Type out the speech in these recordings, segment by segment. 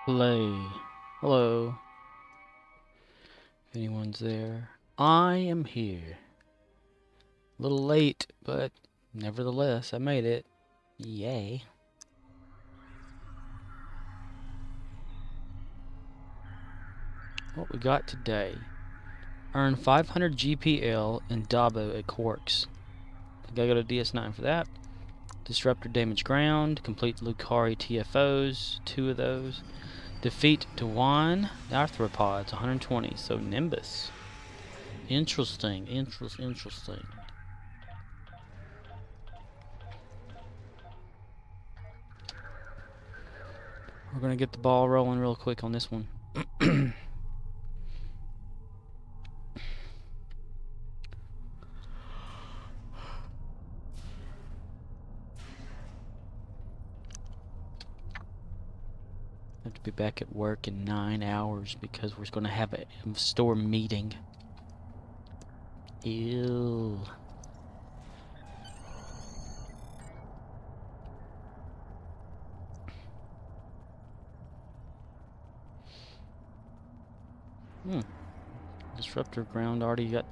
Play. Hello. If anyone's there. I am here. A little late, but nevertheless, I made it. Yay. What we got today. Earn 500 GPL in Dabo at Quarks. I gotta go to DS9 for that. Disruptor damage ground. Complete Lukari TFOs. 2 of those. Defeat Dewan Arthropods. 120. So Nimbus. Interesting. Interesting. We're gonna get the ball rolling real quick on this one. Have to be back at work in 9 hours because we're going to have a store meeting. Ew. Disruptor ground already got...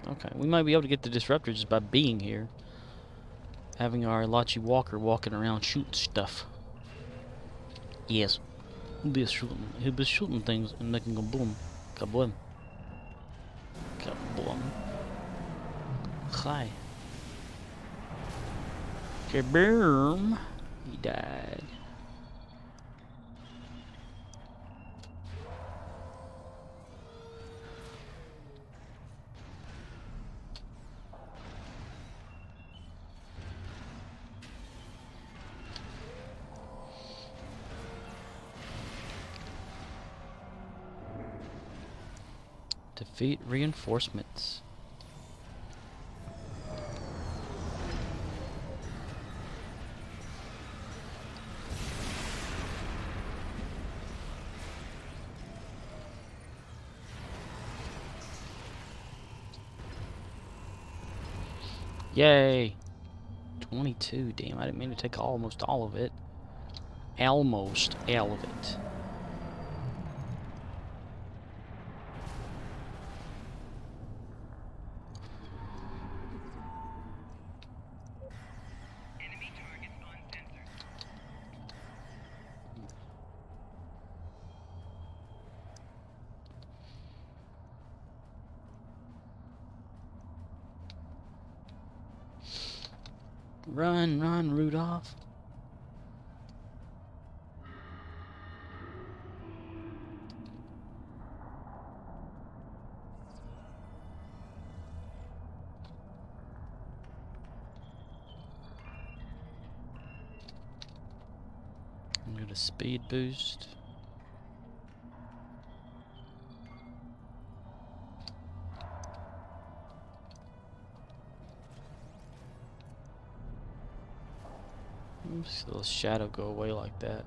Okay, we might be able to get the disruptor just by being here. Having our Lachi Walker walking around shooting stuff. Yes. He'll be shooting things and making them boom. Kaboom. Kaboom. Hi. Kaboom. He died. Defeat reinforcements. Yay! 22, damn, I didn't mean to take almost all of it. Almost all of it. Run, run, Rudolph. I'm gonna speed boost. Just a little shadow go away like that.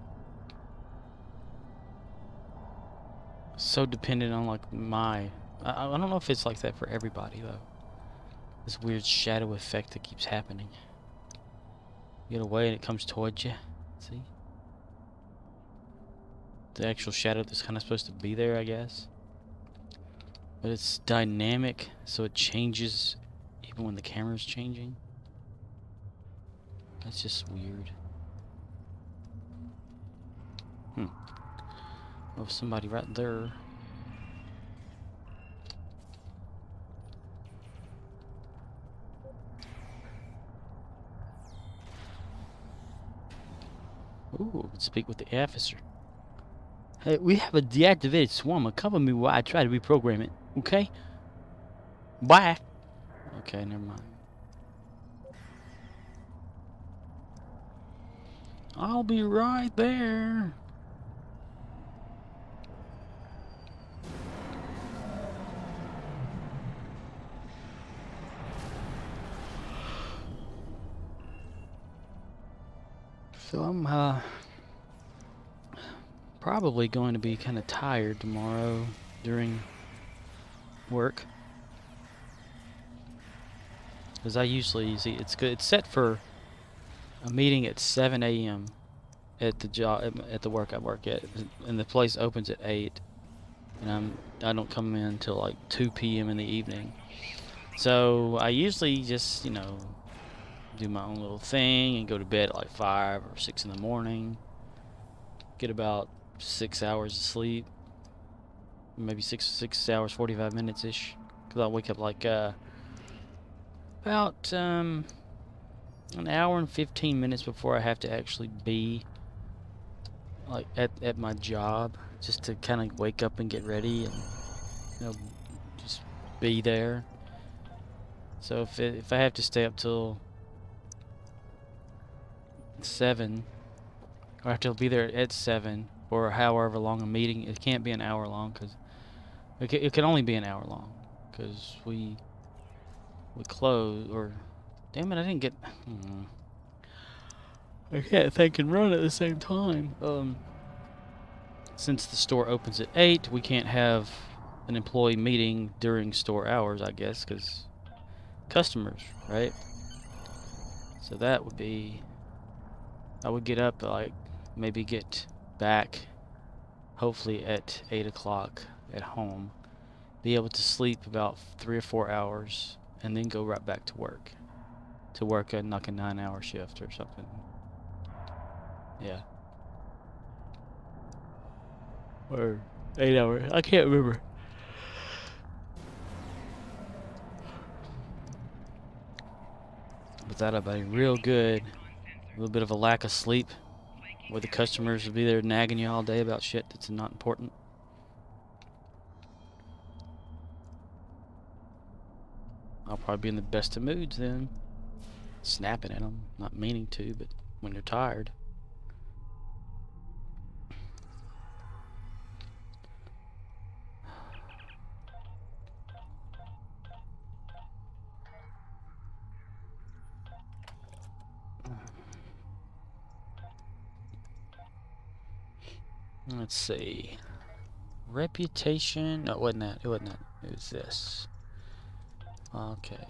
So dependent on like my... I don't know if it's like that for everybody though. This weird shadow effect that keeps happening. You get away and it comes towards you. See? The actual shadow that's kind of supposed to be there, I guess. But it's dynamic, so it changes even when the camera's changing. That's just weird. Oh, somebody right there. Ooh, can speak with the officer. Hey, we have a deactivated swarm. Cover me while I try to reprogram it. Okay? Bye. Okay, never mind. I'll be right there. So I'm probably going to be kind of tired tomorrow during work. Because I usually see it's good. It's set for a meeting at 7 a.m. at the job at the work I work at, and the place opens at 8, and I don't come in until like 2 p.m. in the evening. So I usually just, you know, do my own little thing and go to bed at like 5 or 6 in the morning. Get about 6 hours of sleep, maybe 6 hours 45 minutes ish, because I'll wake up like about an hour and 15 minutes before I have to actually be like at my job, just to kind of wake up and get ready and, you know, just be there. So if I have to stay up till 7, or I have to be there at 7 or however long a meeting, it can't be an hour long, because it can only be an hour long, because we close, or damn it, I didn't get. I can't think and run at the same time. Since the store opens at 8, we can't have an employee meeting during store hours, I guess, because customers, right? So that would be, I would get up, like, maybe get back, hopefully at 8 o'clock at home, be able to sleep about 3 or 4 hours, and then go right back to work. To work a 9-hour shift or something. Yeah. Or 8 hours. I can't remember. But that'll be real good. A little bit of a lack of sleep, where the customers will be there nagging you all day about shit that's not important. I'll probably be in the best of moods then. Snapping at them. Not meaning to, but when they're tired. Let's see. Reputation. No, it wasn't that. It wasn't that. It was this. Okay.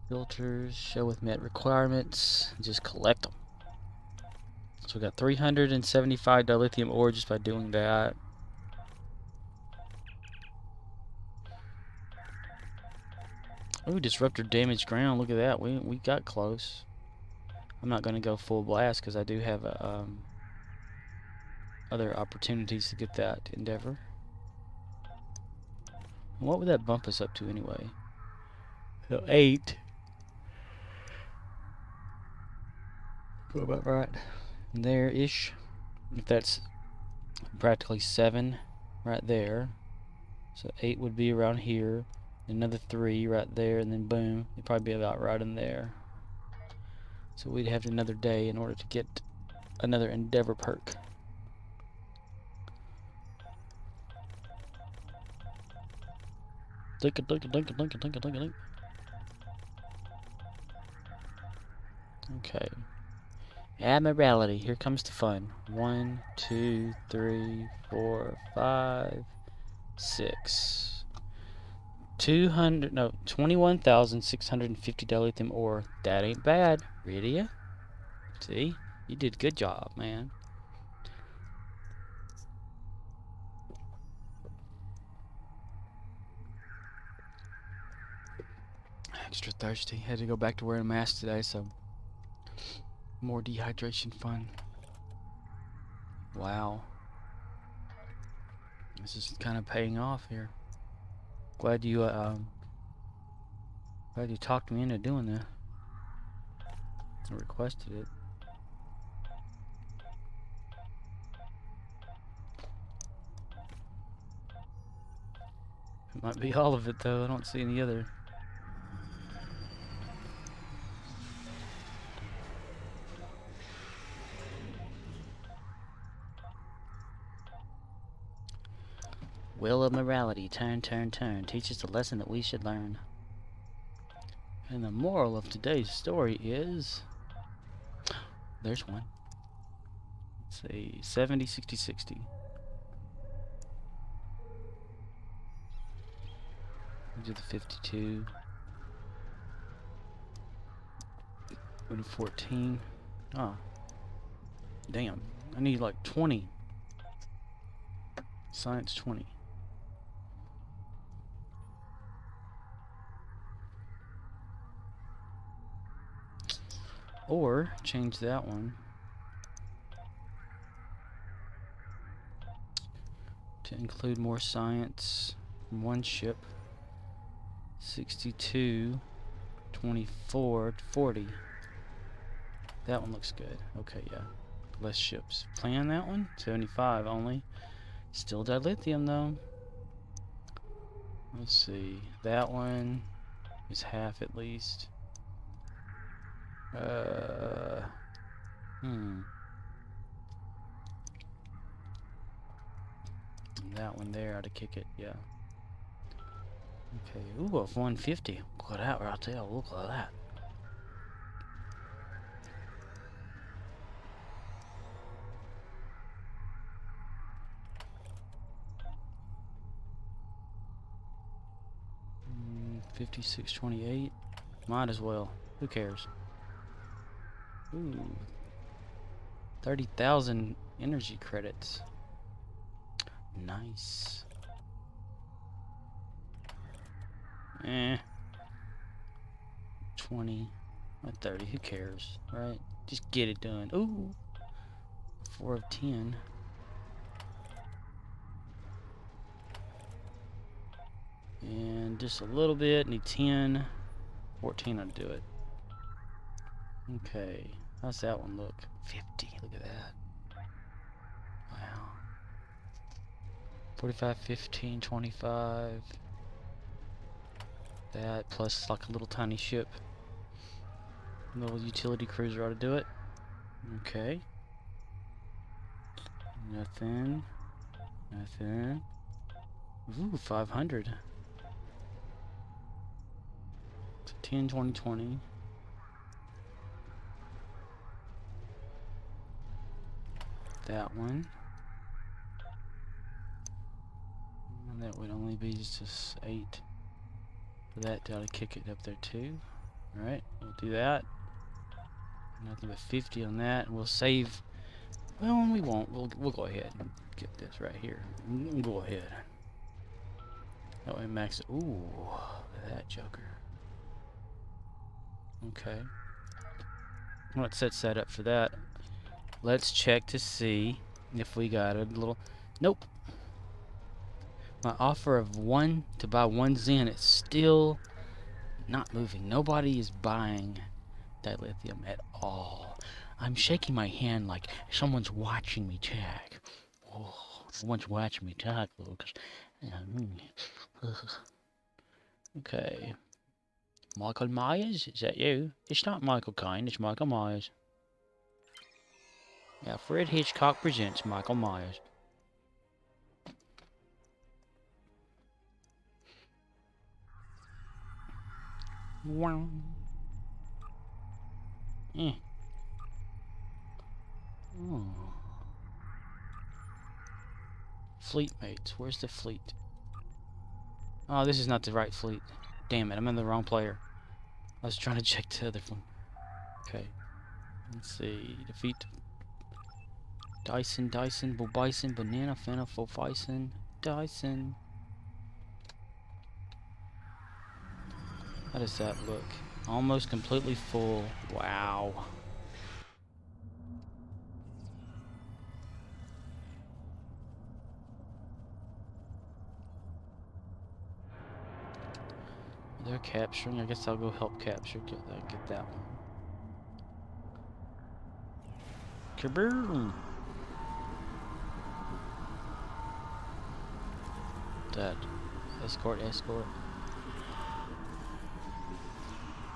Filters. Show with met requirements. Just collect them. So we got 375 dilithium ore just by doing that. Ooh, Disruptor damaged ground. Look at that. We got close. I'm not going to go full blast because I do have other opportunities to get that endeavor. What would that bump us up to anyway? So 8. Go about right there-ish. If that's practically 7 right there. So 8 would be around here. Another 3 right there, and then boom. It'd probably be about right in there. So we'd have another day in order to get another endeavor perk. Link. Okay. Admiralty. Here comes the fun. 1, 2, 3, 4, 5, 6. 21,650 dilithium ore. That ain't bad, really ya? See? You did a good job, man. Extra thirsty. Had to go back to wearing a mask today, so more dehydration fun. Wow. This is kind of paying off here. Glad you talked me into doing that. I requested it. It might be all of it though. I don't see any other. Will of morality, turn, teaches the lesson that we should learn. And the moral of today's story is... There's one. Let's see, 70, 60, 60. We'll do the 52. Go to 14. Oh. Damn. I need like 20. Science 20. Or change that one to include more science from one ship. 62, 24, 40. That one looks good. Okay, yeah. Less ships. Plan that one? 75 only. Still dilithium though. Let's see. That one is half at least. That one there ought to kick it, yeah. Okay, ooh, a 150. Look at that right there, look at that. Mm, 5628. Might as well. Who cares? Ooh. 30,000 energy credits. Nice. 20 or 30, who cares, right? Just get it done. Ooh. 4 of 10. And just a little bit, need 10. 14 I'll do it. Okay. How's that one look? 50, look at that. Wow. 45, 15, 25. That plus like a little tiny ship. Little utility cruiser ought to do it. Okay. Nothing. Nothing. Ooh, 500. 10, 20, 20. That one. And that would only be just 8. For that to kick it up there too. Alright, we'll do that. Nothing but 50 on that, and we'll save. Well, we won't. We'll go ahead and get this right here. We'll go ahead. That way, max it. Ooh, look at that joker. Okay. Well, it sets that up for that. Let's check to see if we got a little. Nope. My offer of 1 to buy 1 Zen is still not moving. Nobody is buying dilithium at all. I'm shaking my hand like someone's watching me check. Oh, someone's watching me talk, folks. Okay. Michael Myers, is that you? It's not Michael Caine, it's Michael Myers. Alfred Hitchcock presents Michael Myers. Wow. Oh. Fleet mates, where's the fleet? Oh, this is not the right fleet. Damn it, I'm in the wrong player. I was trying to check the other one. Okay. Let's see. Defeat Dyson, Bobison, Banana, Fana, Fofison, Dyson. How does that look? Almost completely full. Wow. They're capturing. I guess I'll go help capture. Get that one. Kaboom! That. Escort.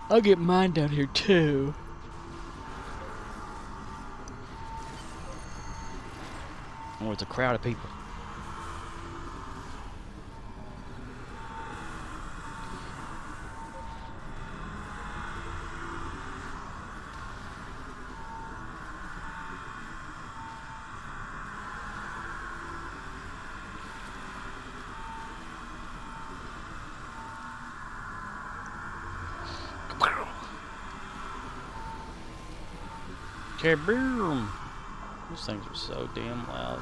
I'll get mine down here too. Oh, it's a crowd of people. Kaboom! Those things are so damn loud.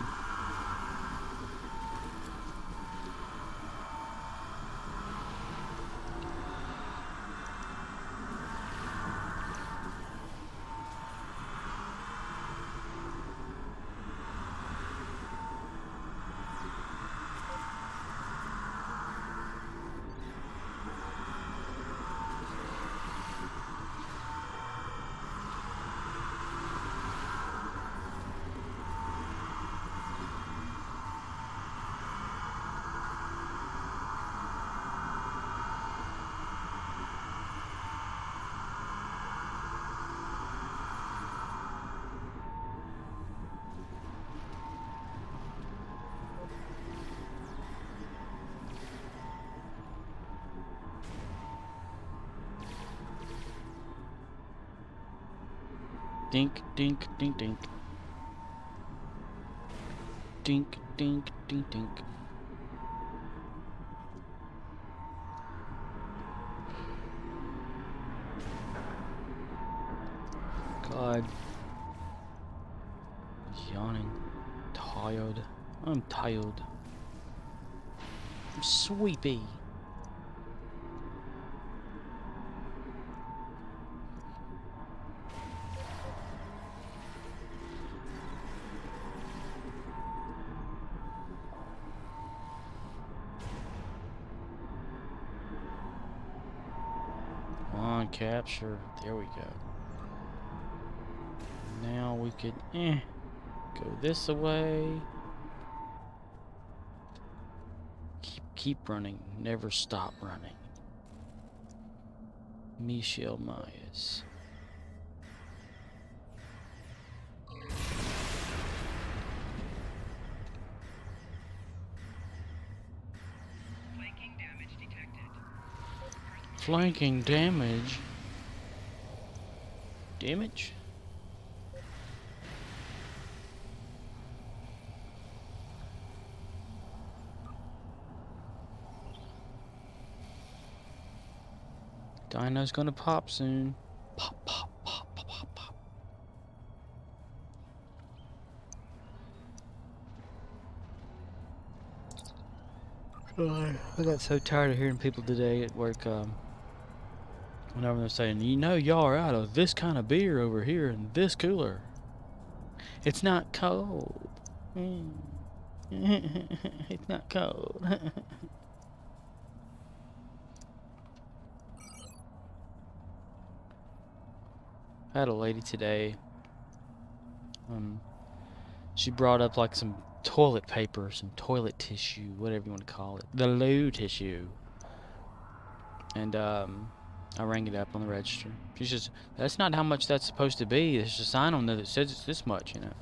Dink, dink, dink, dink. Dink, dink, dink, dink. God. Yawning. Tired. I'm tired. I'm sleepy. On capture. There we go. Now we could go this away. Keep running. Never stop running. Michelle Myers. Flanking damage detected. Flanking damage? Damage? Dino's gonna pop soon. Pop, pop, pop, pop, pop, pop. I got so tired of hearing people today at work, whenever they're saying, you know, y'all are out of this kind of beer over here in this cooler. It's not cold. It's not cold. I had a lady today. She brought up like some toilet paper, some toilet tissue, whatever you want to call it, the Lelue tissue. And I rang it up on the register. She says, "That's not how much that's supposed to be. There's a sign on there that says it's this much, you know."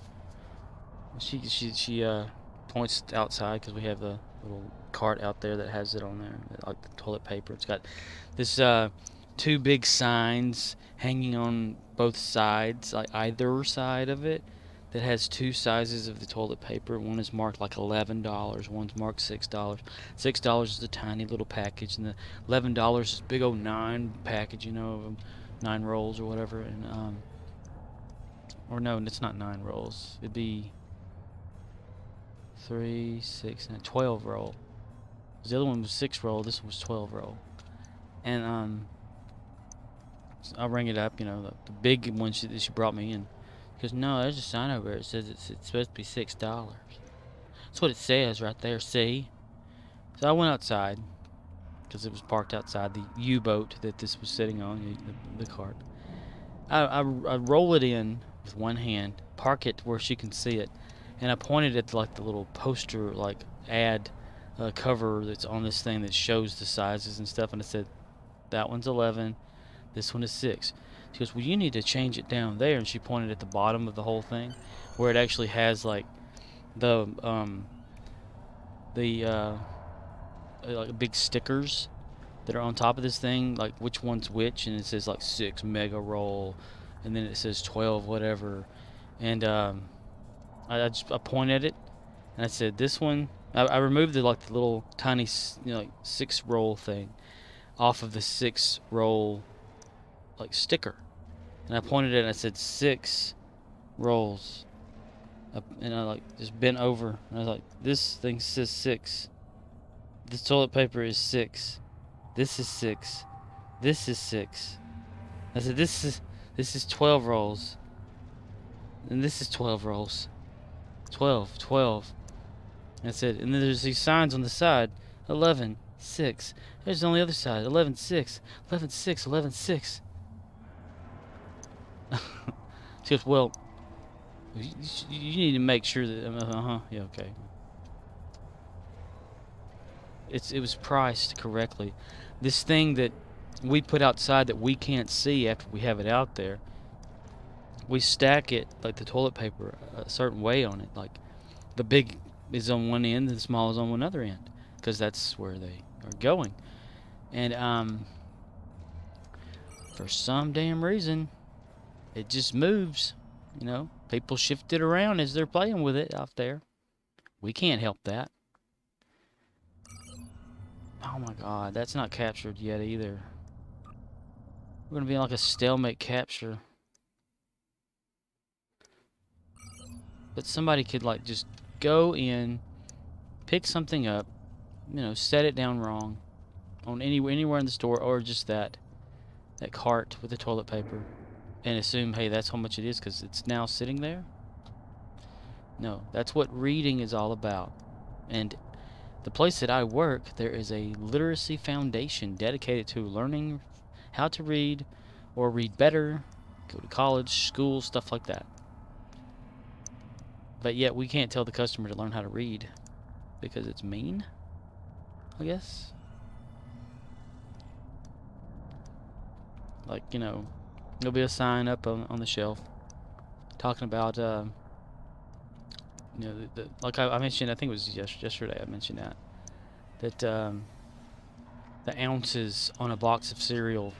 She points outside because we have a little cart out there that has it on there, like the toilet paper. It's got this two big signs hanging on both sides, like either side of it, that has two sizes of the toilet paper. One is marked like $11, one's marked $6. $6 is the tiny little package, and the $11 is big old 9 package, you know, of 9 rolls or whatever. And or no, it's not 9 rolls. It'd be 3, 6, and 12 roll. The other one was 6 roll. This one was 12 roll. And so I'll ring it up. You know, the big one that she brought me in. Because no, there's a sign over it. It says it's supposed to be $6. That's what it says right there. See? So I went outside because it was parked outside the U-boat that this was sitting on, the cart. I roll it in with one hand, park it where she can see it, and I pointed at like the little poster, like ad cover that's on this thing that shows the sizes and stuff, and I said, "That one's 11, this one is 6." She goes, "Well, you need to change it down there," and she pointed at the bottom of the whole thing, where it actually has like the like big stickers that are on top of this thing, like which one's which, and it says like 6 mega roll, and then it says 12 whatever, and I pointed at it, and I said, "This one." I removed the like the little tiny, you know, like 6 roll thing off of the 6 roll like sticker, and I pointed at it and I said 6 rolls. And I like just bent over. And I was like, this thing says 6. This toilet paper is 6. This is 6. This is 6. I said, this is 12 rolls. And this is 12 rolls. 12, 12. I said, and then there's these signs on the side. 11, 6. There's on the other side. 11, 6. 11, 6. 11, 6. She goes, well, you need to make sure that, yeah, okay. It was priced correctly. This thing that we put outside that we can't see after we have it out there, we stack it like the toilet paper a certain way on it. Like the big is on one end and the small is on another end, because that's where they are going. And for some damn reason, it just moves. You know, people shift it around as they're playing with it out there. We can't help that. Oh my god, that's not captured yet either. We're gonna be like a stalemate capture. But somebody could like just go in, pick something up, you know, set it down wrong on anywhere in the store, or just that cart with the toilet paper, and assume, hey, that's how much it is because it's now sitting there. No, that's what reading is all about. And the place that I work, there is a literacy foundation dedicated to learning how to read or read better, go to college, school, stuff like that. But yet we can't tell the customer to learn how to read because it's mean, I guess. Like, you know, there'll be a sign up on the shelf talking about, you know, like I mentioned, I think it was yesterday I mentioned that the ounces on a box of cereal,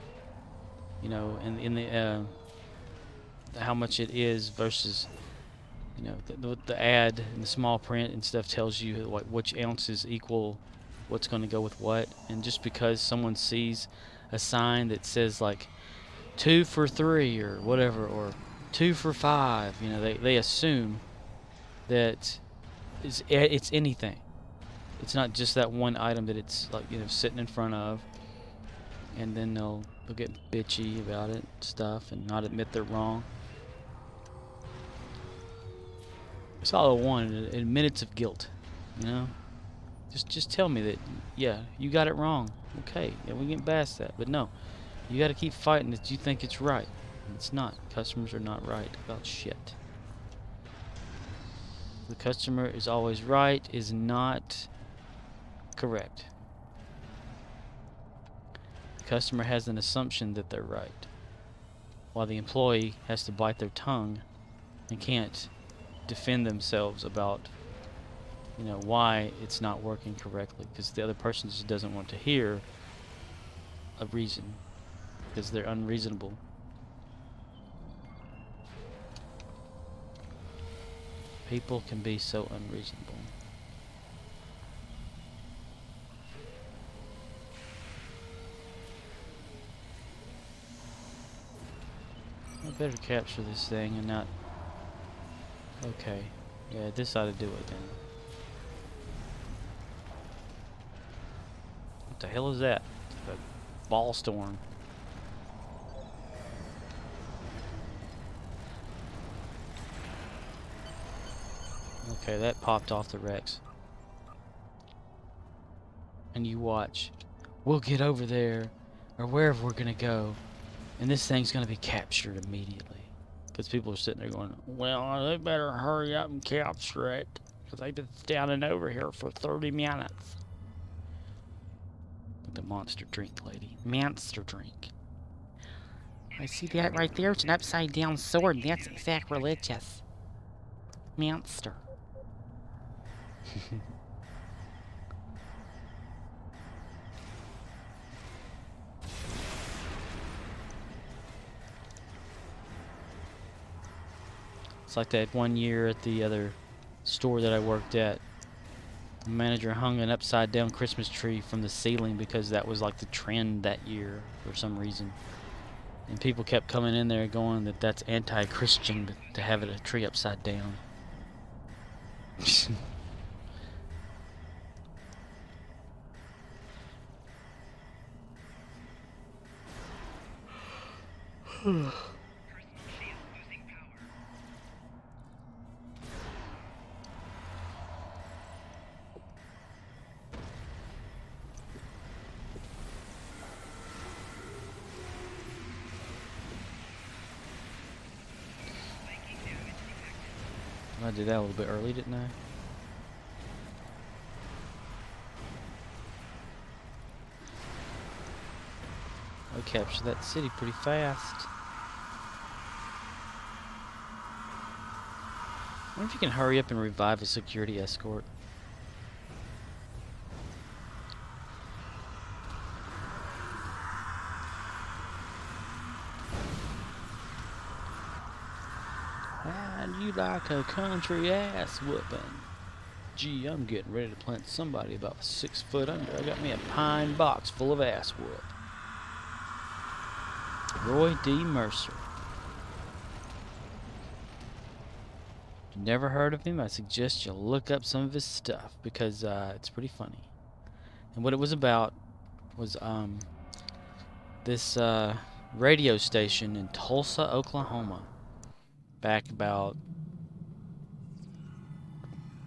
you know, and in the how much it is versus, you know, the ad and the small print and stuff tells you like which ounces equal what's going to go with what. And just because someone sees a sign that says like 2 for 3 or whatever, or 2 for 5, you know, they assume that it's anything. It's not just that one item that it's like, you know, sitting in front of, and then they'll get bitchy about it, stuff, and not admit they're wrong. It's all I want in minutes of guilt, you know. Just tell me that, yeah, you got it wrong. Okay, yeah, we get past that, but no, you got to keep fighting that you think it's right. It's not. Customers are not right about shit. The customer is always right is not correct. The customer has an assumption that they're right, while the employee has to bite their tongue and can't defend themselves about, you know, why it's not working correctly, because the other person just doesn't want to hear a reason, because they're unreasonable. People can be so unreasonable. I better capture this thing and not... Okay. Yeah, this ought to do it then. What the hell is that? A ball storm. Okay, that popped off the Rex. And you watch. We'll get over there, or wherever we're gonna go, and this thing's gonna be captured immediately. Because people are sitting there going, well, they better hurry up and capture it, because they've been standing over here for 30 minutes. The monster drink lady. Monster drink. I see that right there. It's an upside down sword. That's sacrilegious. Monster. It's like that one year at the other store that I worked at. The manager hung an upside down Christmas tree from the ceiling because that was like the trend that year for some reason. And people kept coming in there going that that's anti-Christian to have it a tree upside down. I did that a little bit early, didn't I? I captured that city pretty fast. I wonder if you can hurry up and revive a security escort. How'd you like a country ass whooping? Gee, I'm getting ready to plant somebody about 6 foot under. I got me a pine box full of ass whoop. Roy D. Mercer. If you never heard of him, I suggest you look up some of his stuff because it's pretty funny. And what it was about was this radio station in Tulsa, Oklahoma, back about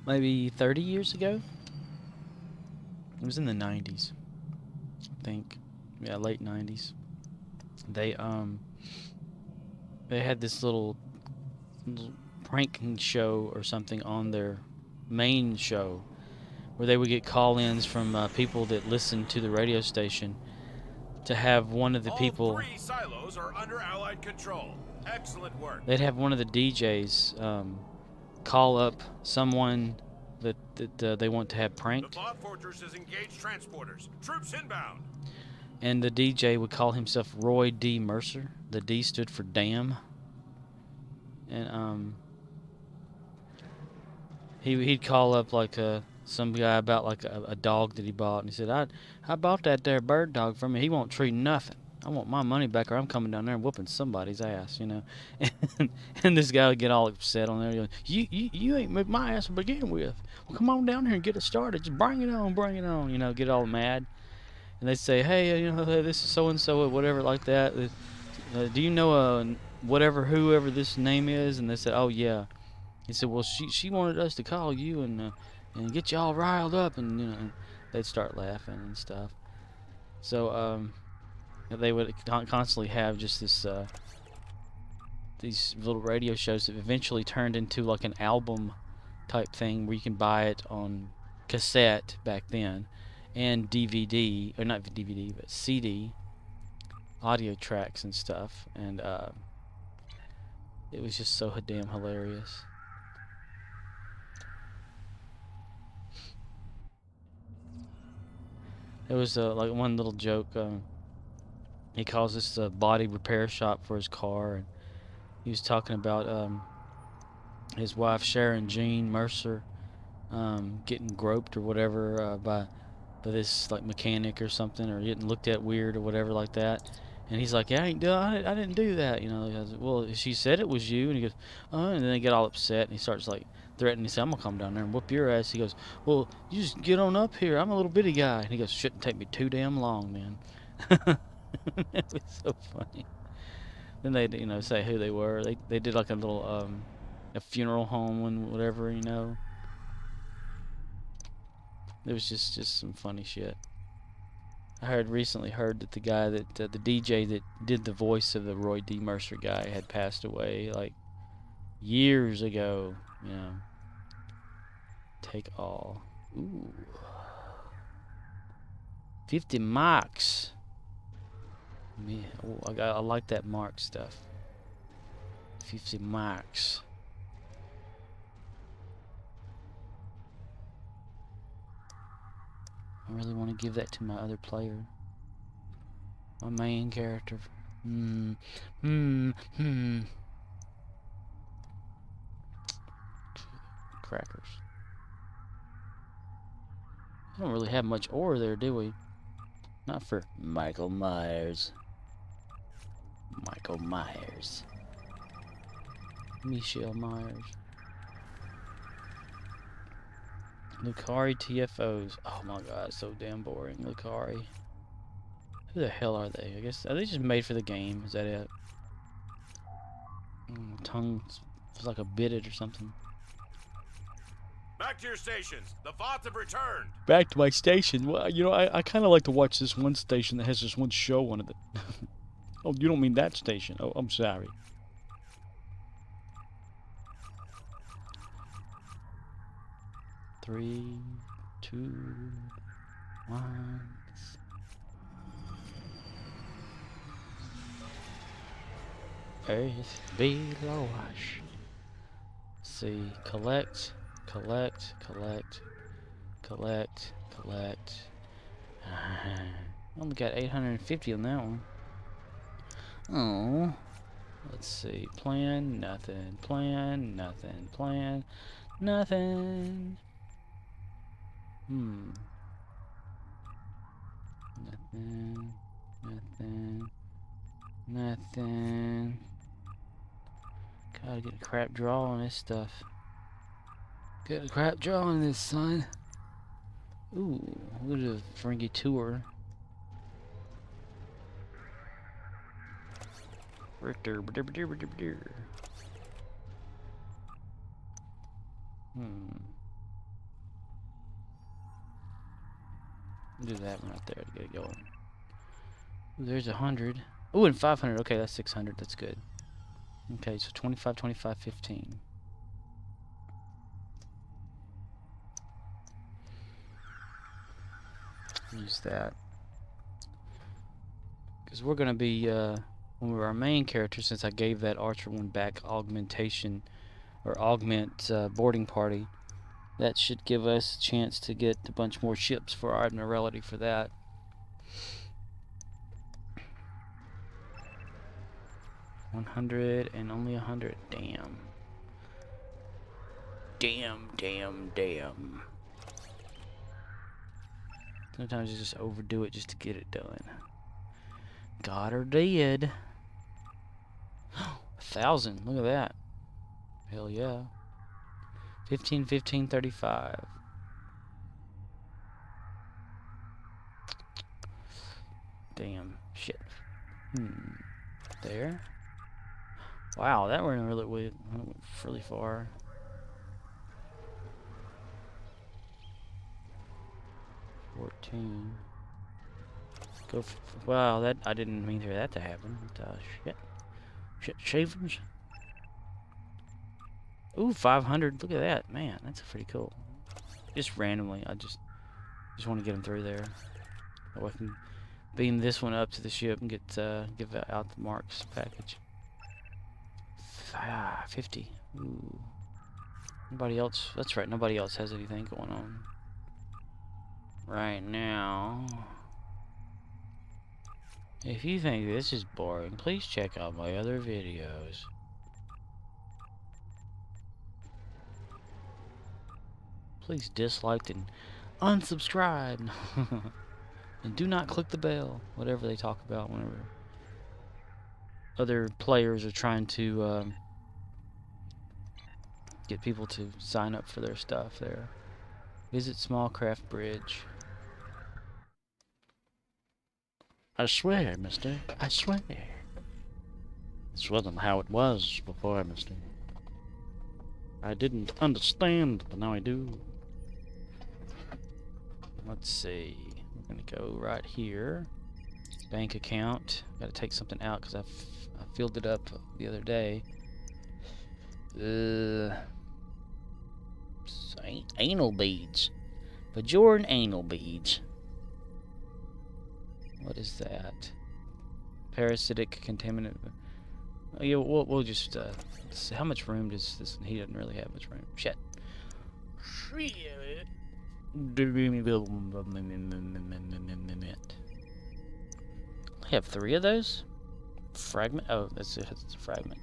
maybe 30 years ago. It was in the 90s, I think. Yeah, late 90s. They had this little pranking show or something on their main show where they would get call-ins from people that listened to the radio station to have one of the people. All 3 silos are under Allied control. Excellent work. They'd have one of the DJs call up someone that they want to have pranked. The Bob Fortress has engaged transporters. Troops inbound. And the DJ would call himself Roy D. Mercer. The D stood for damn. And he'd call up like some guy about like a dog that he bought, and he said, I bought that there bird dog from you. He won't treat nothing. I want my money back, or I'm coming down there and whooping somebody's ass, you know. And this guy would get all upset on there. You ain't whipped my ass to begin with. Well, come on down here and get it started. Just bring it on, you know, get all mad. And they'd say, hey, you know, this is so-and-so, whatever like that. Do you know whoever this name is? And they said, oh, yeah. He said, well, she wanted us to call you and get you all riled up. And, you know, and they'd start laughing and stuff. So, they would constantly have just this these little radio shows that eventually turned into like an album type thing where you can buy it on cassette back then and DVD, or not DVD but CD audio tracks and stuff, and it was just so damn hilarious. There was like one little joke. He calls this a body repair shop for his car, and he was talking about his wife Sharon Jean Mercer getting groped or whatever by this like mechanic or something, or getting looked at weird or whatever like that. And he's like, yeah, I didn't do that, you know. He goes, well, she said it was you. And he goes, oh, and then they get all upset, and he starts like threatening. He said, I'm gonna come down there and whoop your ass. He goes, well, you just get on up here. I'm a little bitty guy. And he goes, shouldn't take me too damn long, man. It was so funny. Then they, you know, say who they were. They did like a little a funeral home and whatever, you know. It was just some funny shit. I recently heard that the guy that the DJ that did the voice of the Roy D. Mercer guy had passed away like years ago. You know. Take all. Ooh. 50 marks. Yeah, oh, I like that mark stuff. 50 marks. I really want to give that to my other player. My main character. Crackers. We don't really have much ore there, do we? Not for Michael Myers. Michael Myers. Michelle Myers. Lukari TFOs. Oh my god, so damn boring. Lukari. Who the hell are they? I guess, are they just made for the game? Is that it? Tongue is like a bitted or something. Back to your stations. The Vots have returned. Back to my station. Well, you know, I kind of like to watch this one station that has this one show on it. Oh, you don't mean that station. Oh, I'm sorry. Three, two, one. Earth below us. See, collect. Only got 850 on that one. Oh. Let's see. Plan, nothing. Plan, nothing. Plan, nothing. Nothing. Gotta get a crap draw on this stuff. Get a crap draw on this, son. Ooh, look at the Ferengi tour. Richter. Do that one right there to get it going. Ooh, there's 100. Ooh, and 500. Okay, that's 600. That's good. Okay, so 25, 25, 15. Use that. Because we're going to be, when we're our main character, since I gave that Archer one back augmentation, or augment boarding party, that should give us a chance to get a bunch more ships for our admiralty for that. $100 and only 100. Damn. Damn. Sometimes you just overdo it just to get it done. Got her dead. 1,000. Look at that. Hell yeah. 15, 15, 35. Damn. Shit. There. Wow, that went really far. Go for, wow, that I didn't mean for that to happen. Shit shavings. Ooh, 500. Look at that, man. That's pretty cool. Just randomly, I just want to get them through there. So I can beam this one up to the ship and get give out the marks package. 50. Ooh. Nobody else. That's right. Nobody else has anything going on right now. If you think this is boring, please check out my other videos. Please dislike and unsubscribe. And do not click the bell. Whatever they talk about whenever other players are trying to get people to sign up for their stuff there. Visit Small Craft Bridge. I swear, mister. I swear. This wasn't how it was before, mister. I didn't understand, but now I do. Let's see. We're gonna go right here. Bank account. Gotta take something out because I filled it up the other day. Anal beads. Bajoran anal beads. What is that? Parasitic contaminant. Oh, yeah, we'll just see how much room does this? He doesn't really have much room. Shit. I have 3 of those. Fragment. Oh, that's it. It's a fragment.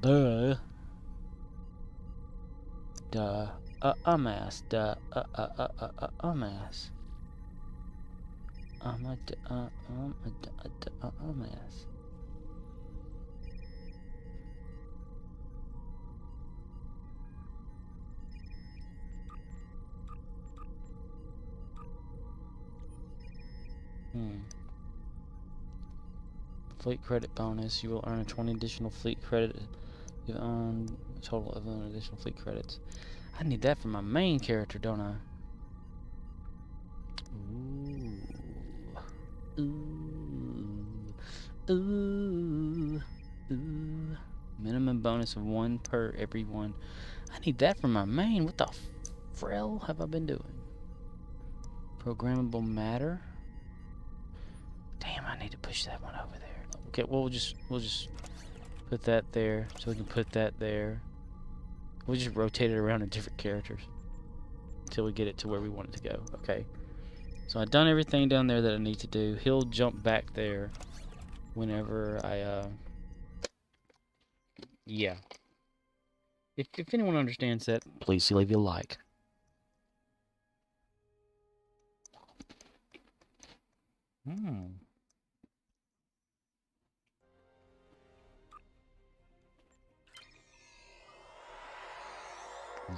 Duh. Mass. Mass. Mass. Fleet credit bonus. You will earn a 20 additional fleet credit. You earn a total of 11 additional fleet credits. I need that for my main character, don't I? Ooh. Ooh. Ooh. Ooh. Minimum bonus of 1 per every one. I need that for my main. What the frill have I been doing? Programmable matter. Damn, I need to push that one over there. Okay, well, we'll just put that there, so we can put that there. We'll just rotate it around to different characters until we get it to where we want it to go. Okay. So I've done everything down there that I need to do. He'll jump back there whenever I, yeah. If anyone understands that, please leave a like.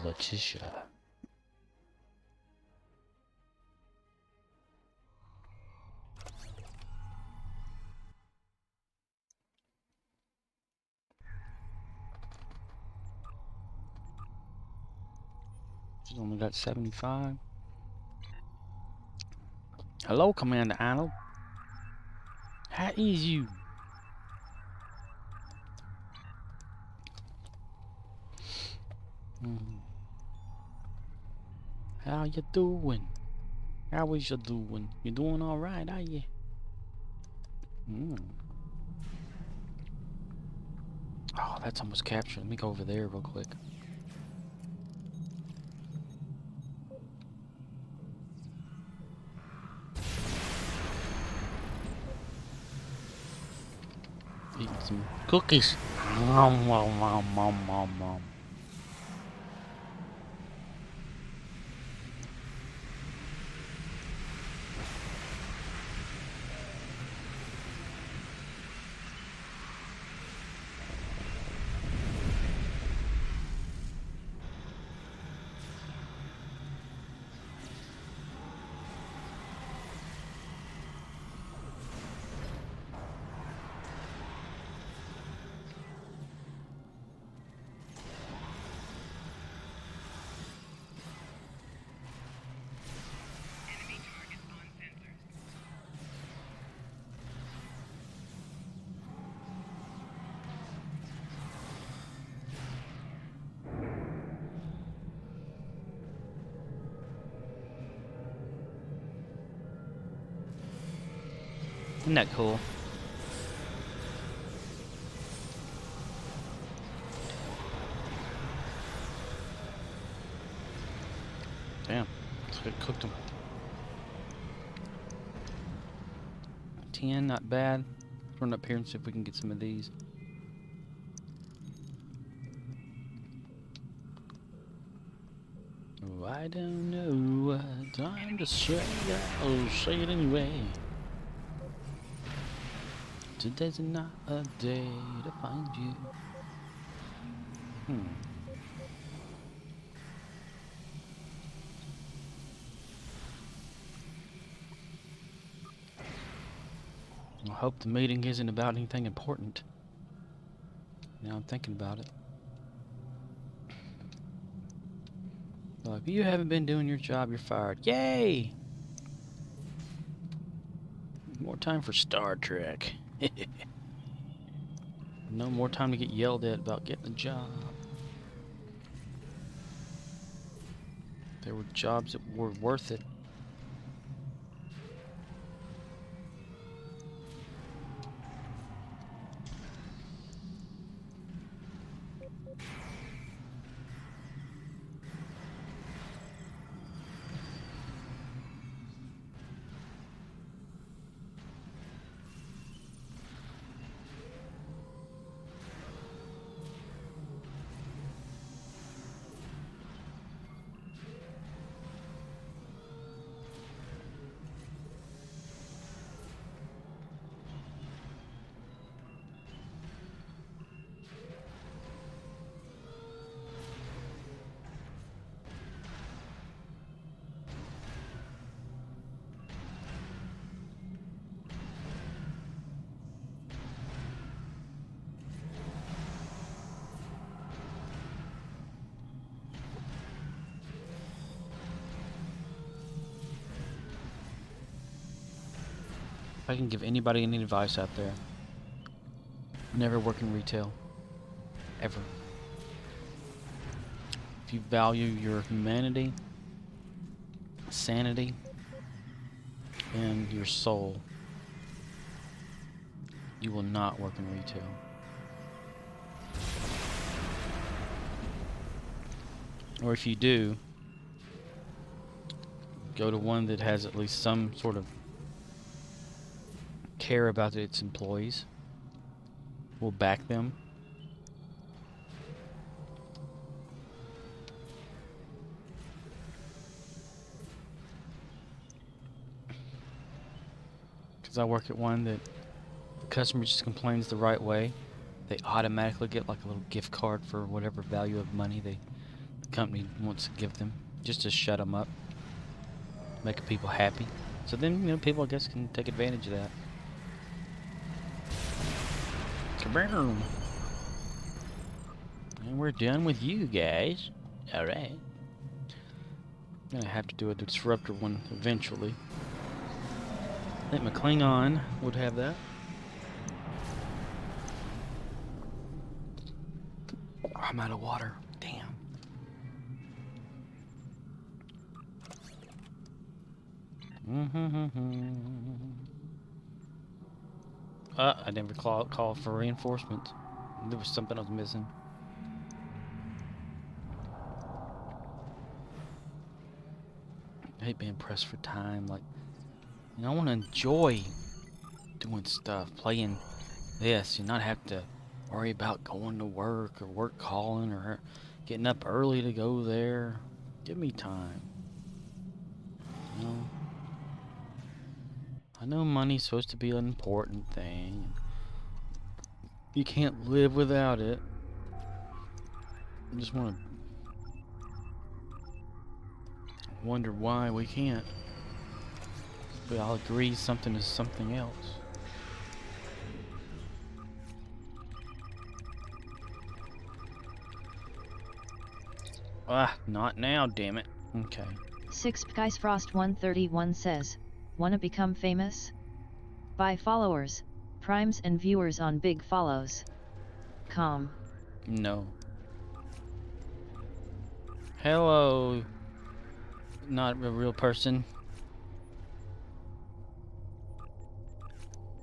Letitia. She's only got 75. Hello, Commander Arnold. How is you? How you doing? How is you doing? You doing all right, are you? Oh, that's almost captured. Let me go over there real quick. Eating some cookies. Nom, nom, nom, nom, nom, nom. Isn't that cool? Damn, cooked them. 10, not bad. Let's run up here and see if we can get some of these. Oh, I don't know what time to say. I'll say it anyway. Today's not a day to find you. I hope the meeting isn't about anything important. Now I'm thinking about it. Well, if you haven't been doing your job, you're fired. Yay! More time for Star Trek. No more time to get yelled at about getting a job. There were jobs that were worth it. I can give anybody any advice out there. Never work in retail. Ever. If you value your humanity, sanity, and your soul, you will not work in retail. Or if you do, go to one that has at least some sort of care about its employees, will back them. Because I work at one that the customer just complains the right way, they automatically get like a little gift card for whatever value of money the company wants to give them, just to shut them up, make people happy. So then, you know, people I guess can take advantage of that. Kaboom! And we're done with you guys. Alright. I'm gonna have to do a Disruptor one eventually. I think my Klingon would have that. Oh, I'm out of water. Damn. I never called for reinforcements. There was something I was missing. I hate being pressed for time. Like, you know, I want to enjoy doing stuff, playing this, and not have to worry about going to work or work calling or getting up early to go there. Give me time. You know? I know money's supposed to be an important thing. You can't live without it. I just want to wonder why we can't. But I'll agree something is something else. Ah, not now, damn it. Okay. 6 Guys Frost 131 says, wanna become famous? Buy followers, primes and viewers on big follows. Com. No. Hello. Not a real person.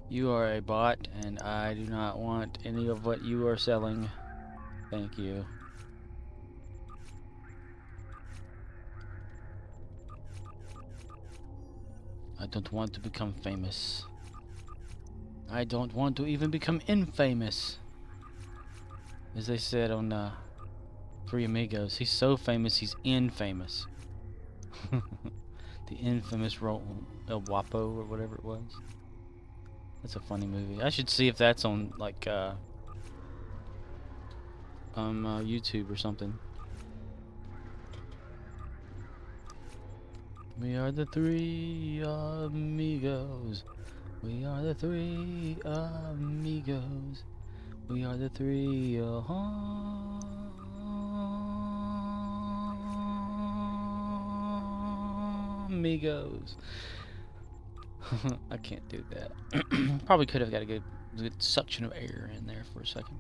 You are a bot, and I do not want any of what you are selling. Thank you. I don't want to become famous. I don't want to even become infamous. As they said on Three Amigos, he's so famous he's infamous. The infamous El Guapo or whatever it was. That's a funny movie. I should see if that's on like YouTube or something. We are the three amigos. We are the three amigos. We are the three amigos. I can't do that. Probably could have got a good suction of air in there for a second.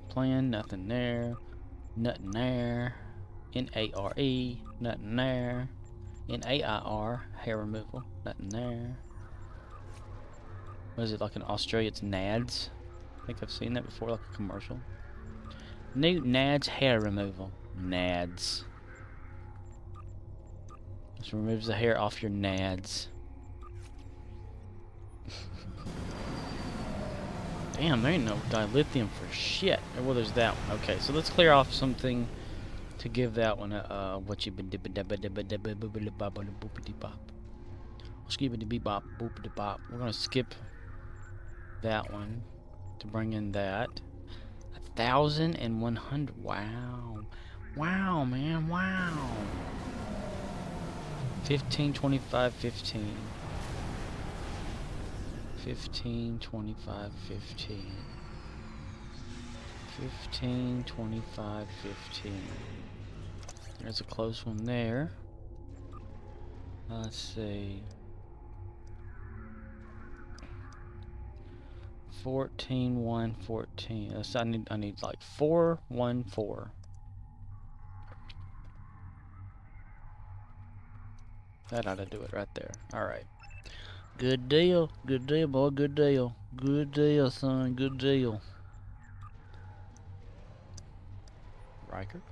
Plan, nothing there. Nothing there. N-A-R-E, nothing there. N-A-I-R, hair removal, nothing there. What is it, like in Australia it's NADS? I think I've seen that before, like a commercial. New NADS hair removal. NADS. This removes the hair off your nads. Damn, there ain't no dilithium for shit. Well, there's that one. Okay, so let's clear off something to give that one a what you been We're gonna skip that one to bring in that 1,100. Wow, wow, man, wow. 15, 25, 15. 15, 25, 15. 15, 25, 15. There's a close one there. Let's see. 14, 1, 14. So I need like 4, 1, 4. That ought to do it right there. Alright. Good deal. Good deal, boy. Good deal. Good deal, son. Good deal. Riker.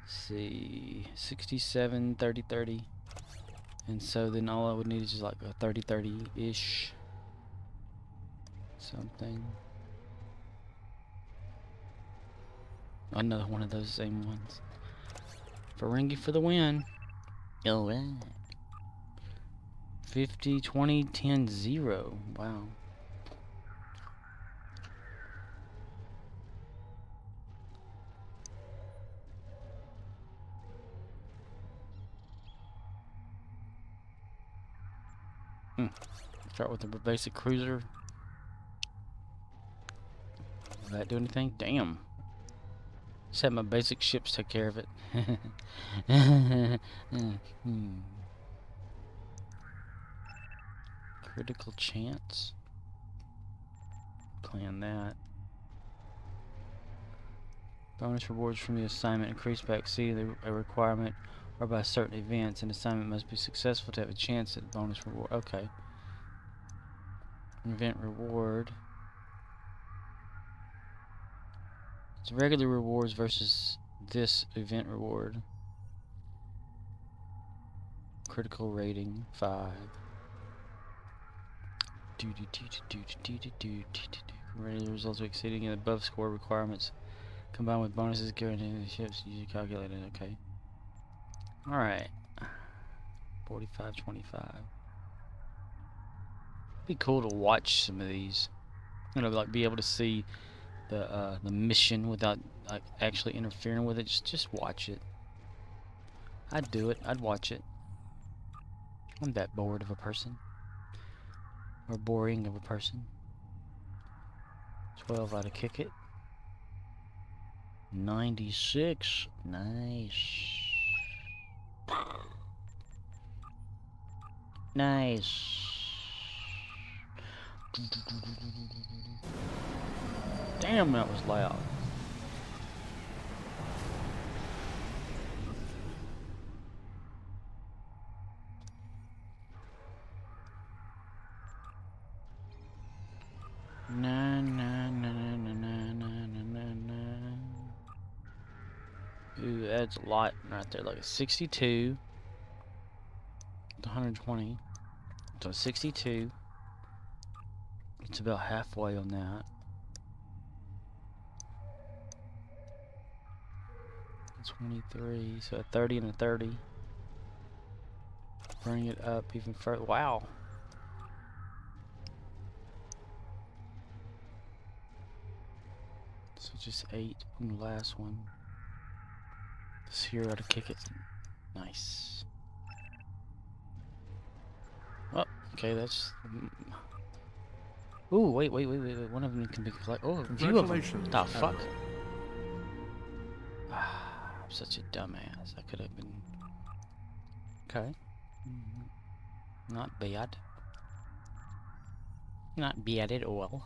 See. 67, 30, 30. And so then all I would need is just like a 30, 30-ish. Something. Another one of those same ones. Ferengi for the win. Alright. 50, 20, 10, 0. Wow. Start with the basic cruiser. Will that do anything? Damn. Just had my basic ships take care of it. Critical chance. Plan that. Bonus rewards from the assignment increase by exceeding a requirement or by certain events. An assignment must be successful to have a chance at bonus reward. Okay. Event reward. It's regular rewards versus this event reward. Critical rating 5. Regular results are exceeding the above score requirements. Combined with bonuses guaranteed the ships usually calculated. Okay. Alright. 45, 25. Be cool to watch some of these. You know, like be able to see the mission without like actually interfering with it. Just watch it. I'd do it. I'd watch it. I'm that bored of a person. Or boring of a person. 12 out of kick it. 96. Nice. Nice. Damn, that was loud. Na na na na na na na na na. Ooh, that's a lot right there. Like a 62. 120. So 62. It's about halfway on that. 23. So a 30 and a 30. Bring it up even further. Wow. So just 8 on the last one. This here ought to kick it. Nice. Oh, okay, that's... Ooh, wait. One of them can be collected. Oh, a few of them. The fuck? I'm such a dumbass. I could have been... Okay. Not bad. Not bad at all.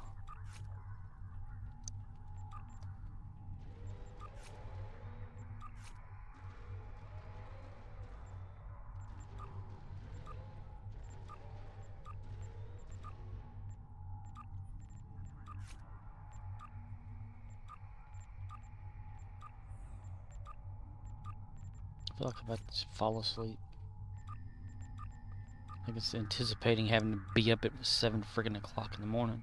I feel like I'm about to fall asleep. I think it's anticipating having to be up at 7 friggin' o'clock in the morning.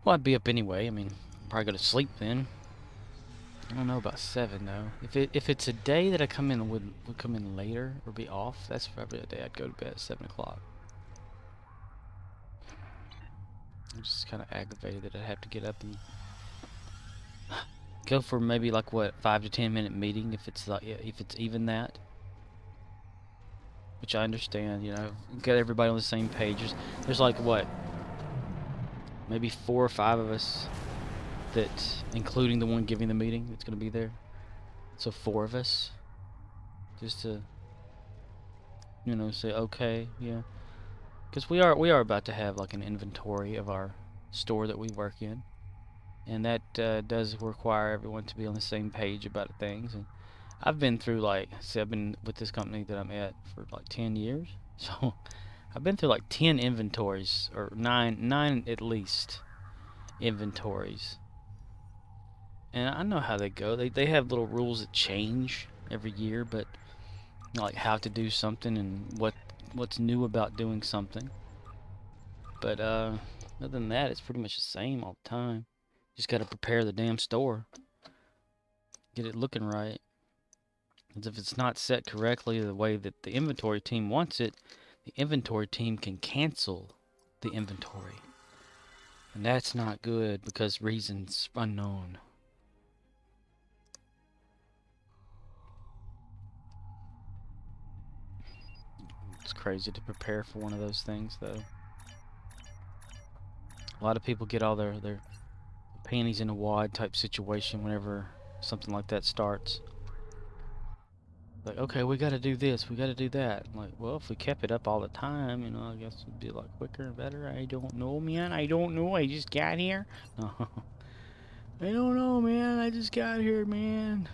Well, I'd be up anyway. I mean, probably go to sleep then. I don't know about 7 though. If it's a day that I come in would come in later or be off, that's probably a day I'd go to bed at 7 o'clock. I'm just kind of aggravated that I have to get up and go for maybe like what 5 to 10 minute meeting if it's like if it's even that. Which I understand, you know, get everybody on the same page. There's like what, maybe 4 or 5 of us that, including the one giving the meeting, that's gonna be there. So 4 of us, just to, you know, say okay, yeah. because we are about to have like an inventory of our store that we work in, and that does require everyone to be on the same page about things. And I've been through like, see, I've been with this company that I'm at for like 10 years, so I've been through like 10 inventories, or nine at least inventories, and I know how they go. They have little rules that change every year, but like how to do something and what's new about doing something. But other than that, it's pretty much the same all the time. Just got to prepare the damn store, get it looking right. Because if it's not set correctly the way that the inventory team wants it, the inventory team can cancel the inventory. And that's not good because reasons unknown. It's crazy to prepare for one of those things, though. A lot of people get all their panties in a wad type situation whenever something like that starts. Like, okay, we got to do this, we got to do that. I'm like, well, if we kept it up all the time, you know, I guess it'd be a lot quicker and better. I don't know, man. I don't know. I just got here. No, I don't know, man. I just got here, man.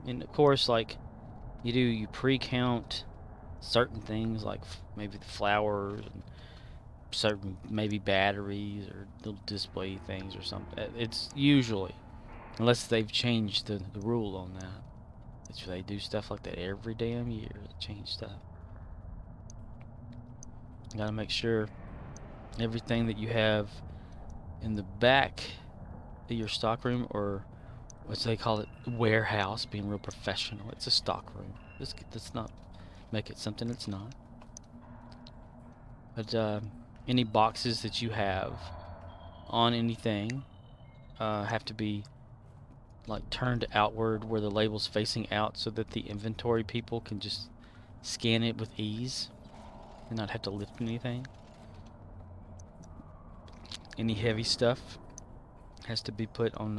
And of course, like, you pre-count certain things, like maybe the flowers and certain maybe batteries or little display things or something. It's usually, unless they've changed the rule on that. They do stuff like that every damn year. They change stuff. You gotta make sure everything that you have in the back of your stockroom, or what they call it, warehouse, being real professional. It's a stockroom. Let's not make it something it's not. But any boxes that you have on anything have to be like turned outward where the label's facing out so that the inventory people can just scan it with ease and not have to lift anything. Any heavy stuff has to be put on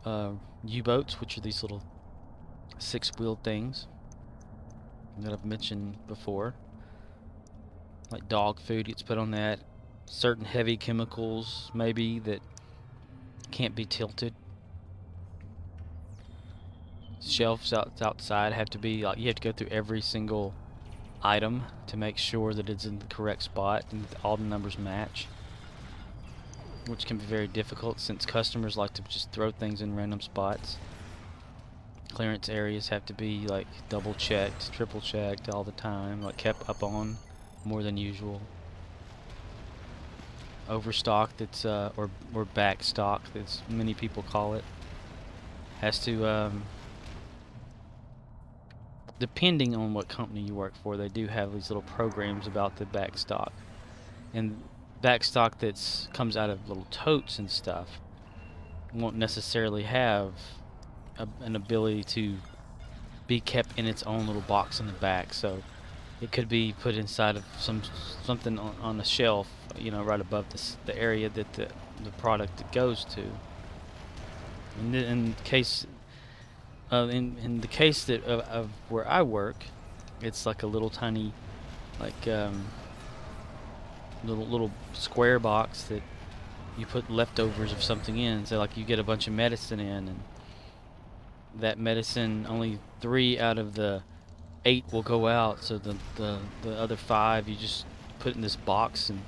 the U-boats, which are these little 6-wheeled things that I've mentioned before. Like dog food gets put on that. Certain heavy chemicals, maybe, that can't be tilted. Shelves outside have to be, like, you have to go through every single item to make sure that it's in the correct spot and that all the numbers match, which can be very difficult since customers like to just throw things in random spots. Clearance areas have to be like double checked, triple checked all the time, like kept up on more than usual. Overstock that's or back stock, as many people call it, has to depending on what company you work for, they do have these little programs about the back stock. And back stock that comes out of little totes and stuff won't necessarily have an ability to be kept in its own little box in the back. So it could be put inside of something on a shelf, you know, right above the area that the product goes to. In case in the case that of where I work, it's like a little tiny, like little square box that you put leftovers of something in. So like you get a bunch of medicine in, and that medicine, only 3 out of the 8 will go out. So the other 5 you just put in this box and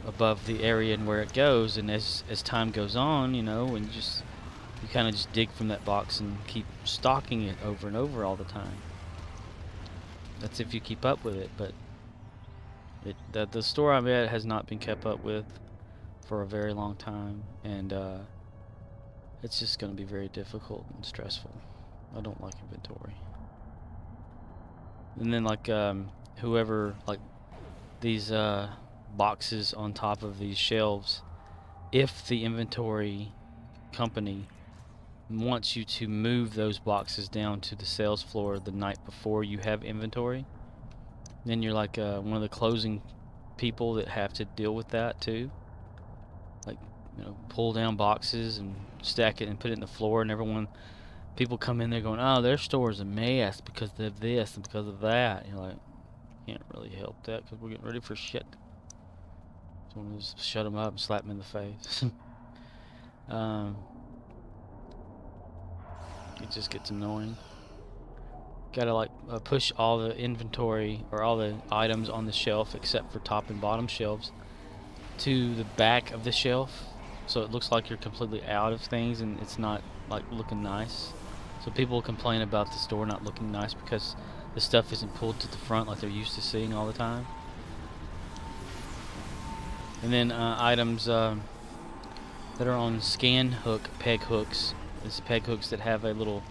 above the area and where it goes. And as time goes on, you know, and you kind of just dig from that box and keep stocking it over and over all the time. That's if you keep up with it, but the store I'm at has not been kept up with for a very long time, and it's just going to be very difficult and stressful. I don't like inventory. And then like whoever, like these boxes on top of these shelves, if the inventory company wants you to move those boxes down to the sales floor the night before you have inventory, then you're like one of the closing people that have to deal with that too. Like, you know, pull down boxes and stack it and put it in the floor, and everyone people come in there going, oh, their store's a mess because of this and because of that. And you're like, can't really help that because we're getting ready for shit. So we'll just shut them up and slap them in the face. It just gets annoying. Gotta like push all the inventory or all the items on the shelf except for top and bottom shelves to the back of the shelf, so it looks like you're completely out of things and it's not like looking nice. So people complain about the store not looking nice because the stuff isn't pulled to the front like they're used to seeing all the time. And then items that are on scan hook peg hooks. It's peg hooks that have a little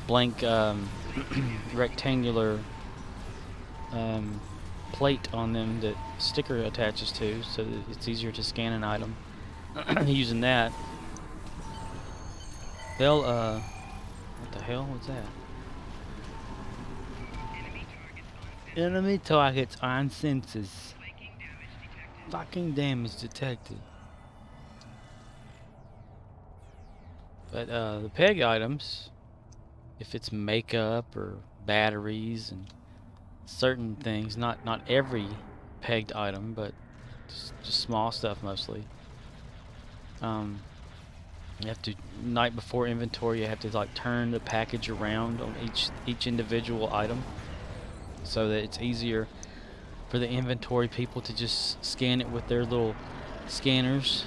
blank rectangular plate on them that sticker attaches to, so that it's easier to scan an item. Using that, they'll what the hell was that? Enemy targets on sensors. Fucking damage detected. But the peg items, if it's makeup or batteries and certain things, not every pegged item, but just small stuff mostly. You have to, night before inventory, you have to like turn the package around on each individual item so that it's easier for the inventory people to just scan it with their little scanners.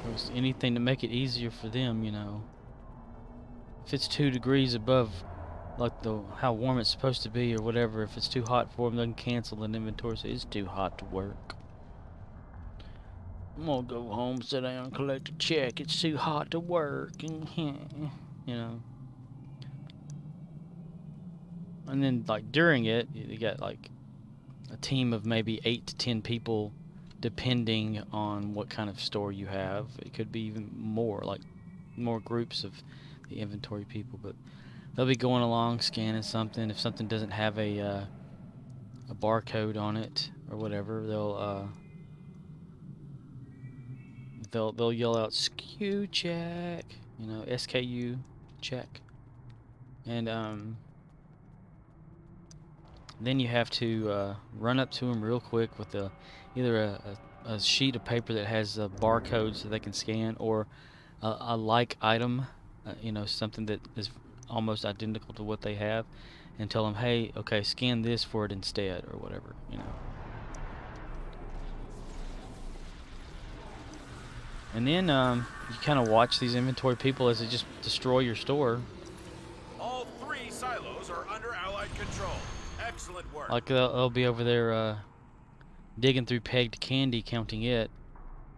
Or anything to make it easier for them, you know. If it's 2 degrees above like how warm it's supposed to be or whatever, if it's too hot for them, they can cancel an inventory. So it's too hot to work. I'm gonna go home, sit down, collect a check. It's too hot to work, and you know. And then like during it, you got like a team of maybe 8 to 10 people, depending on what kind of store you have. It could be even more, like more groups of the inventory people, but they'll be going along scanning something. If something doesn't have a barcode on it or whatever, they'll yell out SKU check, you know, SKU check, and then you have to run up to them real quick with either a sheet of paper that has barcodes that they can scan, or a like item, you know, something that is almost identical to what they have, and tell them, hey, okay, scan this for it instead, or whatever, you know. And then you kind of watch these inventory people as they just destroy your store. All 3 silos are under Allied control. Excellent work. Like they'll be over there digging through pegged candy, counting it,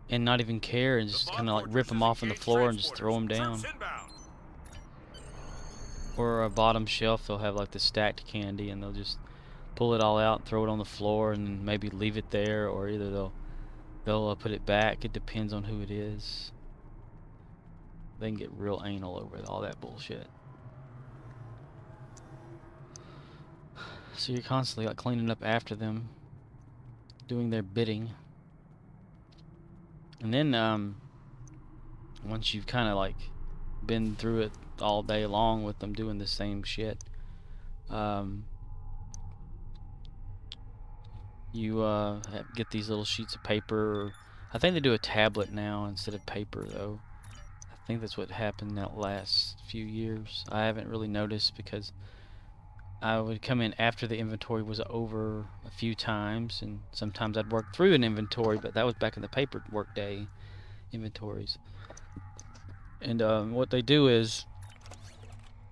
and not even care, and just kind of like rip them off on the floor and just throw them down. Or a bottom shelf, they'll have like the stacked candy, and they'll just pull it all out, throw it on the floor, and maybe leave it there, or either they'll put it back. It depends on who it is. They can get real anal over all that bullshit. So you're constantly like cleaning up after them, doing their bidding. And then once you've kind of like been through it all day long with them doing the same shit, you get these little sheets of paper. I think they do a tablet now instead of paper, though. I think that's what happened that last few years. I haven't really noticed because I would come in after the inventory was over a few times, and sometimes I'd work through an inventory, but that was back in the paper workday inventories. And what they do is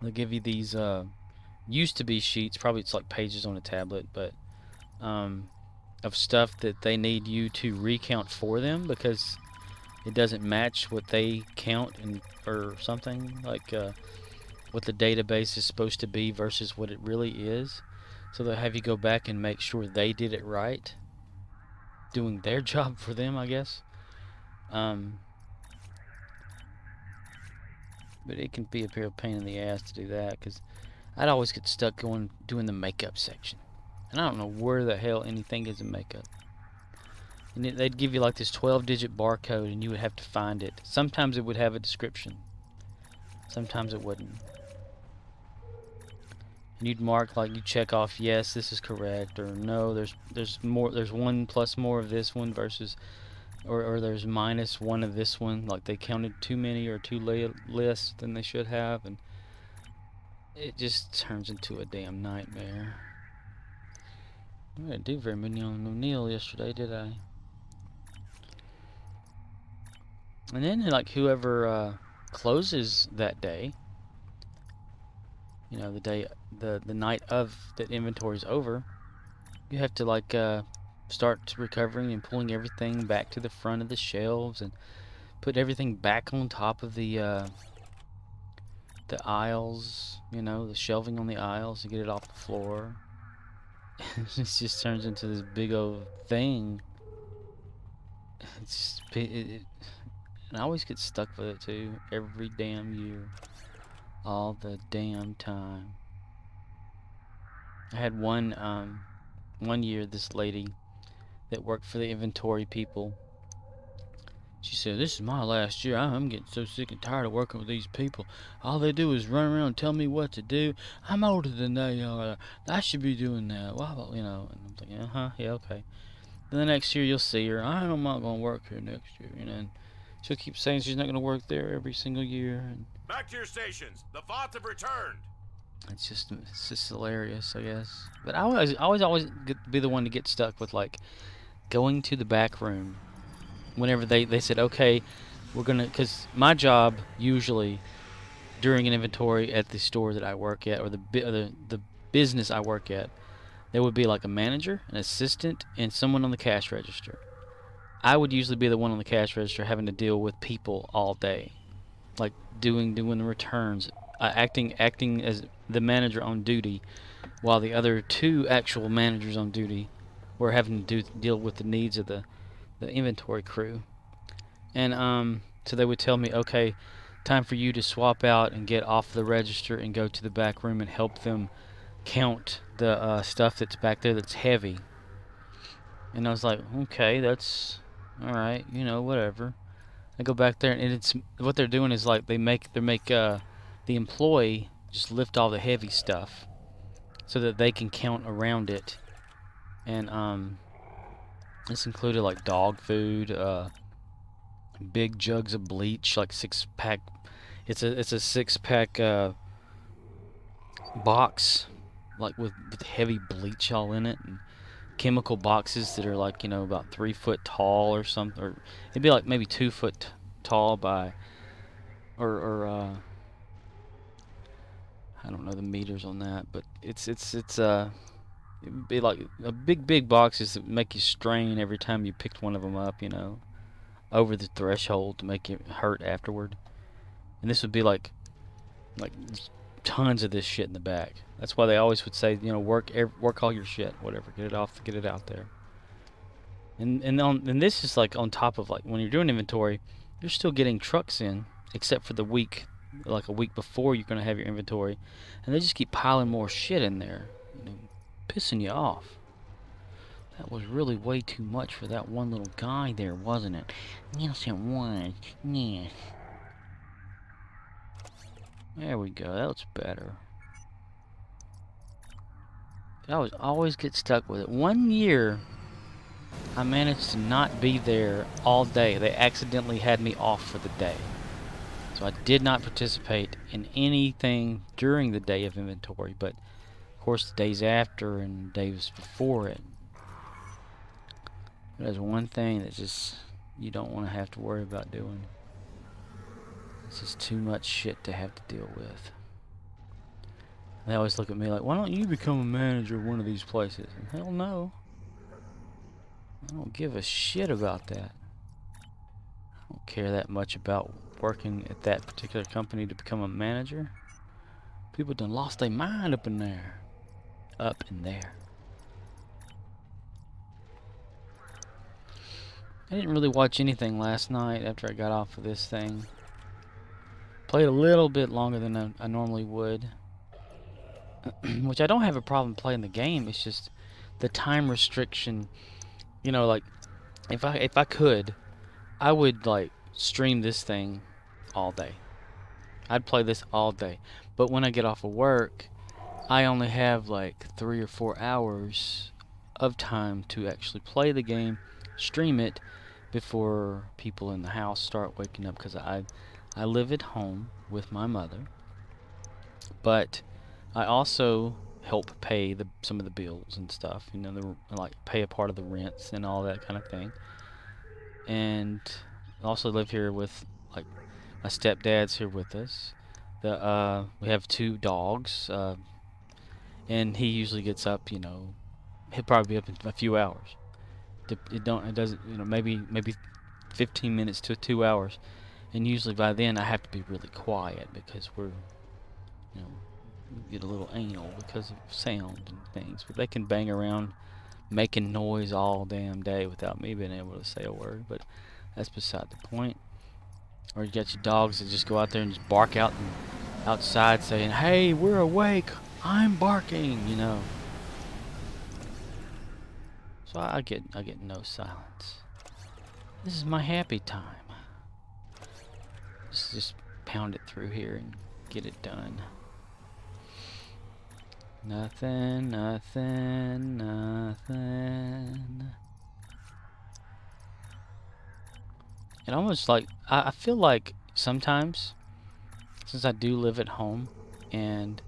they give you these used to be sheets, probably it's like pages on a tablet, but of stuff that they need you to recount for them because it doesn't match what they count or something, like what the database is supposed to be versus what it really is. So they'll have you go back and make sure they did it right, doing their job for them, I guess. But it can be a real pain in the ass to do that, because I'd always get stuck doing the makeup section, and I don't know where the hell anything is in makeup. And they'd give you like this 12-digit barcode, and you would have to find it. Sometimes it would have a description, Sometimes it wouldn't. And you'd mark, like, you check off, yes, this is correct, or no, there's more, there's one plus more of this one versus, or there's minus one of this one, like they counted too many or too less than they should have, and it just turns into a damn nightmare. I didn't do very many on O'Neill yesterday, did I? And then, like, whoever closes that day, you know, the day, the night of that inventory's over, you have to, like, start recovering and pulling everything back to the front of the shelves and put everything back on top of the aisles, you know, the shelving on the aisles to get it off the floor. It just turns into this big old thing. It's just, and I always get stuck with it too, every damn year, all the damn time. I had one year, this lady that worked for the inventory people, she said, "This is my last year. I'm getting so sick and tired of working with these people. All they do is run around and tell me what to do. I'm older than they are. I should be doing that." Well, you know, and I'm thinking, yeah, okay. Then the next year you'll see her. I'm not going to work here next year, you know. And she'll keep saying she's not going to work there every single year. And Back to your stations. The Vots have returned. it's just hilarious, I guess. But I always be the one to get stuck with, like, going to the back room whenever they said, okay, we're gonna, because my job usually during an inventory at the store that I work at, or the business I work at, there would be like a manager, an assistant, and someone on the cash register. I would usually be the one on the cash register having to deal with people all day, like doing the returns, acting as the manager on duty, while the other two actual managers on duty were having to deal with the needs of the inventory crew. And so they would tell me, okay, time for you to swap out and get off the register and go to the back room and help them count the stuff that's back there that's heavy. And I was like, okay, that's alright, you know, whatever. I go back there, and it's what they're doing is, like, they make the employee just lift all the heavy stuff so that they can count around it. And this included, like, dog food, big jugs of bleach, like 6-pack. It's a 6-pack box, like with heavy bleach all in it, and chemical boxes that are, like, you know, about 3 foot tall or something, or it'd be like maybe 2 foot tall by, or I don't know the meters on that, but it's it'd be like a big boxes that make you strain every time you picked one of them up, you know, over the threshold to make it hurt afterward. And this would be like tons of this shit in the back. That's why they always would say, you know, work all your shit, whatever, get it out there. And this is like on top of, like, when you're doing inventory, you're still getting trucks in, except for the week, like a week before you're gonna have your inventory, and they just keep piling more shit in there, you know, pissing you off. That was really way too much for that one little guy there, wasn't it? Yes, it was. Yes. There we go. That looks better. I always get stuck with it. One year, I managed to not be there all day. They accidentally had me off for the day. So I did not participate in anything during the day of inventory, but of course the days after and days before it. There's one thing that just you don't want to have to worry about doing. It's just too much shit to have to deal with. They always look at me like, why don't you become a manager of one of these places? And hell no. I don't give a shit about that. I don't care that much about working at that particular company to become a manager. People done lost their mind up in there. Up in there. I didn't really watch anything last night after I got off of this thing. Played a little bit longer than I normally would. Which I don't have a problem playing the game, it's just the time restriction. You know, like, if I could, I would, like, stream this thing all day. I'd play this all day. But when I get off of work, I only have like 3 or 4 hours of time to actually play the game, stream it before people in the house start waking up, because I live at home with my mother, but I also help pay some of the bills and stuff, you know, like pay a part of the rents and all that kind of thing. And I also live here with, like, my stepdad's here with us. We have 2 dogs, and he usually gets up, you know, he'll probably be up in a few hours. It doesn't, you know, maybe 15 minutes to 2 hours, and usually by then I have to be really quiet because you know, get a little anal because of sound and things. But they can bang around making noise all damn day without me being able to say a word. But that's beside the point. Or you got your dogs that just go out there and just bark out and outside saying, "Hey, we're awake. I'm barking," you know. So I get no silence. This is my happy time. Just pound it through here and get it done. Nothing, nothing, nothing. It almost like, I feel like sometimes, since I do live at home, and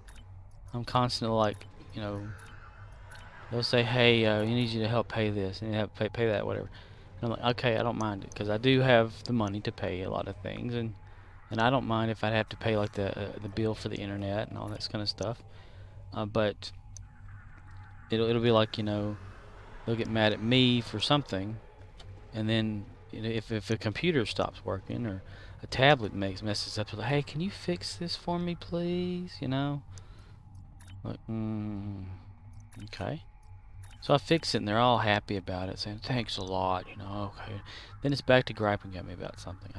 I'm constantly like, you know, they'll say, "Hey, we need you to help pay this, and you have to pay that, whatever." And I'm like, okay, I don't mind it, because I do have the money to pay a lot of things, and I don't mind if I have to pay like the bill for the internet and all that kind of stuff. But it'll be like, you know, they'll get mad at me for something, and then, you know, if a computer stops working or a tablet messes up, like, "Hey, can you fix this for me, please?" You know, like, okay. So I fix it, and they're all happy about it, saying, "Thanks a lot," you know. Okay. Then it's back to griping at me about something.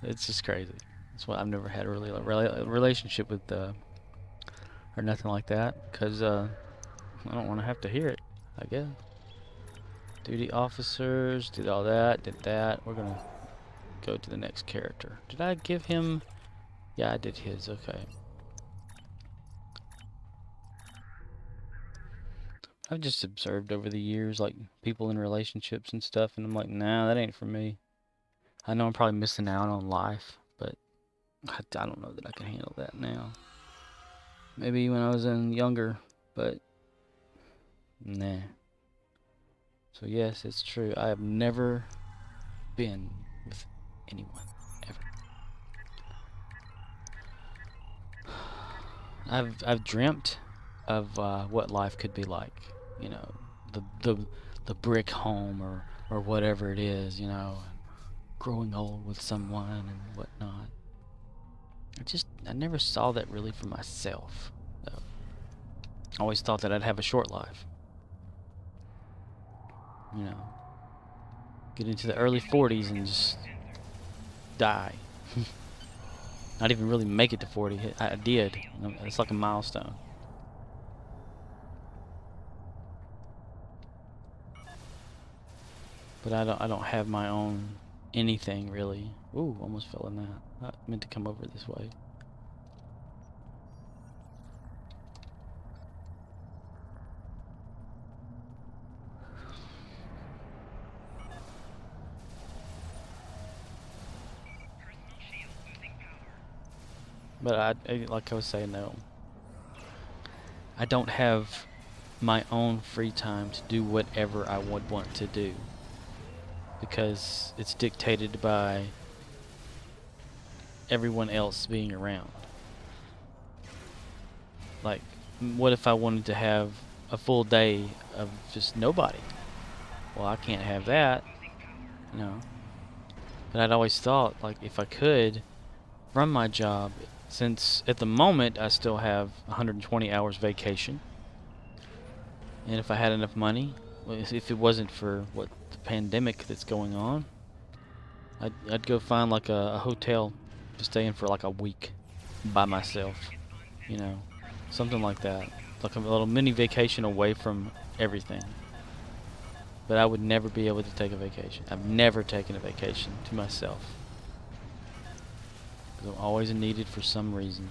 It's just crazy. That's why I've never had a really relationship with or nothing like that, because I don't want to have to hear it, I guess. Duty officers, did all that, did that. We're gonna go to the next character. Did I give him? Yeah, I did his. Okay. I've just observed over the years, like, people in relationships and stuff, and I'm like, nah, that ain't for me. I know I'm probably missing out on life, but I don't know that I can handle that now. Maybe when I was younger, but nah. So yes, it's true. I have never been with anyone ever. I've dreamt of what life could be like. You know, the brick home or whatever it is. You know, growing old with someone and whatnot. I never saw that really for myself, though. I always thought that I'd have a short life. You know, get into the early 40s and just die. Not even really make it to 40. I did. It's like a milestone. But I don't have my own anything really. Ooh, almost fell in that. I meant to come over this way. But like I was saying though, I don't have my own free time to do whatever I would want to do, because it's dictated by everyone else being around. Like, what if I wanted to have a full day of just nobody? Well, I can't have that, you know. But I'd always thought, like, if I could, from my job, since at the moment I still have 120 hours vacation, and if I had enough money, if it wasn't for the pandemic that's going on, I'd go find like a hotel to stay in for like a week by myself, you know, something like that, like a little mini vacation away from everything. But I would never be able to take a vacation. I've never taken a vacation to myself. 'Cause I'm always needed for some reason.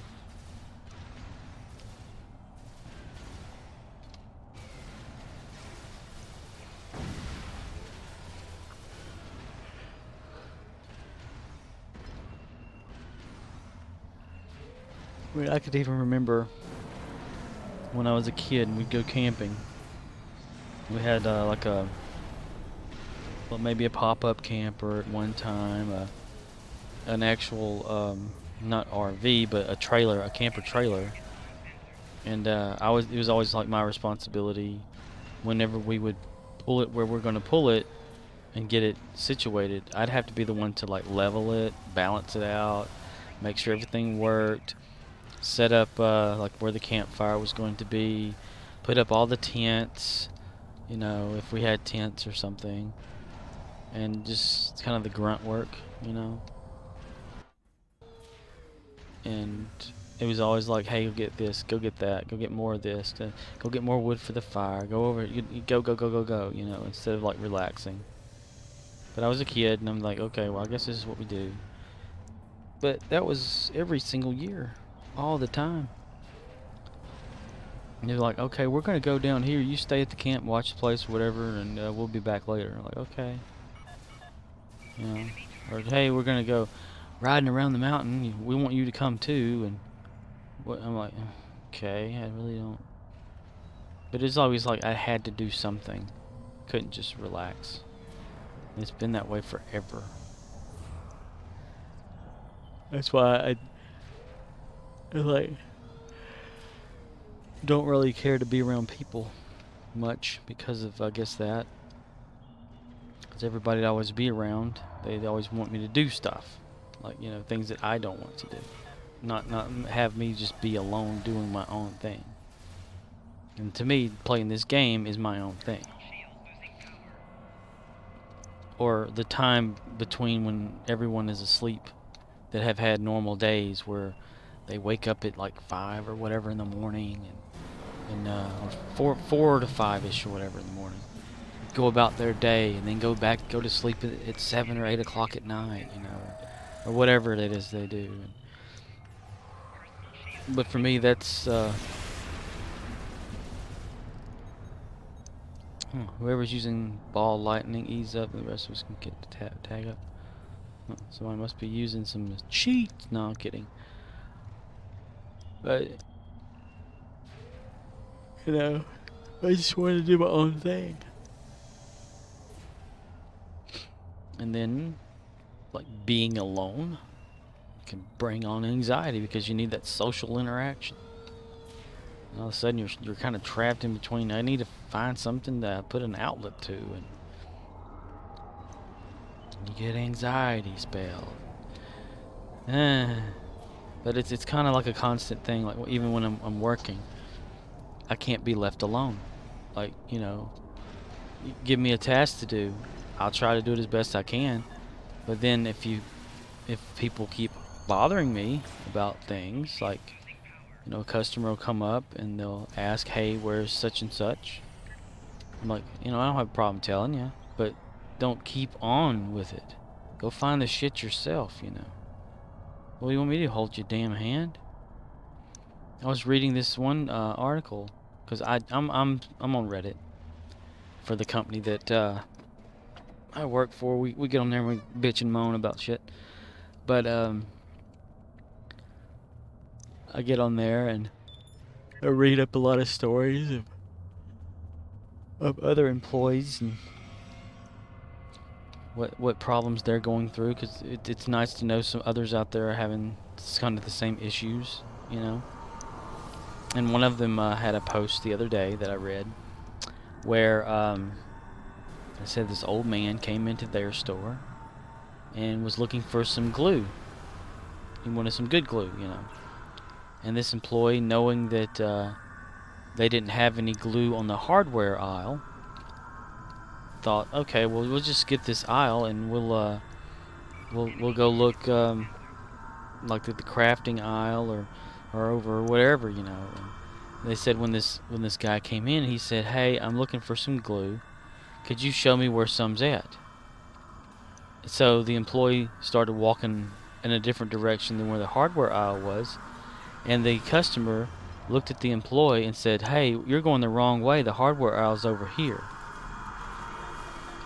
I mean, I could even remember when I was a kid and we'd go camping. We had like a, well, maybe a pop-up camper at one time, an actual, not RV, but a trailer, a camper trailer. And it was always like my responsibility whenever we would pull it where we're going to pull it and get it situated. I'd have to be the one to like level it, balance it out, make sure everything worked, set up like where the campfire was going to be, put up all the tents, you know, if we had tents or something, and just kind of the grunt work, you know. And it was always like, hey, go get this, go get that, go get more of this, go get more wood for the fire, go over, you go, you know, instead of like relaxing. But I was a kid, and I'm like, okay, well, I guess this is what we do. But that was every single year, all the time. And they're like, okay, we're going to go down here. You stay at the camp, watch the place, whatever, and we'll be back later. I'm like, okay. You know, or, hey, we're going to go riding around the mountain. We want you to come too. And what, I'm like, okay, I really don't. But it's always like I had to do something. Couldn't just relax. And it's been that way forever. That's why I like don't really care to be around people much because of, I guess, that. Because everybody'd always be around. They'd always want me to do stuff, like, you know, things that I don't want to do. Not have me just be alone doing my own thing. And to me, playing this game is my own thing. Or the time between when everyone is asleep, that have had normal days where they wake up at like 5 or whatever in the morning, and or 4 to 5ish or whatever in the morning, go about their day, and then go to sleep at 7 or 8 o'clock at night, you know, or whatever it is they do. But for me, that's whoever's using ball lightning, ease up, and the rest of us can get the tag up. Oh, so I must be using some cheats. No, I'm kidding. But, you know, I just wanted to do my own thing. And then, like, being alone can bring on anxiety because you need that social interaction. And all of a sudden, you're kind of trapped in between. I need to find something to put an outlet to, and you get anxiety spell. But it's kind of like a constant thing. Like, even when I'm working, I can't be left alone. Like, you know, you give me a task to do, I'll try to do it as best I can. But then if people keep bothering me about things, like, you know, a customer will come up and they'll ask, hey, where's such and such? I'm like, you know, I don't have a problem telling you, but don't keep on with it. Go find the shit yourself, you know. What do you want me to hold your damn hand? I was reading this one article because I'm on Reddit for the company that I work for. We get on there and we bitch and moan about shit. But I get on there and I read up a lot of stories of other employees and what problems they're going through, because it's nice to know some others out there are having kind of the same issues, you know. And one of them had a post the other day that I read where they said this old man came into their store and was looking for some glue. He wanted some good glue, you know. And this employee, knowing that they didn't have any glue on the hardware aisle, thought, okay, well, we'll just skip this aisle and we'll go look like the crafting aisle or over whatever, you know. And they said when this guy came in, he said, hey, I'm looking for some glue. Could you show me where some's at? So the employee started walking in a different direction than where the hardware aisle was, and the customer looked at the employee and said, "Hey, you're going the wrong way. The hardware aisle's over here."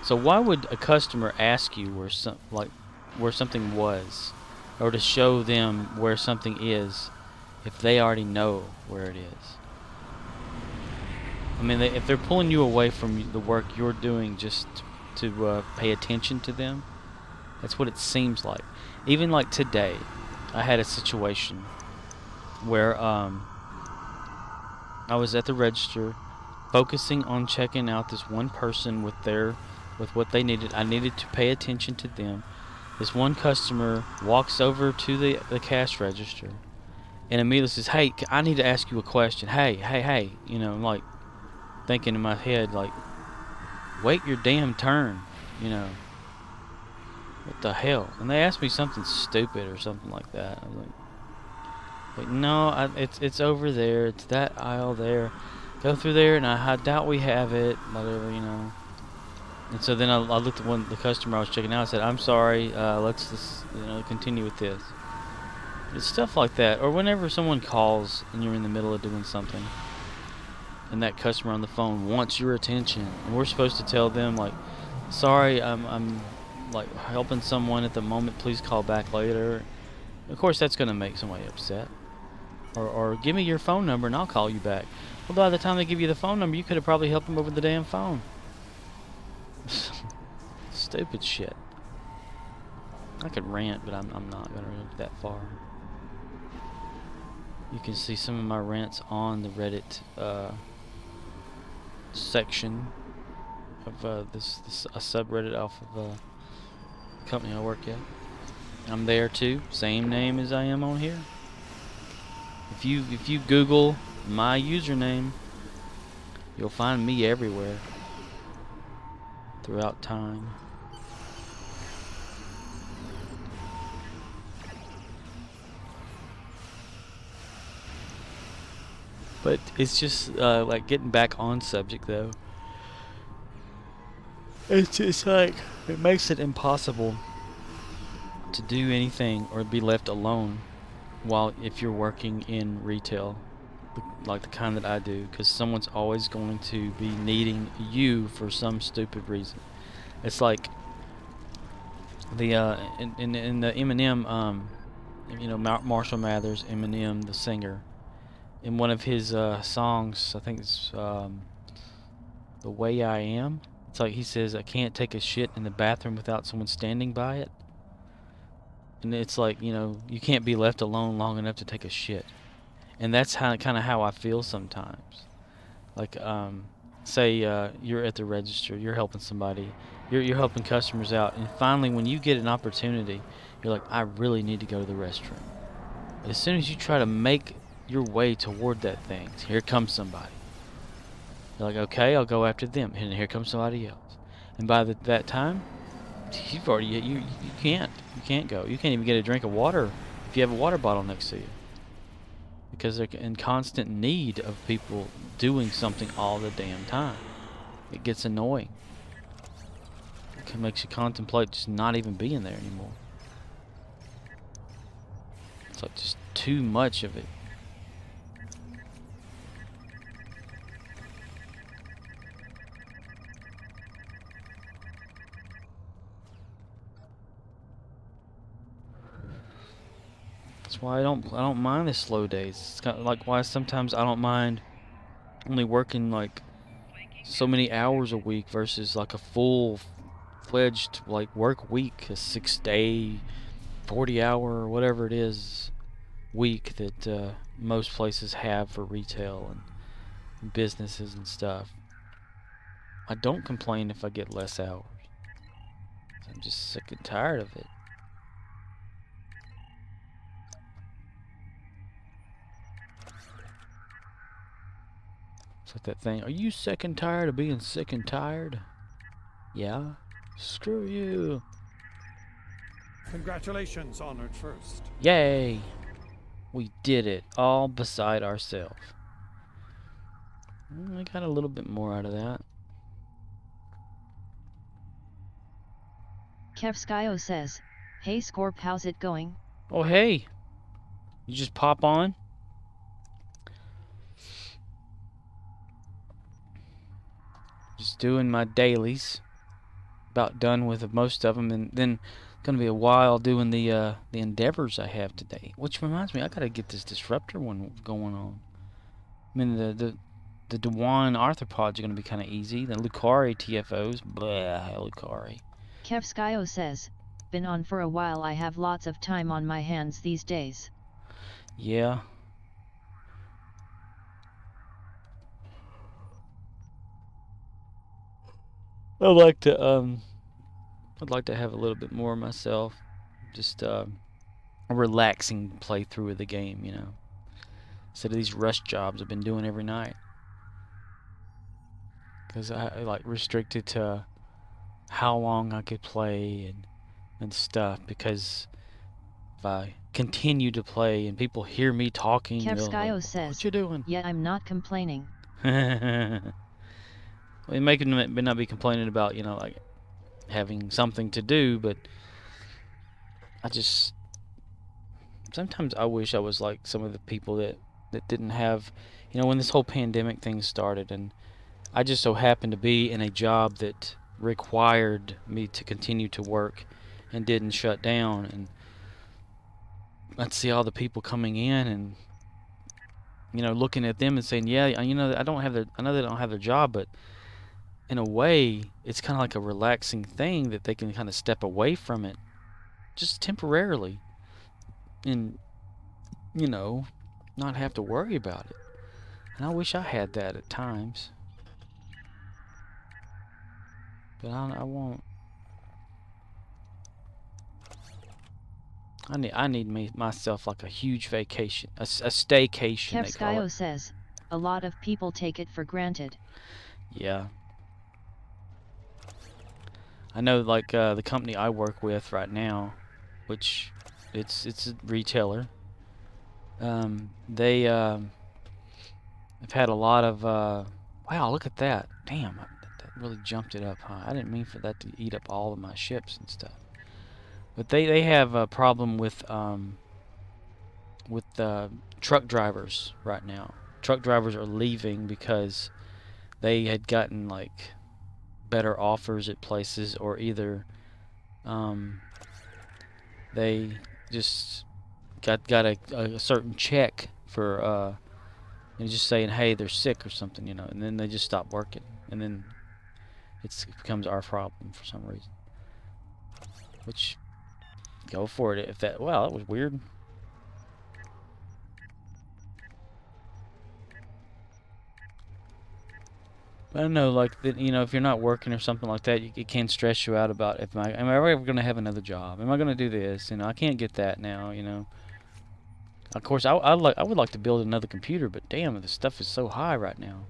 So why would a customer ask you where something was, or to show them where something is, if they already know where it is? I mean, if they're pulling you away from the work you're doing just to pay attention to them, that's what it seems like. Even like today, I had a situation where I was at the register, focusing on checking out this one person with what they needed. I needed to pay attention to them. This one customer walks over to the cash register and immediately says, "Hey, I need to ask you a question. Hey, you know, like thinking in my head, like, wait your damn turn, you know. What the hell?" And they asked me something stupid or something like that. I was like no, it's over there. It's that aisle there. Go through there, and I doubt we have it. Whatever, you know. And so then I looked at the customer I was checking out. I said, "I'm sorry. Let's just, you know, continue with this." It's stuff like that, or whenever someone calls and you're in the middle of doing something, and that customer on the phone wants your attention, and we're supposed to tell them like, "Sorry, I'm like helping someone at the moment. Please call back later." Of course, that's going to make somebody upset. Or give me your phone number and I'll call you back. Well, by the time they give you the phone number, you could have probably helped them over the damn phone. Stupid shit. I could rant, but I'm not going to rant that far. You can see some of my rants on the Reddit section of this a subreddit off of the company I work at. I'm there too, same name as I am on here. If you Google my username, you'll find me everywhere throughout time. But it's just like getting back on subject though. It's just like it makes it impossible to do anything or be left alone if you're working in retail, like the kind that I do, because someone's always going to be needing you for some stupid reason. It's like the in the Eminem, you know, Marshall Mathers, Eminem, the singer, in one of his songs, I think it's "The Way I Am." It's like he says, "I can't take a shit in the bathroom without someone standing by it." And it's like, you know, you can't be left alone long enough to take a shit. And that's kind of how I feel sometimes. Like, say you're at the register, you're helping somebody, you're helping customers out, and finally when you get an opportunity, you're like, "I really need to go to the restroom." As soon as you try to make your way toward that thing, here comes somebody. You're like, "Okay, I'll go after them," and here comes somebody else. And by that time, you've already you can't go. You can't even get a drink of water if you have a water bottle next to you, because they're in constant need of people doing something all the damn time. It gets annoying. It makes you contemplate just not even being there anymore. It's like just too much of it. That's why I don't mind the slow days. It's kind of like why sometimes I don't mind only working like so many hours a week versus like a full-fledged like work week, a 6-day, 40-hour or whatever it is week that most places have for retail and businesses and stuff. I don't complain if I get less hours. I'm just sick and tired of it. It's like that thing, "Are you sick and tired of being sick and tired?" Yeah? Screw you. Congratulations, Honored First. Yay! We did it, all beside ourselves. I got a little bit more out of that. Kevskio says, "Hey Scorp, how's it going? Oh, hey. You just pop on? Just doing my dailies. About done with most of them, and then gonna be a while doing the endeavors I have today. Which reminds me, I gotta get this Disruptor one going on. I mean, the Dewan Arthropods are gonna be kind of easy. The Lukari TFOs, blah, Lukari. Kevskio says, been on for a while. I have lots of time on my hands these days. Yeah. I'd like to have a little bit more myself. Just a relaxing playthrough of the game, you know. Instead of these rush jobs I've been doing every night. Because I like restricted to how long I could play and stuff. Because if I continue to play and people hear me talking, they'll like, Kevskio says, what you doing? yeah, I'm not complaining. Well, you may not be complaining about, you know, like having something to do, but I just sometimes I wish I was like some of the people that didn't have, you know, when this whole pandemic thing started, and I just so happened to be in a job that required me to continue to work and didn't shut down, and I'd see all the people coming in and, you know, looking at them and saying, yeah, you know, I know they don't have their job, but in a way it's kind of like a relaxing thing that they can kind of step away from it just temporarily and, you know, not have to worry about it. And I wish I had that at times, but I won't. I need myself like a huge vacation, a staycation they call it. Kevskio says, a lot of people take it for granted. Yeah, I know. Like the company I work with right now, which it's a retailer. They have had a lot of. Wow, look at that! Damn, that really jumped it up high. I didn't mean for that to eat up all of my ships and stuff. But they have a problem with truck drivers right now. Truck drivers are leaving because they had gotten like better offers at places, or either they just got a certain check for just saying, hey, they're sick or something, you know, and then they just stop working, and then it becomes our problem for some reason. Which, go for it if that. Wow, that was weird. I don't know, like, you know, if you're not working or something like that, it can stress you out about am I ever going to have another job? Am I going to do this? You know, I can't get that now. You know, of course, I would like to build another computer, but damn, the stuff is so high right now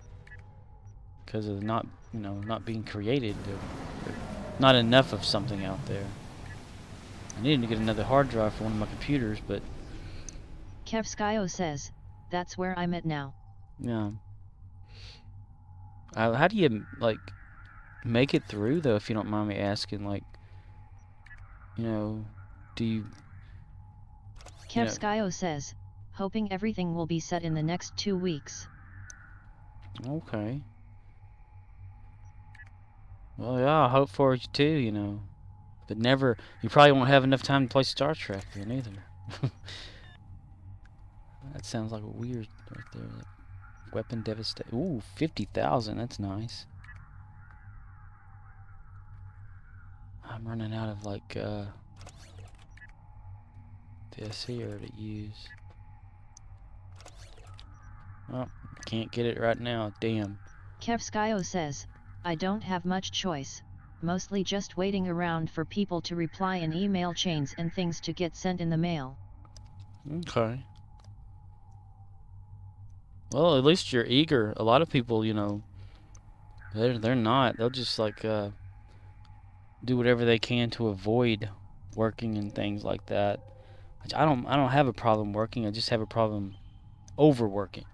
because of not being created. Not enough of something out there. I needed to get another hard drive for one of my computers, but Kevskio says, that's where I'm at now. yeah. How do you like make it through though? If you don't mind me asking, like, you know, do you? Kevskio says, hoping everything will be set in the next 2 weeks. Okay. Well, yeah, I hope for you too, you know. But never, you probably won't have enough time to play Star Trek then either. That sounds like a weird right there. Like weapon devastation. Ooh, 50,000. That's nice. I'm running out of like this here to use. Oh, can't get it right now. Damn. Kevskio says, I don't have much choice, mostly just waiting around for people to reply in email chains and things to get sent in the mail. Okay. Well, at least you're eager. A lot of people, you know, they're not. They'll just like do whatever they can to avoid working and things like that. Which I don't have a problem working. I just have a problem overworking.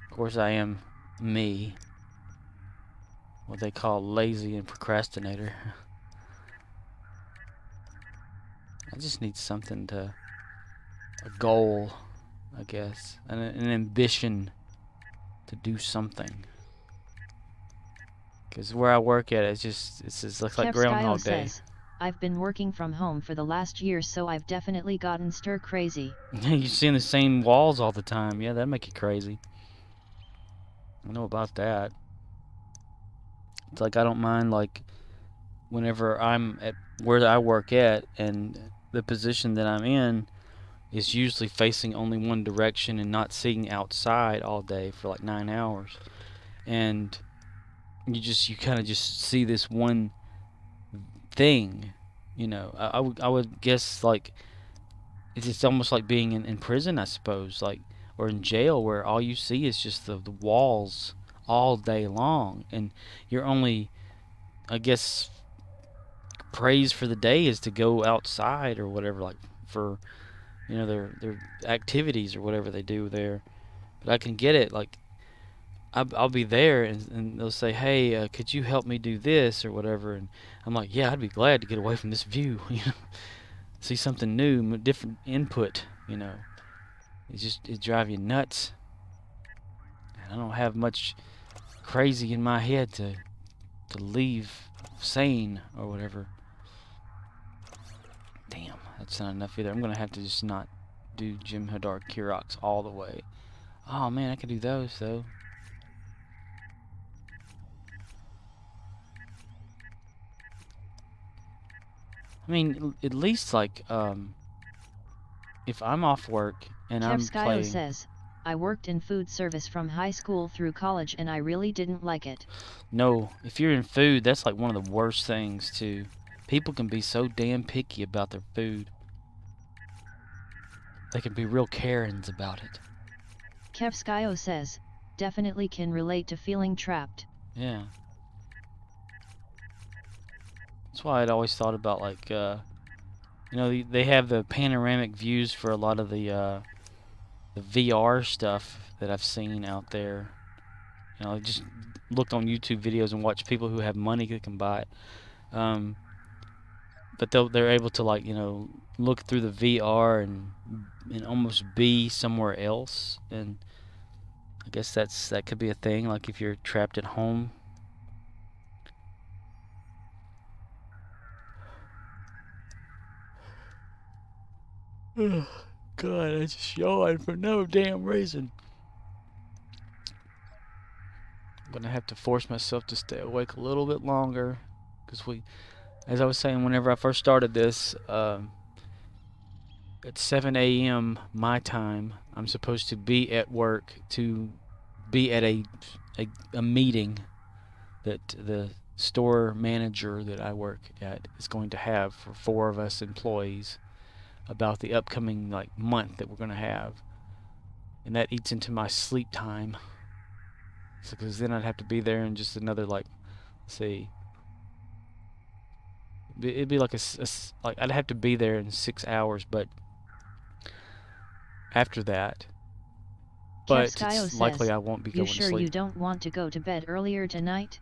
Of course, I am me. what they call lazy and procrastinator. I just need something to, a goal, I guess, an ambition to do something. Because where I work at, it's just looks like Kevskio Groundhog Day. says, I've been working from home for the last year, so I've definitely gotten stir crazy. You're seeing the same walls all the time. Yeah, that'd make you crazy. I know about that. It's like I don't mind, like, whenever I'm at where I work at and the position that I'm in is usually facing only one direction and not seeing outside all day for like 9 hours. And you kind of just see this one thing, you know. I would guess, like, it's almost like being in prison, I suppose, like, or in jail, where all you see is just the walls all day long, and you're only, I guess, praise for the day is to go outside or whatever, like, for, you know, their activities or whatever they do there. But I can get it, like, I'll be there, and they'll say, hey, could you help me do this or whatever, and I'm like, yeah, I'd be glad to get away from this view, you know, see something new, different input, you know. It drives you nuts. And I don't have much crazy in my head to leave sane or whatever. Damn, that's not enough either. I'm gonna have to just not do Jim Hadar Kiroks all the way. Oh man, I could do those though. I mean, at least, like, if I'm off work and I'm Kevskio playing. says, I worked in food service from high school through college and I really didn't like it. No, if you're in food, that's like one of the worst things too. People can be so damn picky about their food. They can be real Karens about it. Kevskio says, definitely can relate to feeling trapped. Yeah. That's why I'd always thought about, like, you know, they have the panoramic views for a lot of the VR stuff that I've seen out there. You know, I just look on YouTube videos and watch people who have money that can buy it. But they're able to, like, you know, look through the VR and almost be somewhere else. And I guess that could be a thing. Like if you're trapped at home. God, I just yawned for no damn reason. I'm gonna have to force myself to stay awake a little bit longer, because as I was saying, whenever I first started this, at 7 a.m. my time, I'm supposed to be at work to be at a meeting that the store manager that I work at is going to have for 4 of us employees about the upcoming, like, month that we're going to have. And that eats into my sleep time. So, because then I'd have to be there in just another, like, let's see, it'd be like like, I'd have to be there in 6 hours, but after that, but Kevskio it's likely says, I won't be you going to sure sleep. you don't want to go to bed earlier tonight?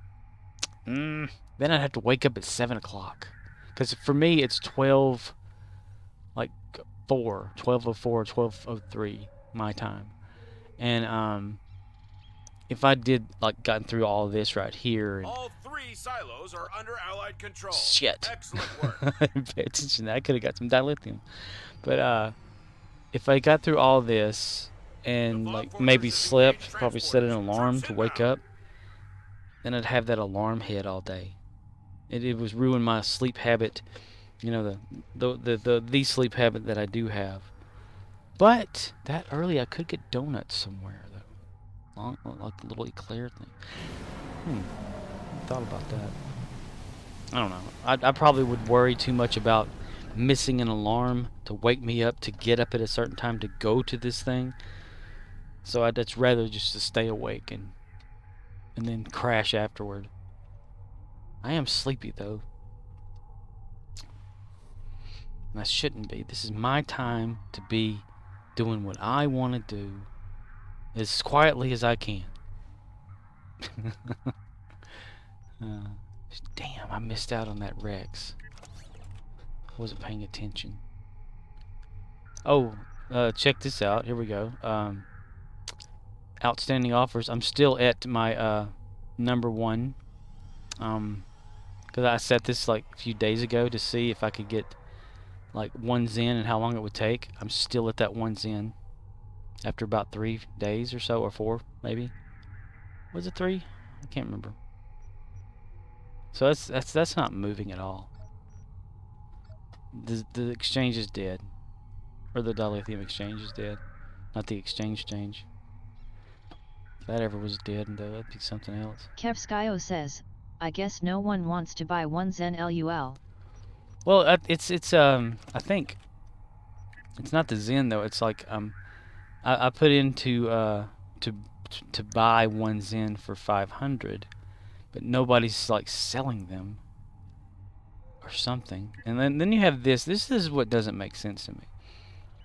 Then I'd have to wake up at 7 o'clock. Because for me, it's 12, like, 12:04, 12:03 my time. And if I did, like, gotten through all of this right here, and All 3 silos are under Allied control. shit, Excellent work. pay attention, I could have got some dilithium. But if I got through all this and, like, maybe slept, probably set an alarm to wake up, then I'd have that alarm hit all day. It was ruin my sleep habit, you know, the sleep habit that I do have. But that early, I could get donuts somewhere though, like a little eclair thing. I thought about that. I don't know. I probably would worry too much about missing an alarm to wake me up to get up at a certain time to go to this thing. So I'd rather just to stay awake and then crash afterward. I am sleepy though. And I shouldn't be. This is my time to be doing what I want to do as quietly as I can. Damn, I missed out on that Rex. I wasn't paying attention. Oh, check this out. Here we go. Outstanding offers. I'm still at my number 1. Because I set this like a few days ago to see if I could get like 1 Zen and how long it would take. I'm still at that 1 Zen after about 3 days or so, or 4 maybe. Was it 3? I can't remember. So that's not moving at all. The exchange is dead, or the dilithium exchange is dead, not the exchange. If that ever was dead, though, that'd be something else. Kevskio says, I guess no one wants to buy 1 Zen LUL. Well, it's I think it's not the Zen though. It's like I put into to buy 1 Zen for 500, but nobody's like selling them or something. And then you have this. This is what doesn't make sense to me.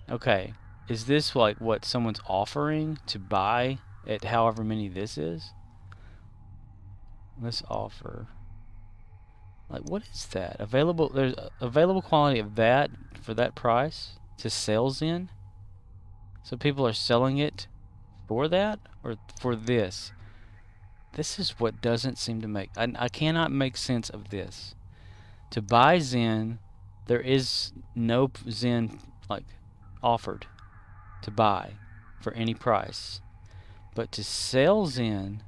Okay, is this like what someone's offering to buy at however many this is? Let's offer. Like, what is that? Available? There's available quantity of that for that price to sell Zen. So people are selling it for that or for this. This is what doesn't seem to make. I cannot make sense of this. To buy Zen, there is no Zen like offered to buy for any price. But to sell Zen,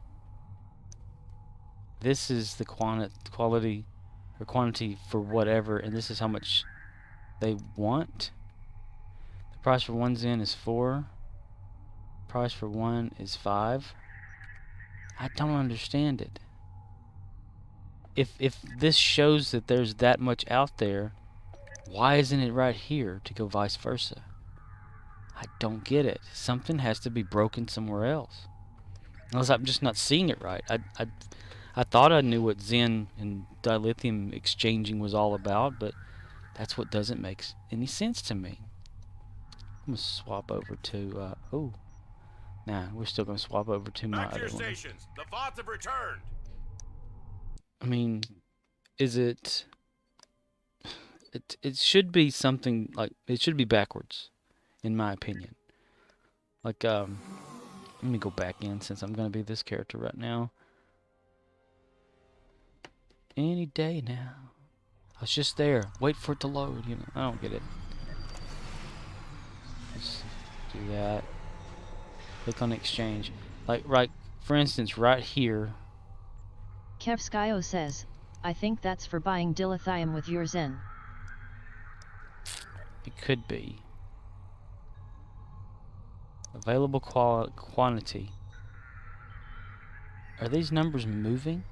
this is the quality or quantity for whatever, and this is how much they want. The price for 1 Zen is 4. Price for 1 is 5. I don't understand it. If this shows that there's that much out there, why isn't it right here to go vice versa? I don't get it. Something has to be broken somewhere else. Unless I'm just not seeing it right. I thought I knew what Zen and dilithium exchanging was all about, but that's what doesn't make any sense to me. I'm going to swap over to, nah, we're still going to swap over to my Back to other your one. stations. The VODs have returned. I mean, is it... It should be something, like, it should be backwards, in my opinion. Like, let me go back in since I'm going to be this character right now. Any day now. I was just there. Wait for it to load, you know. I don't get it. Let's do that. Click on exchange. Like, right, for instance, right here. Kevskio says, I think that's for buying dilithium with your Zen. It could be. Available quantity. Are these numbers moving?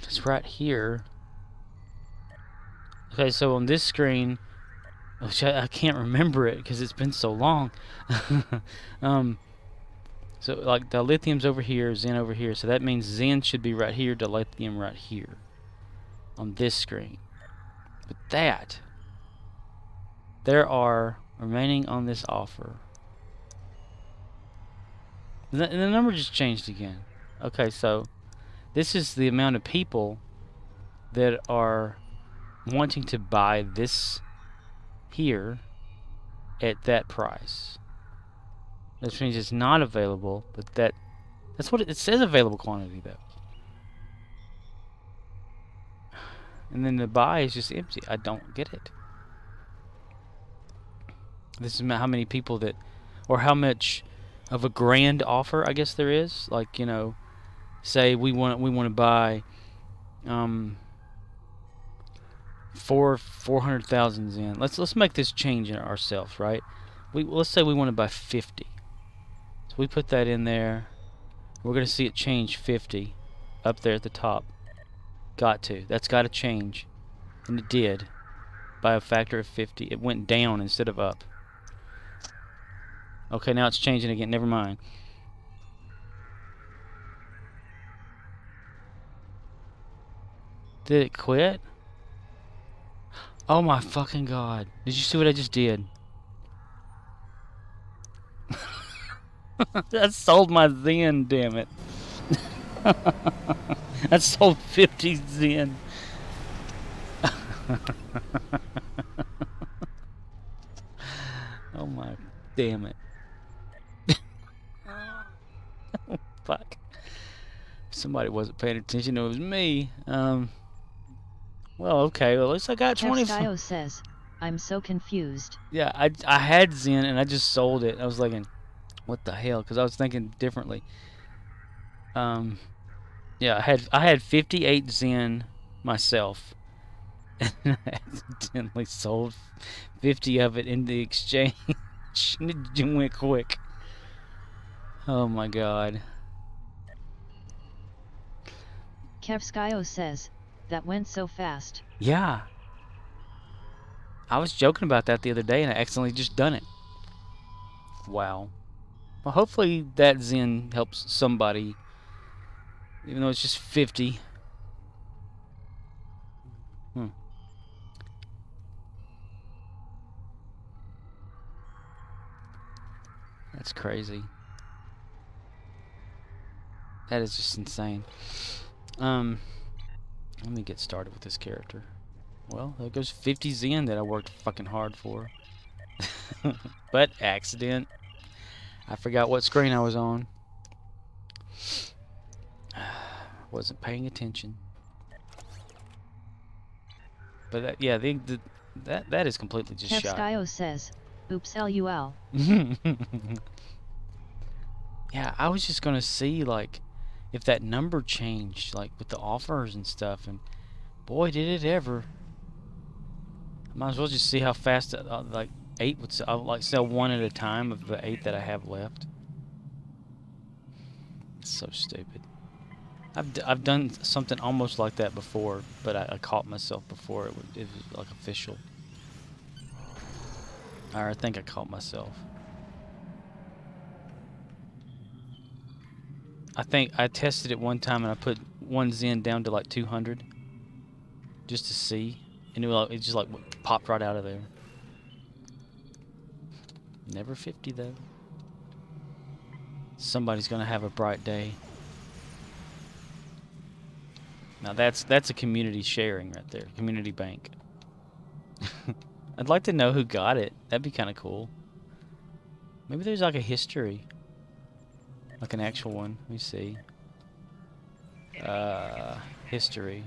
It's right here. Okay, so on this screen, which I can't remember it because it's been so long. So like dilithium's over here, Zen over here. So that means Zen should be right here, dilithium right here on this screen. But there are remaining on this offer. The number just changed again. Okay, so this is the amount of people that are wanting to buy this here at that price. That means it's not available, but that's what it says, available quantity though. And then the buy is just empty. I don't get it. This is how many people that, or how much of a grand offer I guess there is. Like, you know, say we want to buy 400,000 Zen. Let's make this change in ourselves, right? Let's say we want to buy 50. So we put that in there. We're going to see it change 50 up there at the top. That's got to change. And it did by a factor of 50. It went down instead of up. Okay, now it's changing again. Never mind. Did it quit? Oh my fucking god. Did you see what I just did? I sold my Zen, damn it. I sold 50 Zen. Oh my damn it. Fuck. Somebody wasn't paying attention, it was me. Well, okay, well, at least I got 25. Kevskio says, I'm so confused. Yeah, I had Zen and I just sold it. I was like, what the hell? Because I was thinking differently. Yeah, I had 58 Zen myself, and I accidentally sold 50 of it in the exchange. It went quick. Oh my god. Kevskio says, that went so fast. Yeah. I was joking about that the other day and I accidentally just done it. Wow. Well, hopefully that Zen helps somebody, even though it's just 50. That's crazy. That is just insane. Let me get started with this character. Well, there goes 50 Zen that I worked fucking hard for. But accident. I forgot what screen I was on. Wasn't paying attention. But that, yeah, that is completely just shot. Kevskio says, oops LUL. Yeah, I was just gonna see like if that number changed, like with the offers and stuff, and boy did it ever. I might as well just see how fast like 8 would sell. I'll like sell 1 at a time of the 8 that I have left. It's so stupid. I've done something almost like that before, but I caught myself before it was like official. Or I think I caught myself. I think I tested it one time and I put 1 Zen down to like 200 just to see, and it just like popped right out of there. Never 50 though. Somebody's gonna have a bright day. Now that's a community sharing right there, community bank. I'd like to know who got it. That'd be kind of cool. Maybe there's like a history, like an actual one. Let me see. History.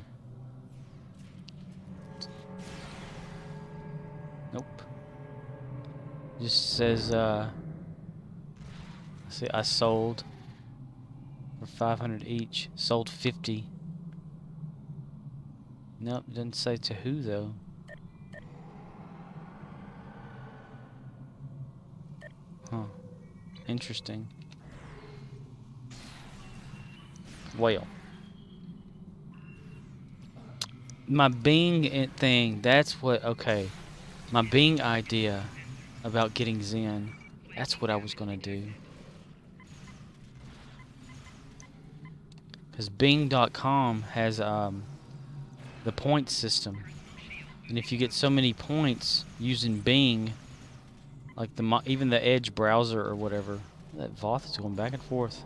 Nope. Just says see, I sold for 500 each. Sold 50. Nope, doesn't say to who though. Huh. Interesting. Well. My Bing thing, that's what, okay. My Bing idea about getting Zen, that's what I was gonna do. Because Bing.com has the point system, and if you get so many points using Bing, like even the Edge browser or whatever, that Voth is going back and forth.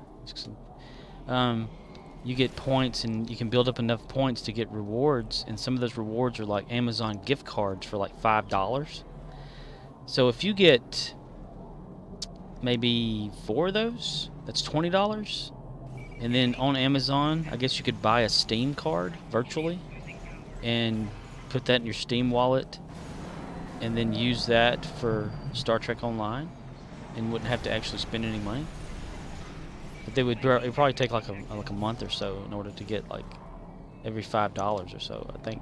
You get points, and you can build up enough points to get rewards, and some of those rewards are like Amazon gift cards for like $5. So if you get maybe 4 of those, that's $20. And then on Amazon, I guess you could buy a Steam card virtually and put that in your Steam wallet and then use that for Star Trek Online and wouldn't have to actually spend any money. But it would probably take like a month or so in order to get like every $5 or so, I think.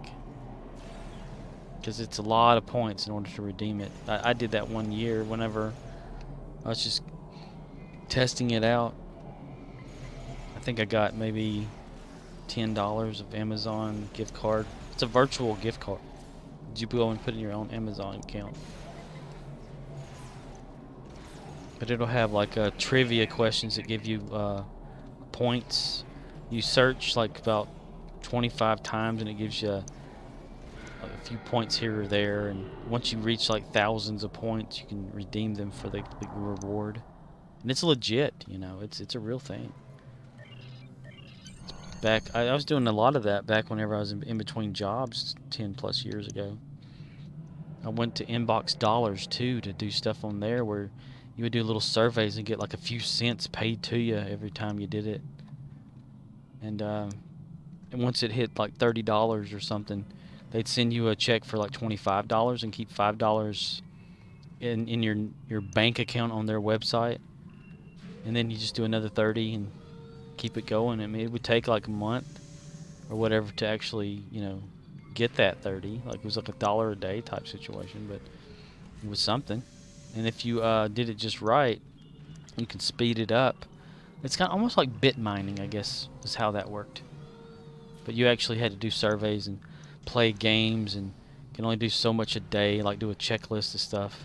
Because it's a lot of points in order to redeem it. I did that one year whenever I was just testing it out. I think I got maybe $10 of Amazon gift card. It's a virtual gift card. You go and put in your own Amazon account. But it'll have like trivia questions that give you points. You search like about 25 times, and it gives you a few points here or there. And once you reach like thousands of points, you can redeem them for the reward. And it's legit, you know. It's a real thing. I was doing a lot of that back whenever I was in between jobs 10+ years ago. I went to Inbox Dollars too to do stuff on there where you would do little surveys and get like a few cents paid to you every time you did it. And once it hit like $30 or something, they'd send you a check for like $25 and keep $5 in your bank account on their website. And then you just do another 30 and keep it going. I mean, it would take like a month or whatever to actually, you know, get that 30. Like, it was like $1 a day type situation, but it was something. And if you did it just right, you can speed it up. It's kind of almost like bit mining, I guess, is how that worked. But you actually had to do surveys and play games, and can only do so much a day, like do a checklist of stuff.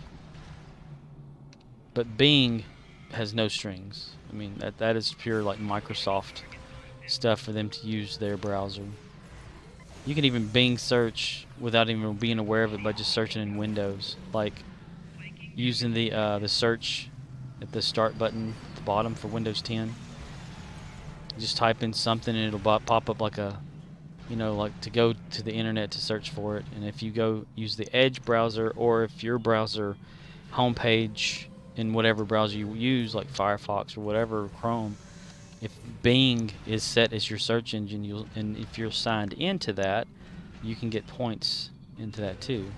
But Bing has no strings. I mean, that is pure like Microsoft stuff for them to use their browser. You can even Bing search without even being aware of it by just searching in Windows, like using the search at the start button at the bottom for Windows 10. You just type in something and it'll pop up like a, you know, like to go to the internet to search for it. And if you go use the Edge browser, or if your browser homepage in whatever browser you use, like Firefox or whatever, or Chrome, if Bing is set as your search engine, and if you're signed into that, you can get points into that too.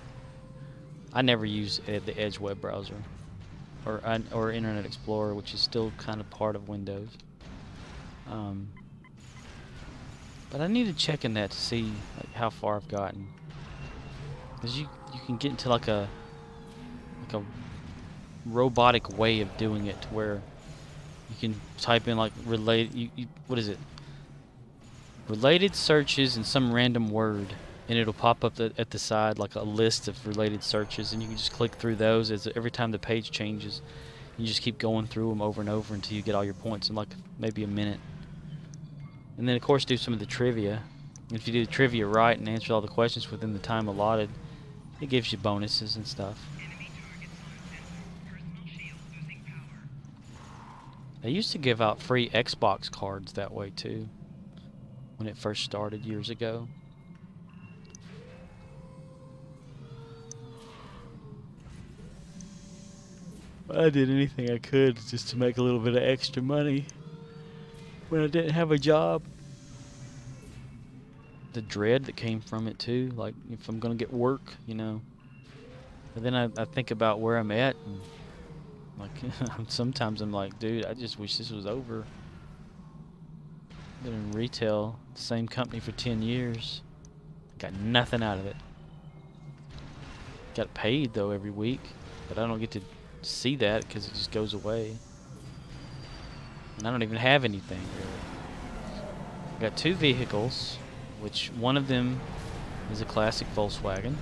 I never use the Edge web browser or Internet Explorer, which is still kind of part of Windows. But I need to check in that to see like how far I've gotten, because you can get into like a robotic way of doing it, where you can type in like what is it? Related searches and some random word, and it'll pop up at the side like a list of related searches, and you can just click through those as every time the page changes. You just keep going through them over and over until you get all your points in like maybe a minute. And then of course do some of the trivia. And if you do the trivia right and answer all the questions within the time allotted, it gives you bonuses and stuff. They used to give out free Xbox cards that way too, when it first started years ago. I did anything I could just to make a little bit of extra money when I didn't have a job. The dread that came from it too, like if I'm gonna get work, you know. But then I think about where I'm at, and like sometimes I'm like, dude, I just wish this was over. Been in retail, same company for 10 years, got nothing out of it. Got paid though every week, but I don't get to see that because it just goes away. And I don't even have anything really. I got 2 vehicles, which one of them is a classic Volkswagen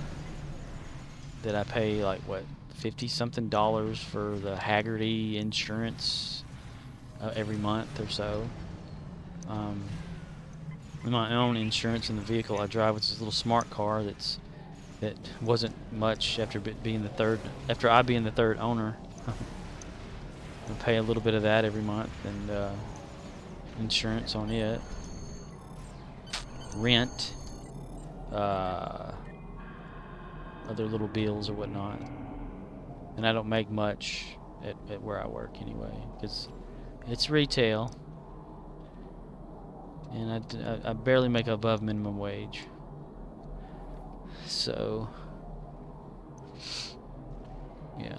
that I pay like what, $50-something for the Haggerty insurance every month or so. My own insurance in the vehicle I drive, which is a little smart car that wasn't much after being the third owner. I pay a little bit of that every month, and insurance on it, rent, other little bills or whatnot. And I don't make much at where I work anyway, because it's retail, and I barely make above minimum wage. So yeah,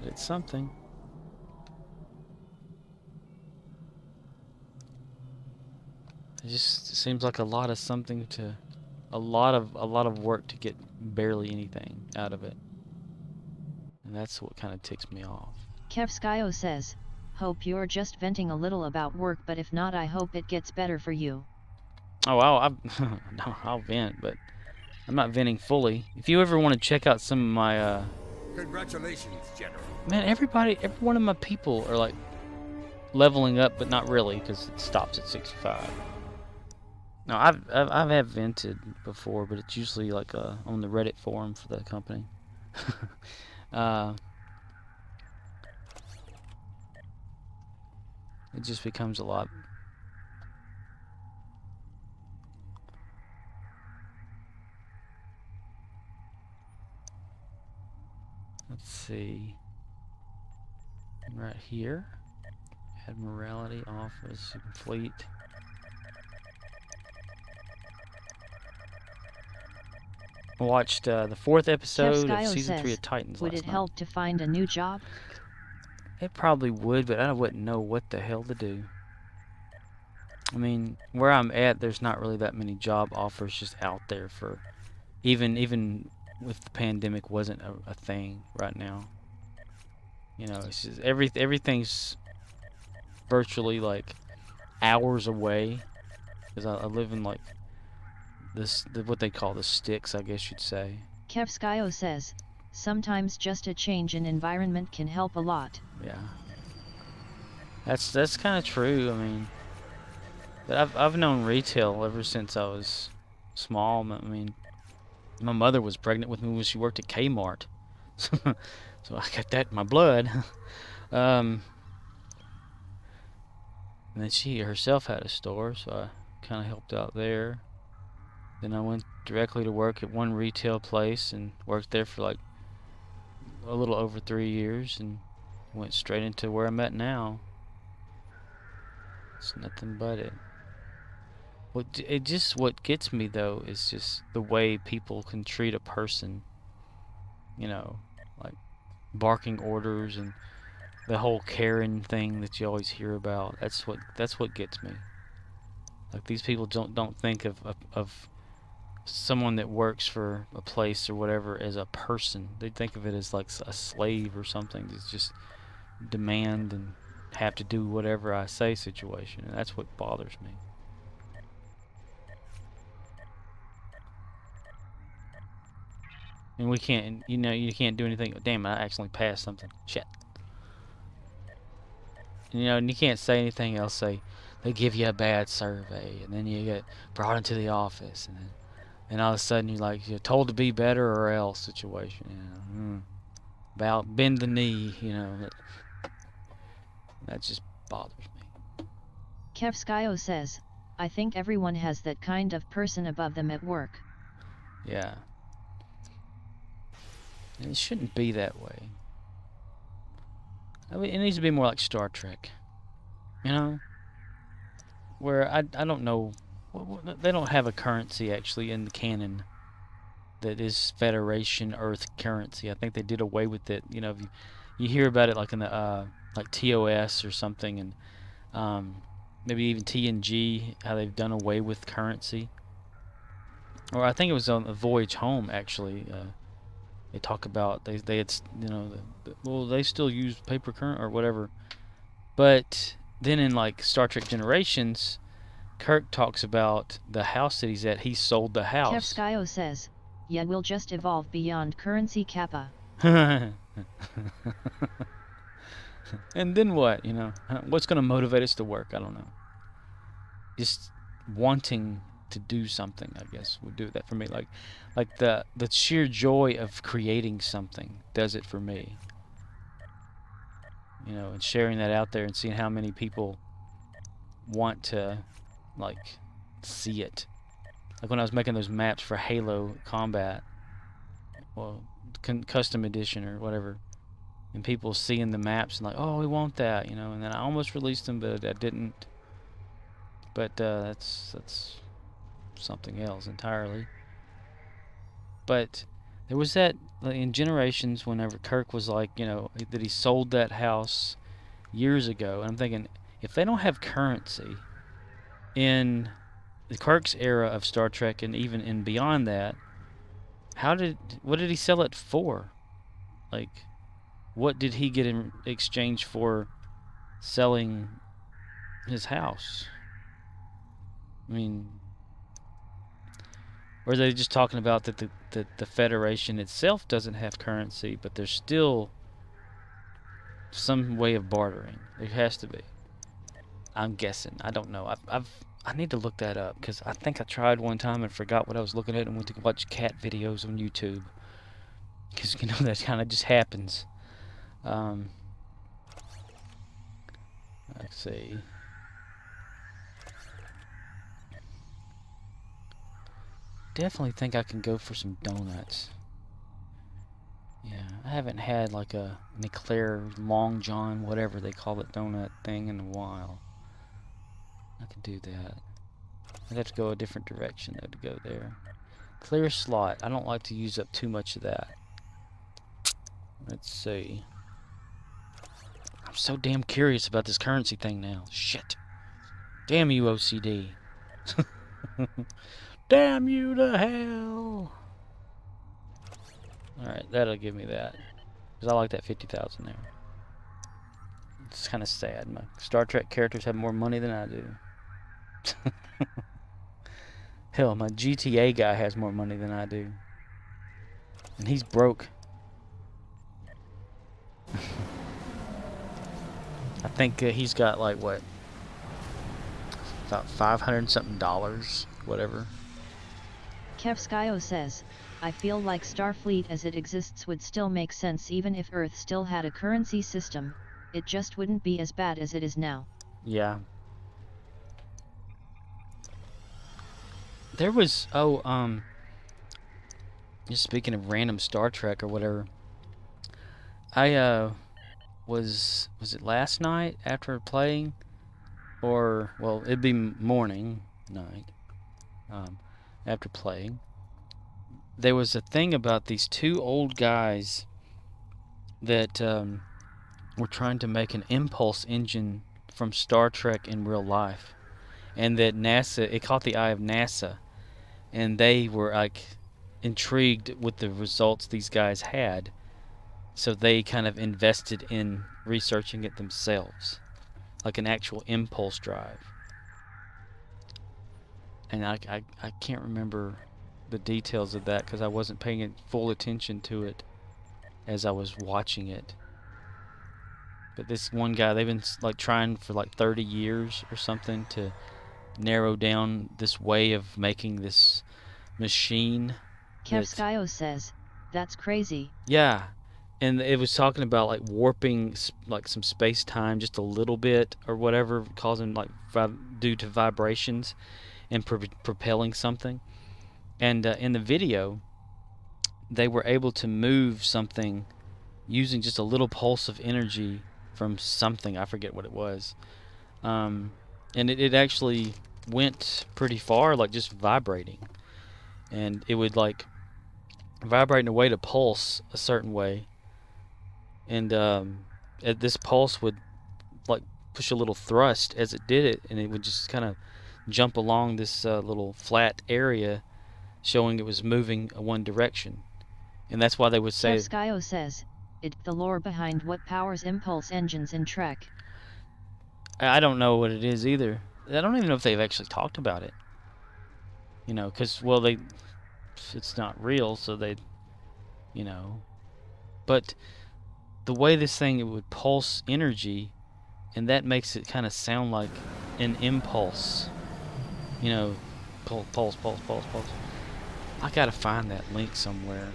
but it's something. It just seems like a lot of something to a lot of work to get barely anything out of it, and that's what kind of ticks me off. Kevskio says, hope you're just venting a little about work, but if not, I hope it gets better for you. Oh, no, I'll vent, but I'm not venting fully. If you ever want to check out some of my Congratulations, General. man, every one of my people are like leveling up, but not really, because it stops at 65. No, I've had vented before, but it's usually like on the Reddit forum for the company. It just becomes a lot. Let's see. Right here. Admiralty Office Complete. I watched the 4th episode of Kevskio Season 3 says, of Titans would last it night. help to find a new job? It probably would, but I wouldn't know what the hell to do. I mean, where I'm at, there's not really that many job offers just out there for... Even if the pandemic wasn't a thing right now. You know, it's just everything's virtually like hours away. Because I live in like what they call the sticks, I guess you'd say. Kevskio says, sometimes just a change in environment can help a lot. Yeah. That's kind of true. I mean, but I've known retail ever since I was small. I mean, my mother was pregnant with me when she worked at Kmart, so I got that in my blood. And then she herself had a store, so I kind of helped out there. Then I went directly to work at one retail place and worked there for like a little over 3 years, and went straight into where I'm at now. It's nothing but it. What gets me though is just the way people can treat a person. You know, like barking orders and the whole Karen thing that you always hear about. That's what gets me. Like, these people don't think of someone that works for a place or whatever as a person. They think of it as like a slave or something. It's just demand and have to do whatever I say situation, and that's what bothers me. And we can't, you can't do anything. Damn, I accidentally passed something. Shit. And you can't say anything else. Say they give you a bad survey, and then you get brought into the office, and all of a sudden you're told to be better or else situation. About bend the knee. That just bothers me. Kevskio says, I think everyone has that kind of person above them at work. Yeah. And it shouldn't be that way. I mean, it needs to be more like Star Trek. Where I don't know, they don't have a currency actually in the canon that is Federation Earth currency. I think they did away with it. You hear about it like in the like TOS or something, and maybe even TNG, how they've done away with currency. Or I think it was on the Voyage Home actually. They talk about they had well, they still use paper currency or whatever, but then in like Star Trek Generations, Kirk talks about the house that he's at. He sold the house. Kevskio says, yeah, we'll just evolve beyond currency kappa. And then what? What's going to motivate us to work? I don't know. Just wanting to do something, I guess, would do that for me. Like the sheer joy of creating something does it for me. And sharing that out there and seeing how many people want to like see it. Like when I was making those maps for Halo Combat, well, custom edition or whatever, and people seeing the maps and like, oh, we want that, and then I almost released them, but I didn't. But that's something else entirely. But there was that in Generations, whenever Kirk was like, that he sold that house years ago, and I'm thinking, if they don't have currency in the Kirk's era of Star Trek and even in beyond that, what did he sell it for? Like, what did he get in exchange for selling his house? I mean, or are they just talking about that the Federation itself doesn't have currency, but there's still some way of bartering? There has to be. I'm guessing. I don't know. I need to look that up because I think I tried one time and forgot what I was looking at and went to watch cat videos on YouTube. Because you know that kind of just happens. Let's see. Definitely think I can go for some donuts. Yeah, I haven't had like a an eclair, long john, whatever they call it, donut thing in a while. I could do that. I'd have to go a different direction though to go there. Clear slot. I don't like to use up too much of that. Let's see. I'm so damn curious about this currency thing now. Shit. Damn you, OCD. Damn you to hell. Alright, that'll give me that. Because I like that 50,000 there. It's kind of sad. My Star Trek characters have more money than I do. Hell, my GTA guy has more money than I do. And he's broke. I think he's got like, what? About 500 something dollars, whatever. Kevskio says, I feel like Starfleet as it exists would still make sense even if Earth still had a currency system, it just wouldn't be as bad as it is now. Yeah. There was, just speaking of random Star Trek or whatever, I, was it last night after playing? Or, well, it'd be morning, night, after playing. There was a thing about these two old guys that, were trying to make an impulse engine from Star Trek in real life. And that NASA, it caught the eye of NASA. And they were, like, intrigued with the results these guys had. So they kind of invested in researching it themselves. Like an actual impulse drive. And I can't remember the details of that because I wasn't paying full attention to it as I was watching it. But this one guy, they've been like trying for like 30 years or something to narrow down this way of making this machine. Kevskio says, that's crazy. Yeah, and it was talking about like warping like some space-time just a little bit or whatever, causing like due to vibrations and propelling something. And in the video, they were able to move something using just a little pulse of energy from something. I forget what it was. And it actually went pretty far, like just vibrating. And it would like vibrate in a way to pulse a certain way. And this pulse would like push a little thrust as it did it, and it would just kind of jump along this little flat area, showing it was moving one direction. And that's why they would say... Kevskio says, it's the lore behind what powers impulse engines in Trek. I don't know what it is either. I don't even know if they've actually talked about it. You know, because, well, it's not real, so they, you know. But the way this thing, it would pulse energy, and that makes it kind of sound like an impulse. You know, pulse. I gotta find that link somewhere.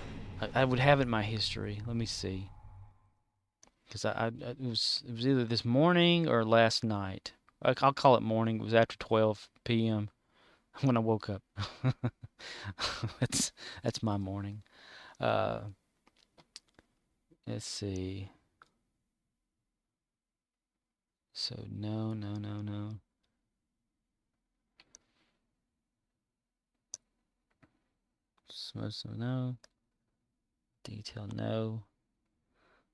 I would have it in my history. Let me see. Because it was either this morning or last night. I'll call it morning. It was after 12 p.m. when I woke up. That's my morning. Let's see. So no. So no. Detail no.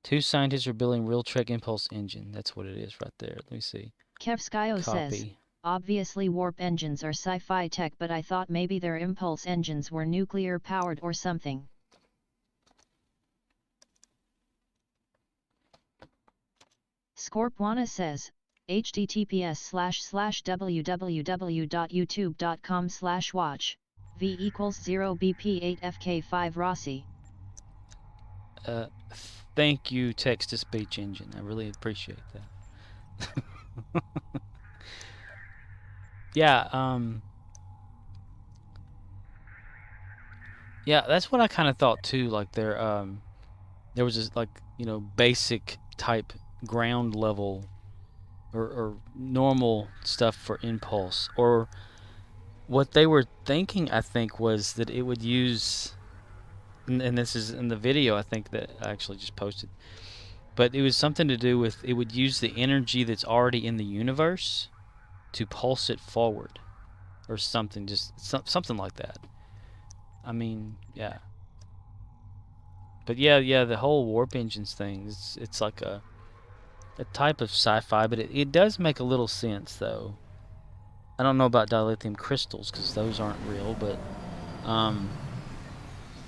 Two scientists are building real Trek impulse engine. That's what it is right there. Let me see. Kevskio says, obviously warp engines are sci-fi tech, but I thought maybe their impulse engines were nuclear powered or something. Scorpwana says, https://www.youtube.com/watch v equals 0 bp 8 fk5 Rossi. Thank you, text-to-speech engine. I really appreciate that. yeah, yeah, that's what I kind of thought too. Like there was this, like, you know, basic type ground level or normal stuff for impulse, or what they were thinking, I think, was that it would use, and this is in the video I think that I actually just posted, but it was something to do with it would use the energy that's already in the universe to pulse it forward or something, just something like that. I mean, yeah. But yeah, the whole warp engines thing, it's like a type of sci-fi, but it does make a little sense, though. I don't know about dilithium crystals, because those aren't real, but um,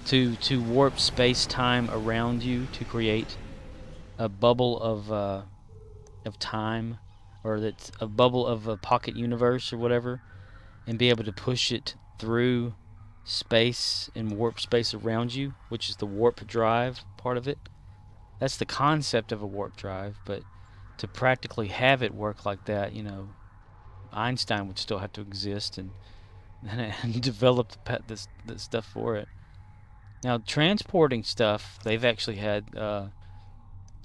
to warp space-time around you to create a bubble of time, or that's a bubble of a pocket universe or whatever, and be able to push it through space and warp space around you, which is the warp drive part of it. That's the concept of a warp drive, but to practically have it work like that, you know, Einstein would still have to exist and develop this stuff for it. Now, transporting stuff, they've actually had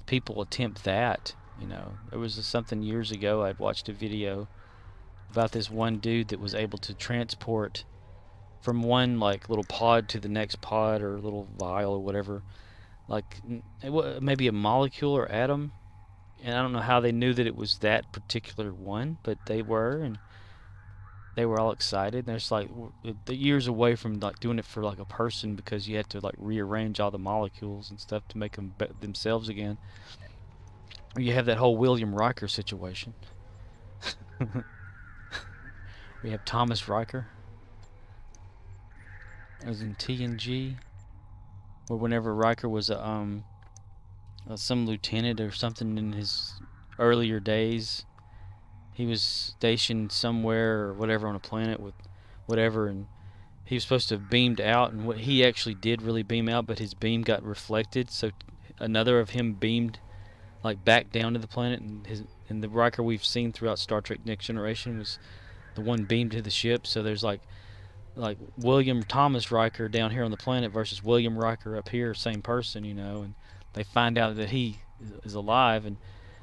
people attempt that. You know, there was something years ago, I'd watched a video about this one dude that was able to transport from one, like, little pod to the next pod or little vial or whatever, like maybe a molecule or atom. And I don't know how they knew that it was that particular one, but they were, and they were all excited. There's like the years away from like doing it for like a person, because you had to like rearrange all the molecules and stuff to make them themselves again. Or you have that whole William Riker situation. We have Thomas Riker, as in TNG, or whenever Riker was some lieutenant or something in his earlier days. He was stationed somewhere or whatever on a planet with whatever, and he was supposed to have beamed out, and what he actually did really beam out, but his beam got reflected, so another of him beamed like back down to the planet, and the Riker we've seen throughout Star Trek Next Generation was the one beamed to the ship. So there's like William Thomas Riker down here on the planet versus William Riker up here, same person, you know, and they find out that he is alive, and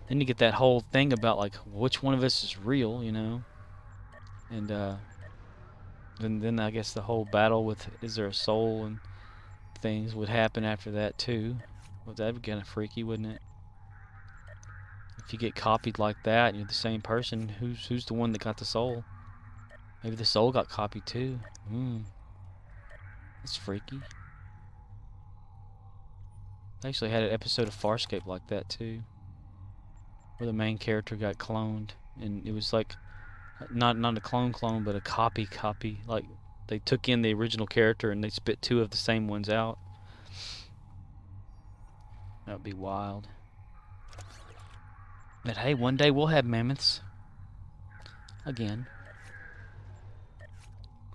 then you get that whole thing about like which one of us is real, you know, and then I guess the whole battle with is there a soul and things would happen after that too. Well, that'd be kind of freaky, wouldn't it? If you get copied like that and you're the same person, who's the one that got the soul? Maybe the soul got copied too. That's freaky. I actually had an episode of Farscape like that too, where the main character got cloned, and it was like not a clone, but a copy. Like they took in the original character and they spit two of the same ones out. That would be wild. But hey, one day we'll have mammoths again.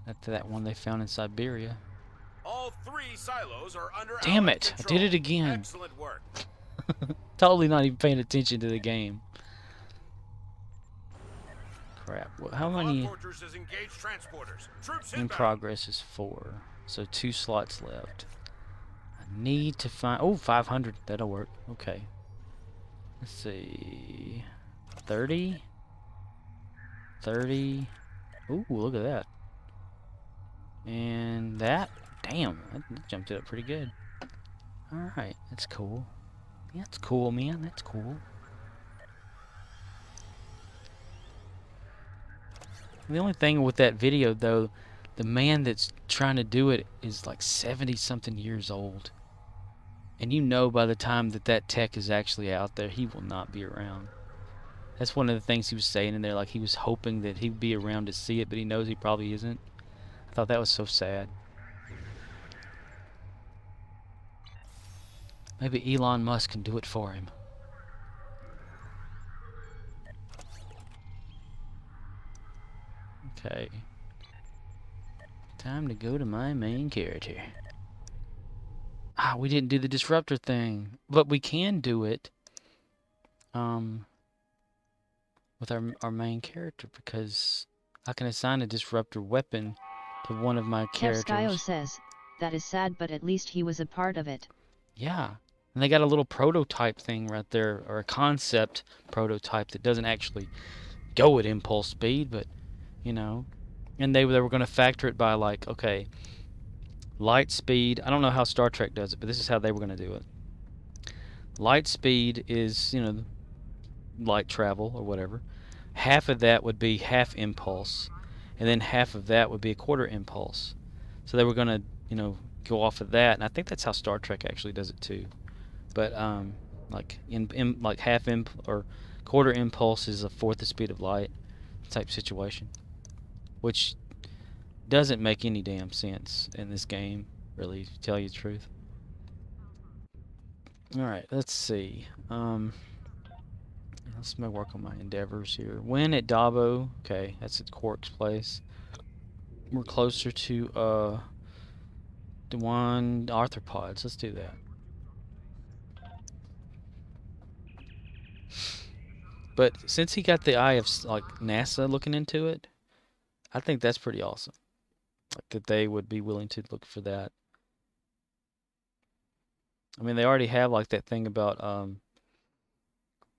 After that one they found in Siberia. All 3 silos are under Damn Allied it! control. I did it again. Excellent work. Totally not even paying attention to the game. Crap. Well, how many? Fortresses engage transporters. Troops In inbound. progress is 4. So 2 slots left. I need to find... Oh, 500. That'll work. Okay. Let's see. 30. 30. Ooh, look at that. And that. Damn. That jumped it up pretty good. Alright. That's cool. That's cool, man. That's cool. The only thing with that video, though, the man that's trying to do it is like 70-something years old. And you know by the time that tech is actually out there, he will not be around. That's one of the things he was saying in there, like he was hoping that he'd be around to see it, but he knows he probably isn't. I thought that was so sad. Maybe Elon Musk can do it for him. Okay. Time to go to my main character. Ah, we didn't do the Disruptor thing. But we can do it with our main character, because I can assign a disruptor weapon to one of my Kevskio characters. says, that is sad, but at least he was a part of it. Yeah. And they got a little prototype thing right there, or a concept prototype that doesn't actually go at impulse speed, but, you know. And they were going to factor it by, like, okay, light speed. I don't know how Star Trek does it, but this is how they were going to do it. Light speed is, light travel or whatever. Half of that would be half impulse, and then half of that would be a quarter impulse. So they were going to, go off of that, and I think that's how Star Trek actually does it too. But like like half or quarter impulse is a fourth the speed of light type situation, which doesn't make any damn sense in this game, really, to tell you the truth. All right, let's see. Let's work on my endeavors here. Win at Dabo. Okay, that's at Quark's place. We're closer to Dewan Arthropods. Let's do that. But since he got the eye of like NASA looking into it, I think that's pretty awesome. Like that they would be willing to look for that. I mean, they already have like that thing about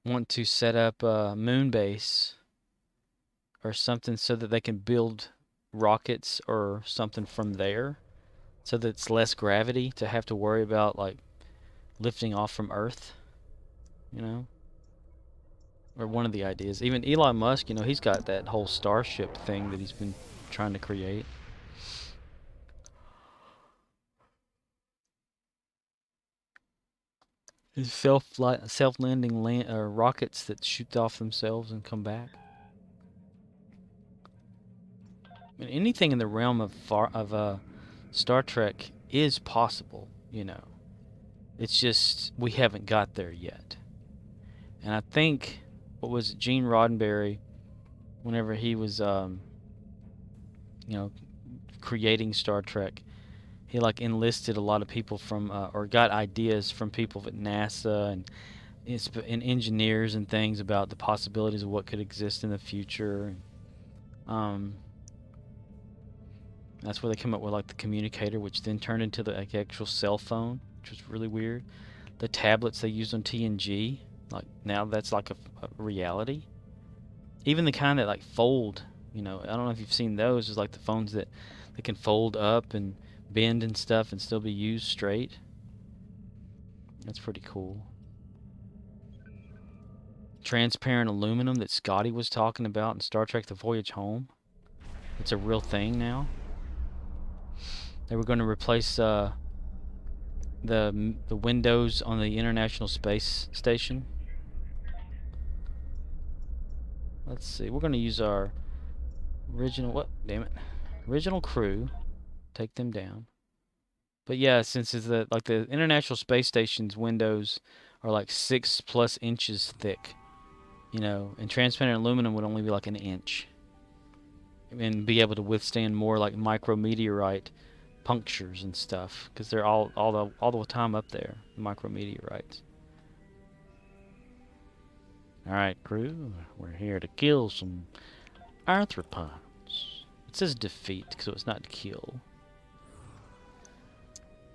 want to set up a moon base or something so that they can build rockets or something from there, so that it's less gravity to have to worry about like lifting off from Earth, you know? Or one of the ideas. Even Elon Musk, he's got that whole Starship thing that he's been trying to create. His self-landing rockets that shoot off themselves and come back. I mean, anything in the realm of Star Trek is possible, It's just we haven't got there yet. And I think, what was it, Gene Roddenberry, whenever he was, creating Star Trek, he like enlisted a lot of people from, or got ideas from people at NASA and engineers and things about the possibilities of what could exist in the future. That's where they come up with like the communicator, which then turned into the actual cell phone, which was really weird. The tablets they used on TNG, like now that's like a reality. Even the kind that like fold, I don't know if you've seen those. Is like the phones that they can fold up and bend and stuff and still be used straight. That's pretty cool. Transparent aluminum that Scotty was talking about in Star Trek The Voyage Home. It's a real thing now. They were going to replace the windows on the International Space Station. Let's see. We're going to use our original crew. Take them down. But yeah, since it's the International Space Station's windows are like 6+ inches thick, and transparent aluminum would only be like an inch, and be able to withstand more like micrometeorite punctures and stuff, because they're all the time up there, micrometeorites. All right, crew, we're here to kill some arthropods. It says defeat, so it's not to kill.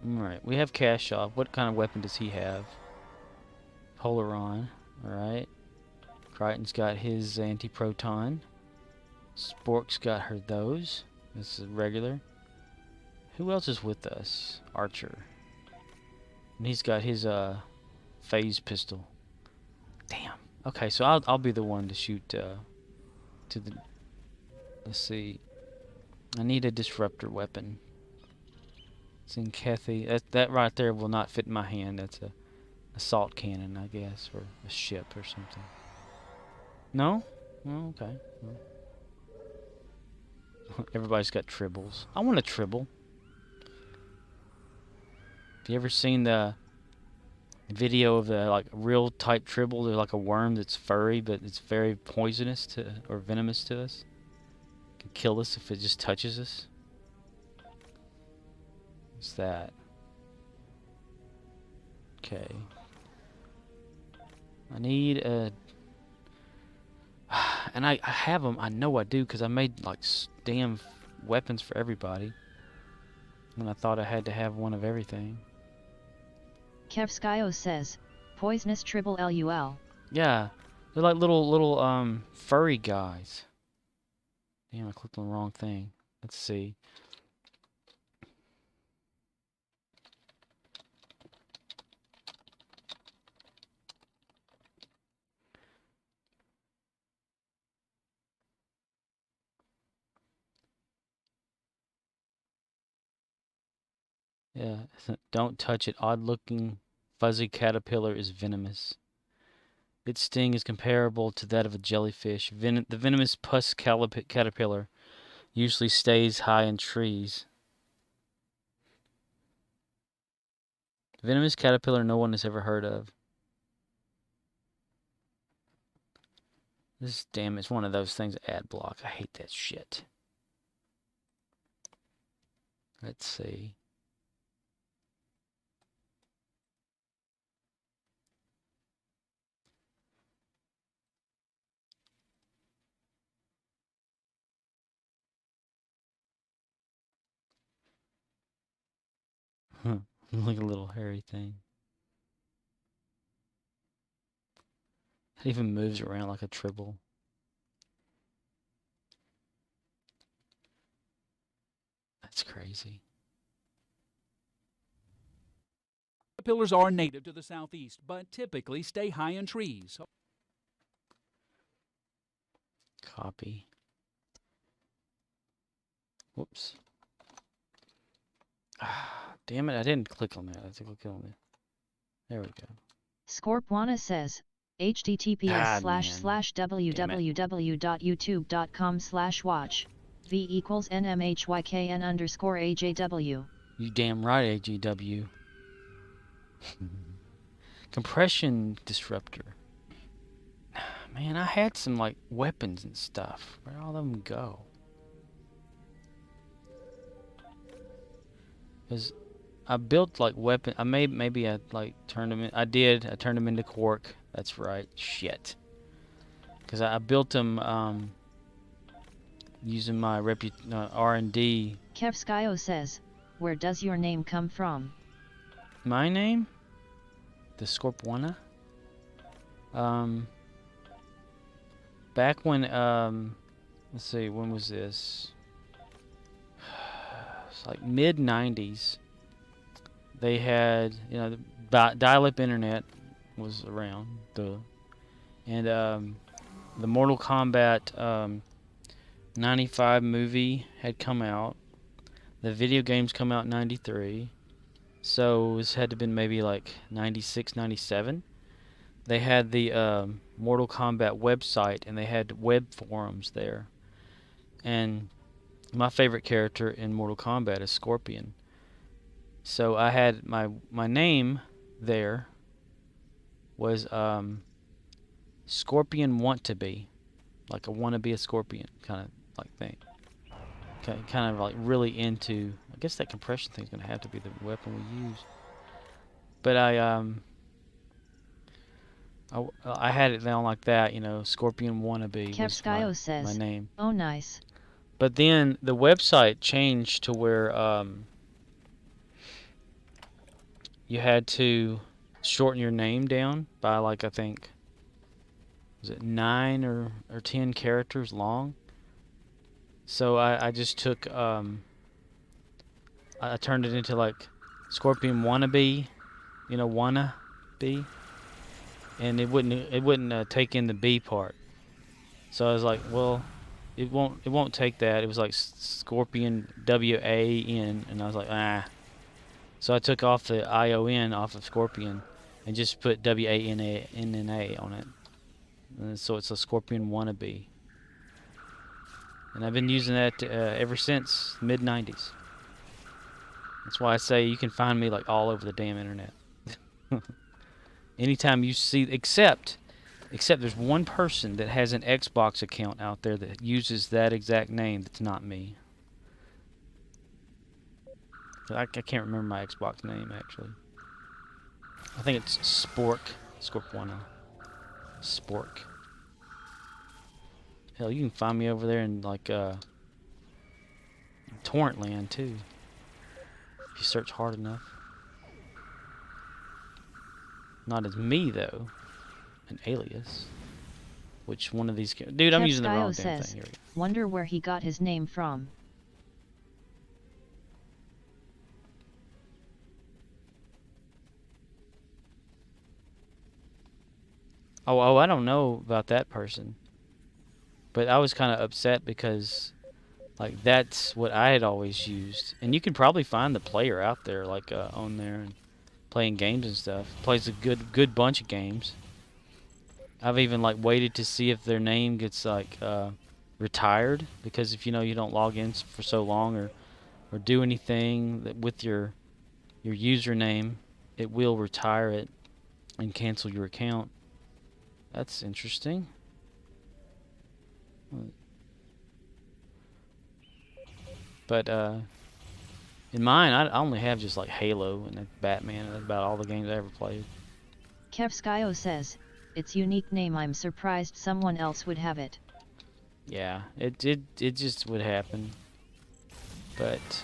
Alright, we have Kashaw. What kind of weapon does he have? Polaron. Alright. Crichton's got his anti-proton. Spork's got those. This is regular. Who else is with us? Archer. And he's got his phase pistol. Damn. Okay, so I'll be the one to shoot to the... Let's see. I need a disruptor weapon. It's in Kathy. That right there will not fit in my hand. That's a assault cannon, I guess, or a ship or something. No? Oh, okay. Well. Everybody's got tribbles. I want a tribble. Have you ever seen the video of the like real type tribble? They're like a worm that's furry, but it's very poisonous or venomous to us. It can kill us if it just touches us. What's that? Okay. I need a And I have them. I know I do because I made like damn weapons for everybody. And I thought I had to have one of everything. Kevskio says, poisonous triple LUL. Yeah, they're like little furry guys. Damn, I clicked on the wrong thing. Let's see. Yeah, don't touch it. Odd-looking, fuzzy caterpillar is venomous. Its sting is comparable to that of a jellyfish. The venomous pus caterpillar usually stays high in trees. Venomous caterpillar no one has ever heard of. This, damn, it's one of those things, ad block. I hate that shit. Let's see. Like a little hairy thing. It even moves around like a tribble. That's crazy. Caterpillars are native to the southeast, but typically stay high in trees. Copy. Whoops. Ah, damn it, I didn't click on that. I have to click on it. There we go. Scorpwana says, https://www.youtube.com/watch v equals nmhykn_ajw. You damn right, AGW. Compression disruptor. Man, I had some like weapons and stuff. Where'd all of them go? Cause I built like weapon. Maybe I like turned them in. I did. I turned them into Quark. That's right. Shit. Cause I built them using my R&D. Kevskio says, where does your name come from? My name? The Scorpwana? Back when, let's see, when was this? It's like mid-90s. They had, you know, the dial-up internet was around, and the Mortal Kombat 95 movie had come out. The video games come out in 93. So this had to have been maybe like 96, 97. They had the Mortal Kombat website, and they had web forums there. And my favorite character in Mortal Kombat is Scorpion. So I had my name there was Scorpion Want to Be, like I want to be a Scorpion kind of like thing. Kind of like really into. I guess that compression thing's gonna have to be the weapon we use. But I had it down like that, you know, Scorpion Wannabe was my name. Oh nice. But then the website changed to where you had to shorten your name down by like I think was it 9 or 10 characters long. So I just took I turned it into like Scorpion Wannabe, you know, wanna be, and it wouldn't take in the B part. So I was like, well, it won't take that. It was like Scorpion WAN, and I was like, ah. So I took off the ION off of Scorpion and just put WANNA on it. And so it's a Scorpion Wannabe. And I've been using that ever since mid-90s. That's why I say you can find me like all over the damn internet. Anytime you see, except there's one person that has an Xbox account out there that uses that exact name that's not me. I can't remember my Xbox name, actually. I think it's Spork. Scorpwana. Spork. Hell, you can find me over there in like Torrent Land too, if you search hard enough. Not as me though, an alias. Which one of these? Dude, I'm using the wrong damn Kevskio thing. Here we says, go. wonder where he got his name from. Oh, I don't know about that person. But I was kind of upset because, like, that's what I had always used. And you can probably find the player out there, like, on there and playing games and stuff. Plays a good bunch of games. I've even, like, waited to see if their name gets, like, retired. Because if, you don't log in for so long or do anything that with your username, it will retire it and cancel your account. That's interesting. But in mine, I only have just like Halo and Batman, and that's about all the games I ever played. Kevskio says, its unique name, I'm surprised someone else would have it. Yeah, it just would happen. But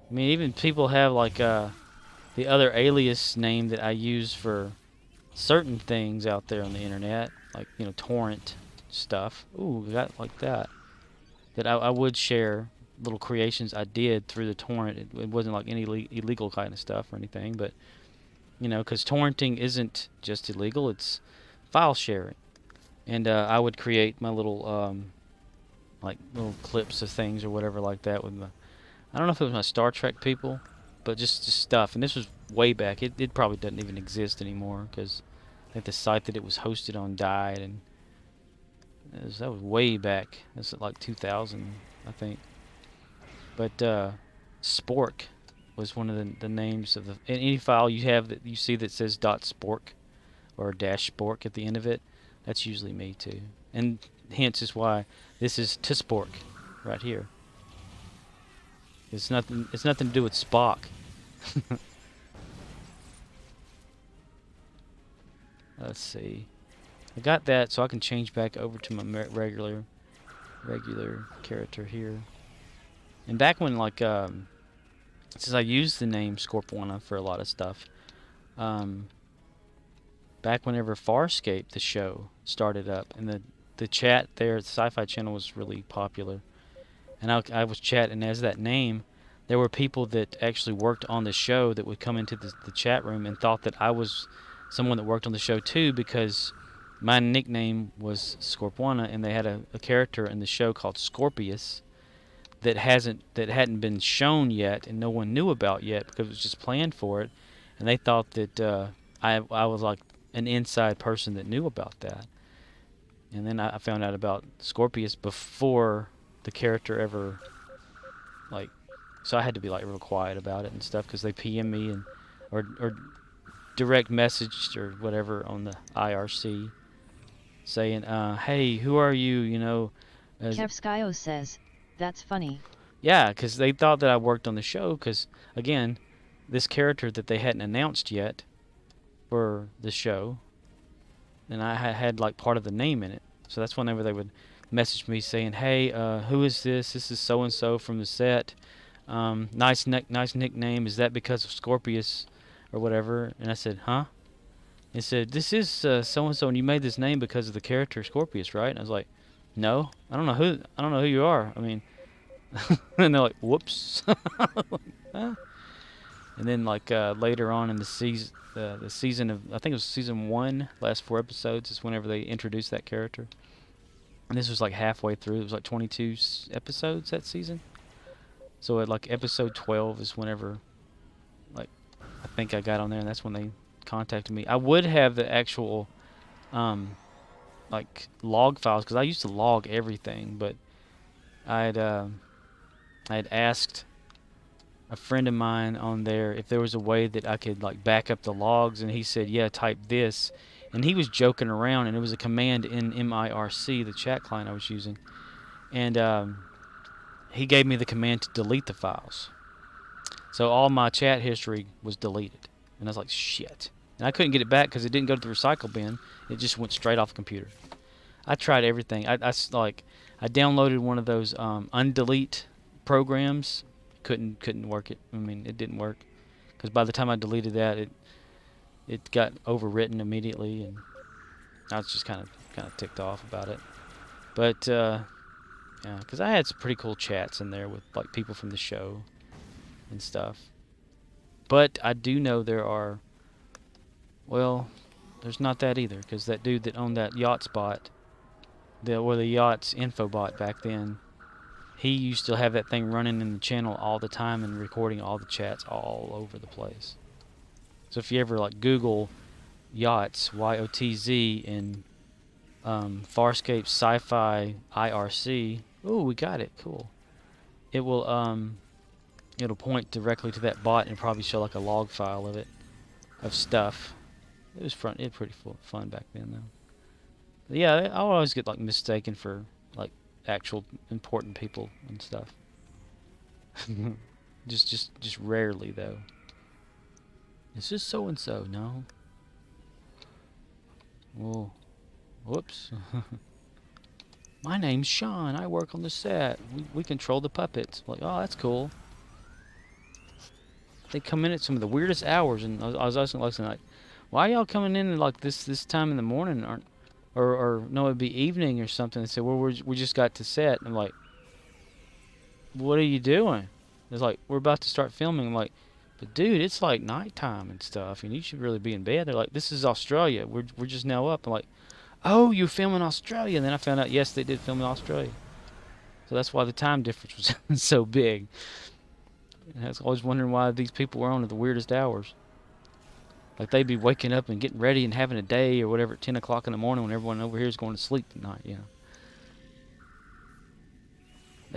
I mean, even people have like the other alias name that I use for certain things out there on the internet, like torrent stuff. Ooh, we got like that. That I would share little creations I did through the torrent. It wasn't like any illegal kind of stuff or anything, but because torrenting isn't just illegal, it's file sharing. And I would create my little like little clips of things or whatever like that with I don't know if it was my Star Trek people, but just stuff. And this was way back. It probably doesn't even exist anymore because I think the site that it was hosted on died, and that was way back. That's like 2000, I think. But Spork was one of the names of any file you have that you see that says .spork or -spork at the end of it. That's usually me too, and hence is why this is to Spork right here. It's nothing to do with Spock. Let's see. I got that, so I can change back over to my regular character here. And back when like since I used the name Scorpwana for a lot of stuff, back whenever Farscape the show started up, and the chat there at the Sci-Fi Channel was really popular, and I was chatting as that name. There were people that actually worked on the show that would come into the chat room and thought that I was someone that worked on the show too, because my nickname was Scorpwana, and they had a character in the show called Scorpius that hadn't been shown yet and no one knew about yet because it was just planned for it, and they thought that I was like an inside person that knew about that. And then I found out about Scorpius before the character ever, like, so I had to be like real quiet about it and stuff because they PM me and or direct messaged or whatever on the IRC saying, hey, who are you? Kevskio says, that's funny. Yeah, because they thought that I worked on the show because, again, this character that they hadn't announced yet for the show, and I had like part of the name in it. So that's whenever they would message me saying, hey, who is this? This is so-and-so from the set. Nice nickname. Is that because of Scorpius or whatever? And I said, huh? It said, this is so-and-so, and you made this name because of the character Scorpius, right? And I was like, no, I don't know who you are. I mean, and they're like, whoops. Huh? And then like later on in the season of, I think it was season 1, last 4 episodes is whenever they introduced that character. And this was like halfway through. It was like 22 episodes that season. So at like episode 12 is whenever, like, I think I got on there, and that's when they contacted me. I would have the actual like log files because I used to log everything, but I had asked a friend of mine on there if there was a way that I could like back up the logs, and he said, yeah, type this. And he was joking around, and it was a command in MIRC, the chat client I was using. And he gave me the command to delete the files. So all my chat history was deleted. And I was like, shit. And I couldn't get it back because it didn't go to the recycle bin. It just went straight off the computer. I tried everything. Like I downloaded one of those undelete programs. Couldn't work it. I mean, it didn't work because by the time I deleted that, it got overwritten immediately, and I was just kind of ticked off about it. But yeah, because I had some pretty cool chats in there with like people from the show and stuff. But I do know there are. Well, there's not that either, because that dude that owned that yacht spot, the yacht's info bot back then, he used to have that thing running in the channel all the time and recording all the chats all over the place. So if you ever like Google yachts, YOTZ, in Farscape Sci-Fi IRC, oh, we got it, cool. It will it'll point directly to that bot and probably show like a log file of it, of stuff. It was pretty fun back then though. But yeah, I always get like mistaken for like actual important people and stuff. just rarely though. Is this so and so? No. Whoa. Whoops. My name's Sean. I work on the set. We control the puppets. Like, oh, that's cool. They come in at some of the weirdest hours, and I was asking Lexi, like, why are y'all coming in at like this time in the morning? Or no, it'd be evening or something. They said, well, we just got to set. And I'm like, what are you doing? It's like, we're about to start filming. I'm like, but dude, it's like nighttime and stuff, and you should really be in bed. They're like, this is Australia. We're just now up. I'm like, oh, you film in Australia? And then I found out, yes, they did film in Australia. So that's why the time difference was so big. And I was always wondering why these people were on at the weirdest hours. Like they'd be waking up and getting ready and having a day or whatever at 10 o'clock in the morning when everyone over here is going to sleep at night, you know.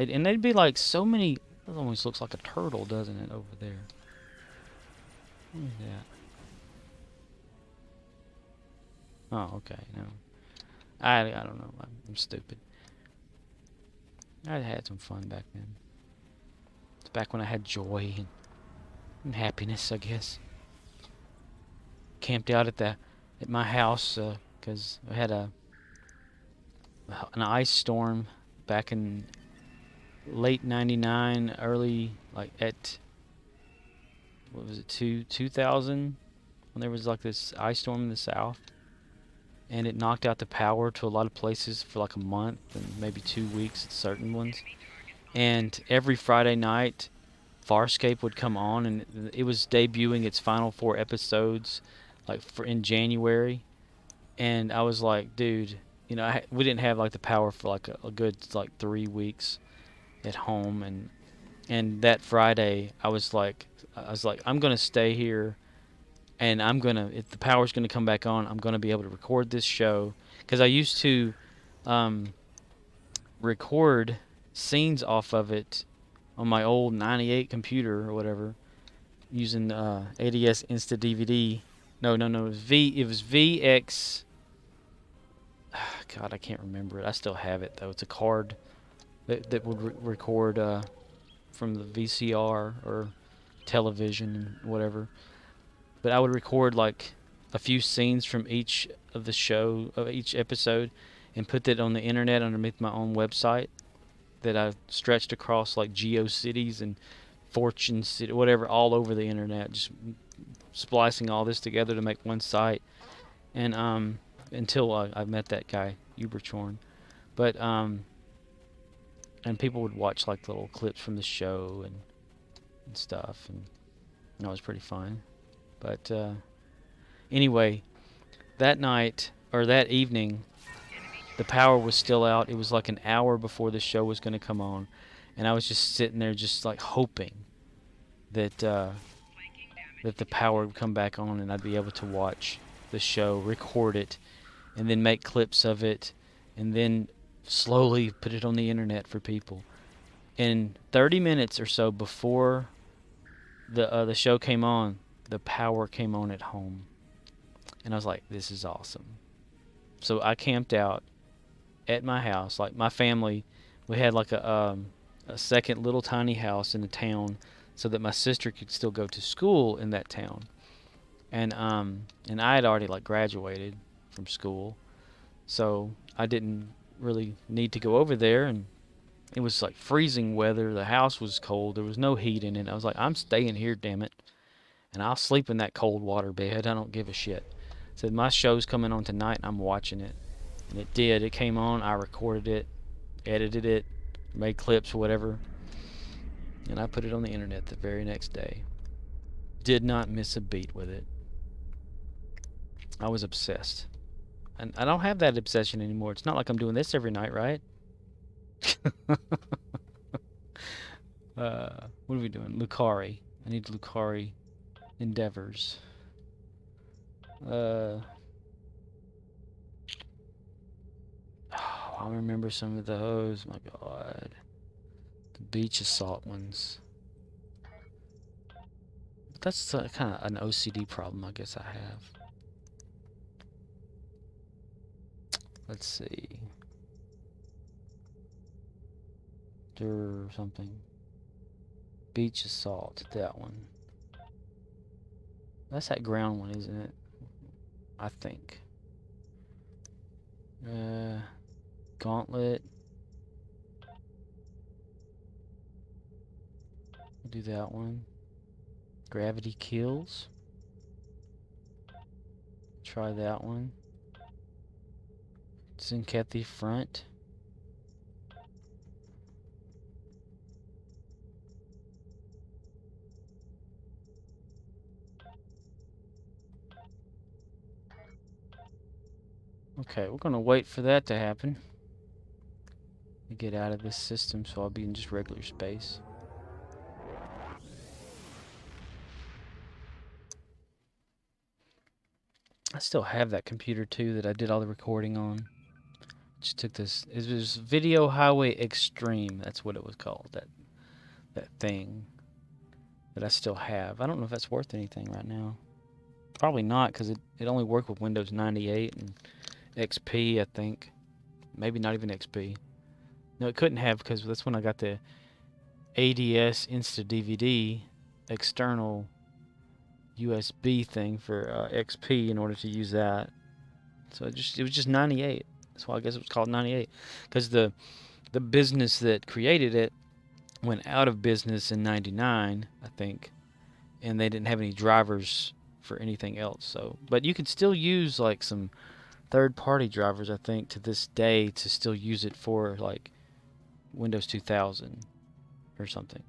And they'd be like so many. It almost looks like a turtle, doesn't it, over there? What is that? Oh, okay. No, I don't know. I'm stupid. I had some fun back then. It's back when I had joy and happiness, I guess. Camped out at my house because I had an ice storm back in late '99, early like at what was it 2000 when there was like this ice storm in the south, and it knocked out the power to a lot of places for like a month and maybe 2 weeks at certain ones. And every Friday night, Farscape would come on, and it was debuting its final 4 episodes, like in January. And I was like, dude, you know, we didn't have like the power for like a good like 3 weeks at home, and that Friday I was like, I'm gonna stay here, and if the power's gonna come back on, I'm gonna be able to record this show, because I used to record scenes off of it on my old 98 computer or whatever, using ADS Insta DVD. No, it was VX. God, I can't remember it. I still have it though. It's a card that would record from the VCR or television and whatever. But I would record like a few scenes from each of the show, of each episode, and put that on the internet underneath my own website that I stretched across like GeoCities and Fortune City, whatever, all over the internet, just splicing all this together to make one site. And until I met that guy Uberchorn, but and people would watch like little clips from the show and stuff, and it was pretty fun. But anyway, that night or that evening, the power was still out. It was like an hour before the show was going to come on, and I was just sitting there, just like hoping that that the power would come back on and I'd be able to watch the show, record it, and then make clips of it, and then slowly put it on the internet for people. And 30 minutes or so before the show came on, the power came on at home, and I was like, this is awesome. So I camped out at my house, like my family. We had like a second little tiny house in the town, so that my sister could still go to school in that town. And I had already like graduated from school, so I didn't really need to go over there, and it was like freezing weather. The house was cold. There was no heat in it. I was like, I'm staying here, damn it. And I'll sleep in that cold water bed. I don't give a shit. Said my show's coming on tonight and I'm watching it. And it did. It came on. I recorded it, edited it, made clips or whatever. And I put it on the internet the very next day. Did not miss a beat with it. I was obsessed. And I don't have that obsession anymore. It's not like I'm doing this every night, right? What are we doing? Lukari. I need Lukari endeavors. Oh, I remember some of those. My God. The beach assault ones. That's kind of an OCD problem I guess I have. Let's see. Or something. Beach assault. That one. That's that ground one, isn't it? I think. Gauntlet. Do that one. Gravity kills. Try that one. Zinkethi front. Okay, we're gonna wait for that to happen. To get out of this system, so I'll be in just regular space. I still have that computer too that I did all the recording on. Just took this. It was Video Highway Extreme. That's what it was called. That thing that I still have. I don't know if that's worth anything right now. Probably not, because it only worked with Windows 98 and XP, I think. Maybe not even XP. No, it couldn't have, because that's when I got the ADS Insta DVD external USB thing for XP in order to use that. So it was just 98. That's why I guess it was called 98, because the business that created it went out of business in 99, I think, and they didn't have any drivers for anything else. So, but you can still use like some third-party drivers, I think, to this day to still use it for like Windows 2000 or something.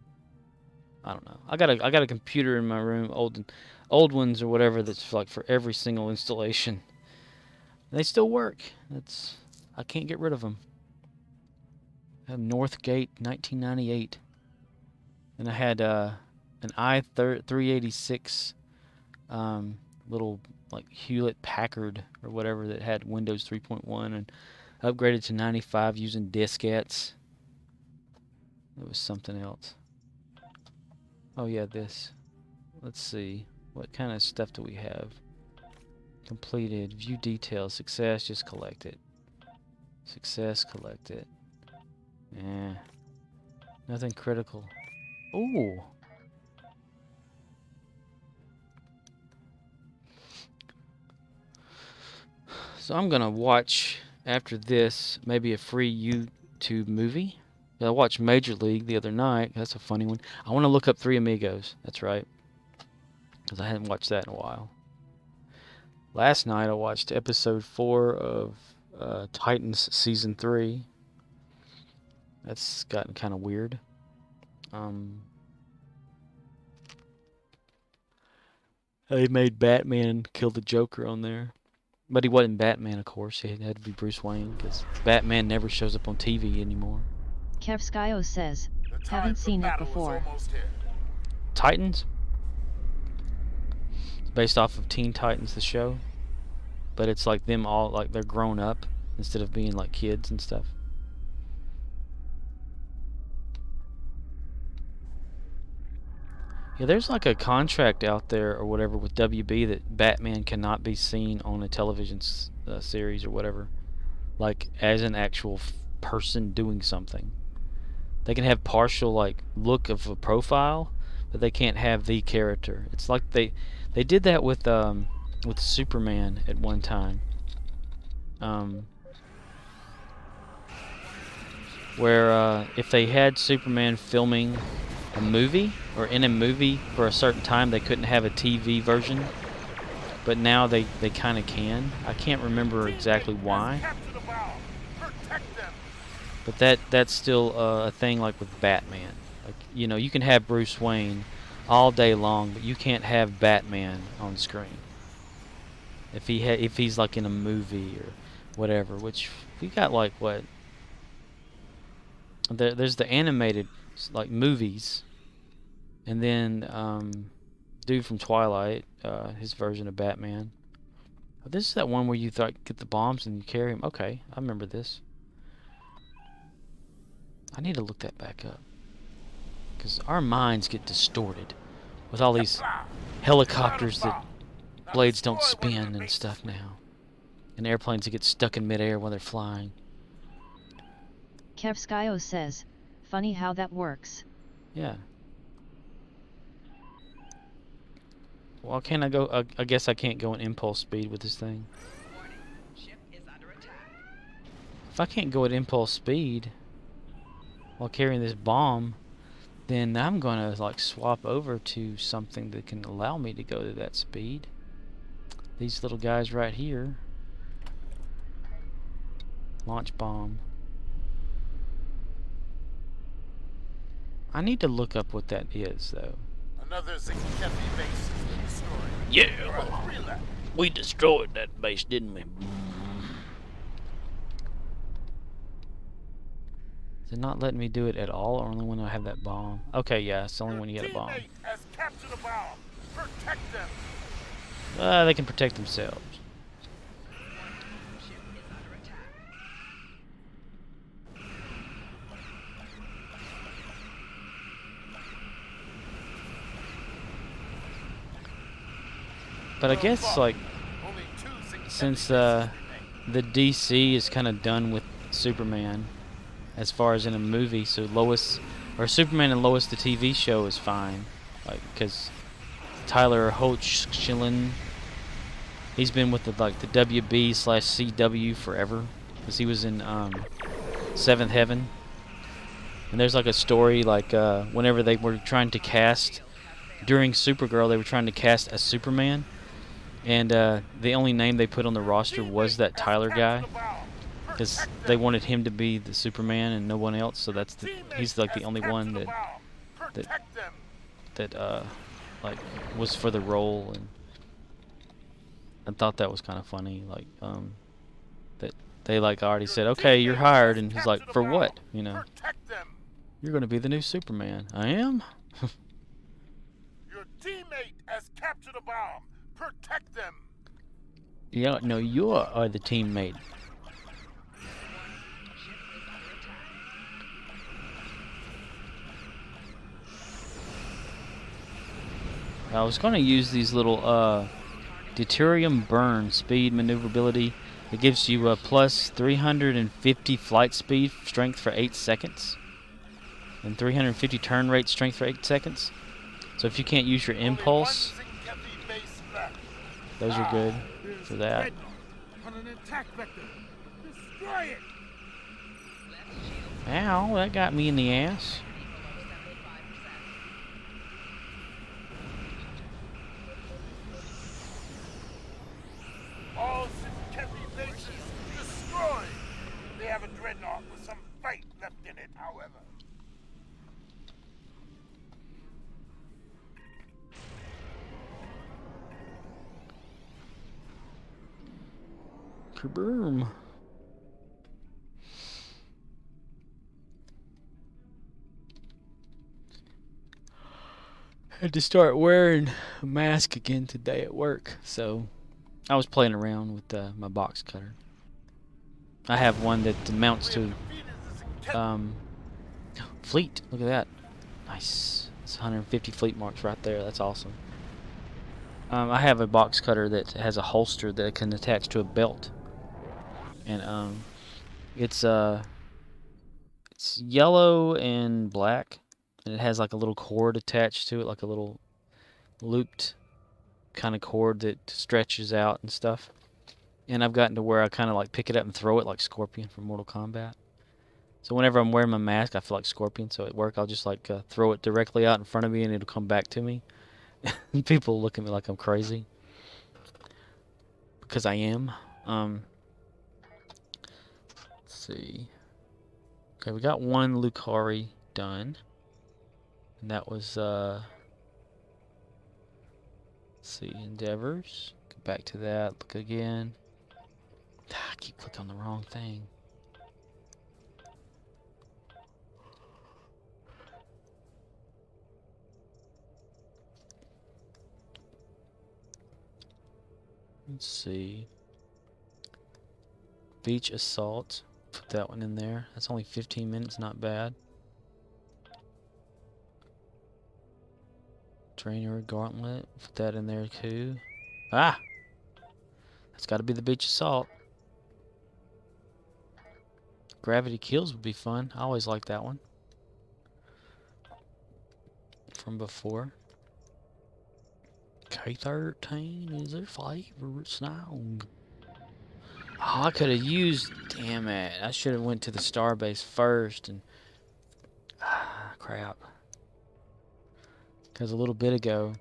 I don't know. I got a computer in my room, old ones or whatever, that's like for every single installation. They still work. I can't get rid of them. I have Northgate 1998, and I had an i386 little like Hewlett Packard or whatever that had Windows 3.1 and upgraded to 95 using diskettes. It was something else. Oh yeah, this. Let's see. What kind of stuff do we have? Completed. View details. Success. Just collect it. Success. Collect it. Nothing critical. Ooh. So I'm gonna watch after this maybe a free YouTube movie. I watched Major League the other night. That's a funny one. I want to look up Three Amigos. That's right. Because I hadn't watched that in a while. Last night I watched episode 4 of Titans Season 3. That's gotten kind of weird. They made Batman kill the Joker on there. But he wasn't Batman, of course. He had to be Bruce Wayne, because Batman never shows up on TV anymore. Kevskio says, haven't seen it before. Titans? It's based off of Teen Titans, the show. But it's like them all, like they're grown up instead of being like kids and stuff. Yeah, there's like a contract out there or whatever with WB that Batman cannot be seen on a television series or whatever. Like as an actual person doing something. They can have partial like look of a profile, but they can't have the character. It's like they did that with Superman at one time. where if they had Superman filming a movie or in a movie for a certain time, they couldn't have a TV version, but now they kind of can. I can't remember exactly why, but that's still a thing, like with Batman. Like, you know, you can have Bruce Wayne all day long, but you can't have Batman on screen if he's like in a movie or whatever. Which we got, like, what? There's the animated, like, movies, and then dude from Twilight, his version of Batman. Oh, this is that one where you get the bombs and you carry them. Okay, I remember this. I need to look that back up, because our minds get distorted with all these helicopters that blades don't spin and stuff now, and airplanes that get stuck in midair while they're flying. Kevskio says, funny how that works. Yeah. Well, can I go? I guess I can't go in impulse speed with this thing. If I can't go at impulse speed while carrying this bomb, then I'm gonna, like, swap over to something that can allow me to go to that speed. These little guys right here. Launch bomb. I need to look up what that is, though. Another Zinkevi base has been destroyed. Yeah! We destroyed that base, didn't we? Is it not letting me do it at all, or only when I have that bomb? Okay, yeah, it's only when you get a bomb. Has captured a bomb. Protect them. They can protect themselves. But I guess, like, since the DC is kind of done with Superman as far as in a movie, so Lois, or Superman and Lois the TV show, is fine, like, because Tyler Hoechlin, he's been with the WB/CW forever, because he was in Seventh Heaven. And there's, like, a story, like, whenever they were trying to cast, during Supergirl, they were trying to cast a Superman, and the only name they put on the roster was that Tyler guy, because they wanted him to be the Superman and no one else. So he's like the only one that like, was for the role. And I thought that was kind of funny, like, that they, like, already said, okay, you're hired, and he's like, for what? You know, you're going to be the new Superman. I am. Your teammate has captured a bomb. Protect them. Yeah, no, you are the teammate. I was going to use these little deuterium burn speed maneuverability. It gives you a plus 350 flight speed strength for 8 seconds, and 350 turn rate strength for 8 seconds. So if you can't use your impulse, those are good for that. Ow, that got me in the ass. All Zinkevi bases destroyed. They have a dreadnought with some fight left in it, however. Kaboom. Had to start wearing a mask again today at work, so I was playing around with my box cutter. I have one that mounts to fleet. Look at that. Nice. It's 150 fleet marks right there. That's awesome. I have a box cutter that has a holster that can attach to a belt, and it's yellow and black, and it has, like, a little cord attached to it, like a little looped kind of cord that stretches out and stuff. And I've gotten to where I kind of, like, pick it up and throw it like Scorpion from Mortal Kombat. So whenever I'm wearing my mask, I feel like Scorpion. So at work, I'll just like throw it directly out in front of me, and it'll come back to me. And people look at me like I'm crazy because I am. Let's see. Okay, we got one Lukari done, and that was let's see, endeavors. Go back to that. Look again. I keep clicking on the wrong thing. Let's see. Beach assault. Put that one in there. That's only 15 minutes, not bad. Dranuur gauntlet. Put that in there too. Ah! That's got to be the beach assault. Gravity kills would be fun. I always like that one. From before. K13 is their favorite song. Oh, I could have used... Damn it. I should have went to the starbase first and... crap. Because a little bit ago,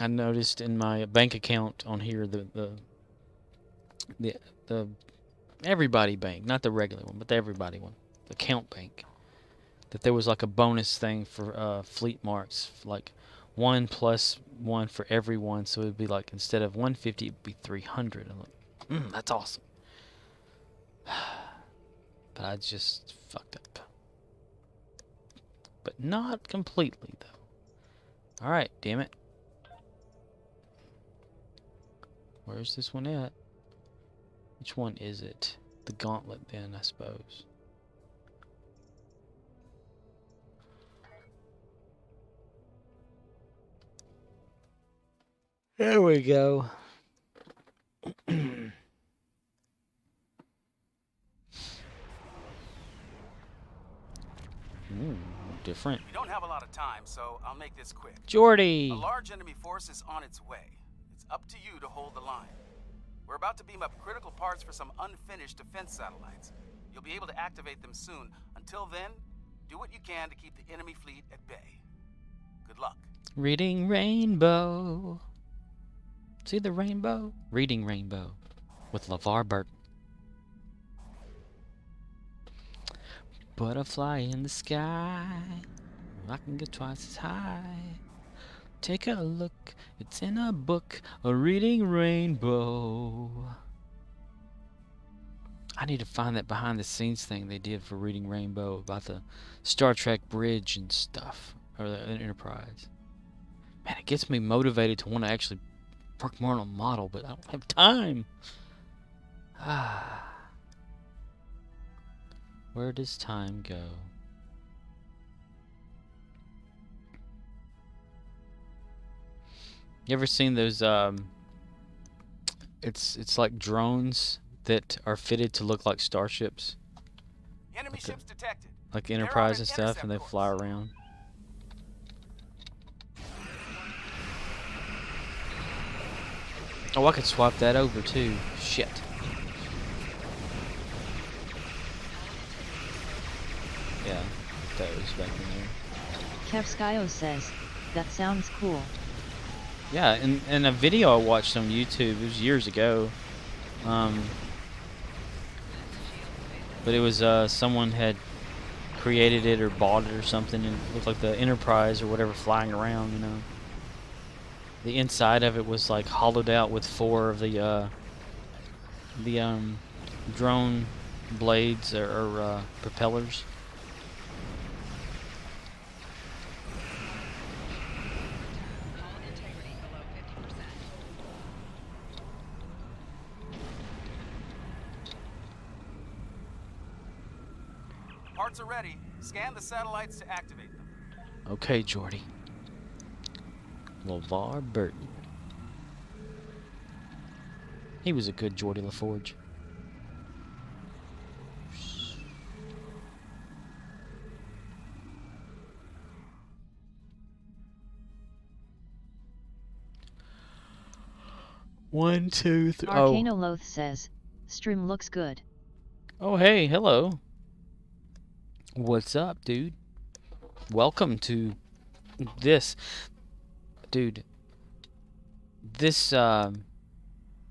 I noticed in my bank account on here, the everybody bank, not the regular one, but the everybody one, the count bank, that there was like a bonus thing for fleet marks, like 1 + 1 for every one, so it'd be like, instead of 150, it'd be 300. I'm like, that's awesome. But I just fucked up. But not completely, though. Alright, damn it. Where's this one at? Which one is it? The gauntlet, then, I suppose. There we go. Different. We don't have a lot of time, so I'll make this quick. Jordy! A large enemy force is on its way. It's up to you to hold the line. We're about to beam up critical parts for some unfinished defense satellites. You'll be able to activate them soon. Until then, do what you can to keep the enemy fleet at bay. Good luck. Reading Rainbow. See the rainbow? Reading Rainbow. With LeVar Burton. Butterfly in the sky. I can get twice as high. Take a look. It's in a book. A Reading Rainbow. I need to find that behind the scenes thing they did for Reading Rainbow about the Star Trek bridge and stuff. Or the Enterprise. Man, it gets me motivated to want to actually work more on a model, but I don't have time. Where does time go? You ever seen those it's like drones that are fitted to look like starships? Enemy ships detected. Like Enterprise and stuff, and they fly around. Oh, I could swap that over too. Shit. Yeah, that was back in there. Kevskio says, that sounds cool. Yeah, in a video I watched on YouTube, it was years ago. But it was someone had created it or bought it or something, and it looked like the Enterprise or whatever flying around, you know. The inside of it was like hollowed out with 4 of the drone blades or propellers. Parts are ready. Scan the satellites to activate them. Okay, Jordy. LeVar Burton. He was a good Geordie LaForge. One, two, three. Arcanoloth says, stream looks good. Oh, hey, hello. What's up, dude? Welcome to this. Dude, this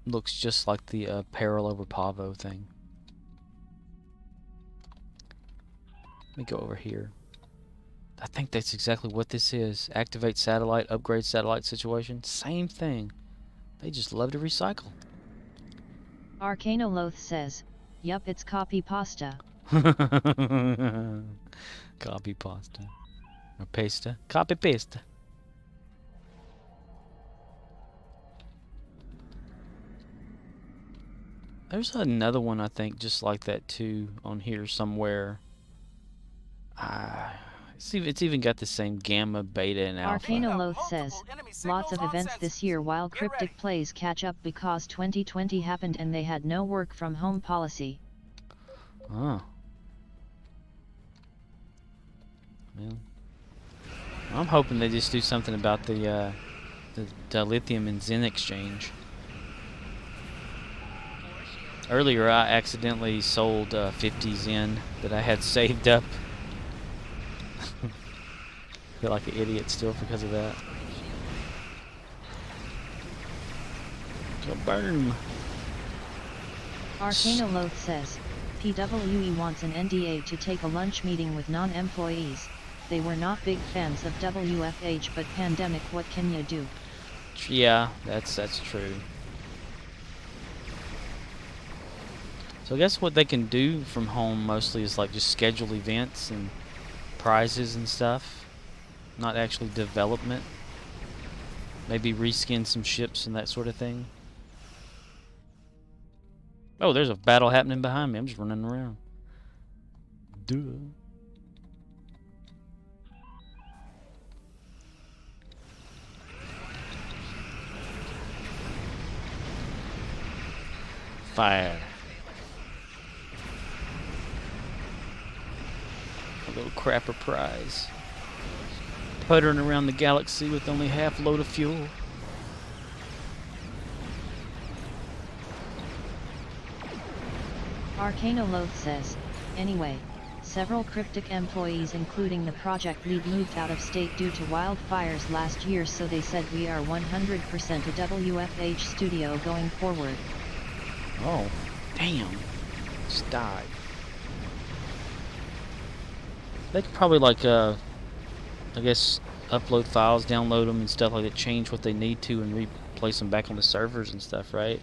looks just like the Peril over Pavo thing. Let me go over here. I think that's exactly what this is. Activate satellite, upgrade satellite situation. Same thing. They just love to recycle. Arcanoloth says, yup, it's copy pasta. Copy pasta. Or pasta. Copy pasta. There's another one, I think, just like that too, on here somewhere. It's even got the same gamma, beta, and alpha. Arcanoloth says, lots of events this year while cryptic plays catch up because 2020 happened and they had no work from home policy. Oh. Well, I'm hoping they just do something about the lithium and Zen exchange. Earlier, I accidentally sold 50 Zen that I had saved up. Feel like an idiot still because of that. So burn. Arcanoloth says, PWE wants an NDA to take a lunch meeting with non-employees. They were not big fans of WFH, but pandemic, what can you do? Yeah, that's true. So I guess what they can do from home mostly is like just schedule events and prizes and stuff. Not actually development. Maybe reskin some ships and that sort of thing. Oh, there's a battle happening behind me. I'm just running around. Duh. Fire. A little crapper prize. Puttering around the galaxy with only half load of fuel. Arcanoloth says, anyway, several cryptic employees including the project lead moved out of state due to wildfires last year, so they said we are 100% a WFH studio going forward. Oh, damn. Just died. They could probably like, I guess, upload files, download them and stuff like that, change what they need to and replace them back on the servers and stuff, right?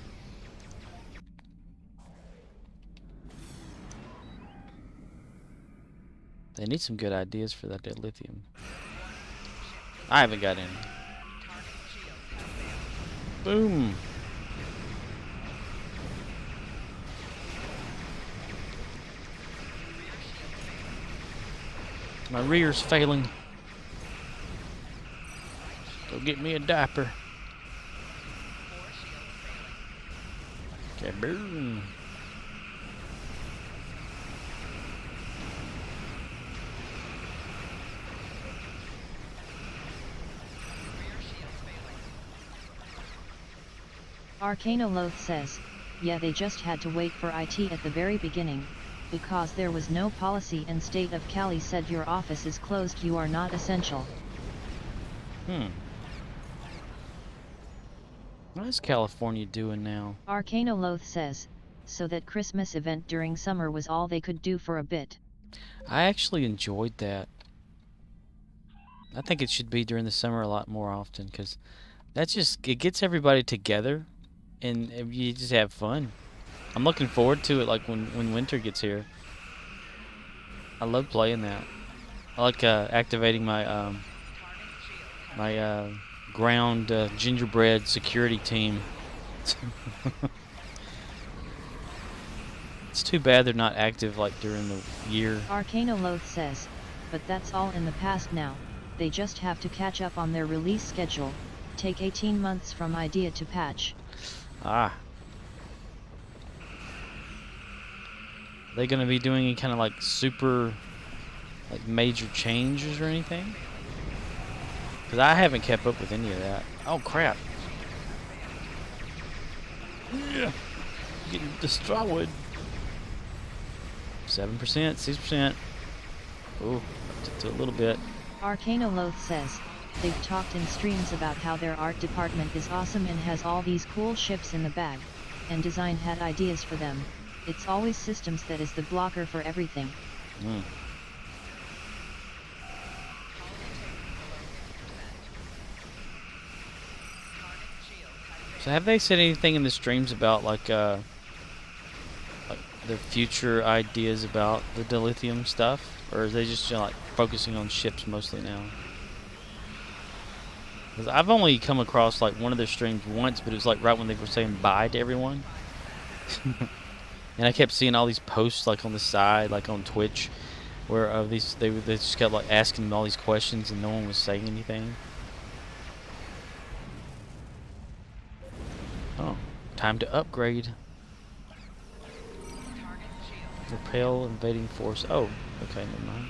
They need some good ideas for that lithium. I haven't got any. Boom. My rear's failing. Go get me a diaper. Kaboom. Arcanoloth says, yeah, they just had to wait for IT at the very beginning, because there was no policy and State of Cali said your office is closed, you are not essential. What is California doing now? Arcanoloth says, so that Christmas event during summer was all they could do for a bit. I actually enjoyed that. I think it should be during the summer a lot more often, because that's just, it gets everybody together and you just have fun. I'm looking forward to it, like when winter gets here. I love playing that. I like activating my ground gingerbread security team. It's too bad they're not active like during the year. Arcanoloth says, but that's all in the past now. They just have to catch up on their release schedule. Take 18 months from idea to patch. Ah. Are they gonna be doing any kind of like super, like major changes or anything? Because I haven't kept up with any of that. Oh crap. Yeah. Getting destroyed. 7%, 6%. Ooh, to a little bit. Arcanoloth says, they've talked in streams about how their art department is awesome and has all these cool ships in the bag, and design had ideas for them. It's always systems that is the blocker for everything. Mm. So have they said anything in the streams about like the future ideas about the dilithium stuff, or is they just like focusing on ships mostly now? Because I've only come across like one of their streams once, but it was like right when they were saying bye to everyone. And I kept seeing all these posts like on the side, like on Twitch, where they just kept like asking them all these questions and no one was saying anything. Oh, time to upgrade. Repel invading force. Oh, okay, never mind.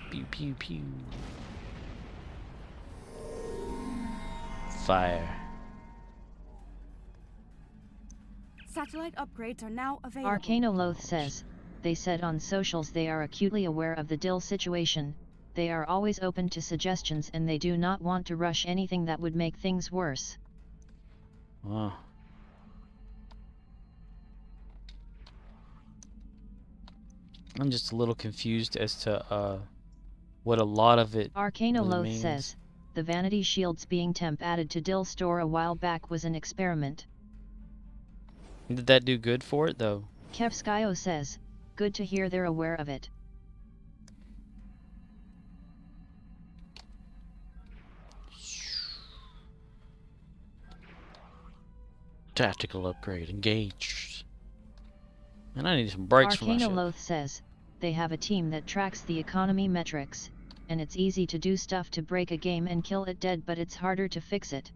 Pew pew pew. Fire. Satellite upgrades are now available. Arcanoloth says, they said on socials they are acutely aware of the DIL situation, they are always open to suggestions and they do not want to rush anything that would make things worse. Wow. I'm just a little confused as to what a lot of it Arcanoloth really means. says, the vanity shields being temp added to DIL store a while back was an experiment. Did that do good for it though? Kevskio says, good to hear they're aware of it. Tactical upgrade engaged. And I need some brakes for my ship. Arcanoloth says, they have a team that tracks the economy metrics, and it's easy to do stuff to break a game and kill it dead, but it's harder to fix it.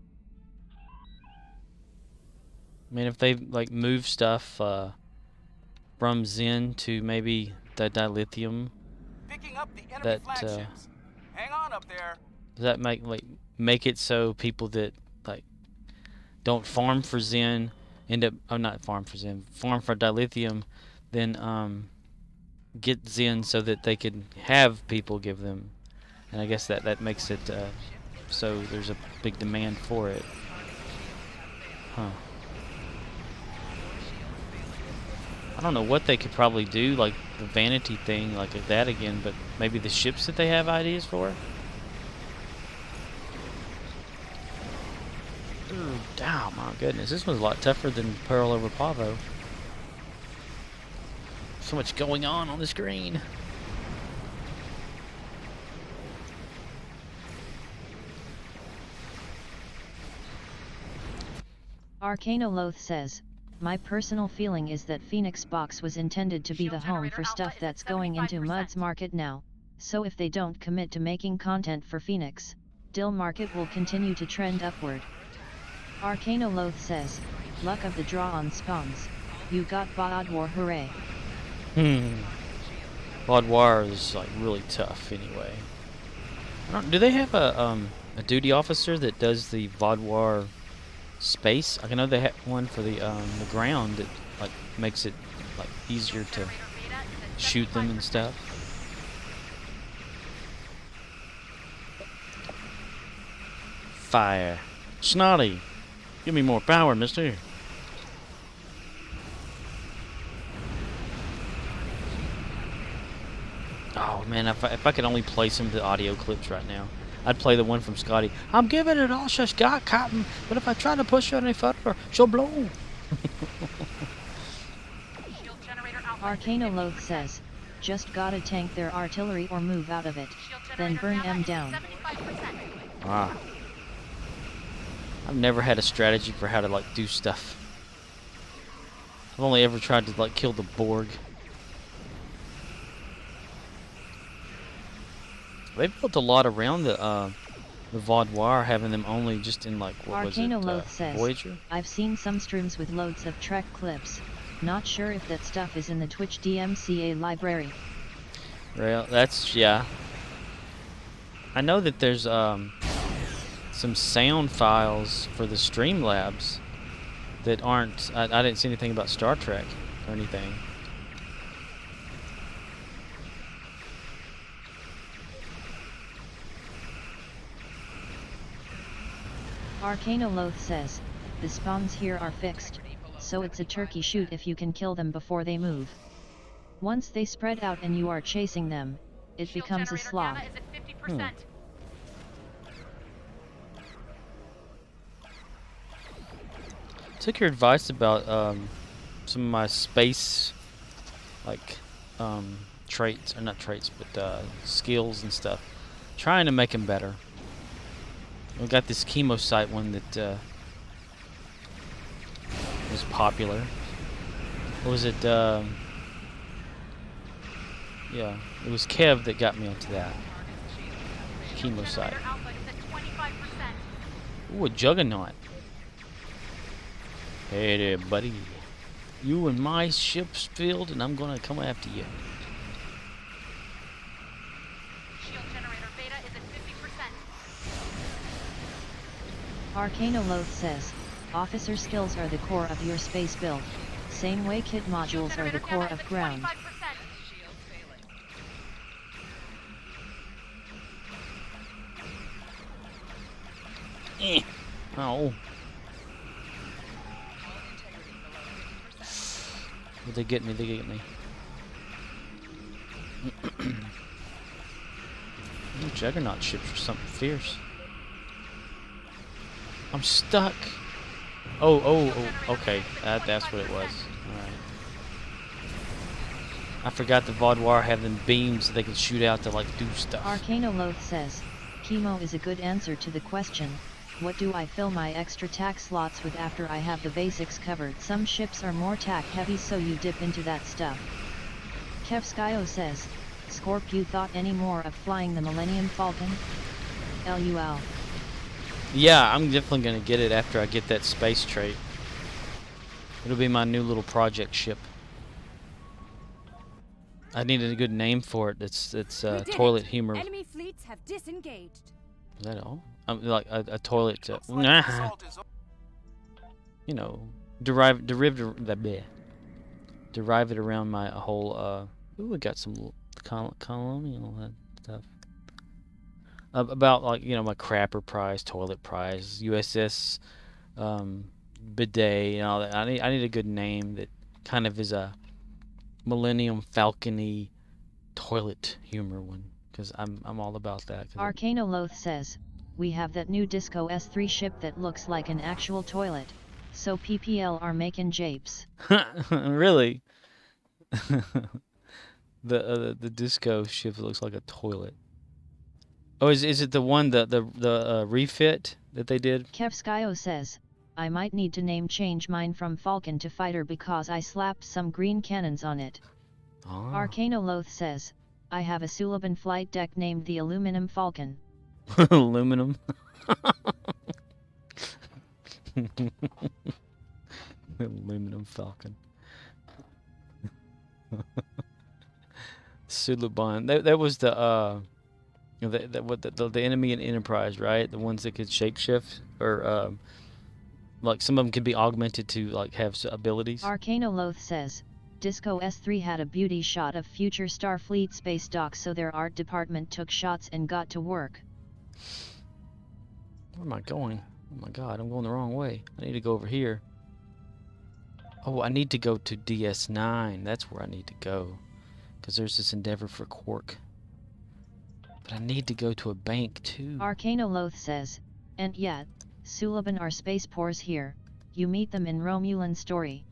I mean, if they like move stuff from Zen to maybe the dilithium, Picking up the enemy that flagships. Hang on up there. does that make it so people that like don't farm for Zen end up not farm for Zen, farm for dilithium, then get Zen so that they can have people give them, and I guess that makes it so there's a big demand for it. Huh. I don't know what they could probably do, like the vanity thing, like that again, but maybe the ships that they have ideas for. Ooh, oh my goodness, this was a lot tougher than Pearl over Pavo. So much going on the screen. Arcanoloth says, my personal feeling is that Phoenix Box was intended to be the home for stuff that's going into Mud's market now, so if they don't commit to making content for Phoenix, DIL market will continue to trend upward. Arcanoloth says, luck of the draw on spawns, you got Bod War, hooray. Bod War is like really tough anyway. Do they have a duty officer that does the Bod War space? I know they have one for the ground that like makes it like easier to shoot them and stuff. Fire. Snotty, give me more power, mister. Oh man, if I could only play some of the audio clips right now, I'd play the one from Scotty. I'm giving it all she's got, Captain, but if I try to push her any further, she'll blow. Arcanoloth says, just gotta tank their artillery or move out of it, then burn them down. Ah. I've never had a strategy for how to like do stuff. I've only ever tried to like kill the Borg. They built a lot around the Vaudoir, having them only just in like what was it, says, Voyager? I've seen some streams with loads of Trek clips. Not sure if that stuff is in the Twitch DMCA library. Well, that's, yeah. I know that there's some sound files for the Streamlabs that aren't. I didn't see anything about Star Trek. or anything. Arcanoloth says, the spawns here are fixed, so it's a turkey shoot if you can kill them before they move. Once they spread out and you are chasing them, it becomes a slog. Took your advice about some of my space, like traits, or not traits, but skills and stuff. Trying to make them better. We got this chemosite one that was popular. What was it? Yeah, it was Kev that got me into that. Chemosite. Ooh, a juggernaut. Hey there, buddy. You in my ship's field, and I'm gonna come after you. Shield generator beta is at 50%. Arcanoloth says, officer skills are the core of your space build, same way kit modules are the core of ground. Oh. They get me, they get me. Juggernaut ships are something fierce. I'm stuck. Oh, okay. That's what it was. Alright. I forgot the Vaudoir have them beams so they can shoot out to, like, do stuff. Arcanoloth says, chemo is a good answer to the question, what do I fill my extra tack slots with after I have the basics covered? Some ships are more tack heavy, so you dip into that stuff. Kevskio says, Scorp, you thought any more of flying the Millennium Falcon? LUL. Yeah, I'm definitely gonna get it after I get that space trait. It'll be my new little project ship. I needed a good name for it. It's toilet humor. Enemy fleets have disengaged. Is that all? Like a toilet. You know, derive it around my whole. Ooh, we got some colonial stuff. About, like, you know, my crapper prize, toilet prize, USS bidet, and all that. I need a good name that kind of is a Millennium Falcon-y toilet humor one, because I'm all about that. Arcanoloth says, we have that new Disco S3 ship that looks like an actual toilet, so PPL are making japes. Really? The Disco ship looks like a toilet. Oh, is it the one, the refit that they did? Kevskio says, I might need to name change mine from Falcon to Fighter because I slapped some green cannons on it. Oh. Arcanoloth says, I have a Suliban flight deck named the Aluminum Falcon. Aluminum. Aluminum Falcon. Suliban. That was the enemy in Enterprise, right? The ones that could shapeshift, or like some of them could be augmented to, like, have abilities. Arcanoloth says, Disco S3 had a beauty shot of future Starfleet space docks, so their art department took shots and got to work. Where am I going? Oh my god, I'm going the wrong way. I need to go over here. Oh, I need to go to DS9. That's where I need to go. Because there's this endeavor for Quark. But I need to go to a bank too. Arcanoloth says, and yet, Suliban are space pores here. You meet them in Romulan story.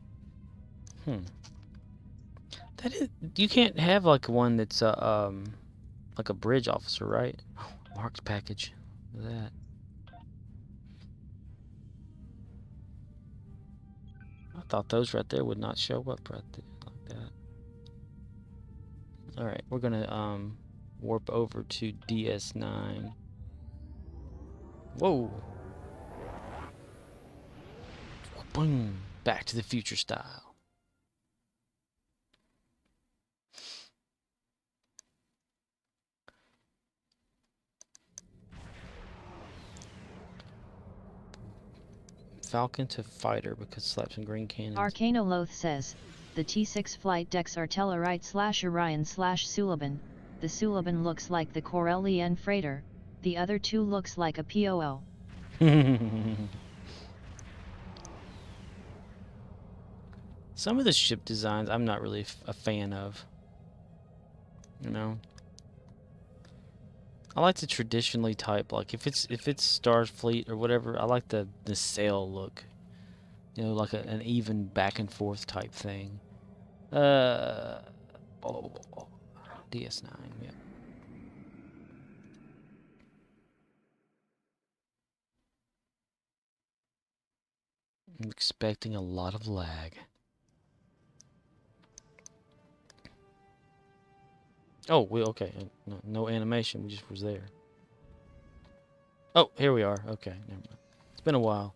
That is, you can't have, like, one that's like a bridge officer, right? Oh, marked package. Look at that. I thought those right there would not show up right there like that. All right, we're gonna warp over to DS9. Whoa! Boom! Back to the Future style. Falcon to Fighter because slap some green cannons. Arcanoloth says, The T6 flight decks are Tellarite/Orion/Suliban. The Suliban looks like the Corellian freighter, the other two looks like a POO. Some of the ship designs I'm not really a fan of. You know, I like the traditionally type, like if it's Starfleet or whatever, I like the sail look. You know, like an even back and forth type thing. DS9, yeah. I'm expecting a lot of lag. Oh, okay. No animation. We just was there. Oh, here we are. Okay, never mind. It's been a while.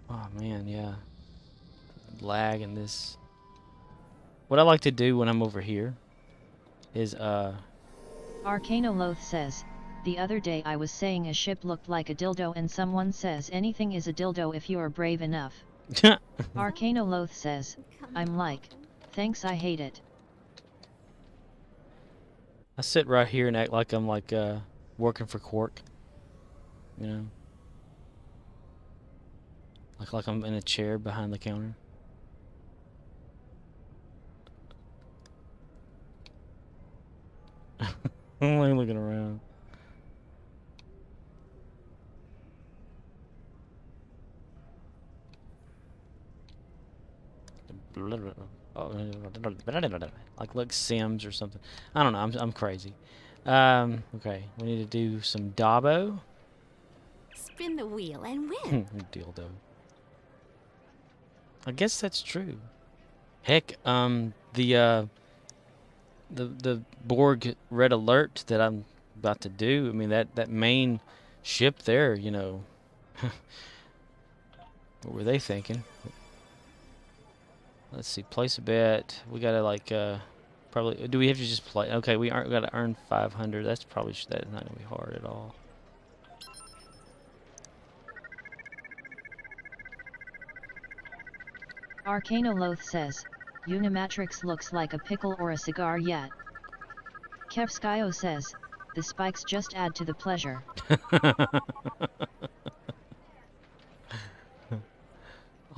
Oh man, yeah. Lag in this. What I like to do when I'm over here is Arcanoloth says, the other day I was saying a ship looked like a dildo and someone says anything is a dildo if you are brave enough. Arcanoloth says, I'm like, thanks, I hate it. I sit right here and act like I'm like working for Quark. You know? Like I'm in a chair behind the counter. I'm like looking around. Like Sims or something. I don't know. I'm crazy. Okay, we need to do some Dabo. Spin the wheel and win. Dildo. I guess that's true. Heck, the Borg red alert that I'm about to do. I mean that main ship there. You know, what were they thinking? Let's see. Place a bet. We gotta like probably. Do we have to just play? Okay, we gotta earn 500. That's probably that's not gonna be hard at all. Arcanoloth says, Unimatrix looks like a pickle or a cigar yet. Kevskio says, the spikes just add to the pleasure.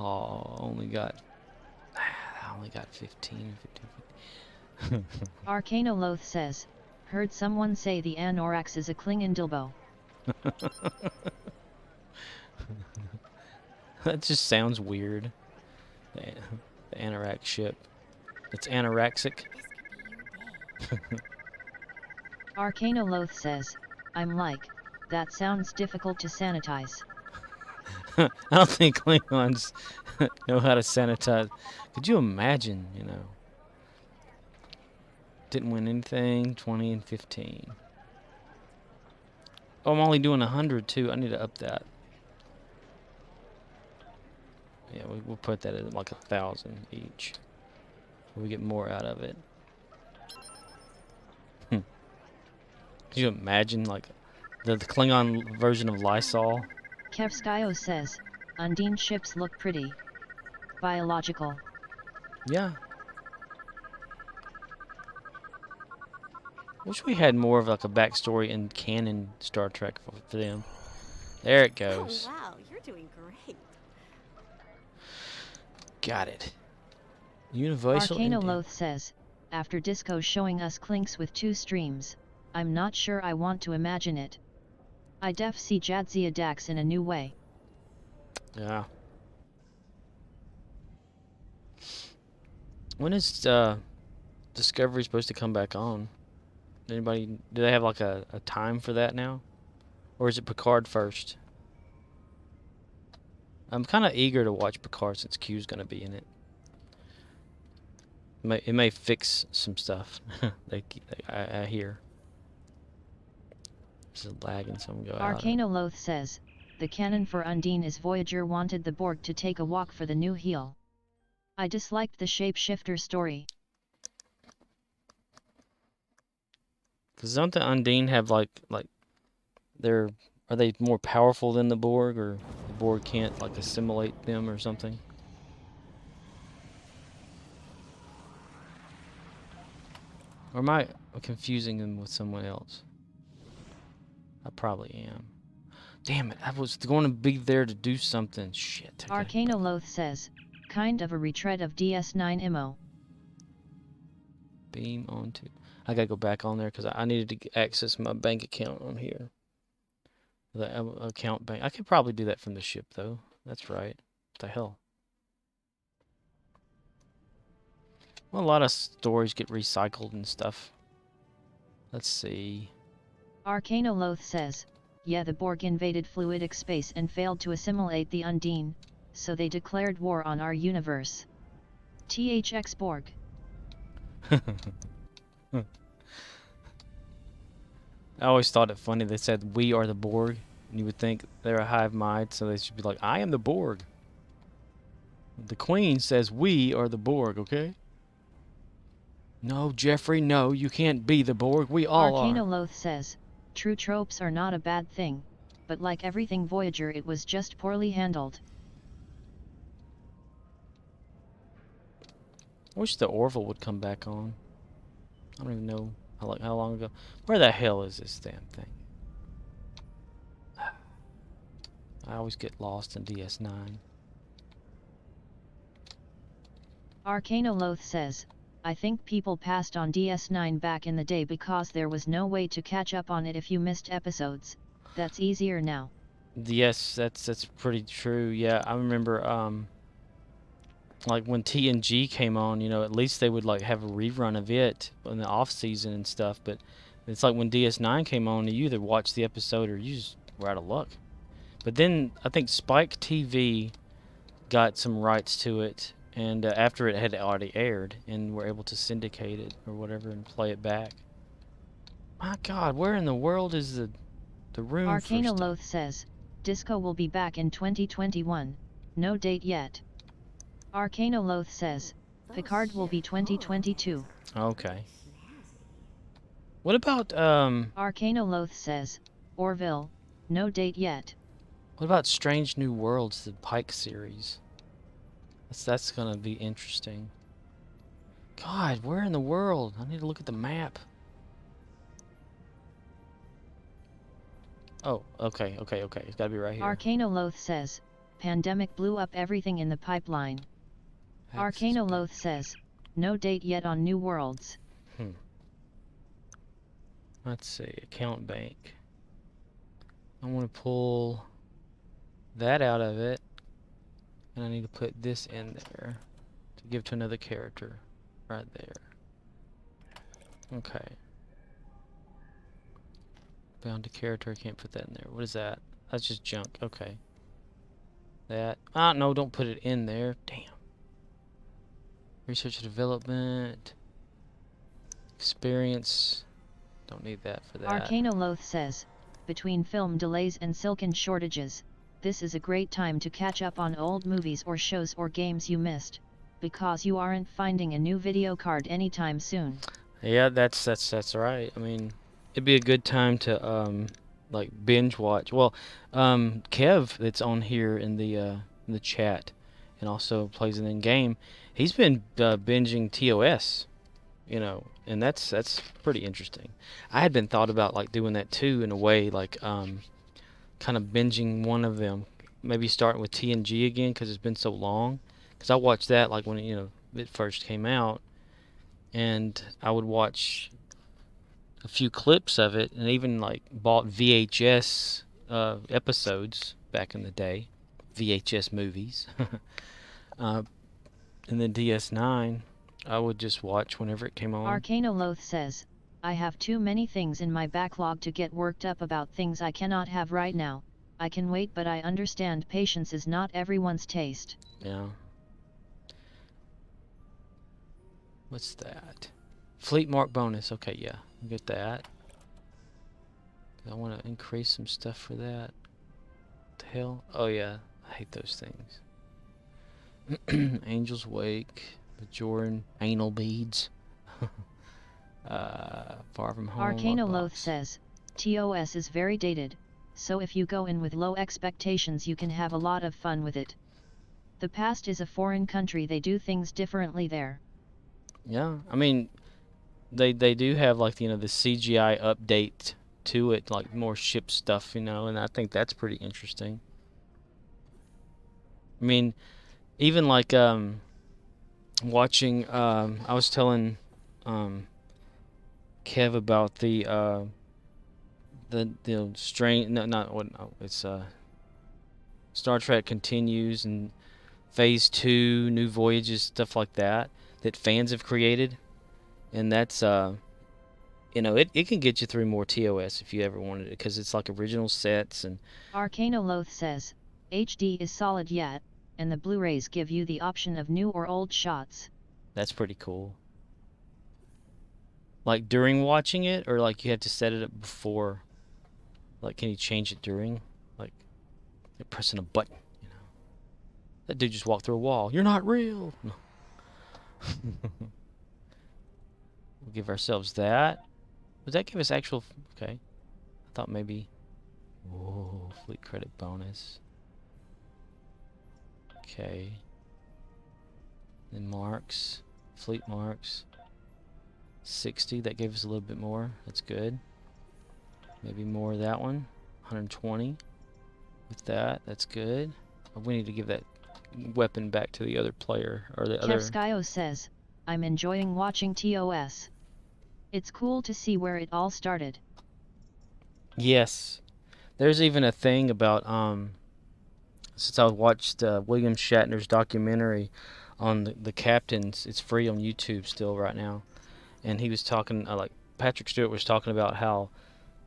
Oh, I only got 15. Arcanoloth says, heard someone say the Anorax is a Klingon dilbo. That just sounds weird. The anorak ship. It's anorexic. Arcanoloth says, I'm like, that sounds difficult to sanitize. I don't think Klingons know how to sanitize. Could you imagine, you know? Didn't win anything, 20 and 15. Oh, I'm only doing 100 too. I need to up that. Yeah, we'll put that at like 1,000 each. We get more out of it. Could you imagine like the Klingon version of Lysol? Kevskio says, Undine ships look pretty. Biological. Yeah. Wish we had more of like a backstory in canon Star Trek for them. There it goes. Oh, wow, you're doing great. Got it. Universal. Arcanoloth says, after Disco showing us Clinks with 2 streams, I'm not sure I want to imagine it. I def see Jadzia Dax in a new way. Yeah. When is Discovery supposed to come back on? Anybody? Do they have like a time for that now, or is it Picard first? I'm kind of eager to watch Picard since Q's gonna be in it. It may fix some stuff. I hear. This is lagging, so I'm gonna go out. Arcanoloth says, the canon for Undine is Voyager wanted the Borg to take a walk for the new heel. I disliked the shapeshifter story. Cause don't the Undine have like are they more powerful than the Borg, or Borg can't like assimilate them or something. Or am I confusing them with someone else? I probably am. Damn it, I was going to be there to do something. Shit. Okay. Arcanoloth says, kind of a retread of DS9 IMO. Beam onto. I gotta go back on there because I needed to access my bank account on here. The account bank. I could probably do that from the ship though. That's right. What the hell? Well, a lot of stories get recycled and stuff. Let's see. Arcanoloth says, yeah, the Borg invaded fluidic space and failed to assimilate the Undine, so they declared war on our universe. THX Borg. I always thought it funny. They said we are the Borg, and you would think they're a hive mind, so they should be like, I am the Borg. The Queen says we are the Borg, okay? No, Jeffrey, no, you can't be the Borg. We all are. Arcanoloth says, true tropes are not a bad thing, but like everything Voyager, it was just poorly handled. I wish the Orville would come back on. I don't even know how long ago. Where the hell is this damn thing? I always get lost in DS9. Arcanoloth says, I think people passed on DS9 back in the day because there was no way to catch up on it if you missed episodes. That's easier now. Yes, that's pretty true. Yeah, I remember like when TNG came on, you know, at least they would like have a rerun of it in the off season and stuff, but it's like when DS9 came on, you either watched the episode or you just were out of luck. But then I think Spike TV got some rights to it, and after it had already aired, and were able to syndicate it or whatever and play it back. My God, where in the world is the room for stuff? Arcanoloth says, Disco will be back in 2021. No date yet. Arcanoloth says, Picard will be 2022. Okay. What about Arcanoloth says, Orville, no date yet. what about Strange New Worlds, the Pike series? That's gonna be interesting. God, where in the world? I need to look at the map. Oh, okay. It's gotta be right here. Arcanoloth says, pandemic blew up everything in the pipeline. Arcanoloth says, no date yet on New Worlds. Let's see, account bank. I want to pull that out of it, and I need to put this in there to give to another character right there. Okay. Bound to character, I can't put that in there. What is that? That's just junk. Okay. That. Ah, no, don't put it in there. Damn. Research and development. Experience. Don't need that for that. Arcanoloth says, between film delays and silken shortages, this is a great time to catch up on old movies or shows or games you missed, because you aren't finding a new video card anytime soon. Yeah, that's right. I mean, it'd be a good time to like binge watch. Well, Kev, that's on here in the chat, and also plays in game. He's been binging TOS, you know, and that's pretty interesting. I had been thought about like doing that too in a way, like kind of binging one of them, maybe starting with TNG again because it's been so long. Because I watched that like when it first came out, and I would watch a few clips of it, and even like bought VHS episodes back in the day, VHS movies. And then DS9, I would just watch whenever it came on. Arcanoloth says, I have too many things in my backlog to get worked up about things I cannot have right now. I can wait, but I understand patience is not everyone's taste. Yeah. What's that? Fleet mark bonus. Okay, yeah. I'll get that. I want to increase some stuff for that. What the hell? Oh, yeah. I hate those things. Angel's Wake. Bajoran anal beads. Far from home. Arcanoloth says, TOS is very dated. so if you go in with low expectations you can have a lot of fun with it. The past is a foreign country, they do things differently there. Yeah, I mean, they do have like, you know, the CGI update to it, like more ship stuff, you know, and I think that's pretty interesting. I mean, even like watching, I was telling Kev about the strain, no, not what, no, it's Star Trek Continues and Phase 2, New Voyages, stuff like that fans have created, and that's you know, it can get you through more TOS if you ever wanted it, because it's like original sets. And Arcanoloth says, HD is solid yet, and the Blu-rays give you the option of new or old shots. that's pretty cool. Like during watching it, or like you have to set it up before? Like, can you change it during? Like, you're pressing a button, you know? That dude just walked through a wall. You're not real! No. We'll give ourselves that. Does that give us actual... Okay. I thought maybe... Whoa, fleet credit bonus. Okay. Then marks. Fleet marks. 60, that gave us a little bit more. That's good. Maybe more of that one. 120 with that. That's good. But we need to give that weapon back to the other player, or the other... Kevskio says, I'm enjoying watching TOS. It's cool to see where it all started. Yes. There's even a thing about, since I watched William Shatner's documentary on the captains, it's free on YouTube still right now. And he was talking, like, Patrick Stewart was talking about how,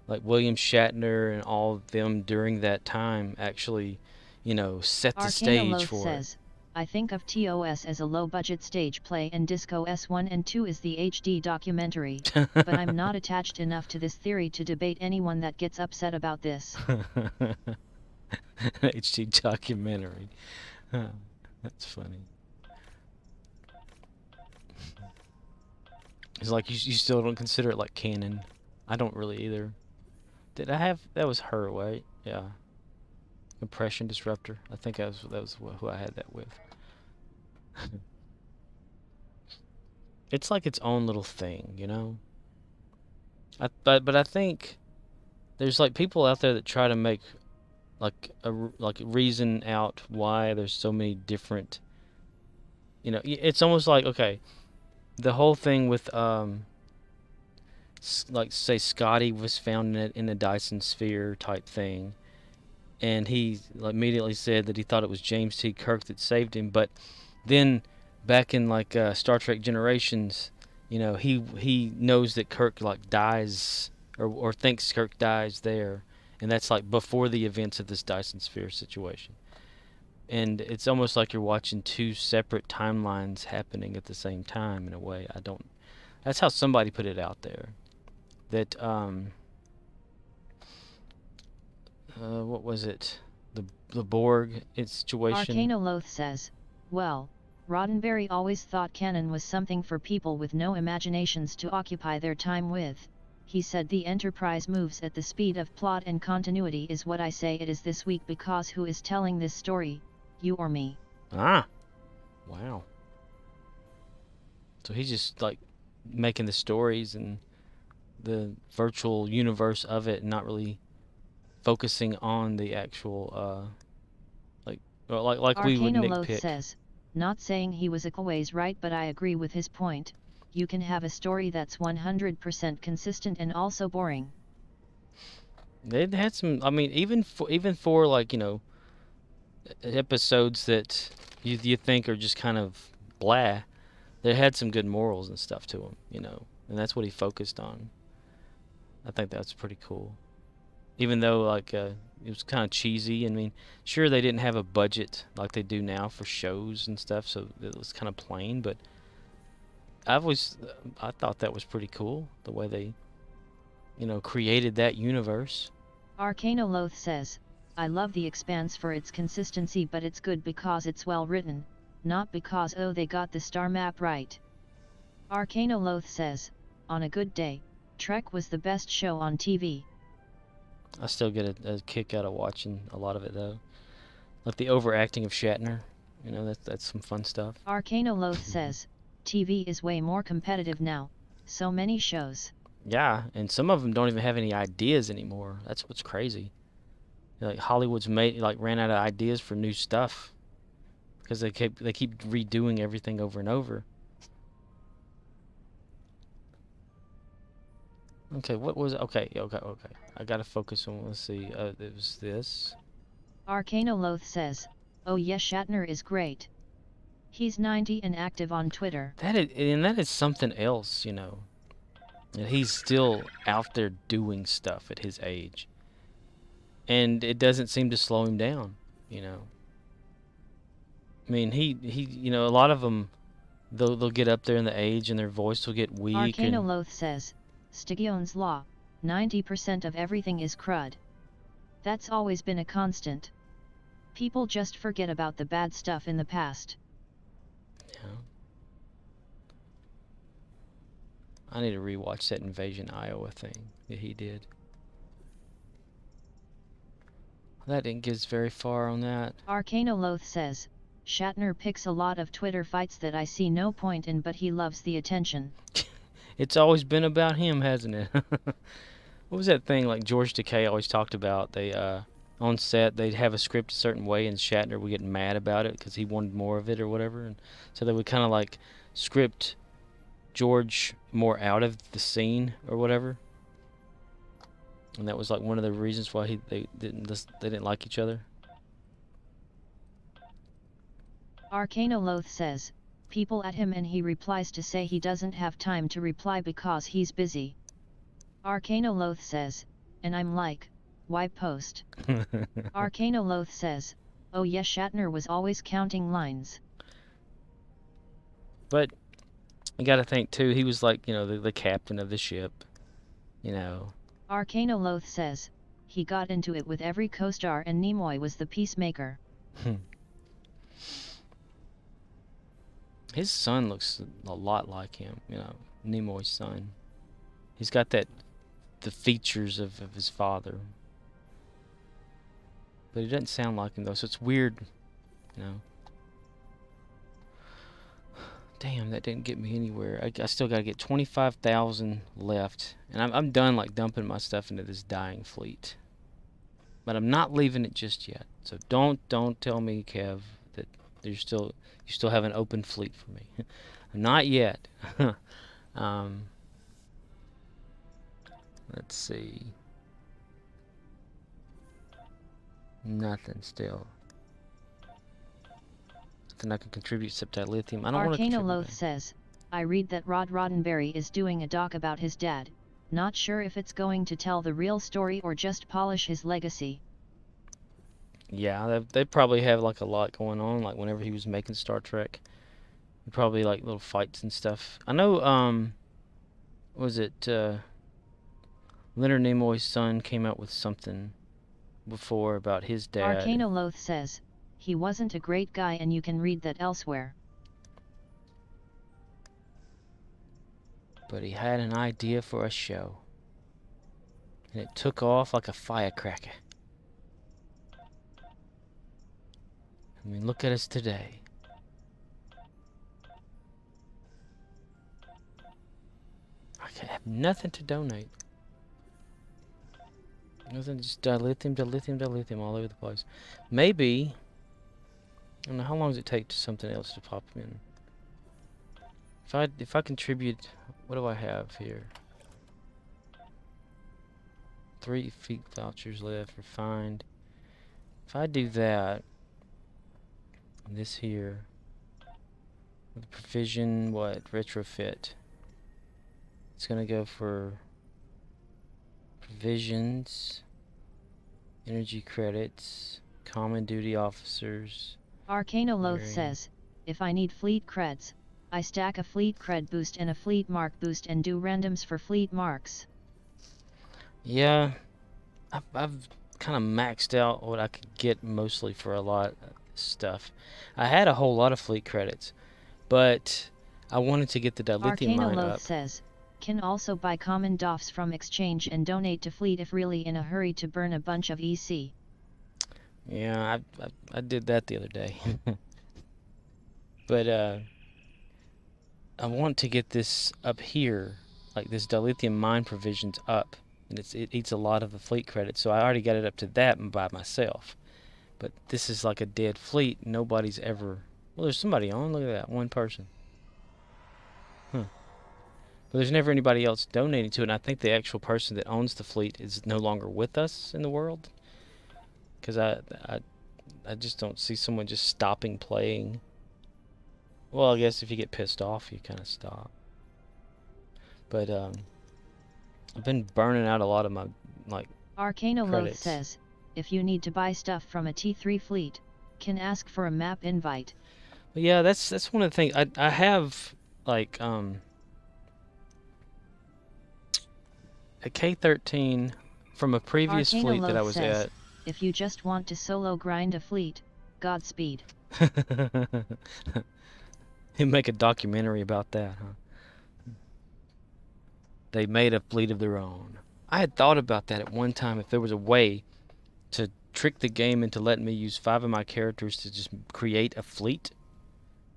like, William Shatner and all of them during that time actually, you know, set the stage for says, I think of TOS as a low-budget stage play, and Disco S1 and 2 is the HD documentary, it. but I'm not attached enough to this theory to debate anyone that gets upset about this. HD documentary. That's funny. It's like you still don't consider it like canon. I don't really either. Did I have... That was her, right? Yeah. Compression Disruptor. I think that was who I had that with. It's like its own little thing, you know? But I think there's like people out there that try to make like reason out why there's so many different, you know, it's almost like, okay, the whole thing with like, say Scotty was found in a Dyson sphere type thing, and he immediately said that he thought it was James T. Kirk that saved him. But then back in like Star Trek Generations, you know, he knows that Kirk like dies, or thinks Kirk dies there, and that's like before the events of this Dyson sphere situation. And it's almost like you're watching two separate timelines happening at the same time in a way. That's how somebody put it out there. That what was it? The Borg situation. Arcanoloth says, well, Roddenberry always thought canon was something for people with no imaginations to occupy their time with. He said the Enterprise moves at the speed of plot and continuity is what I say it is this week, because who is telling this story, you or me? Ah, wow. So he's just like making the stories and the virtual universe of it, and not really focusing on the actual like we would nitpick. Says, not saying he was always right, but I agree with his point. You can have a story that's 100% consistent and also boring. They had some, I mean, even for like, you know, episodes that you think are just kind of blah, they had some good morals and stuff to them, you know, and that's what he focused on. I think that's pretty cool. Even though like it was kind of cheesy. I mean, sure, they didn't have a budget like they do now for shows and stuff, so it was kind of plain, but I thought that was pretty cool, the way they, you know, created that universe. Arcanoloth says, I love The Expanse for its consistency, but it's good because it's well written, not because they got the star map right. Arcanoloth says, on a good day, Trek was the best show on TV. I still get a kick out of watching a lot of it though. Like the overacting of Shatner. You know, that's some fun stuff. Arcanoloth says, TV is way more competitive now. So many shows. Yeah, and some of them don't even have any ideas anymore. That's what's crazy. Like Hollywood's ran out of ideas for new stuff because they keep redoing everything over and over. Okay, what was it? Okay. I gotta focus on. Let's see. It was this. Arcanoloth says, oh yes, Shatner is great. He's 90 and active on Twitter. That is something else, you know. And he's still out there doing stuff at his age, and it doesn't seem to slow him down, you know. I mean, he you know, a lot of them, they'll get up there in the age and their voice will get weak. Arcanoloth says, Stigion's law, 90% of everything is crud. That's always been a constant. People just forget about the bad stuff in the past. Yeah. I need to rewatch that Invasion Iowa thing that he did. That didn't get us very far on that. Arcanoloth says, Shatner picks a lot of Twitter fights that I see no point in, but he loves the attention. It's always been about him, hasn't it? What was that thing like George Takei always talked about? They on set they'd have a script a certain way, and Shatner would get mad about it because he wanted more of it or whatever, and so they would kind of like script George more out of the scene or whatever. And that was like one of the reasons why they didn't like each other. Arcanoloth says, people at him and he replies to say he doesn't have time to reply because he's busy. Arcanoloth says, and I'm like, why post? Arcanoloth says, oh yes, Shatner was always counting lines. But you gotta think too, he was like, you know, the captain of the ship, you know. Arcanoloth says, he got into it with every co-star and Nimoy was the peacemaker. His son looks a lot like him, you know, Nimoy's son. He's got the features of his father. But he doesn't sound like him though, so it's weird, you know. Damn, that didn't get me anywhere. I still gotta get 25,000 left, and I'm done like dumping my stuff into this dying fleet. But I'm not leaving it just yet. So don't tell me, Kev, that you still have an open fleet for me. Not yet. Let's see. Nothing still. Nothing I can contribute except that lithium. I don't want to contribute. Arcanoloth says, I read that Rod Roddenberry is doing a doc about his dad. Not sure if it's going to tell the real story or just polish his legacy. Yeah, they probably have like a lot going on. Like whenever he was making Star Trek, probably like little fights and stuff. I know. Was it Leonard Nimoy's son came out with something before about his dad? Arcanoloth says, he wasn't a great guy, and you can read that elsewhere. But he had an idea for a show, and it took off like a firecracker. I mean, look at us today. I have nothing to donate. Nothing, just dilithium all over the place. Maybe, I don't know, how long does it take to something else to pop in? If I contribute, what do I have here? 3 feet vouchers left, refined. If I do that, this here, with provision, what, retrofit. It's gonna go for provisions, energy credits, common duty officers. Arcanoloth says, if I need fleet creds, I stack a fleet cred boost and a fleet mark boost and do randoms for fleet marks. Yeah, I've kind of maxed out what I could get mostly for a lot of stuff. I had a whole lot of fleet credits, but I wanted to get the dilithium mine Arcanoloth up. says, Can also buy common DOFs from exchange and donate to fleet if really in a hurry to burn a bunch of EC. Yeah, I did that the other day. But I want to get this up here, like this dilithium mine provisions up, and it eats a lot of the fleet credits, so I already got it up to that by myself. But this is like a dead fleet. Nobody's ever... Well, there's somebody on. Look at that. One person. Huh. But there's never anybody else donating to it, and I think the actual person that owns the fleet is no longer with us in the world. Because I just don't see someone just stopping playing. Well, I guess if you get pissed off, you kind of stop. But I've been burning out a lot of my, like, Arcanoloth credits. says, if you need to buy stuff from a T3 fleet, can ask for a map invite. But yeah, that's one of the things. I have, like, a K-13 from a previous fleet that I was says, at. If you just want to solo grind a fleet, Godspeed. You make a documentary about that, huh? They made a fleet of their own. I had thought about that at one time, if there was a way to trick the game into letting me use 5 of my characters to just create a fleet,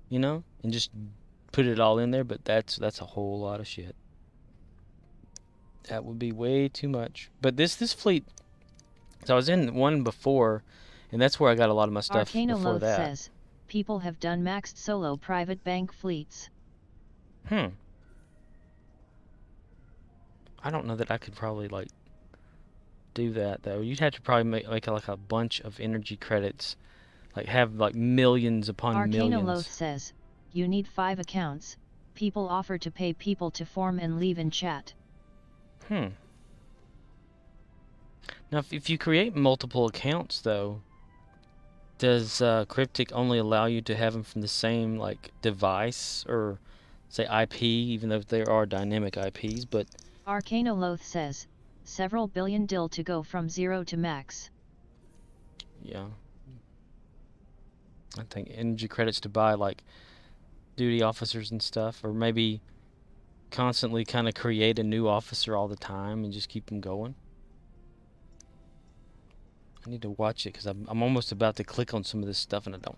you know, and just put it all in there, but that's a whole lot of shit. That would be way too much. But this fleet, so I was in one before, and that's where I got a lot of my stuff before that. Says, people have done maxed solo private bank fleets. I don't know that I could probably, like, do that, though. You'd have to probably make like a bunch of energy credits, like have like millions upon millions. Arcanoloth says, you need 5 accounts. People offer to pay people to form and leave in chat. Now, if you create multiple accounts, though, does Cryptic only allow you to have them from the same, like, device or, say, IP, even though there are dynamic IPs, but... Arcanoloth says, several billion dill to go from 0 to max. Yeah. I think energy credits to buy, like, duty officers and stuff, or maybe constantly kind of create a new officer all the time and just keep them going. I need to watch it because I'm almost about to click on some of this stuff and I don't.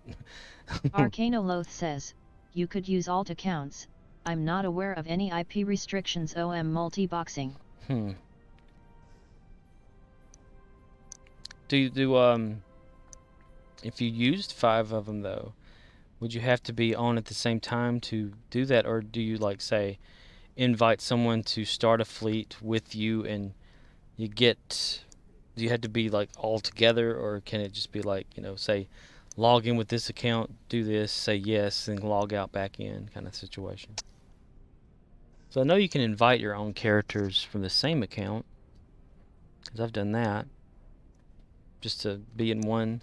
Arcanoloth says, you could use alt accounts. I'm not aware of any IP restrictions. Multi-boxing. If you used 5 of them, though, would you have to be on at the same time to do that, or do you, like, say, invite someone to start a fleet with you and you get... Do you have to be, like, all together, or can it just be, like, you know, say, log in with this account, do this, say yes, then log out back in kind of situation? So I know you can invite your own characters from the same account, because I've done that, just to be in one.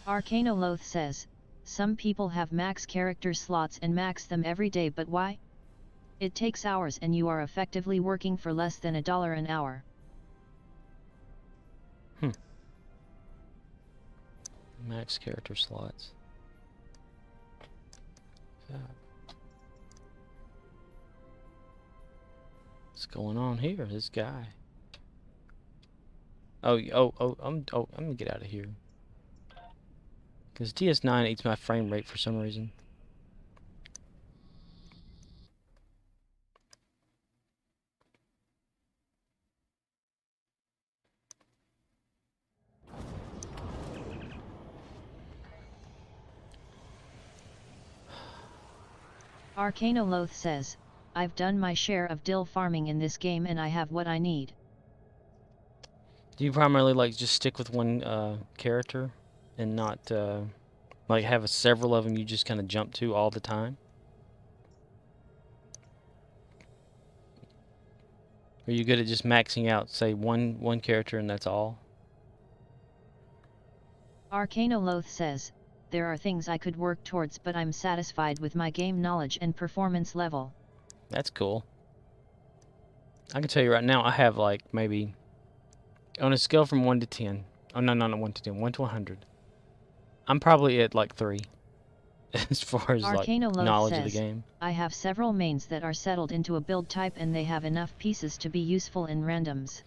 Arcanoloth says, some people have max character slots and max them every day, but why? It takes hours and you are effectively working for less than $1 an hour. Max character slots. What's going on here? This guy. I'm gonna get out of here. Because DS9 eats my frame rate for some reason. Arcanoloth says, I've done my share of dill farming in this game and I have what I need. Do you primarily, like, just stick with one character and not like have several of them you just kind of jump to all the time? Are you good at just maxing out, say, one character and that's all? Arcanoloth says, there are things I could work towards, but I'm satisfied with my game knowledge and performance level. That's cool. I can tell you right now, I have, like, maybe on a scale from 1 to 10. Oh, no, not 1 to 10. 1 to 100. I'm probably at, like, 3. as far as like Arcanoloth knowledge of the says, game. I have several mains that are settled into a build type and they have enough pieces to be useful in randoms.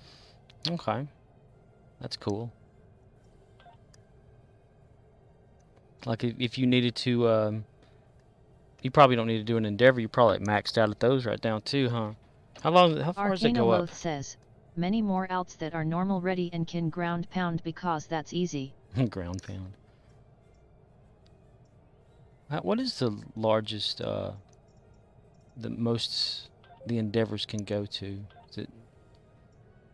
Okay, that's cool. Like if you needed to, you probably don't need to do an Endeavor. You're probably maxed out at those right now too, huh? How far does it go up? Arcanoloth says, many more outs that are normal ready and can ground pound because that's easy. Ground pound. What is the largest, the most the Endeavors can go to? Is it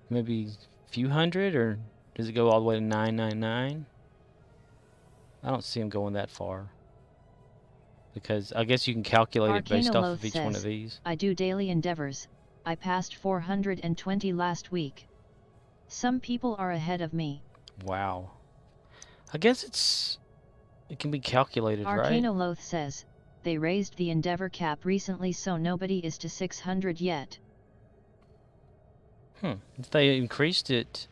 maybe a few hundred, or does it go all the way to 999? I don't see them going that far. Because I guess you can calculate it based off of each one of these. I do daily endeavors. I passed 420 last week. Some people are ahead of me. Wow. I guess it can be calculated, right? Arcanoloth says, they raised the endeavor cap recently so nobody is to 600 yet. If they increased it,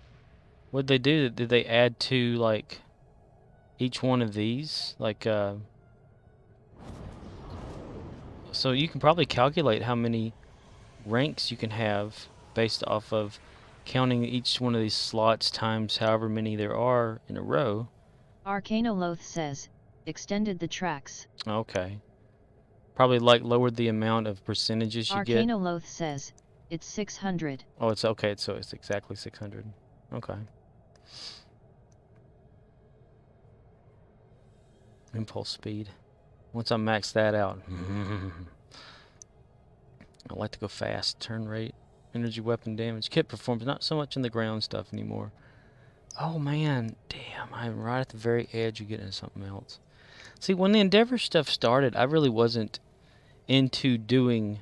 what'd they do? Did they add to, like, each one of these? Like, so you can probably calculate how many ranks you can have based off of counting each one of these slots times however many there are in a row. Arcanoloth says, extended the tracks. Okay. Probably like lowered the amount of percentages you get. Arcanoloth says, it's 600. Oh, it's okay. So it's exactly 600. Okay. Impulse speed. Once I max that out. I like to go fast. Turn rate. Energy weapon damage. Kit performance. Not so much in the ground stuff anymore. Oh man. Damn. I'm right at the very edge of getting into something else. See, when the Endeavor stuff started, I really wasn't into doing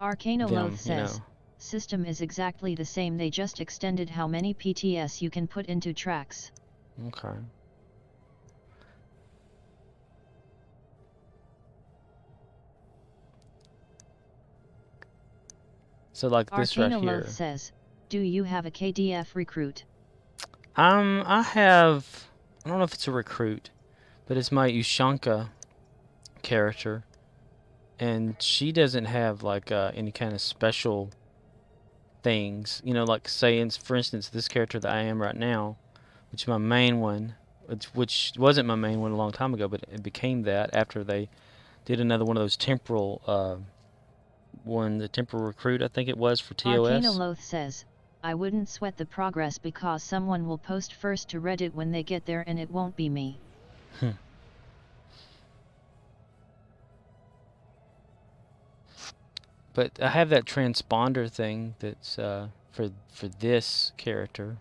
Arcanoloth says, you know. System is exactly the same, they just extended how many PTS you can put into tracks. Okay. So like this right here. Arcanoloth says, do you have a KDF recruit? I have, I don't know if it's a recruit, but it's my Ushanka character, and she doesn't have like any kind of special things, you know, like saying, for instance, this character that I am right now, which is my main one, which wasn't my main one a long time ago, but it became that after they did another one of those temporal, the temporal recruit, I think it was, for TOS. Arcanoloth says, I wouldn't sweat the progress because someone will post first to Reddit when they get there and it won't be me. But I have that transponder thing that's for this character.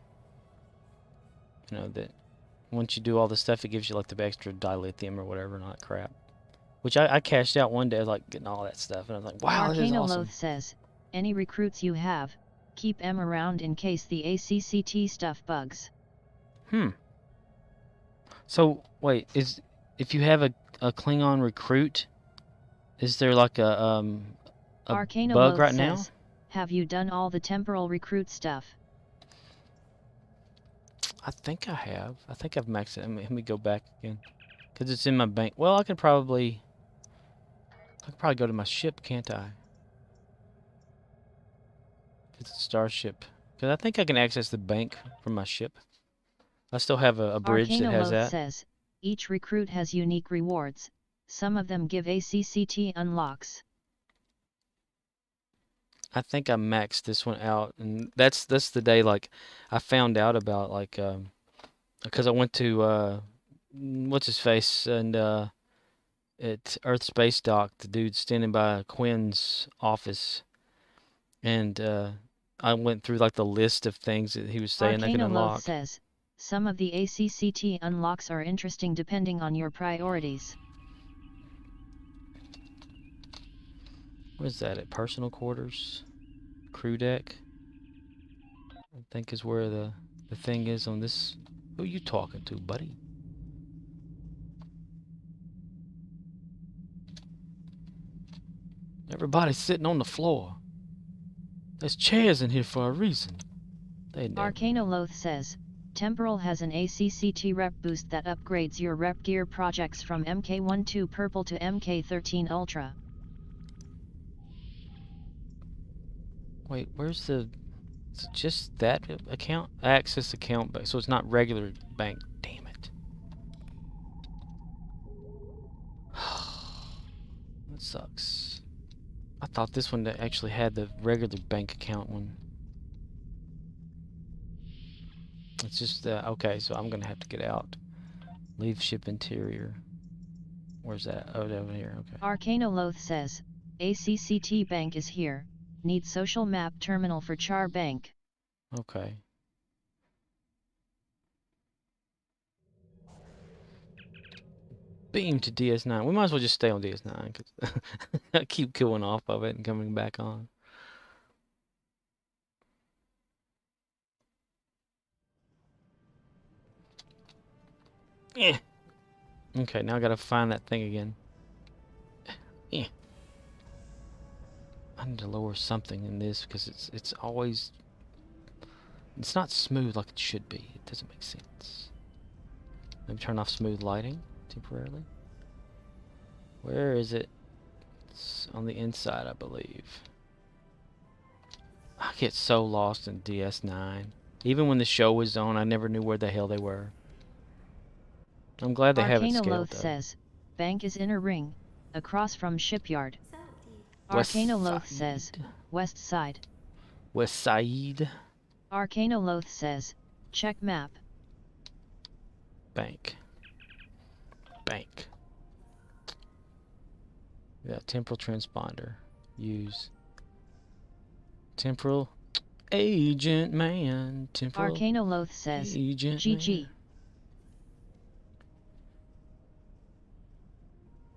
You know, that once you do all the stuff, it gives you like the extra dilithium or whatever, and all that crap. Which I cashed out one day, I was like getting all that stuff, and I was like, wow, this is awesome. Arcanoloth says, any recruits you have, keep them around in case the ACCT stuff bugs. So wait, if you have a Klingon recruit, is there like a bug right now? Have you done all the temporal recruit stuff? I think I have. I think I've maxed it. Let me go back again, because it's in my bank. Well, I can probably go to my ship, can't I? If it's a starship, because I think I can access the bank from my ship. I still have a bridge that has that. Says, each recruit has unique rewards. Some of them give ACCT unlocks. I think I maxed this one out, and that's the day like I found out about, like, because I went to what's his face, and at Earth Space Dock, the dude standing by Quinn's office, and I went through like the list of things that he was saying I can unlock. Says, some of the ACCT unlocks are interesting depending on your priorities. What is that, at personal quarters? Crew deck? I think is where the thing is on this. Who are you talking to, buddy? Everybody's sitting on the floor. There's chairs in here for a reason. Arcanoloth says, Temporal has an ACCT rep boost that upgrades your rep gear projects from MK12 Purple to MK13 Ultra. Wait, where's the... Is it just that account? Access account, so it's not regular bank. Damn it. That sucks. I thought this one actually had the regular bank account one. It's just, okay, so I'm gonna have to get out. Leave ship interior. Where's that? Oh, down here, okay. Arcanoloth says, ACCT Bank is here. Need social map terminal for Char Bank. Okay. Beam to DS9. We might as well just stay on DS9 because I keep going off of it and coming back on. Yeah. Okay, now I gotta find that thing again. Yeah. I need to lower something in this because it's always... It's not smooth like it should be. It doesn't make sense. Let me turn off smooth lighting temporarily. Where is it? It's on the inside, I believe. I get so lost in DS9. Even when the show was on, I never knew where the hell they were. I'm glad they haven't scaled Arcanoloth though. says, Bank is inner ring, across from shipyard. West Arcanoloth side. says, West side. West side. Arcanoloth says, check map. Bank. Bank. Yeah, temporal transponder. Use. Temporal agent man. Temporal Arcanoloth says, agent GG. man.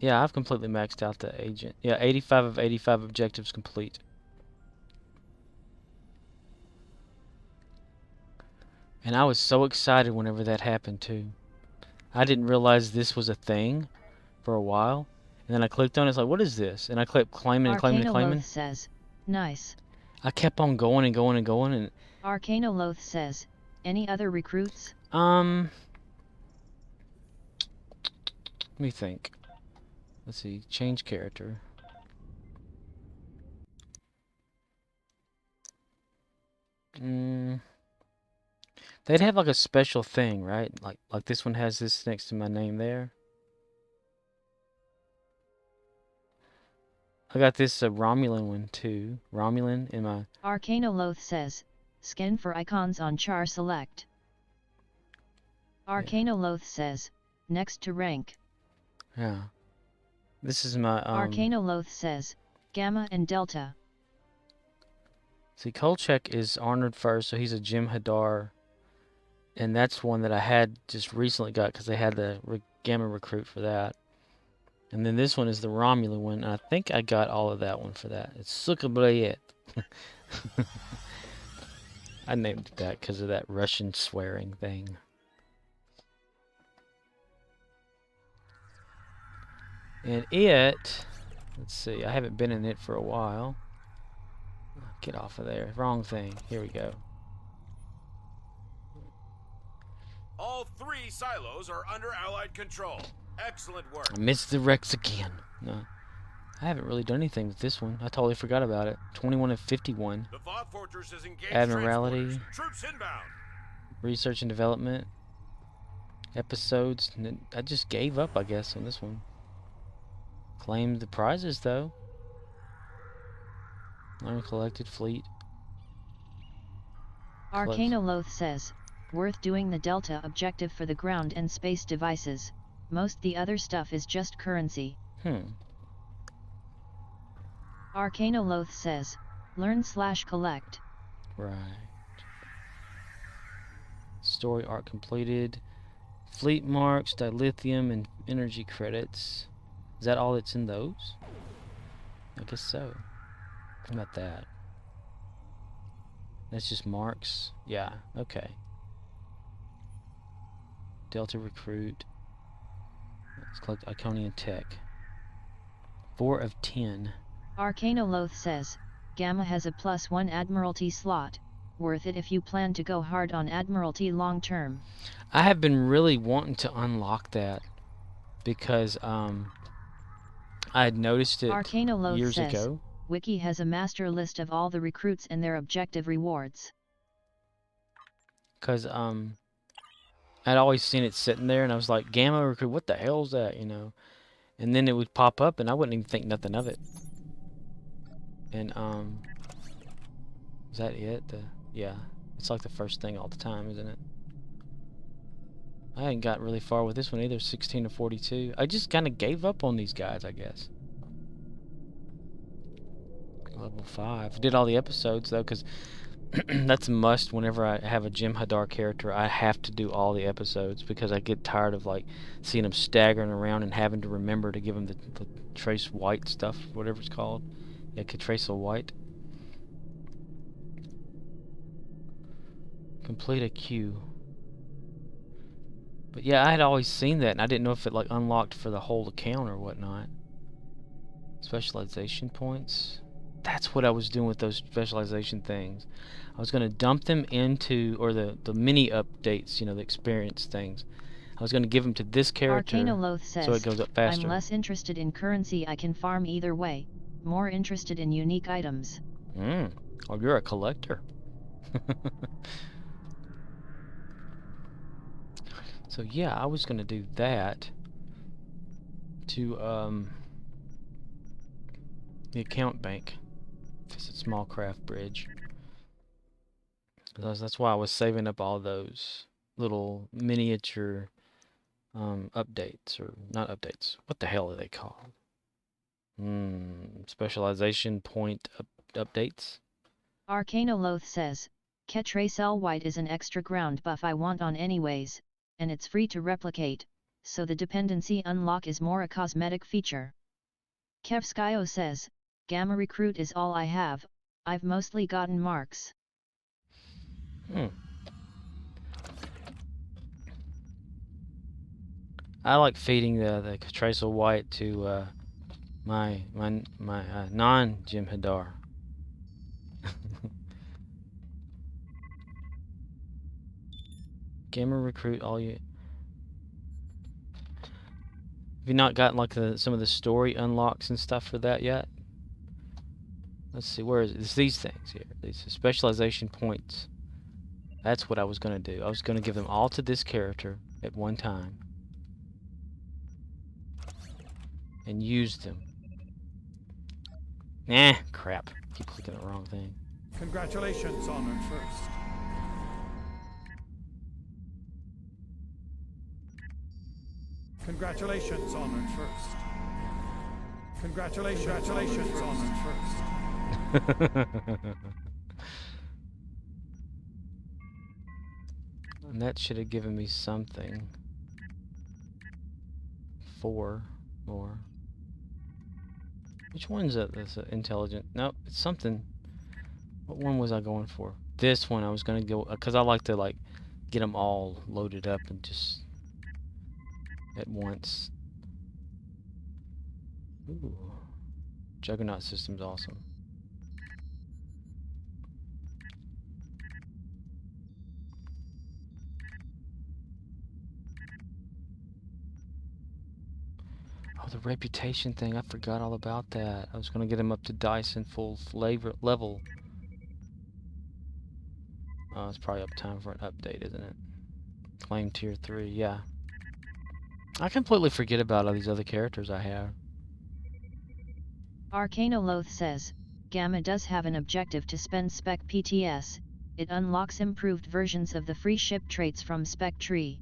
Yeah, I've completely maxed out the agent. Yeah, 85 of 85 objectives complete. And I was so excited whenever that happened too. I didn't realize this was a thing for a while. And then I clicked on it, it's like, what is this? And I clicked claiming and claiming and claiming. Arcanoloth says, nice. I kept on going and going and going and... Arcanoloth says, any other recruits? Let me think. Let's see, change character. They'd have like a special thing, right? Like this one has this next to my name there. I got this Romulan one too. Romulan in my... Arcanoloth says, scan for icons on char select. Arcanoloth says, next to rank. Yeah. This is my... Arcanoloth says, Gamma and Delta. See, Kolchak is Arnold first, so he's a Jim Hadar. And that's one that I had just recently got because they had the Gamma recruit for that. And then this one is the Romulan one, and I think I got all of that one for that. It's Sukablayet. I named it that because of that Russian swearing thing. And it... Let's see, I haven't been in it for a while. Get off of there. Wrong thing. Here we go. All 3 silos are under Allied control. Excellent work. I missed the Rex again. No, I haven't really done anything with this one. I totally forgot about it. 21 of 51. The Vought Fortress is engaged. Admiralty. Troops inbound. Research and development. Episodes. I just gave up, I guess, on this one. Claimed the prizes, though. Learn collected fleet. Arcanoloth says, worth doing the Delta objective for the ground and space devices. Most the other stuff is just currency. Arcanoloth says, learn/collect. Right. Story arc completed. Fleet marks, dilithium, and energy credits. Is that all that's in those? I guess so. How about that? That's just marks. Yeah, okay. Delta recruit. Let's collect Iconian Tech. 4 of 10. Arcanoloth says, Gamma has a +1 Admiralty slot. worth it if you plan to go hard on Admiralty long term. I have been really wanting to unlock that because I had noticed it Arcanoloth years says, ago. Wiki has a master list of all the recruits and their objective rewards. Because I'd always seen it sitting there, and I was like, Gamma recruit, what the hell's that, you know? And then it would pop up, and I wouldn't even think nothing of it. And is that it? Yeah, it's like the first thing all the time, isn't it? I hadn't got really far with this one either, 16 to 42. I just kind of gave up on these guys, I guess. Level 5. Did all the episodes, though, because that's a must whenever I have a Jim Hadar character. I have to do all the episodes because I get tired of, like, seeing them staggering around and having to remember to give them the trace white stuff, whatever it's called. Yeah, trace of white. Complete a queue. But yeah, I had always seen that, and I didn't know if it like unlocked for the whole account or whatnot. Specialization points. That's what I was doing with those specialization things. I was going to dump them into, or the mini updates, you know, the experience things. I was going to give them to this character, Arcanoloth says, so it goes up faster. I'm less interested in currency. I can farm either way. More interested in unique items. Oh, you're a collector. So yeah, I was gonna do that to the account bank. Visit small craft bridge. That's why I was saving up all those little miniature updates, or not updates. What the hell are they called? Specialization point updates. Arcanoloth says, Ketracel White is an extra ground buff I want on anyways, and it's free to replicate, so the dependency unlock is more a cosmetic feature. Kevskio says, Gamma Recruit is all I have, I've mostly gotten marks. I like feeding the Ketracel White to my non-Jim Hadar. Gamma Recruit all you. Have you not gotten like some of the story unlocks and stuff for that yet? Let's see, where is it? It's these things here. These specialization points. That's what I was going to do. I was going to give them all to this character at one time. And use them. Crap. Keep clicking the wrong thing. Congratulations, Honored First. Congratulations, Honored First. Congratulations, Honored First. And that should have given me something. 4 more. Which one's that? That's intelligent. Nope, it's something. What one was I going for? This one I was gonna go, because I like to like get them all loaded up and just at once. Ooh, Juggernaut System's awesome. Oh, the reputation thing, I forgot all about that. I was gonna get him up to Dyson full level. Oh, it's probably up time for an update, isn't it? Claim tier 3, yeah. I completely forget about all these other characters I have. Arcanoloth says, Gamma does have an objective to spend Spec PTS, it unlocks improved versions of the free ship traits from Spec Tree.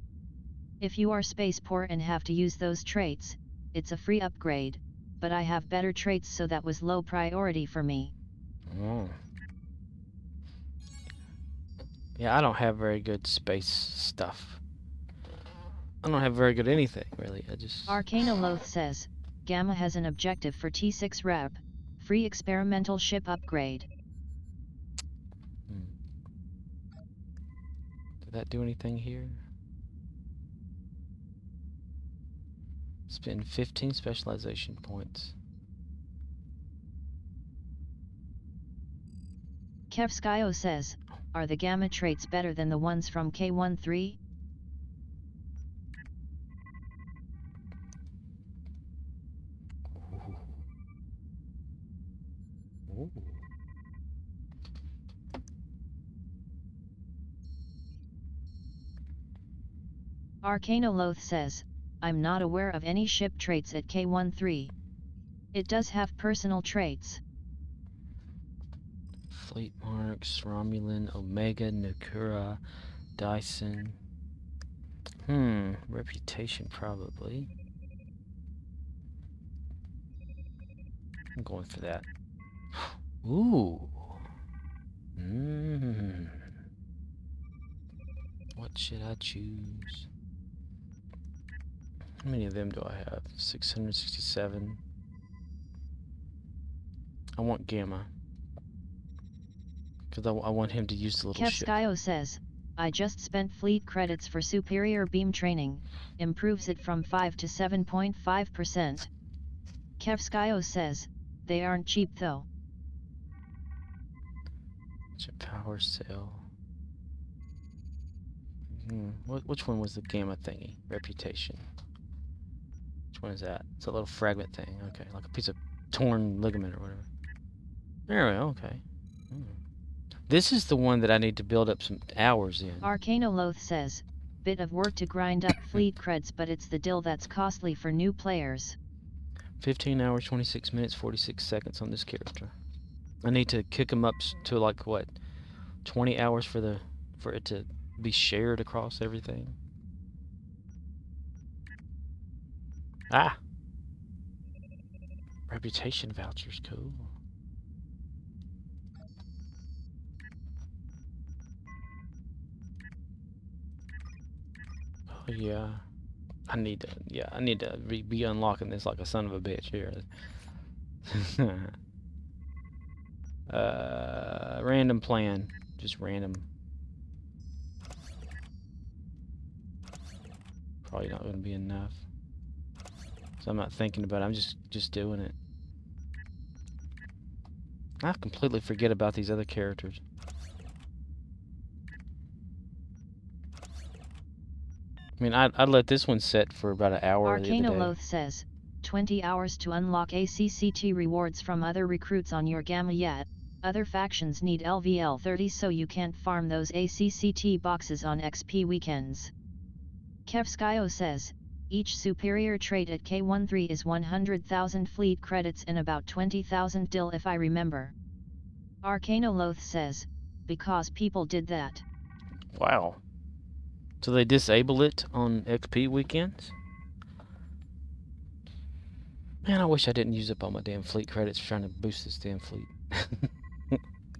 If you are space poor and have to use those traits, it's a free upgrade, but I have better traits, so that was low priority for me. Oh. Yeah, I don't have very good space stuff. I don't have very good anything, really. I just... Arcanoloth says, Gamma has an objective for T6 Rep, free experimental ship upgrade. Did that do anything here? Spend 15 specialization points. Kevskio says, Are the gamma traits better than the ones from K13? Ooh. Arcanoloth says, I'm not aware of any ship traits at K13. It does have personal traits. Fleet marks, Romulan, Omega, Nakura, Dyson. Reputation probably. I'm going for that. Ooh. What should I choose? How many of them do I have? 667. I want Gamma. Because I want him to use the little ship. Kevskio says, I just spent fleet credits for superior beam training, improves it from 5 to 7.5%. Kevskio says, they aren't cheap though. Power cell. Which one was the Gamma thingy? Reputation. Which one is that? It's a little fragment thing. Okay, like a piece of torn ligament or whatever. There we go, okay. This is the one that I need to build up some hours in. Arcanoloth says, bit of work to grind up fleet creds, but it's the deal that's costly for new players. 15 hours, 26 minutes, 46 seconds on this character. I need to kick him up to like what? 20 hours for it to be shared across everything. Ah! Reputation vouchers, cool. Oh yeah. I need to be unlocking this like a son of a bitch here. Random plan. Just random. Probably not going to be enough. So I'm not thinking about it. I'm just doing it. I completely forget about these other characters. I mean, I'd let this one set for about an hour the other day. Arcanoloth says, 20 hours to unlock ACCT rewards from other recruits on your Gamma yet. Other factions need LVL 30, so you can't farm those ACCT boxes on XP weekends. Kevskio says, each superior trait at K13 is 100,000 fleet credits and about 20,000 DIL if I remember. Arcanoloth says, because people did that. Wow. So they disable it on XP weekends? Man, I wish I didn't use up all my damn fleet credits trying to boost this damn fleet.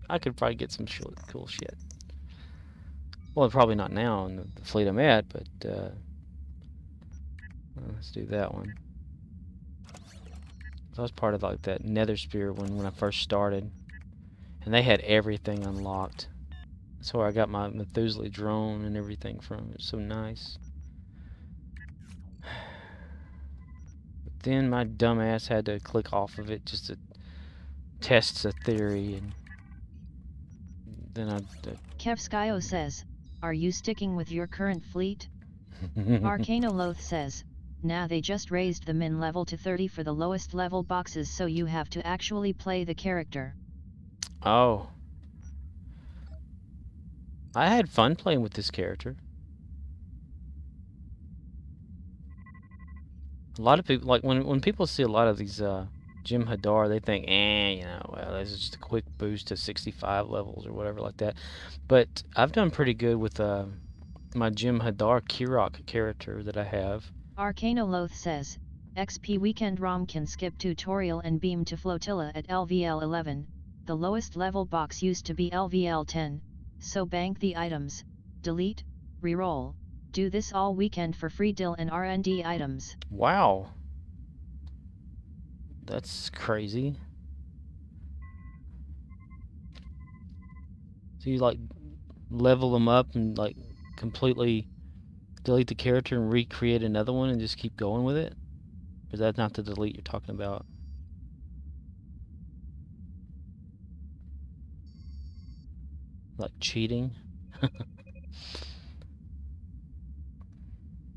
I could probably get some cool shit. Well, probably not now in the fleet I'm at, but let's do that one. So I was part of like that Nether Spear one when I first started, and they had everything unlocked. That's where I got my Methuselah drone and everything from. It was so nice. But then my dumbass had to click off of it just to test the theory, and then Kevskio says, are you sticking with your current fleet? Arcanoloth says, nah, they just raised the min level to 30 for the lowest level boxes, so you have to actually play the character. Oh. I had fun playing with this character. A lot of people, like, when people see a lot of these Jim Hadar, they think, you know, well, this is just a quick boost to 65 levels or whatever like that. But I've done pretty good with my Jim Hadar Kirok character that I have. Arcanoloth says, XP Weekend ROM can skip tutorial and beam to Flotilla at LVL 11. The lowest level box used to be LVL 10, so bank the items, delete, reroll. Do this all weekend for free DIL and R&D items. Wow. That's crazy. So you like level them up and like completely delete the character and recreate another one and just keep going with it? Or is that not the delete you're talking about? Like cheating.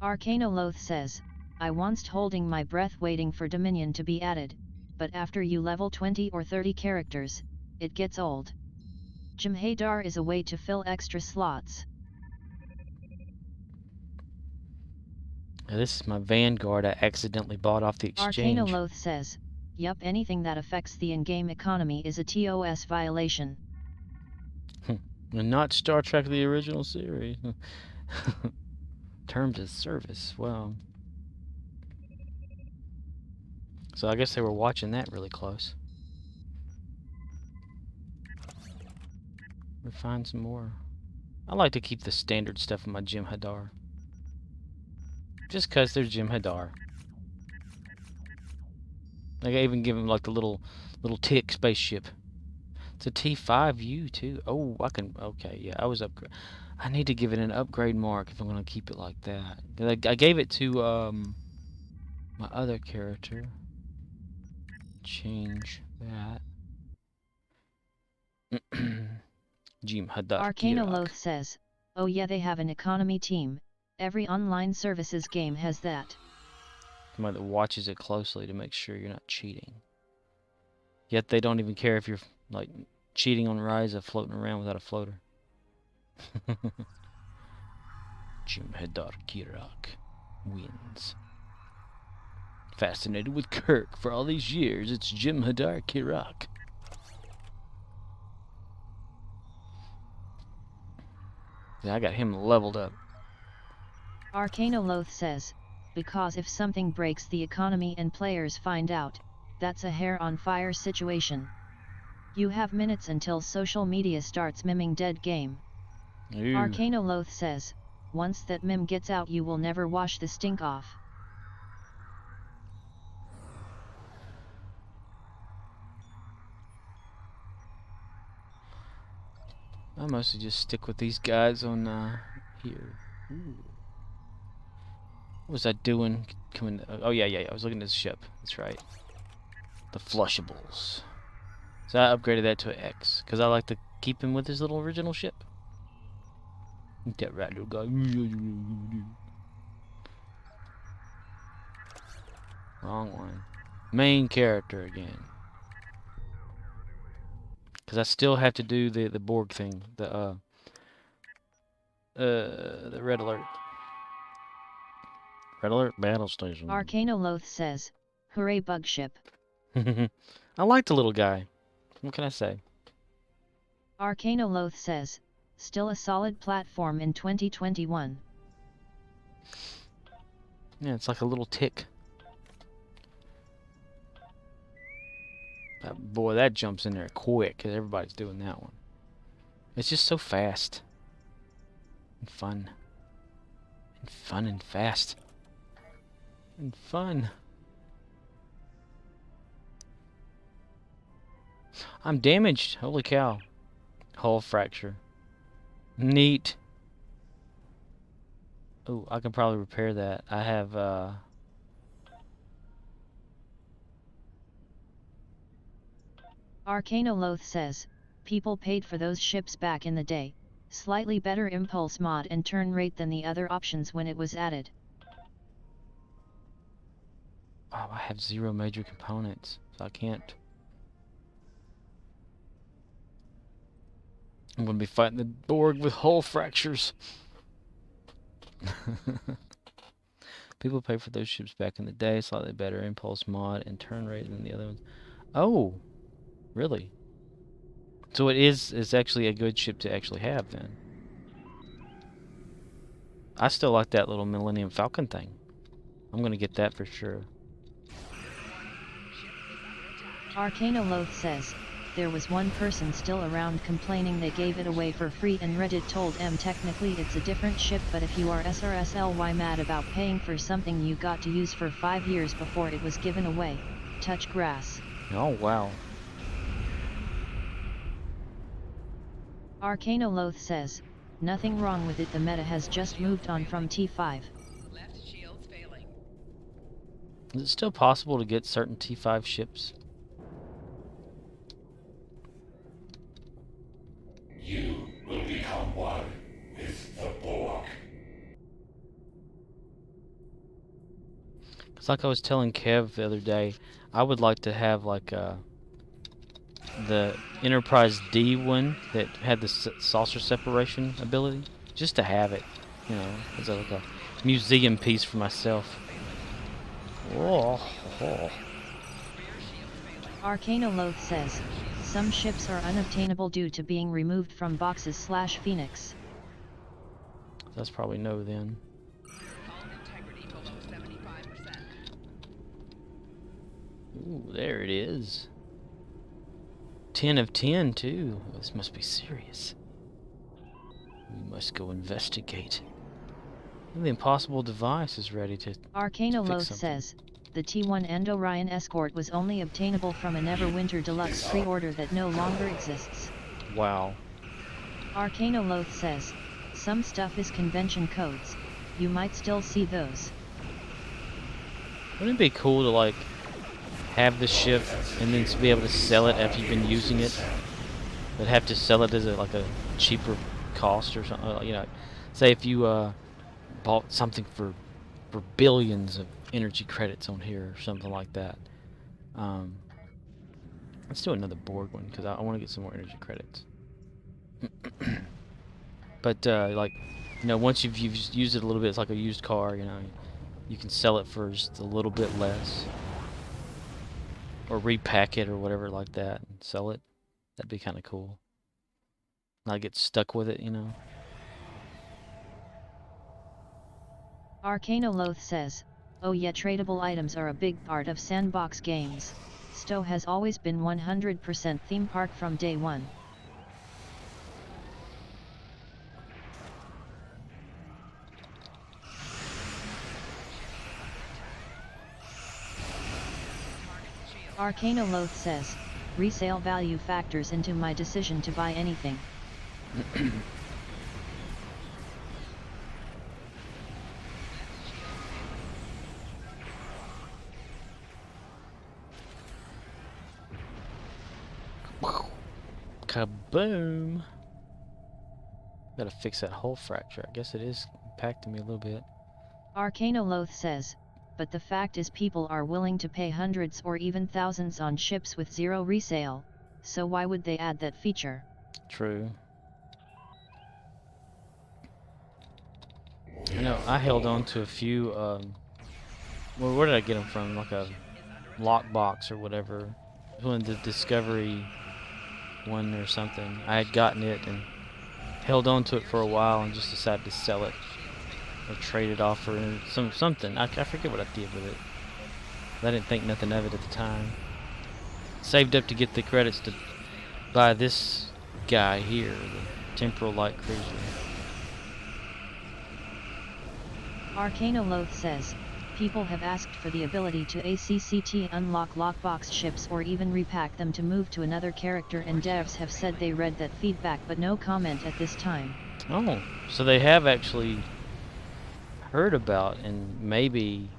Arcanoloth says, I once holding my breath waiting for Dominion to be added, but after you level 20 or 30 characters, it gets old. Jem'Hadar is a way to fill extra slots. Now, this is my Vanguard I accidentally bought off the exchange. Arcanoloth says, yup, anything that affects the in-game economy is a TOS violation. And not Star Trek the original series. Terms of service, wow. So I guess they were watching that really close. We'll find some more. I like to keep the standard stuff in my Jem'Hadar. Just cause they're Jem'Hadar. Like I even give him like the little tick spaceship. It's a T5U too. Oh, I can. Okay, yeah, I was upgrade. I need to give it an upgrade mark if I'm gonna keep it like that. I gave it to my other character. Change that. Jem'Hadar. Arcanoloth says, oh yeah, they have an economy team. Every online services game has that. Somebody that watches it closely to make sure you're not cheating. Yet they don't even care if you're like cheating on Ryza floating around without a floater. Jem'Hadar Kirok wins. Fascinated with Kirk for all these years, it's Jem'Hadar Kirok. Yeah, I got him leveled up. Arcanoloth says, because if something breaks the economy and players find out, that's a hair on fire situation. You have minutes until social media starts miming dead game. Ew. Arcanoloth says, once that meme gets out you will never wash the stink off. I mostly just stick with these guys on here. Ooh. What was I doing? Coming? Oh yeah. I was looking at this ship. That's right. The flushables. So I upgraded that to an X because I like to keep him with his little original ship. Ain't that right, little guy? Wrong one. Main character again. Because I still have to do the Borg thing. The red alert. Red alert battle station. Arcanoloth says, hooray bug ship. I like the little guy. What can I say? Arcanoloth says, still a solid platform in 2021. Yeah, it's like a little tick. Boy, that jumps in there quick because everybody's doing that one. It's just so fast. And fun. And fun and fast. And fun. I'm damaged. Holy cow. Hull fracture. Neat. Oh, I can probably repair that. I have, Arcanoloth says, people paid for those ships back in the day, slightly better impulse mod and turn rate than the other options when it was added. oh, I have 0 major components, so I can't. I'm gonna be fighting the Borg with hull fractures. People pay for those ships back in the day, slightly better impulse mod and turn rate than the other ones. Oh, really? So it's actually a good ship to actually have then. I still like that little Millennium Falcon thing. I'm gonna get that for sure. Arcanoloth says, there was one person still around complaining they gave it away for free and Reddit told M technically it's a different ship, but if you are SRSLY mad about paying for something you got to use for 5 years before it was given away, touch grass. Oh wow. Arcanoloth says, nothing wrong with it, the meta has just moved on from T5. Left shields failing. Is it still possible to get certain T5 ships? You will It's like I was telling Kev the other day, I would like to have like the Enterprise D one that had the saucer separation ability, just to have it, you know, as like a museum piece for myself. Oh. Arcanoloth says, some ships are unobtainable due to being removed from boxes / Phoenix. That's probably no then. Hull integrity below 75%. Ooh, there it is. 10 of 10 too. This must be serious. We must go investigate. The impossible device is ready to fix Arcanoloth something. says, the T1 Andorian escort was only obtainable from a Neverwinter Deluxe pre-order that no longer exists. Wow. Arcanoloth says, some stuff is convention codes, you might still see those. Wouldn't it be cool to like have the ship and then to be able to sell it after you've been using it? But have to sell it as like a cheaper cost or something. You know, say if you bought something for billions of energy credits on here or something like that. Let's do another Borg one because I want to get some more energy credits. But like, you know, once you've used it a little bit, it's like a used car. You know, you can sell it for just a little bit less, or repack it or whatever like that and sell it. That'd be kind of cool. Not get stuck with it, you know. Arcanoloth says, oh yeah, tradable items are a big part of sandbox games. Stowe has always been 100% theme park from day one. Arcanoloth says, resale value factors into my decision to buy anything. Kaboom! Gotta fix that hull fracture. I guess it is impacting me a little bit. Arcanoloth says, but the fact is people are willing to pay hundreds or even thousands on ships with zero resale, so why would they add that feature? True. I know, I held on to a few, well, where did I get them from? Like a lockbox or whatever. One of the Discovery one or something. I had gotten it and held on to it for a while and just decided to sell it or trade it off for something. I forget what I did with it. I didn't think nothing of it at the time. Saved up to get the credits to buy this guy here, the Temporal Light Cruiser. Arcanoloth says, people have asked for the ability to ACCT unlock lockbox ships or even repack them to move to another character, and devs have said they read that feedback but no comment at this time. Oh, so they have actually heard about, and maybe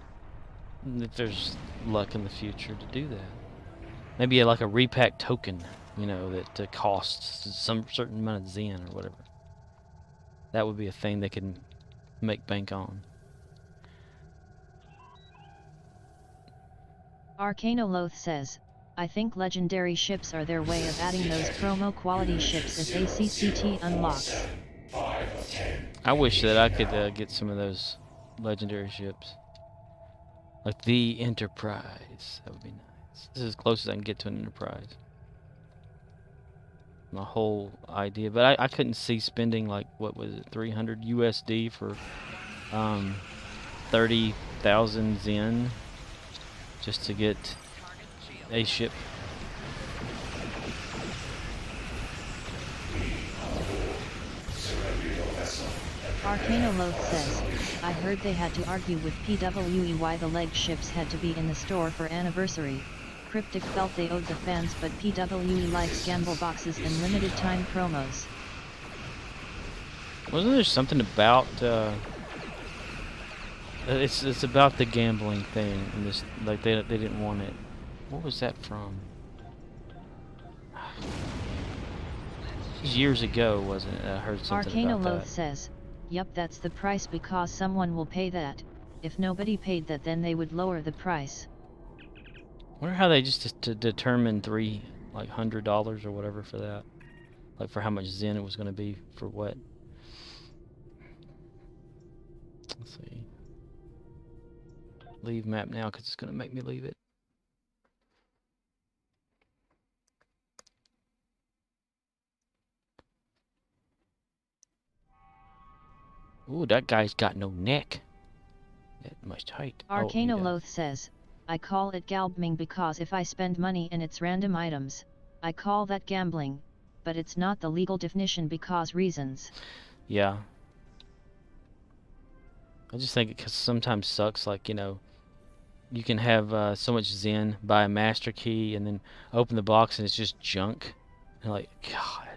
if there's luck in the future to do that. Maybe like a repack token, you know, that costs some certain amount of Zen or whatever. That would be a thing they can make bank on. Arcanoloth says, I think legendary ships are their way of adding those promo quality ships as ACCT unlocks. I wish that I could get some of those legendary ships. Like the Enterprise. That would be nice. This is as close as I can get to an Enterprise. My whole idea. But I couldn't see spending like, what was it, 300 USD for 30,000 Zen just to get a ship. Arcanoloth says, I heard they had to argue with PWE why the leg ships had to be in the store for anniversary. Cryptic felt they owed the fans, but PWE likes gamble boxes and limited time promos. Wasn't there something about it's about the gambling thing and this, like they didn't want it. What was that from? Years ago, wasn't it? I heard something about Arcanoloth that. says, yup, that's the price because someone will pay that. If nobody paid that, then they would lower the price. Wonder how they just to determine $300 or whatever for that. Like for how much Zen it was going to be for what. Let's see. Leave map now because it's going to make me leave it. Ooh, that guy's got no neck. That much height. Arcanoloth says, I call it galbming because if I spend money and it's random items, I call that gambling, but it's not the legal definition because reasons. Yeah. I just think it sometimes sucks, like, you know, you can have so much Zen, buy a master key, and then open the box and it's just junk. And like, God,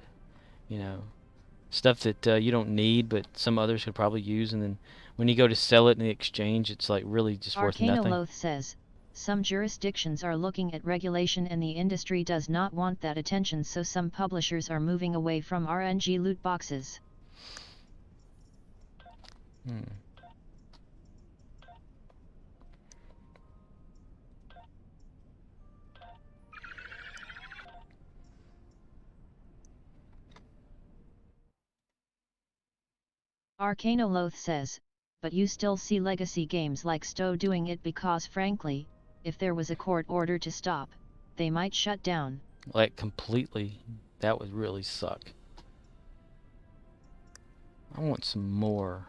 you know, stuff that you don't need but some others could probably use, and then when you go to sell it in the exchange, it's like really just worth nothing. Arcanoloth says, some jurisdictions are looking at regulation and the industry does not want that attention, so some publishers are moving away from RNG loot boxes. Arcanoloth says, but you still see legacy games like Stowe doing it because frankly, if there was a court order to stop, they might shut down. Like completely. That would really suck. I want some more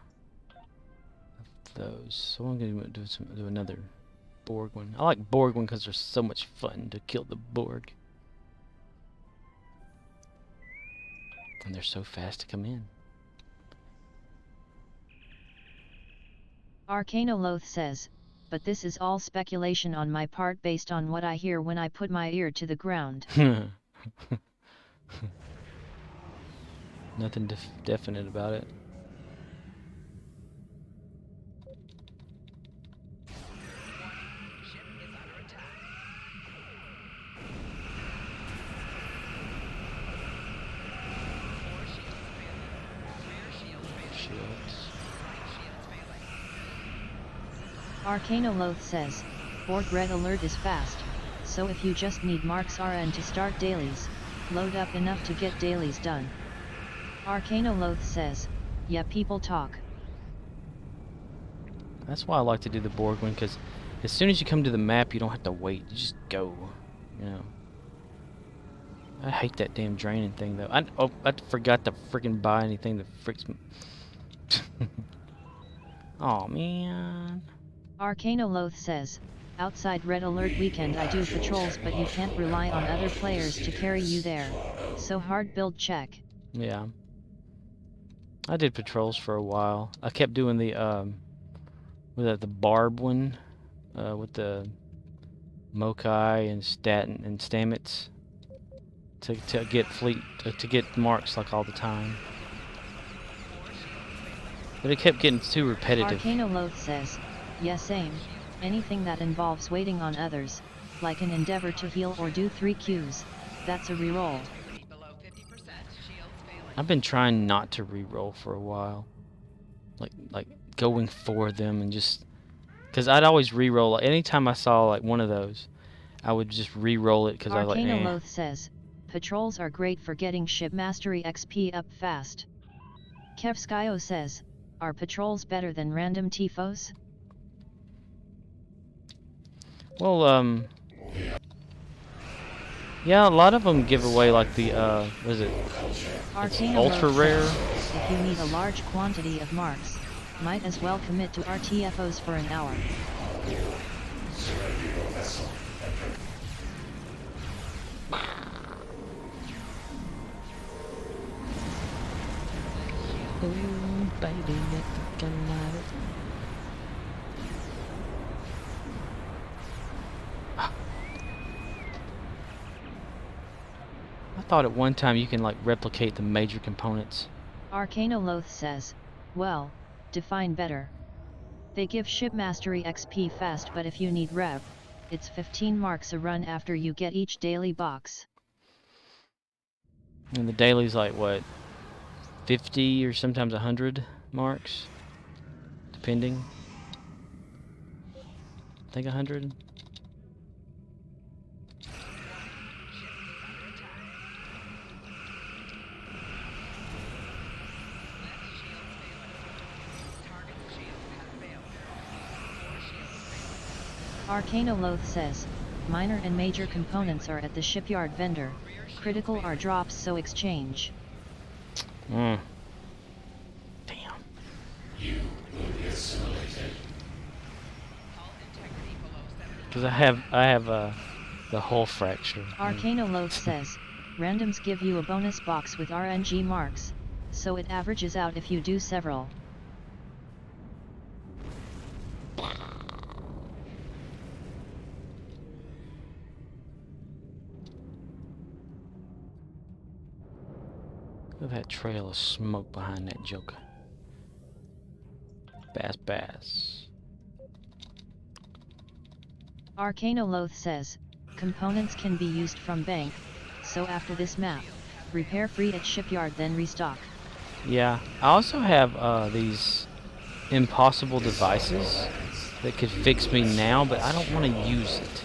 of those. So I'm going to do another Borg one. I like Borg one because they're so much fun to kill the Borg. And they're so fast to come in. Arcanoloth says, but this is all speculation on my part based on what I hear when I put my ear to the ground. Nothing definite about it. Ship is under attack. Core shields failing. Rear shields failing. Shields. Right shields failing. Arcanoloth says, Borg Red Alert is fast, so if you just need Mark's RN to start dailies, load up enough to get dailies done. Arcanoloth says, yeah, people talk. That's why I like to do the Borg one, because as soon as you come to the map, you don't have to wait. You just go, you know. I hate that damn draining thing, though. I forgot to freaking buy anything that freaks me. Oh man. Arcanoloth says, outside Red Alert weekend I do patrols, but you can't rely on other players to carry you there, so hard build check. Yeah. I did patrols for a while. I kept doing the the barb one with the Mokai and Statin and Stamets to get to get marks like all the time. But it kept getting too repetitive. Arcanoloth says, yeah, same. Anything that involves waiting on others, like an endeavor to heal or do 3 Qs, that's a reroll. Below 50%. Shields failing. I've been trying not to re-roll for a while. Like going for them and just... Because I'd always re-roll. Anytime I saw like one of those, I would just re-roll it because I was like, Arcanoloth says, patrols are great for getting ship mastery XP up fast. Kevskio says, are patrols better than random TFOs? Well, yeah, a lot of them give away like the, what is it? Ultra rare. If you need a large quantity of marks, might as well commit to our TFOs for an hour. Ooh, baby, let the gun light it. I thought at one time you can like replicate the major components. Arcanoloth says, well, define better. They give ship mastery XP fast, but if you need rev, it's 15 marks a run after you get each daily box. And the daily's like what, 50 or sometimes 100 marks, depending. I think 100. Arcanoloth says, minor and major components are at the shipyard vendor, critical are drops so exchange. Damn. Because I have the hull fracture. Arcanoloth says, randoms give you a bonus box with RNG marks, so it averages out if you do several. Look at that trail of smoke behind that joker. Bass. Arcanoloth says, components can be used from bank, so after this map, repair free at shipyard then restock. Yeah, I also have these impossible devices that could fix me now, but I don't want to use it.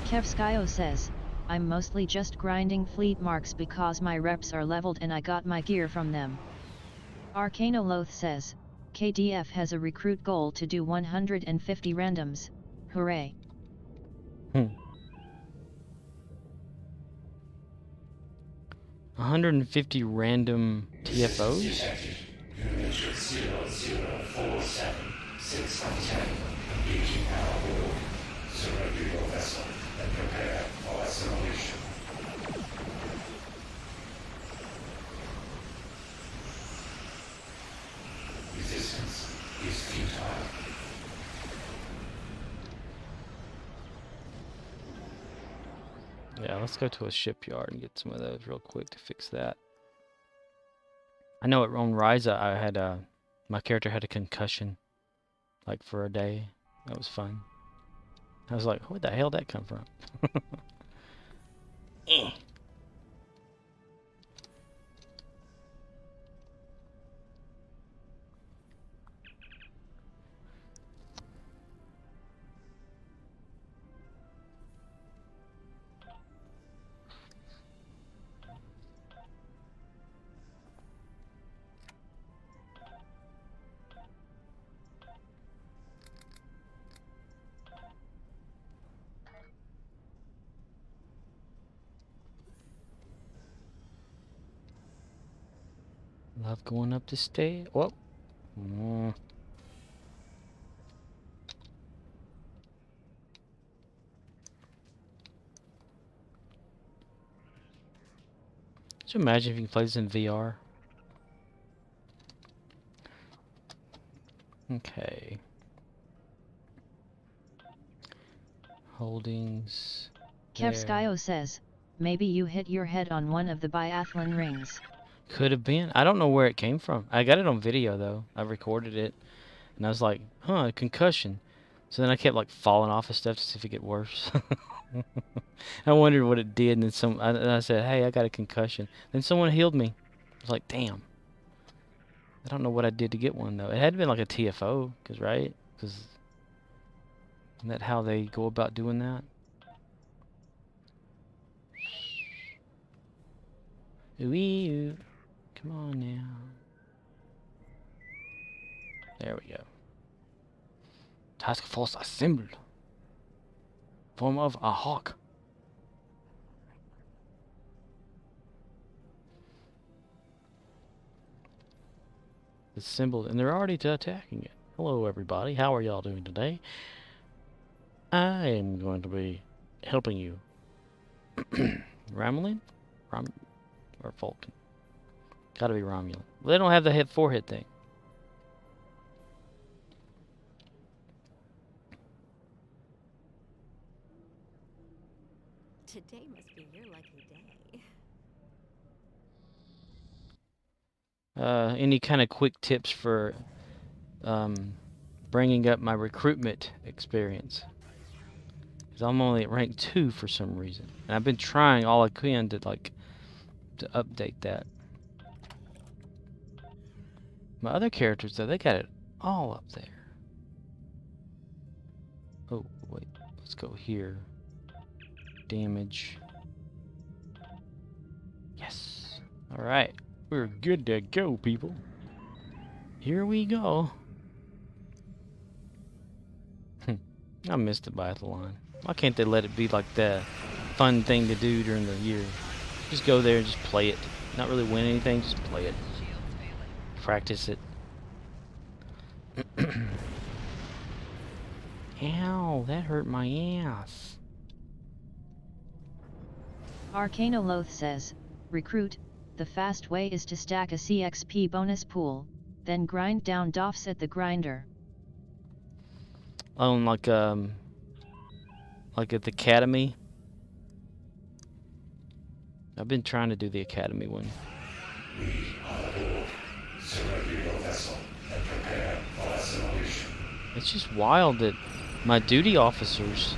Kevskio says, I'm mostly just grinding fleet marks because my reps are leveled and I got my gear from them. Arcanoloth says, KDF has a recruit goal to do 150 randoms, hooray. 150 random TFOs? Yeah, let's go to a shipyard and get some of those real quick to fix that. I know on Ryza I had my character had a concussion, like for a day. That was fun. I was like, where the hell did that come from? Love going up the stairs. Whoa. Could you imagine if you can play this in VR? Okay. Holdings. Kevskio says, maybe you hit your head on one of the biathlon rings. Could have been. I don't know where it came from. I got it on video though. I recorded it, and I was like, "Huh, concussion." So then I kept like falling off of stuff to see if it get worse. I wondered what it did, and then I said, "Hey, I got a concussion." Then someone healed me. I was like, "Damn." I don't know what I did to get one though. It had been like a TFO, right? Because isn't that how they go about doing that? Ooh. Come on now. There we go. Task force assembled. Form of a hawk. Assembled, and they're already attacking it. Hello, everybody. How are y'all doing today? I am going to be helping you. Romulan? Or Vulcan? Gotta be Romulan. Well, they don't have the forehead thing. Today must be your lucky day. Any kind of quick tips for bringing up my recruitment experience? Because I'm only at rank 2 for some reason. And I've been trying all I can to update that. My other characters though, they got it all up there. Oh, wait. Let's go here. Damage. Yes. Alright. We're good to go, people. Here we go. I missed the biathlon. Why can't they let it be like the fun thing to do during the year? Just go there and just play it. Not really win anything, just play it. Practice it. Ow, that hurt my ass. Arcanoloth says, recruit, the fast way is to stack a CXP bonus pool, then grind down DOFs at the grinder. Oh, like at the academy. I've been trying to do the academy one. It's just wild that my duty officers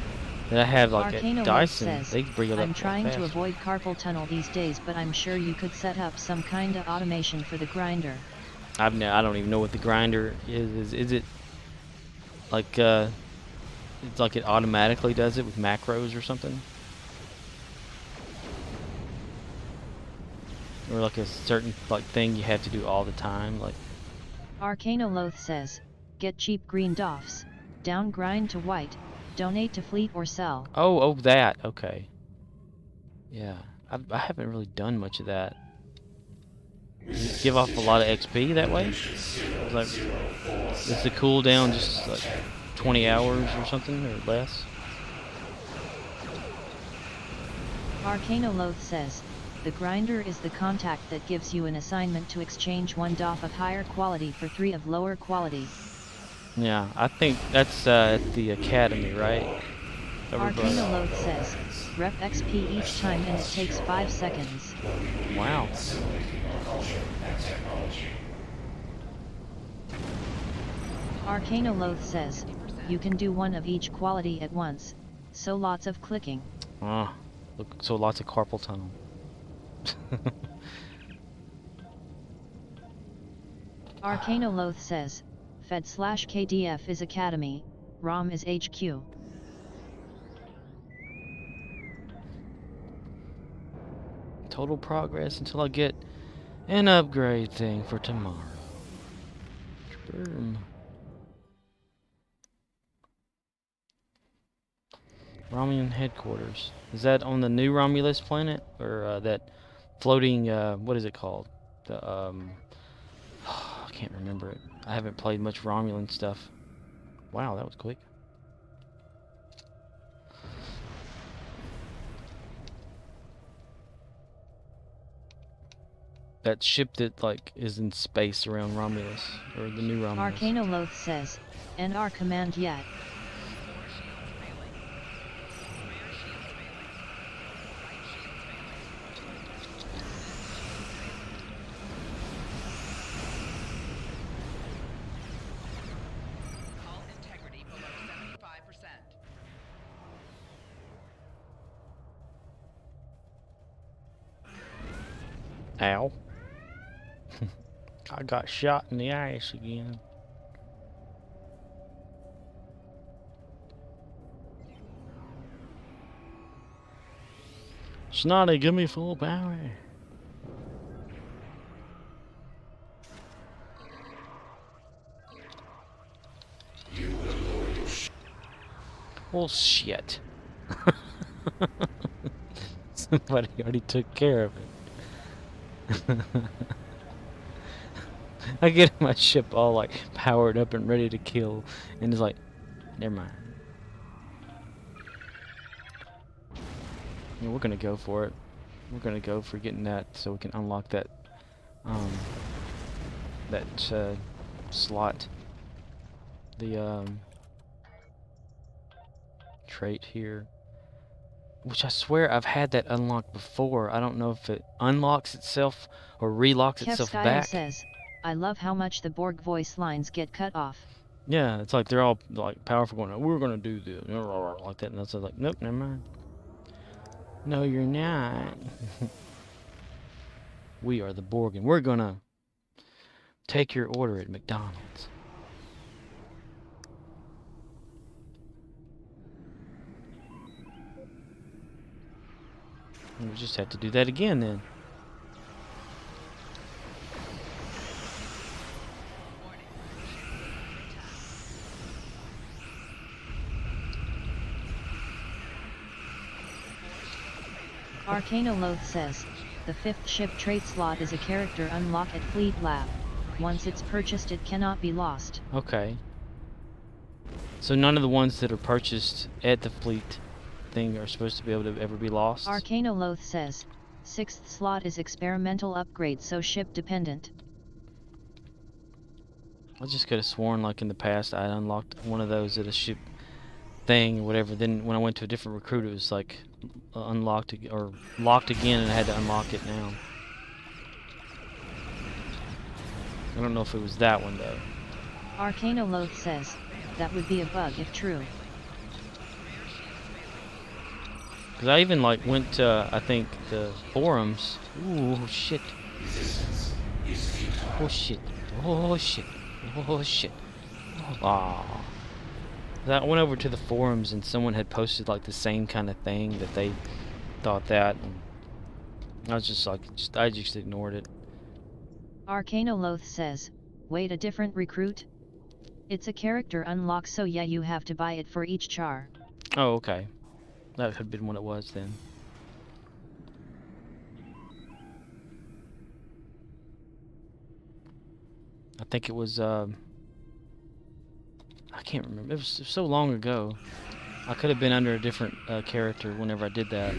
that I have like at Arcanoloth Dyson, says, they bring it up. I'm trying fast. to avoid carpal tunnel these days, but I'm sure you could set up some kinda automation for the grinder. I don't even know what the grinder is. Is it like it's like it automatically does it with macros or something? Or like a certain like thing you have to do all the time, like Arcanoloth says, get cheap green DOFs, down grind to white, donate to fleet or sell. oh that, okay. Yeah, I haven't really done much of that. Does it give off a lot of XP that way? Like, is the cooldown just like 20 hours or something, or less? Arcanoloth says, the grinder is the contact that gives you an assignment to exchange 1 DOF of higher quality for 3 of lower quality. Yeah, I think that's at the academy, right? Arcanoloth says, rep XP each time and it takes 5 seconds. Wow. Arcanoloth says, you can do 1 of each quality at once, so lots of clicking. Ah, look, so lots of carpal tunnel. Arcanoloth says, Fed/KDF is Academy, ROM is HQ. Total progress until I get an upgrade thing for tomorrow. Boom. Romulan headquarters. Is that on the new Romulus planet, or that floating? What is it called? The I can't remember it. I haven't played much Romulan stuff. Wow, that was quick. That ship that like is in space around Romulus, or the new Romulus. Arcanoloth says, NR command yet. Hull integrity below 75%. Ow. I got shot in the ass again. Snotty, give me full power. Well, shit. Somebody already took care of it. I get my ship all like powered up and ready to kill, and it's like, never mind. Yeah, we're gonna go for it. We're gonna go for getting that so we can unlock that slot. The trait here, which I swear I've had that unlocked before. I don't know if it unlocks itself or relocks itself Kevskio back. says, I love how much the Borg voice lines get cut off. Yeah, it's like they're all like powerful going, we're gonna do this like that, and that's like, nope, never mind. No, you're not. We are the Borg, and we're gonna take your order at McDonald's. We'll just have to do that again then. Arcanoloth says, the 5th ship trait slot is a character unlock at Fleet Lab. Once it's purchased it cannot be lost. Okay. So none of the ones that are purchased at the fleet thing are supposed to be able to ever be lost? Arcanoloth says, 6th slot is experimental upgrade so ship dependent. I just could have sworn like in the past I unlocked one of those at a ship thing or whatever. Then when I went to a different recruit it was like unlocked or locked again and I had to unlock it now. I don't know if it was that one though. Arcanoloth says, that would be a bug if true. Because I even like went to, I think, the forums. Ooh, shit. Oh shit. Oh shit. Oh shit. Ah. I went over to the forums and someone had posted like the same kind of thing that they thought that. And I was just like, I just ignored it. Arcanoloth says, wait, a different recruit? It's a character unlock so yeah you have to buy it for each char. Oh, okay. That had been what it was then. I think it was, I can't remember. It was so long ago. I could have been under a different character whenever I did that.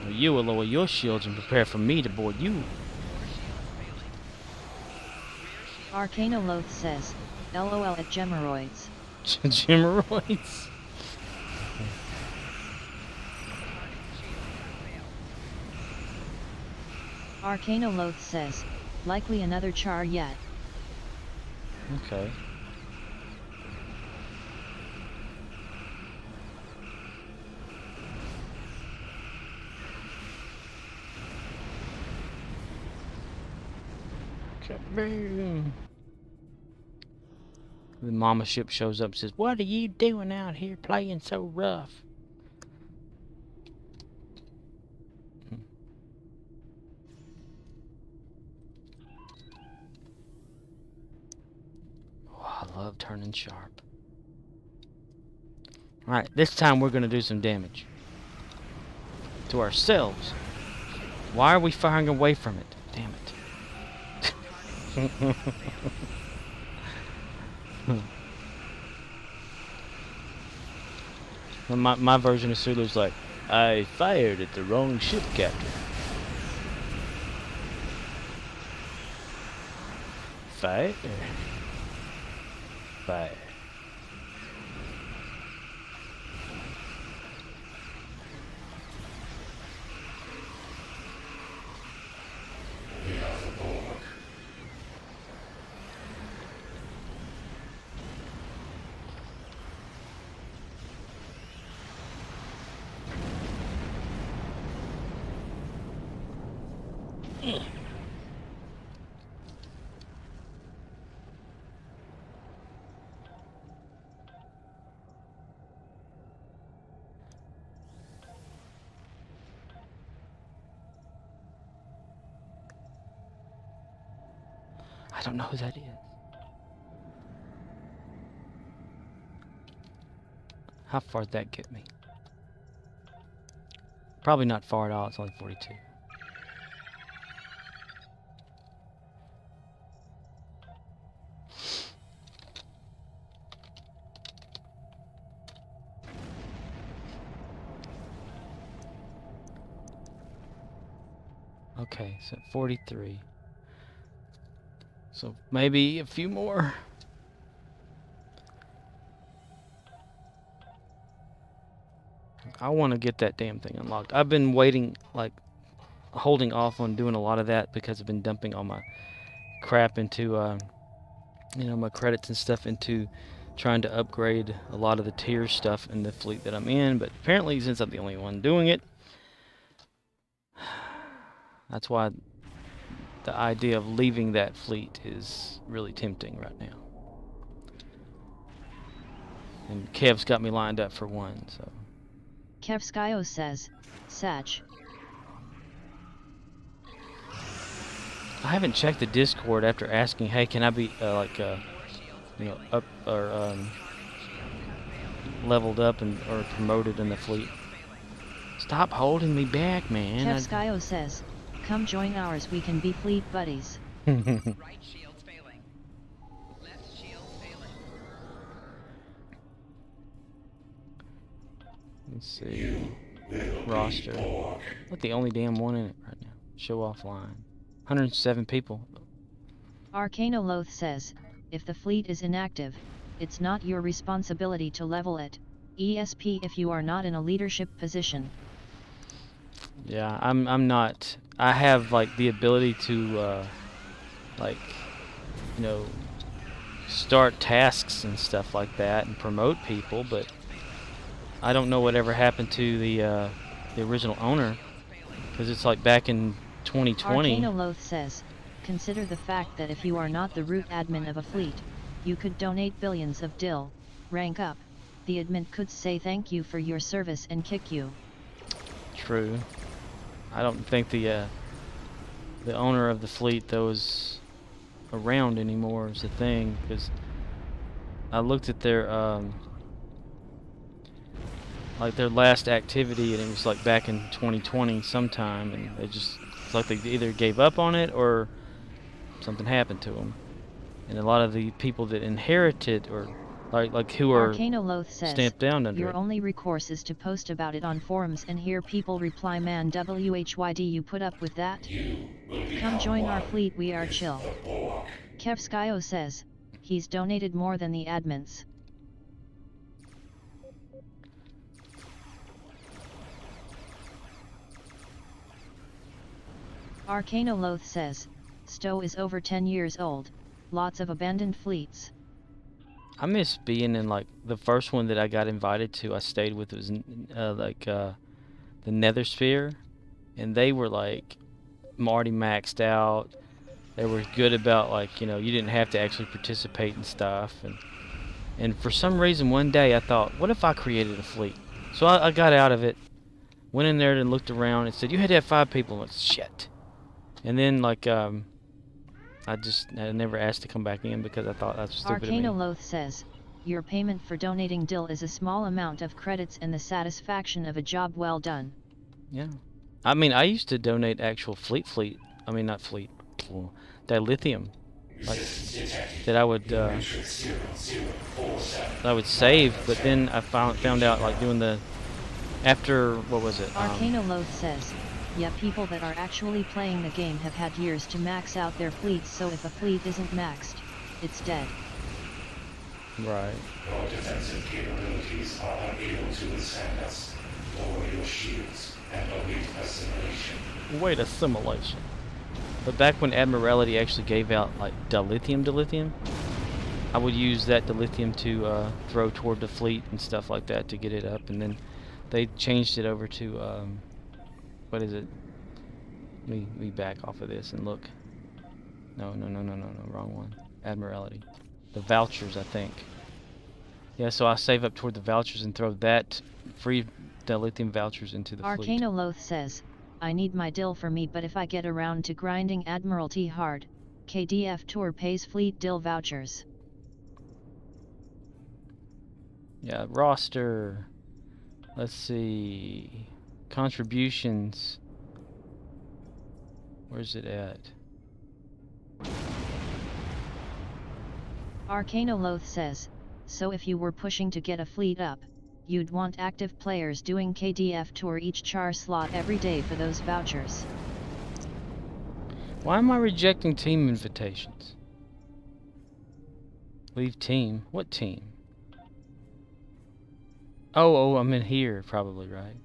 Well, you will lower your shields and prepare for me to board you. Arcanoloth says, LOL at Gemeroids. Gemeroids. Arcanoloth says, likely another char yet. Okay. Boom. The mama ship shows up and says, "What are you doing out here playing so rough?" Oh, I love turning sharp. Alright, this time we're going to do some damage. To ourselves. Why are we firing away from it? Damn it. my version of Sulu's like, I fired at the wrong ship, Captain. Fire. Fire. We are the Borg. I don't know who that is. How far did that get me? Probably not far at all, it's only 42. Okay, so 43. So maybe a few more. I want to get that damn thing unlocked. I've been waiting, like, holding off on doing a lot of that because I've been dumping all my crap into, you know, my credits and stuff into trying to upgrade a lot of the tier stuff in the fleet that I'm in. But apparently, since I'm the only one doing it, that's why the idea of leaving that fleet is really tempting right now. And Kev's got me lined up for one, so. Kevskio says, Satch. I haven't checked the Discord after asking, hey, can I be you know, up or leveled up and or promoted in the fleet? Stop holding me back, man. Kevskio says, come join ours, we can be fleet buddies. Right shield's failing. Left shield's failing. Let's see. Roster. Look, the only damn one in it right now. Show offline. 107 people. Arcanoloth says, if the fleet is inactive, it's not your responsibility to level it, ESP if you are not in a leadership position. Yeah, I'm not. I have like the ability to like, you know, start tasks and stuff like that and promote people, but I don't know whatever happened to the original owner, because it's like back in 2020. Arcanoloth says, consider the fact that if you are not the root admin of a fleet, you could donate billions of dill, rank up, the admin could say thank you for your service and kick you. True. I don't think the owner of the fleet though is around anymore is the thing, because I looked at their like their last activity and it was like back in 2020 sometime, and they just, it's like they either gave up on it or something happened to them. And a lot of the people that inherited or like who are Arcanoloth says, stamped down under your it. only recourse is to post about it on forums and hear people reply, man WHYD you put up with that? Come join our fleet, we are chill. Kevskio says, he's donated more than the admins. Arcanoloth says, Stowe is over 10 years old, lots of abandoned fleets. I miss being in like the first one that I got invited to. I stayed with was the Nether Sphere, and they were like already maxed out. They were good about like, you know, you didn't have to actually participate in stuff, and for some reason one day I thought, what if I created a fleet? So I got out of it, went in there and looked around and said you had to have 5 people. And shit. And then like I never asked to come back in because I thought that's stupid of me. Arcanoloth says, your payment for donating dill is a small amount of credits and the satisfaction of a job well done. Yeah. I mean, I used to donate actual I mean, not fleet, dilithium. Like, that I would save, but then I found out, like, doing the, after, what was it? Arcanoloth says, yeah, people that are actually playing the game have had years to max out their fleets, so if a fleet isn't maxed, it's dead. Right. Your defensive capabilities are unable to withstand us. Lower your shields and await assimilation. Wait, assimilation. But back when Admiralty actually gave out, like, dilithium, I would use that dilithium to throw toward the fleet and stuff like that to get it up, and then they changed it over to, what is it? Let me back off of this and look. No, wrong one. Admiralty. The vouchers, I think. Yeah, so I save up toward the vouchers and throw that free dilithium vouchers into the fleet. Arcanoloth says, I need my dill for me, but if I get around to grinding Admiralty hard, KDF Tour pays fleet dill vouchers. Yeah, roster. Let's see. Contributions. Where's it at? Arcanoloth says, so if you were pushing to get a fleet up, you'd want active players doing KDF Tour each char slot every day for those vouchers. Why am I rejecting team invitations? Leave team. What team? Oh, I'm in here probably, right?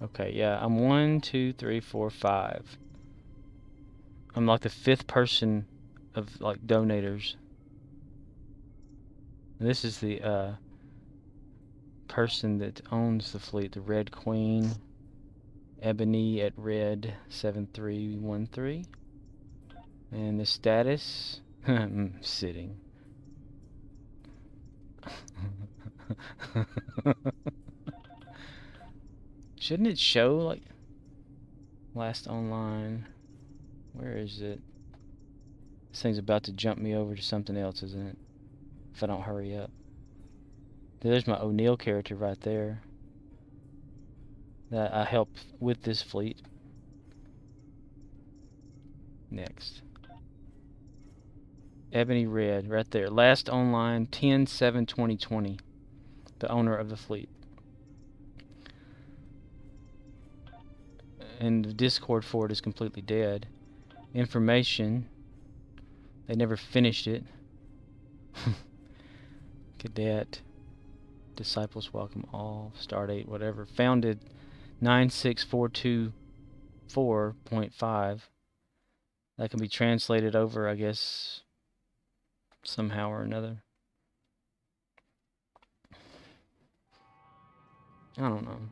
Okay, yeah, I'm 1, 2, 3, 4, 5. I'm like the 5th person of like donators. And this is the person that owns the fleet, the Red Queen, Ebony at Red 7313. And the status, sitting. Shouldn't it show, like, last online? Where is it? This thing's about to jump me over to something else, isn't it? If I don't hurry up. There's my O'Neill character right there. That I help with this fleet. Next. Ebony Red, right there. Last online, 10/7/2020. The owner of the fleet. And the Discord for it is completely dead. Information. They never finished it. Cadet. Disciples welcome all. Stardate, whatever. Founded 96424.5. That can be translated over, I guess, somehow or another. I don't know.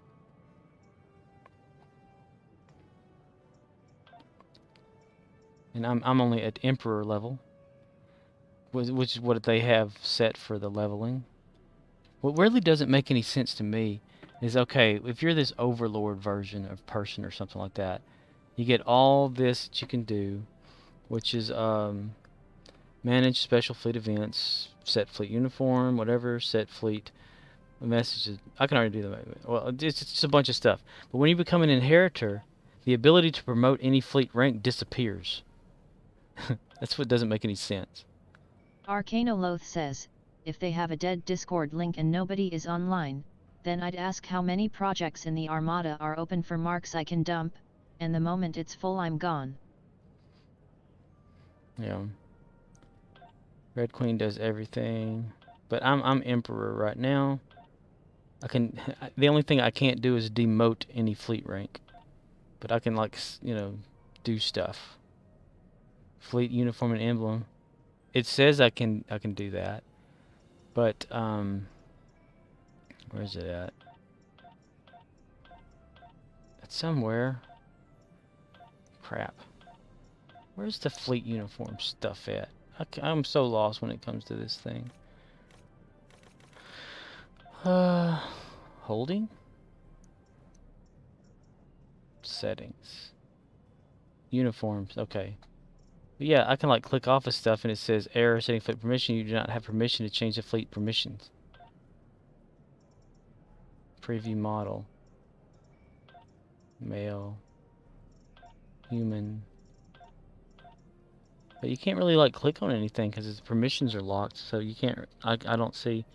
And I'm only at Emperor level, which is what they have set for the leveling. What really doesn't make any sense to me is, okay, if you're this Overlord version of person or something like that, you get all this that you can do, which is manage special fleet events, set fleet uniform, whatever, set fleet messages. I can already do that. Well, it's just a bunch of stuff. But when you become an inheritor, the ability to promote any fleet rank disappears. That's what doesn't make any sense. Arcanoloth says, if they have a dead Discord link and nobody is online, then I'd ask how many projects in the Armada are open for marks I can dump, and the moment it's full I'm gone. Yeah. Red Queen does everything. But I'm Emperor right now. The only thing I can't do is demote any fleet rank. But I can, like, you know, do stuff. Fleet uniform and emblem. It says I can do that. But where's it at? It's somewhere. Crap. Where's the fleet uniform stuff at? I'm so lost when it comes to this thing. Holding? Settings. Uniforms, okay. But yeah, I can like click off of stuff and it says error setting fleet permission. You do not have permission to change the fleet permissions. Preview model. Male. Human. But you can't really like click on anything because its permissions are locked, so you can't. I don't see.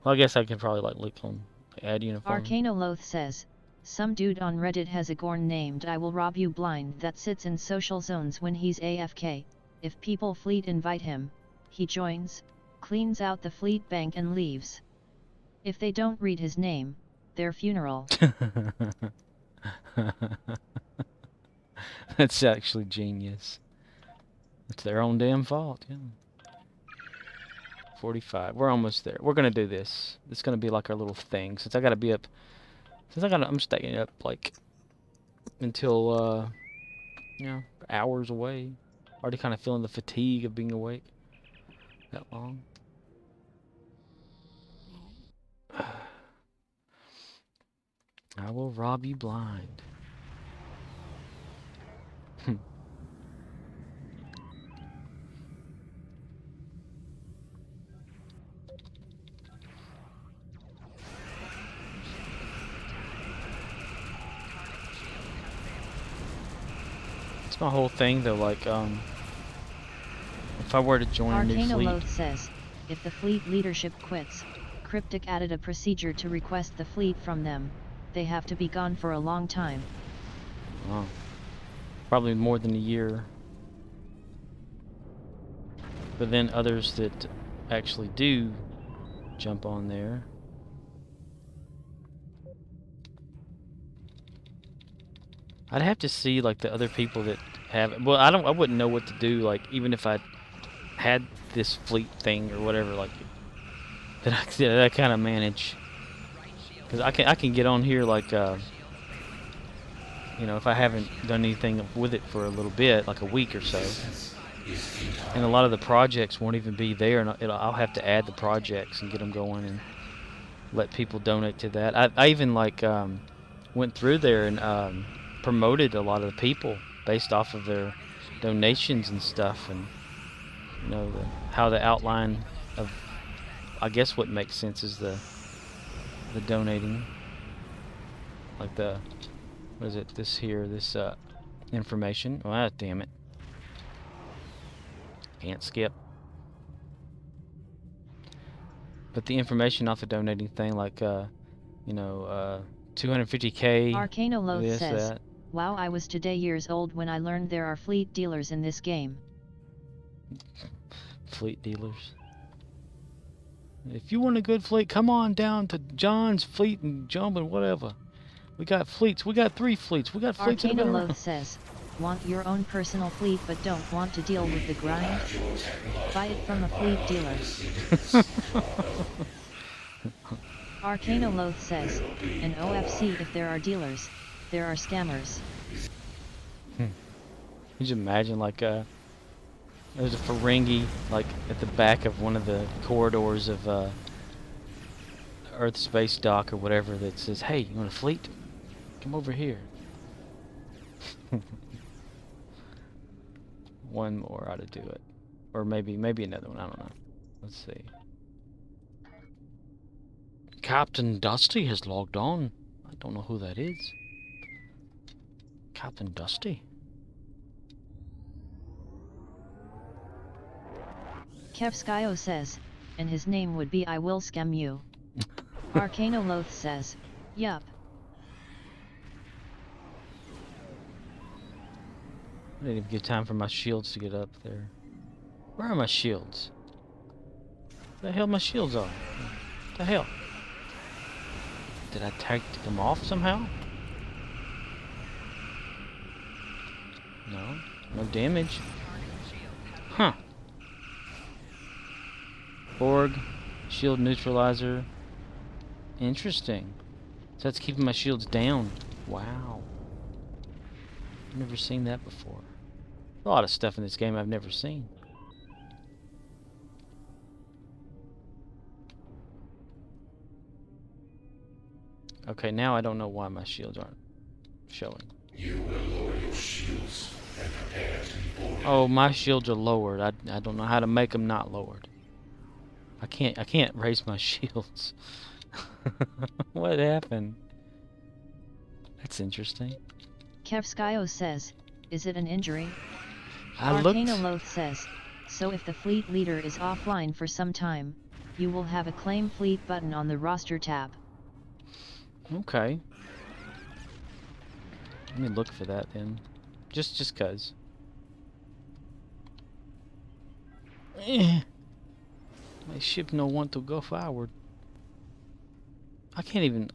Well, I guess I can probably like click on add uniform. Arcanoloth says, some dude on Reddit has a Gorn named I Will Rob You Blind that sits in social zones when he's AFK. If people fleet invite him, he joins, cleans out the fleet bank and leaves. If they don't read his name, their funeral. That's actually genius. It's their own damn fault, yeah. 45. We're almost there. We're gonna do this. It's gonna be like our little thing. Since I gotta be up. I'm staying up like until you know, hours away. Already kind of feeling the fatigue of being awake that long. I will rob you blind. It's my whole thing though, like if I were to join a new fleet. Arcanoloth says, if the fleet leadership quits, Cryptic added a procedure to request the fleet from them. They have to be gone for a long time. Oh. Probably more than a year. But then others that actually do jump on there. I'd have to see like the other people that have. Well, I wouldn't know what to do. Like even if I had this fleet thing or whatever, like that I kind of manage. Because I can get on here like you know, if I haven't done anything with it for a little bit, like a week or so. And a lot of the projects won't even be there, and I'll have to add the projects and get them going and let people donate to that. I even like went through there and promoted a lot of the people based off of their donations and stuff, and you know how the outline of, I guess what makes sense is the donating, like the, what is it, this here, this information. Oh, damn it, can't skip. But the information off the donating thing, like you know, 250k. Arcanoloth this, says, that. "Wow, I was today years old when I learned there are fleet dealers in this game." Fleet dealers. If you want a good fleet, come on down to John's Fleet and jump and whatever. We got fleets. We got 3 fleets. We got fleets in the Arcanoloth says, "Want your own personal fleet but don't want to deal with the grind? Buy it from a fleet dealer." Arcanoloth says, "An OFC if there are dealers, there are scammers." Could you imagine, like, there's a Ferengi, like, at the back of one of the corridors of Earth Space Dock or whatever that says, "Hey, you want a fleet? Come over here." One more ought to do it. Or maybe another one, I don't know. Let's see. Captain Dusty has logged on. I don't know who that is. Captain Dusty? Kevskio says, "And his name would be I will scam you." Arcanoloth says, "Yup." I didn't even give time for my shields to get up there. Where are my shields? Where the hell my shields are? What the hell? Did I take them off somehow? No. No damage. Huh. Borg. Shield neutralizer. Interesting. So that's keeping my shields down. Wow. I've never seen that before. A lot of stuff in this game I've never seen. Okay, now I don't know why my shields aren't showing. You will lower your shields and prepare to be boarded. Oh, my shields are lowered. I don't know how to make them not lowered. I can't raise my shields. What happened? That's interesting. Kevskio says, "Is it an injury?" I looked. Arcanoloth says, "So if the fleet leader is offline for some time, you will have a claim fleet button on the roster tab." Okay. Let me look for that then. Just cause. My ship no want to go forward. I can't even.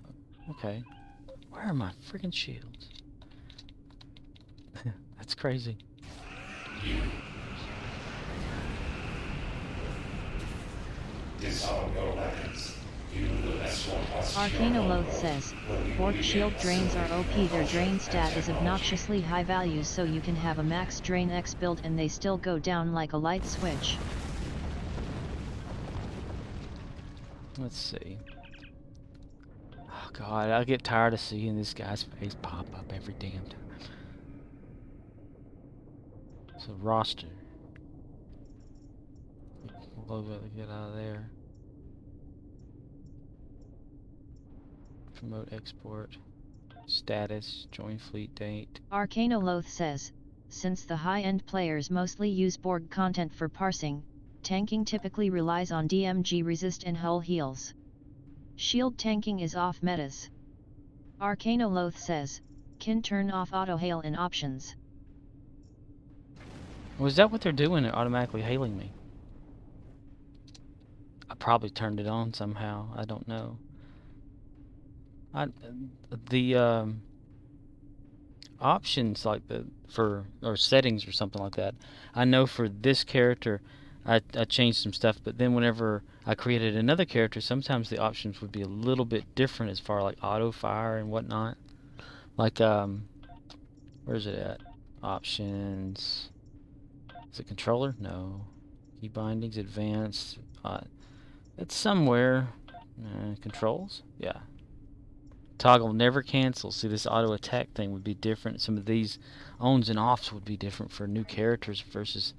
Okay. Where are my freaking shields? That's crazy. Disarm your weapons. You will escort us to your Arcanoloth says, "Borg shield drains are OP. Their drain stat is obnoxiously high values, so you can have a max drain X build and they still go down like a light switch." Let's see. Oh god, I get tired of seeing this guy's face pop up every damn time. So roster. We'll get out of there. Promote export. Status. Join fleet date. Arcanoloth says, "Since the high-end players mostly use Borg content for parsing, tanking typically relies on DMG resist and hull heals. Shield tanking is off metas." Arcanoloth says, "Can turn off auto hail in options." Was that what they're doing? They're automatically hailing me. I probably turned it on somehow. I don't know. The options, like or settings or something like that. I know for this character, I changed some stuff, but then whenever I created another character, sometimes the options would be a little bit different as far like auto fire and whatnot. Like where's it at? Options. Is it controller? No. Key bindings, advanced. It's somewhere. Controls? Yeah. Toggle never cancel. See, this auto attack thing would be different. Some of these ons and offs would be different for new characters versus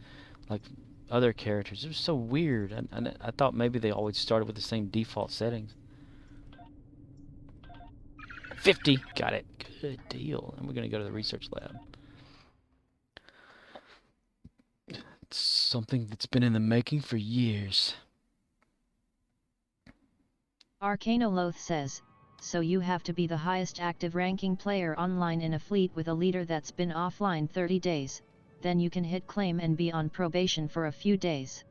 like other characters. It was so weird. I thought maybe they always started with the same default settings. 50. Got it. Good deal. And we're going to go to the research lab. It's something that's been in the making for years. Arcanoloth says, so you have to be the highest active ranking player online in a fleet with a leader that's been offline 30 days. Then you can hit claim and be on probation for a few days.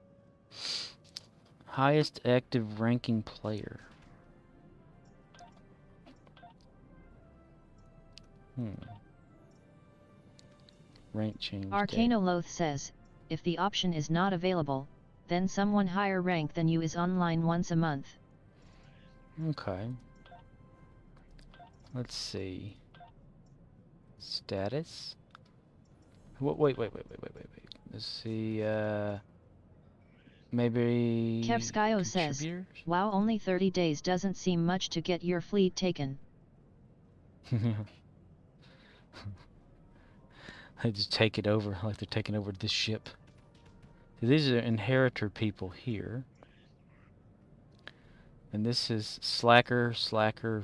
Highest active ranking player. Rank change. Arcanoloth says, if the option is not available, then someone higher rank than you is online once a month. Okay. Let's see. Status. Wait. Let's see. Maybe. Kevskio says, wow, only 30 days doesn't seem much to get your fleet taken. They just take it over like they're taking over this ship. So these are inheritor people here. And this is Slacker,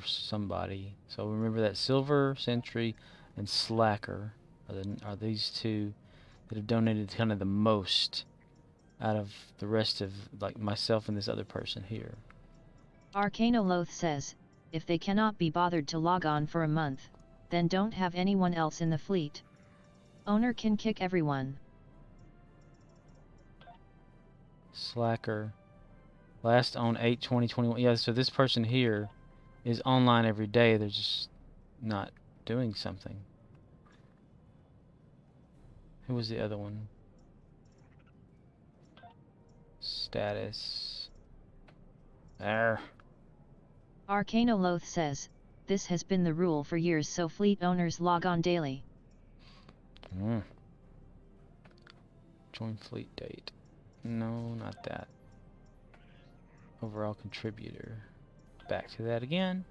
somebody. So remember that Silver, Sentry, and Slacker are these two that have donated kind of the most out of the rest of, like, myself and this other person here. Arcanoloth says, if they cannot be bothered to log on for a month, then don't have anyone else in the fleet. Owner can kick everyone. Slacker. Last on 8/20/21. Yeah, so this person here is online every day. They're just not doing something. Who was the other one? Status. There. Arcanoloth says, this has been the rule for years, so fleet owners log on daily. Join fleet date. No, not that. Overall contributor. Back to that again.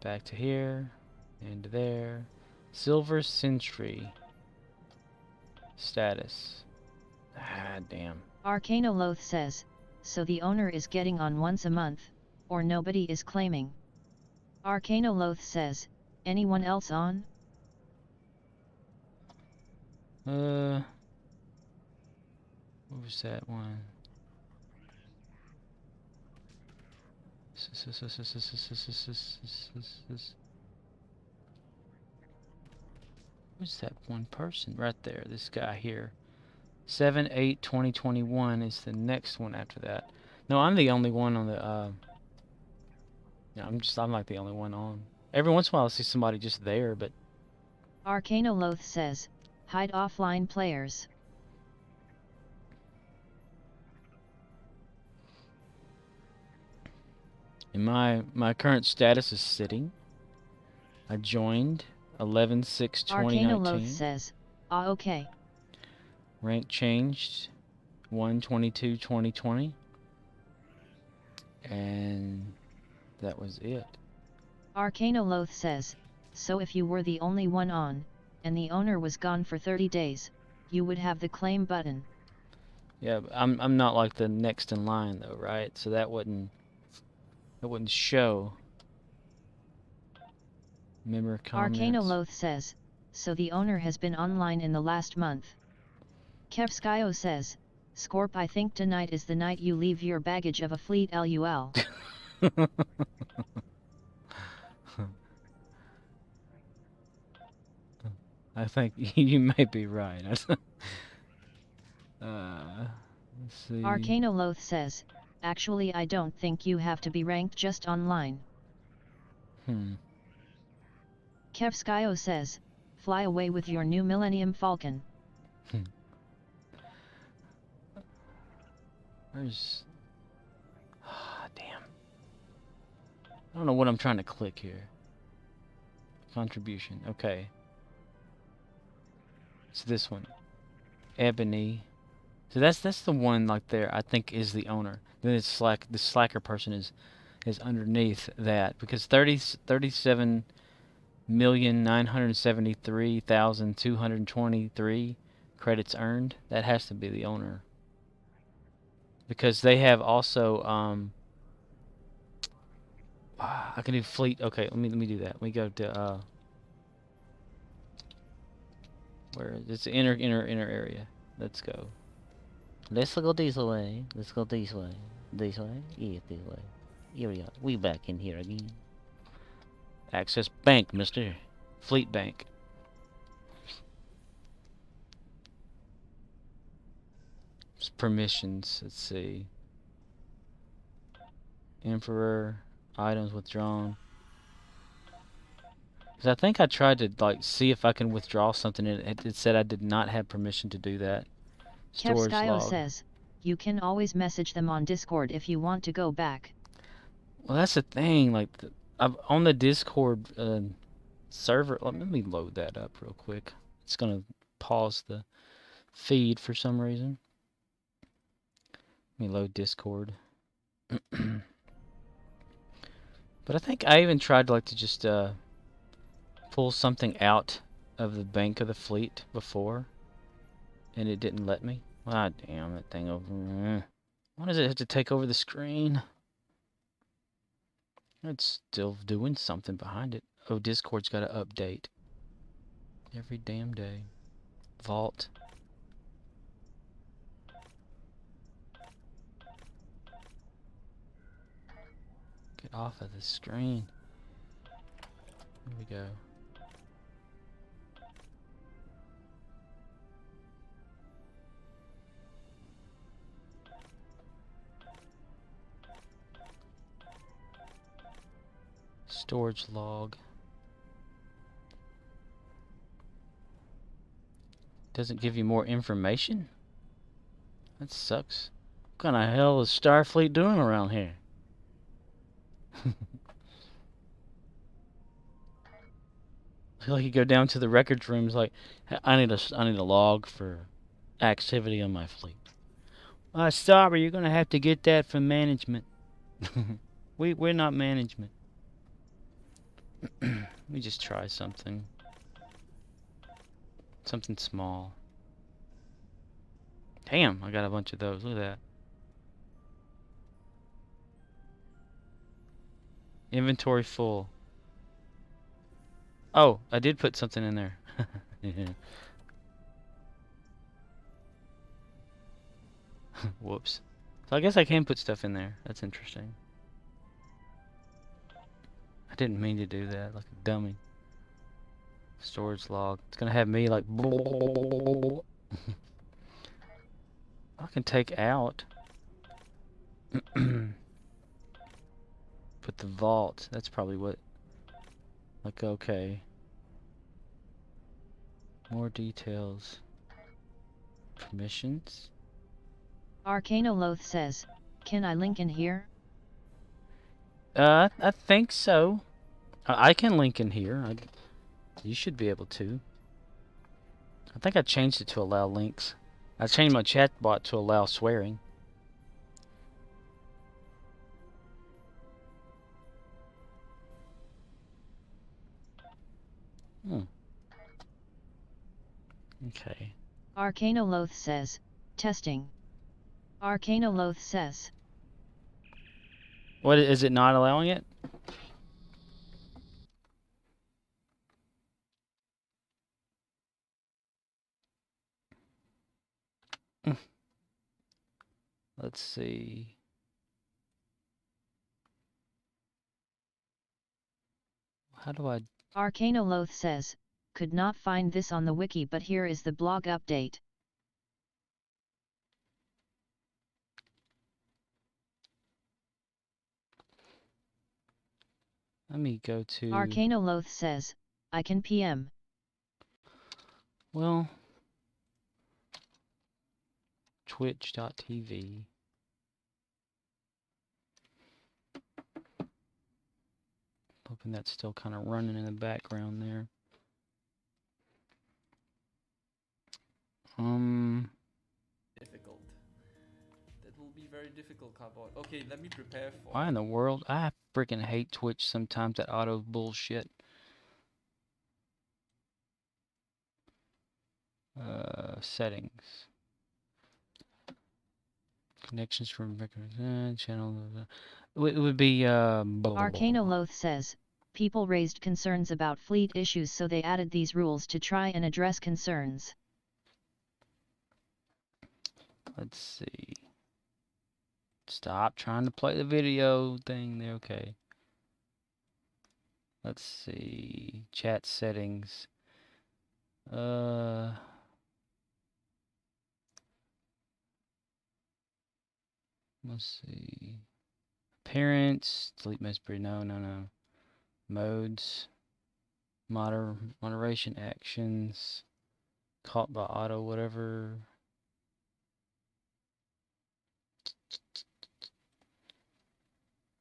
Back to here. And to there. Silver Sentry. Status. Ah, damn. Arcanoloth says, so the owner is getting on once a month, or nobody is claiming. Arcanoloth says, anyone else on? What was that one? Who's that one person right there? This guy here. 7/8/2021 is the next one after that. No, I'm the only one on the yeah, I'm like the only one on. Every once in a while I see somebody just there, but Arcanoloth says, hide offline players. and my current status is sitting. I joined 11/6/2019. Arcanoloth says, ah, okay. Rank changed 1/22/2020. And that was it. Arcanoloth says, so if you were the only one on, and the owner was gone for 30 days, you would have the claim button. Yeah, I'm not like the next in line though, right? So that wouldn't show. Member comments. Arcanoloth says, so the owner has been online in the last month. Kevskio says, Scorp, I think tonight is the night you leave your baggage of a fleet LUL. I think you may be right. Let's see. Arcanoloth says, actually I don't think you have to be ranked just online. Kevskio says, fly away with your new Millennium Falcon. Where's... damn. I don't know what I'm trying to click here. Contribution. Okay. It's this one. Ebony. So that's the one like there I think is the owner. Then it's the slacker person is is underneath that, because 37,973,223 credits earned. That has to be the owner, because they have also I can do fleet. Okay, let me do that. We go to where it's the inner area. Let's go. Let's go this way. Let's go this way. This way? Yeah, this way. Here we are. We back in here again. Access bank, mister. Fleet bank. Permissions. Let's see. Emperor. Items withdrawn. Because I think I tried to like see if I can withdraw something, and it said I did not have permission to do that. Storage Kevskio log. says, you can always message them on Discord if you want to go back. Well, that's the thing. Like, I'm on the Discord server. Let me load that up real quick. It's gonna pause the feed for some reason. Let me load Discord. But I think I even tried like to just pull something out of the bank of the fleet before, and it didn't let me. Ah, damn that thing over there. Why does it have to take over the screen? It's still doing something behind it. Oh, Discord's got to update every damn day. Vault. Get off of the screen. Here we go. Storage log. Doesn't give you more information? That sucks. What kind of hell is Starfleet doing around here? Like you go down to the records rooms, like I need a log for activity on my fleet. Sorry, you're gonna have to get that from management. We're not management. Let me just try something. Something small. Damn, I got a bunch of those. Look at that. Inventory full. Oh, I did put something in there. Whoops. So I guess I can put stuff in there. That's interesting. I didn't mean to do that, like a dummy. Storage log. It's gonna have me like. I can take out. Put the vault. That's probably what. Like, okay. More details. Permissions. Arcanoloth says, can I link in here? I think so. I can link in here. You should be able to. I think I changed it to allow links. I changed my chat bot to allow swearing. Okay. Arcanoloth says, testing. Arcanoloth says. What, is it not allowing it? Let's see. How do I... Arcanoloth says, could not find this on the wiki, but here is the blog update. Let me go to... Arcanoloth says, I can PM. Well... Twitch.tv. Hoping that's still kind of running in the background there. Difficult. That will be very difficult, Cardboard. Okay, let me prepare for. Why in the world? I freaking hate Twitch sometimes, that auto bullshit. Settings. Connections from channel. It would be. Arcanoloth says, people raised concerns about fleet issues, so they added these rules to try and address concerns. Let's see. Stop trying to play the video thing there. Okay. Let's see. Chat settings. Let's see. Appearance. Delete message. No. Modes. Moderation actions. Caught by auto, whatever.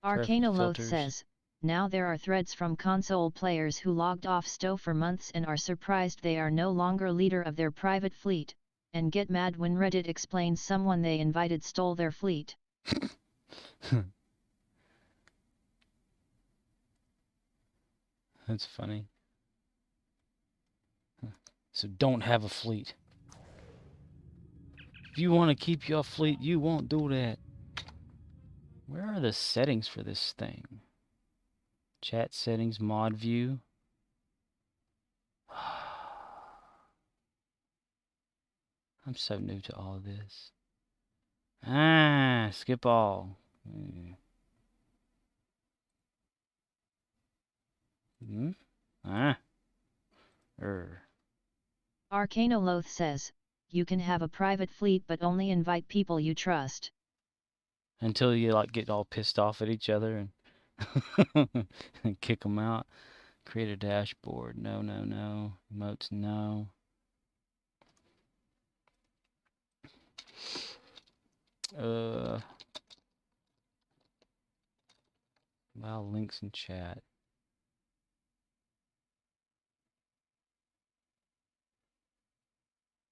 Arcanoloth says, now there are threads from console players who logged off STO for months and are surprised they are no longer leader of their private fleet, and get mad when Reddit explains someone they invited stole their fleet. That's funny. So don't have a fleet. If you want to keep your fleet, you won't do that. Where are the settings for this thing? Chat settings, mod view. I'm so new to all of this. Skip all. Arcanoloth says, you can have a private fleet but only invite people you trust. Until you like get all pissed off at each other and, and kick them out. Create a dashboard. No. Emotes, no. Allow links in chat.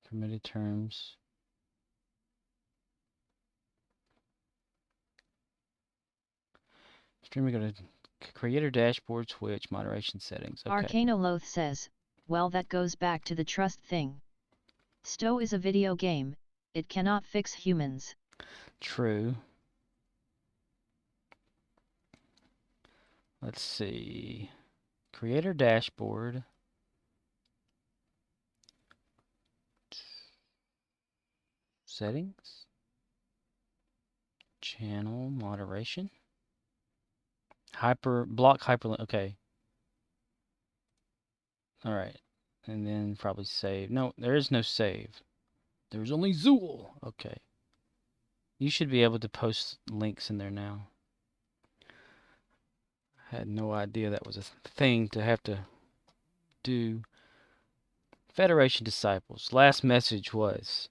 Permitted terms. Streamer, go to creator dashboard, Twitch, moderation settings. Okay. Arcanoloth says, well, that goes back to the trust thing. STO is a video game, it cannot fix humans. True. Let's see. Creator dashboard. Settings. Channel moderation. Block hyperlink. Okay. All right. And then probably save. No, there is no save. There's only Zool. Okay. You should be able to post links in there now. I had no idea that was a thing to have to do. Federation Disciples. Last message was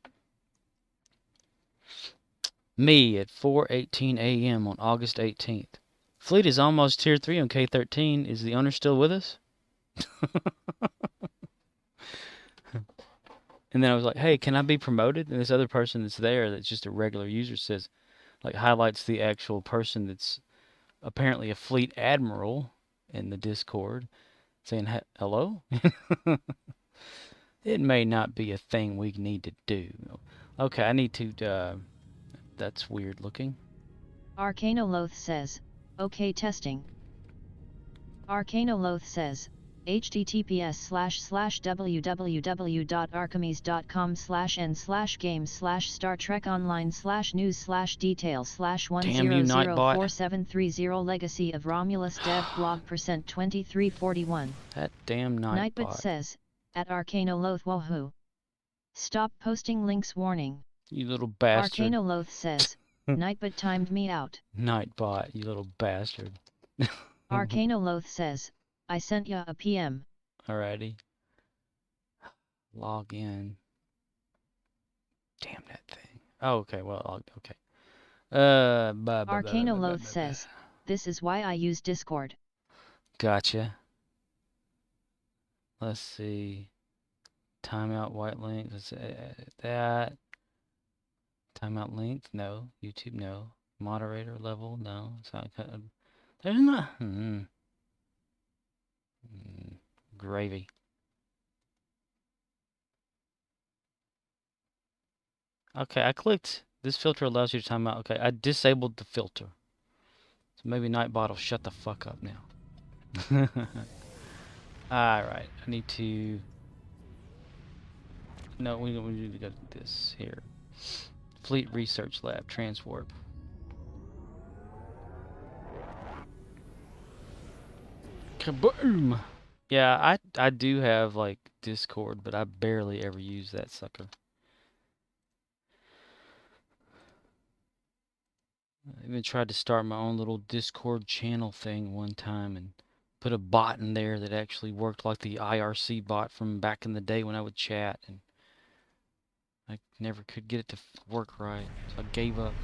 me at 4:18 a.m. on August 18th. Fleet is almost tier 3 on K13. Is the owner still with us? And then I was like, hey, can I be promoted? And this other person that's there that's just a regular user says, like, highlights the actual person that's apparently a fleet admiral in the Discord saying, hello? It may not be a thing we need to do. Okay, I need to, that's weird looking. Arcanoloth says, okay, testing. Arcanoloth says, https://www.archimes.com/n/games/start-trek-online/news/details/10047330 Legacy of Romulus Dev Blog %2341. That damn Nightbot says, at Arcanoloth woohoo. Stop posting links warning. You little bastard. Arcanoloth says, Nightbot timed me out. Nightbot, you little bastard. Arcanoloth says, I sent ya a PM. Alrighty. Log in. Damn that thing. Oh, okay, well, okay. Arcanoloth says, this is why I use Discord. Gotcha. Let's see. Timeout white link. Let's edit that. Timeout length? No. YouTube? No. Moderator level? No. There's not. Gravy. Okay, I clicked. This filter allows you to time out. Okay, I disabled the filter. So maybe Nightbot will shut the fuck up now. Alright, I need to... No, we need to go to this here. Fleet Research Lab, Transwarp. Kaboom! Yeah, I do have, like, Discord, but I barely ever use that sucker. I even tried to start my own little Discord channel thing one time and put a bot in there that actually worked like the IRC bot from back in the day when I would chat, and I never could get it to work right, so I gave up.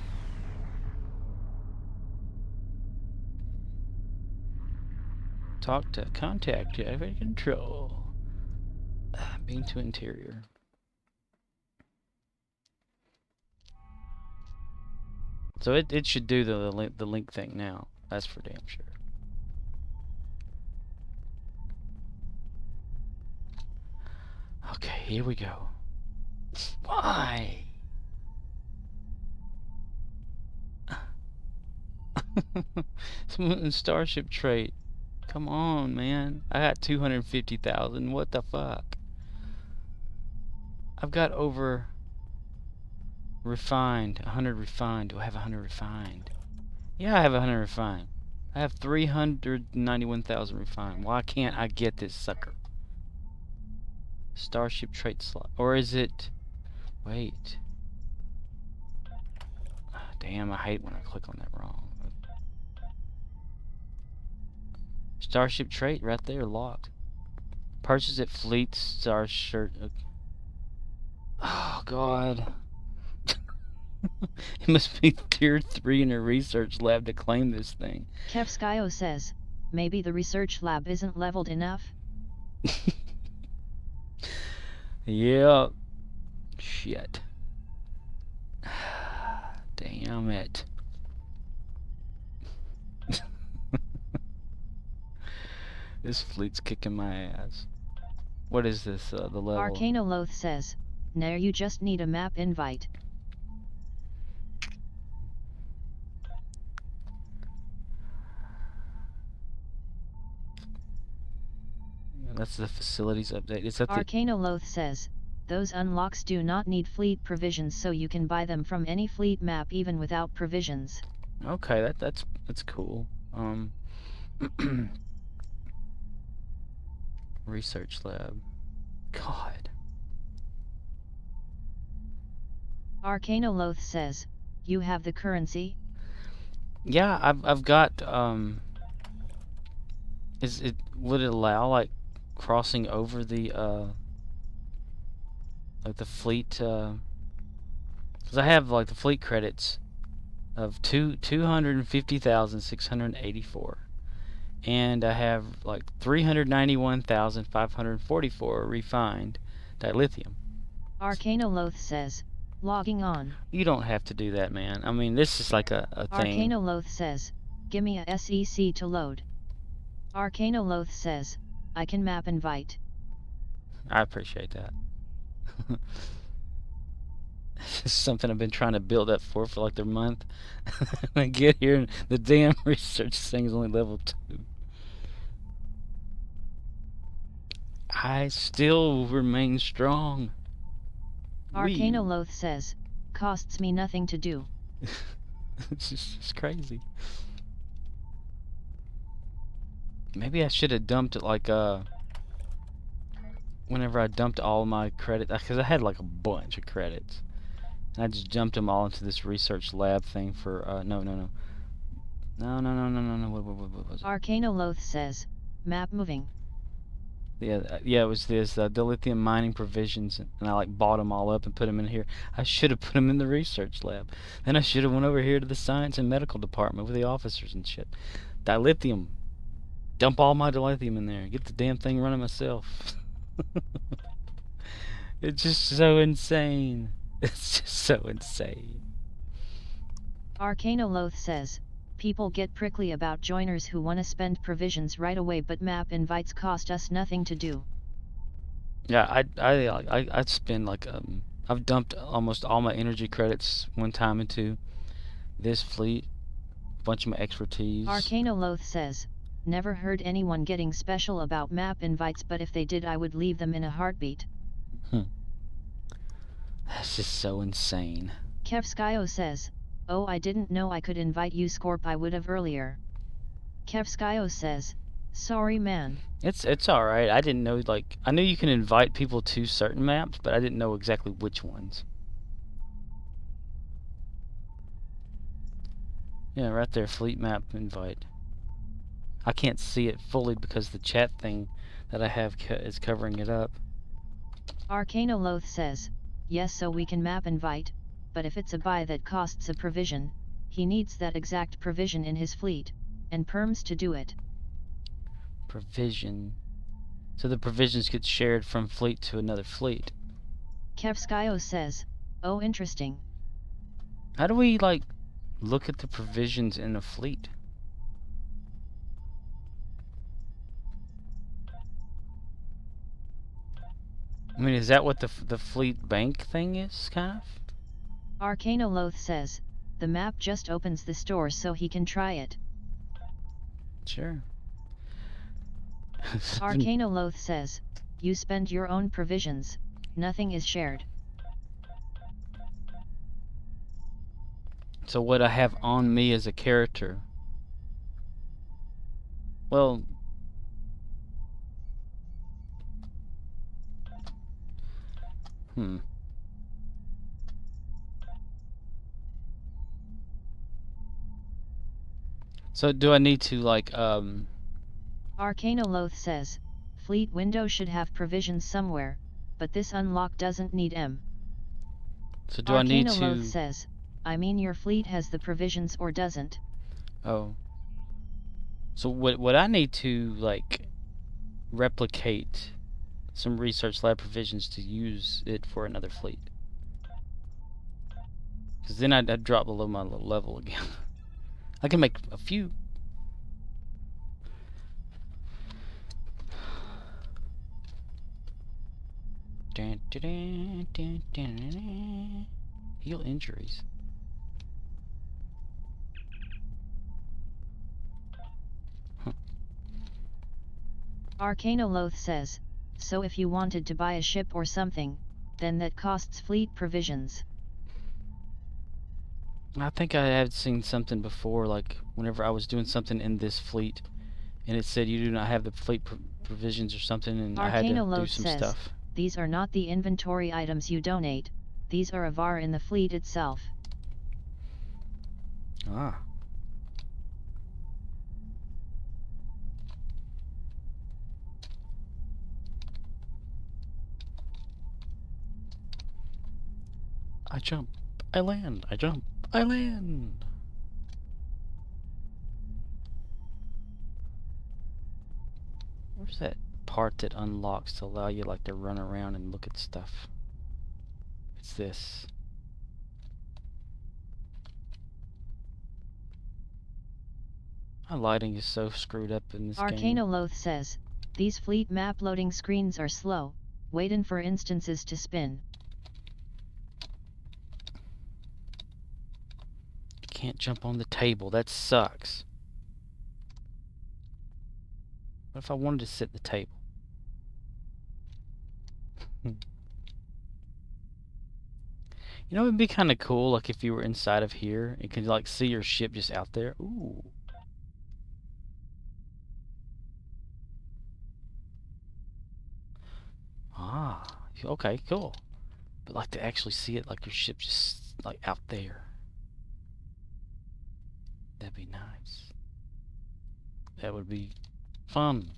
Talk to contact activate control. Beam to interior. So it should do the link thing now. That's for damn sure. Okay, here we go. Why? Smooth Starship trait. Come on, man. I got 250,000. What the fuck? I've got over refined. 100 refined. Do I have 100 refined? Yeah, I have 100 refined. I have 391,000 refined. Why can't I get this sucker? Starship trait slot. Or is it... Wait. Damn, I hate when I click on that wrong. Starship trait right there, locked. Purchase at Fleet Starship. Oh, God. It must be tier 3 in a research lab to claim this thing. Kevskio says, maybe the research lab isn't leveled enough? Yeah. Shit. Damn it. This fleet's kicking my ass. What is this, the level? Arcanoloth says, now you just need a map invite. That's the facilities update. Is that Arcanoloth says, those unlocks do not need fleet provisions, so you can buy them from any fleet map even without provisions. Okay, that's cool. Research lab. God. Arcanoloth says, you have the currency? Yeah, I've got would it allow like crossing over the like the fleet because I have like the fleet credits of 250,684 and I have like 391,544 refined dilithium. Arcanoloth says, logging on. You don't have to do that, man. I mean, this is like a thing. Arcanoloth says, gimme a SEC to load. Arcanoloth says, I can map invite. I appreciate that. This is something I've been trying to build up for like a month. I get here and the damn research thing is only level 2. I still remain strong. Arcanoloth says, costs me nothing to do. It's crazy. Maybe I should have dumped it like whenever I dumped all my credits, because I had like a bunch of credits. And I just dumped them all into this research lab thing for no. What was it? Arcanoloth says, map moving. Yeah, it was this dilithium mining provisions, and I like bought them all up and put them in here. I should have put them in the research lab. Then I should have went over here to the science and medical department with the officers and shit. Dilithium. Dump all my dilithium in there. Get the damn thing running myself. It's just so insane. It's just so insane. Arcanoloth says, people get prickly about joiners who want to spend provisions right away, but map invites cost us nothing to do. Yeah, I'd spend like I've dumped almost all my energy credits one time into this fleet, a bunch of my expertise. Arcanoloth says, never heard anyone getting special about map invites, but if they did I would leave them in a heartbeat. That's just so insane. Kevskio says, oh, I didn't know I could invite you, Scorp, I would have earlier. Kevskio says, sorry man. It's alright. I didn't know, like, I knew you can invite people to certain maps, but I didn't know exactly which ones. Yeah, right there, fleet map invite. I can't see it fully because the chat thing that I have is covering it up. Arcanoloth says, yes, so we can map invite, but if it's a buy that costs a provision, he needs that exact provision in his fleet, and perms to do it. Provision. So the provisions get shared from fleet to another fleet. Kevskio says, oh, interesting. How do we, like, look at the provisions in a fleet? I mean, is that what the fleet bank thing is, kind of? Arcanoloth says, the map just opens the store so he can try it. Sure. Arcanoloth says, you spend your own provisions, nothing is shared. So what I have on me as a character, well, so do I need to, like, Arcanoloth says, fleet window should have provisions somewhere, but this unlock doesn't need M. So do I need to... Arcanoloth says, I mean your fleet has the provisions or doesn't. Oh. So what I need to, like, replicate some research lab provisions to use it for another fleet. Because then I'd drop below my level again. I can make a few. Heal injuries. Arcanoloth says, so if you wanted to buy a ship or something, then that costs fleet provisions. I think I had seen something before, like whenever I was doing something in this fleet, and it said you do not have the fleet provisions or something, and I had to do some says, stuff. These are not the inventory items you donate, these are a VAR in the fleet itself. Ah. I jump, I land, I jump, I land. Where's that part that unlocks to allow you, like, to run around and look at stuff? It's this. My lighting is so screwed up in this game. Arcanoloth says, these fleet map loading screens are slow, waitin' for instances to spin. Can't jump on the table, that sucks. What if I wanted to sit at the table? You know, it'd be kind of cool, like, if you were inside of here and could, like, see your ship just out there. Ooh. Ah, okay, cool. But, like, to actually see it, like, your ship just, like, out there. That'd be nice. That would be fun.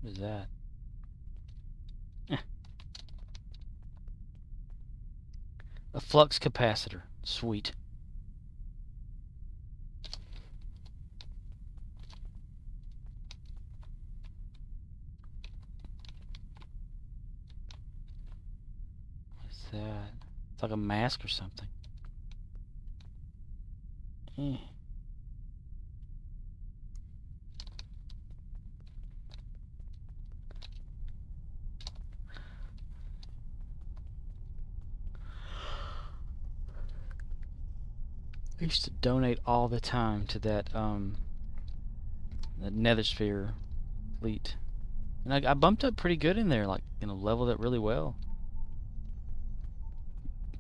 What is that? A flux capacitor. Sweet. that? It's like a mask or something. Eh. I used to donate all the time to that the Nethersphere fleet. And I bumped up pretty good in there, like, you know, leveled it really well.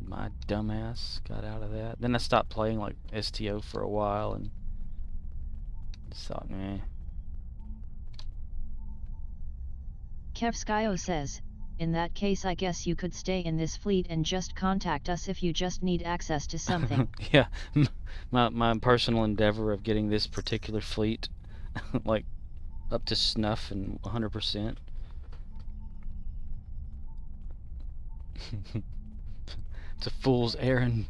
My dumbass got out of that. Then I stopped playing like STO for a while and just thought, meh. Kevskio says, in that case I guess you could stay in this fleet and just contact us if you just need access to something. Yeah, my personal endeavor of getting this particular fleet like up to snuff and 100%. It's a fool's errand.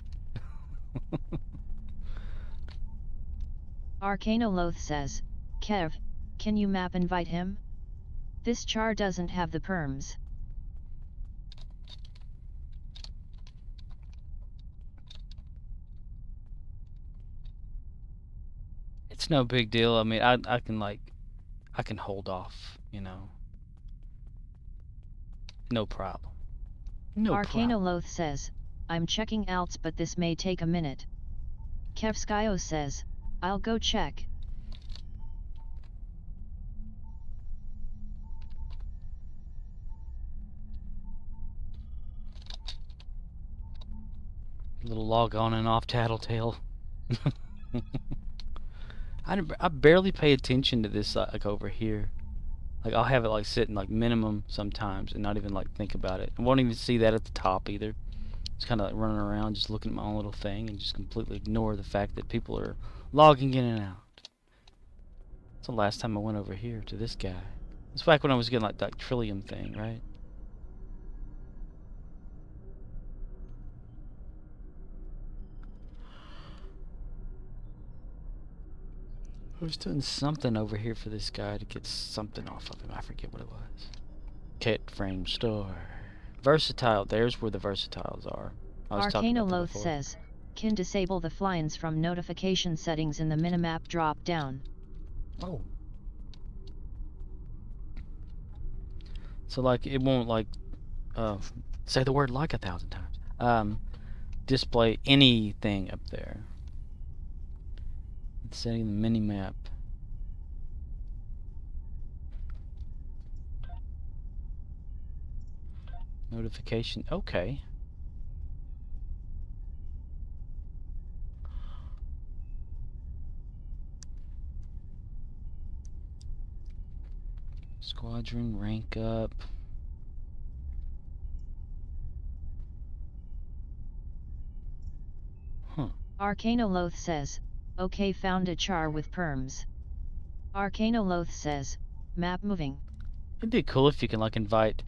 Arcanoloth says, Kev, can you map invite him? This char doesn't have the perms. It's no big deal. I mean, I can hold off, you know. No problem. No problem. Arcanoloth says, I'm checking outs but this may take a minute. Kevskio says, I'll go check. Little log on and off tattletale. I barely pay attention to this like over here. Like I'll have it like sitting like minimum sometimes and not even like think about it. I won't even see that at the top either. Just kind of like running around just looking at my own little thing and just completely ignore the fact that people are logging in and out. That's the last time I went over here to this guy. It's back when I was getting like that Trillium thing, right? I was doing something over here for this guy to get something off of him. I forget what it was. Kit frame store. Versatile. There's where the versatiles are. Arcanoloth says, can disable the flyins from notification settings in the minimap drop down. Oh. So like it won't like say the word like 1,000 times. Display anything up there. It's setting the mini map. Notification. Okay. Squadron rank up. Huh. Arcanoloth says, okay, found a char with perms. Arcanoloth says, map moving. It'd be cool if you can like invite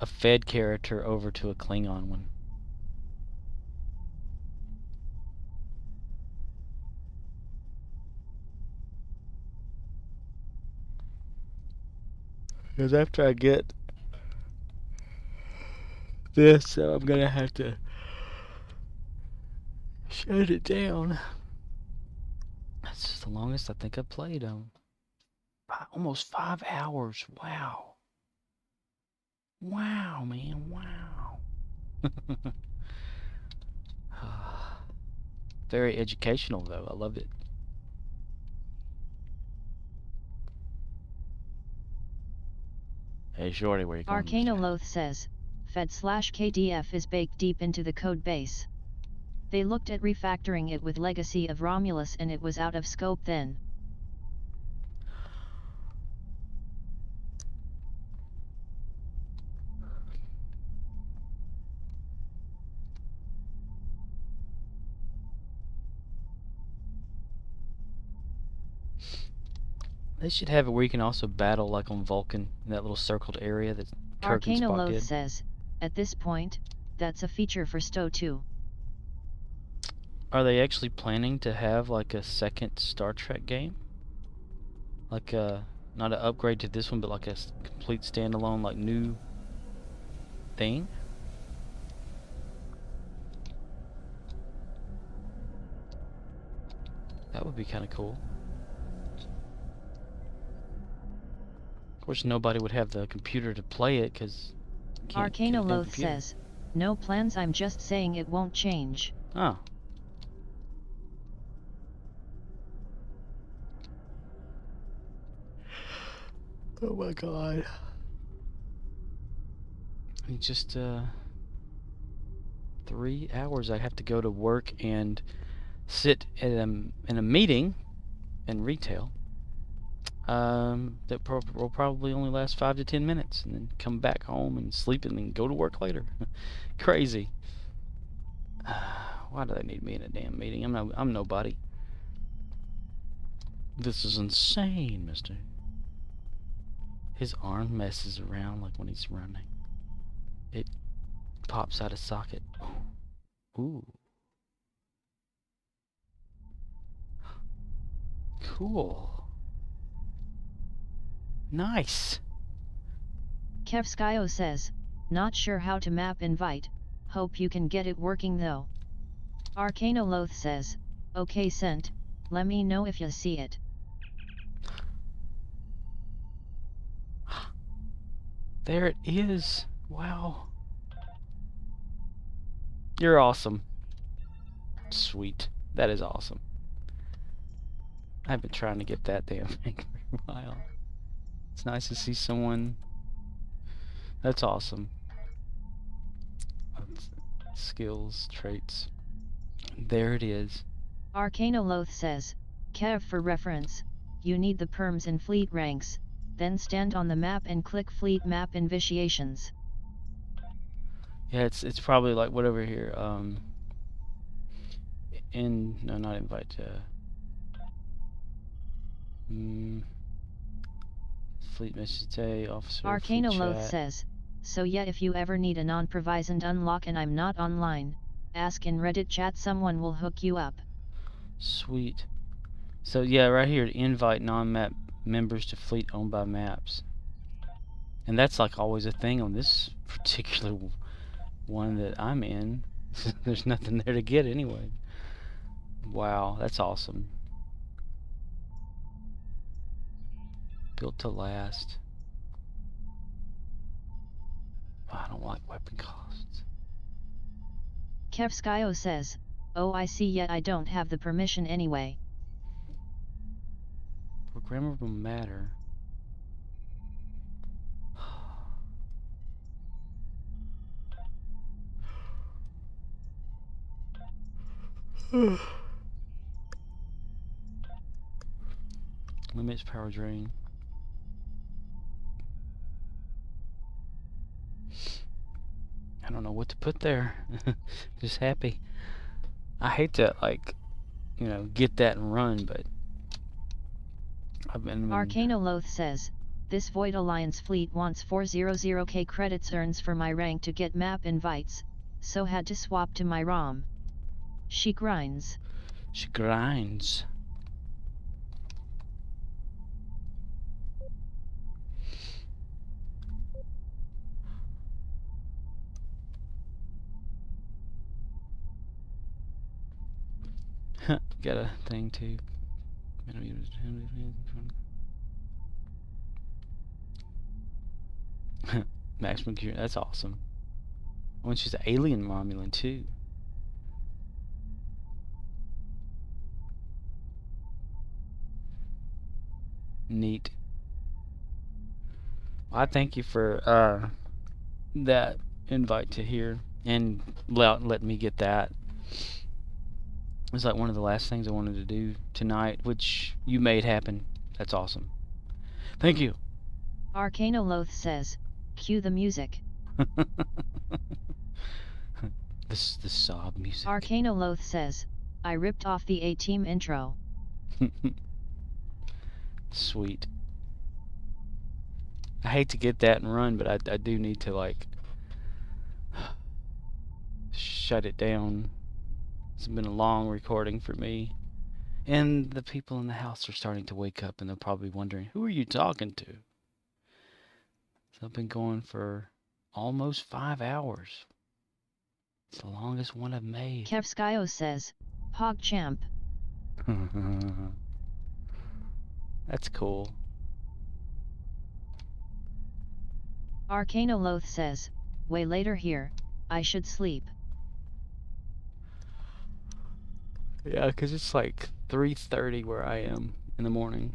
a Fed character over to a Klingon one. Because after I get this, I'm gonna have to shut it down. That's just the longest I think I've played on. Almost 5 hours. Wow. Wow, man. Wow. Very educational, though. I loved it. Hey, Shorty, where you going? Arcanoloth says, Fed/KDF is baked deep into the code base. They looked at refactoring it with Legacy of Romulus and it was out of scope then. They should have it where you can also battle like on Vulcan in that little circled area that Kirk and Spock did. Arcanoloth says, at this point, that's a feature for STO 2. Are they actually planning to have like a second Star Trek game? Like not an upgrade to this one, but like a complete standalone like new thing? would be kind of cool. Of course, nobody would have the computer to play it because Arcanoloth says, no plans, I'm just saying it won't change. Oh. Oh my god. In just 3 hours I have to go to work and sit in a meeting in retail. That will probably only last 5 to 10 minutes, and then come back home and sleep and then go to work later. Crazy. Why do they need me in a damn meeting? I'm nobody. This is insane, mister. His arm messes around like when he's running. It pops out of socket. Ooh. Cool. Nice. Kevskio says, not sure how to map invite, hope you can get it working though. Arcanoloth says, okay sent, let me know if you see it. There it is. Wow. You're awesome. Sweet. That is awesome. I've been trying to get that damn thing for a while. It's nice to see someone. That's awesome. That's skills, traits. There it is. Arcanoloth says, Kev, for reference, you need the perms in fleet ranks, then stand on the map and click fleet map initiations. Yeah, it's probably like whatever here. No, not invite. Fleet message today, officer. Arcanoloth says, so yeah, if you ever need a non-provisioned unlock and I'm not online, ask in Reddit chat, someone will hook you up. Sweet. So yeah, right here, to invite non-map members to fleet owned by maps. And that's like always a thing on this particular one that I'm in. There's nothing there to get anyway. Wow, that's awesome. Built to last. I don't like weapon costs. Kevskio says, oh I see, yet I don't have the permission anyway. Programmable matter. Limits power drain. I don't know what to put there. Just happy. I hate to, like, you know, get that and run, but I've been... Arcanoloth says, this Void Alliance fleet wants 400k credits earns for my rank to get map invites, so had to swap to my ROM. She grinds. She grinds. Got a thing too. Maximum cure. That's awesome. When she's an alien Romulan too. Neat. Well, I thank you for that invite to here and let me get that. It's like one of the last things I wanted to do tonight, which you made happen. That's awesome. Thank you. Arcanoloth says, cue the music. The sob music. Arcanoloth says, I ripped off the A-Team intro. Sweet. I hate to get that and run, but I do need to, like, shut it down. It's been a long recording for me. And the people in the house are starting to wake up, and they're probably wondering, who are you talking to? So I've been going for almost 5 hours. It's the longest one I've made. Kevskio says, PogChamp. That's cool. Arcanoloth says, way later here, I should sleep. Yeah, because it's like 3:30 where I am in the morning.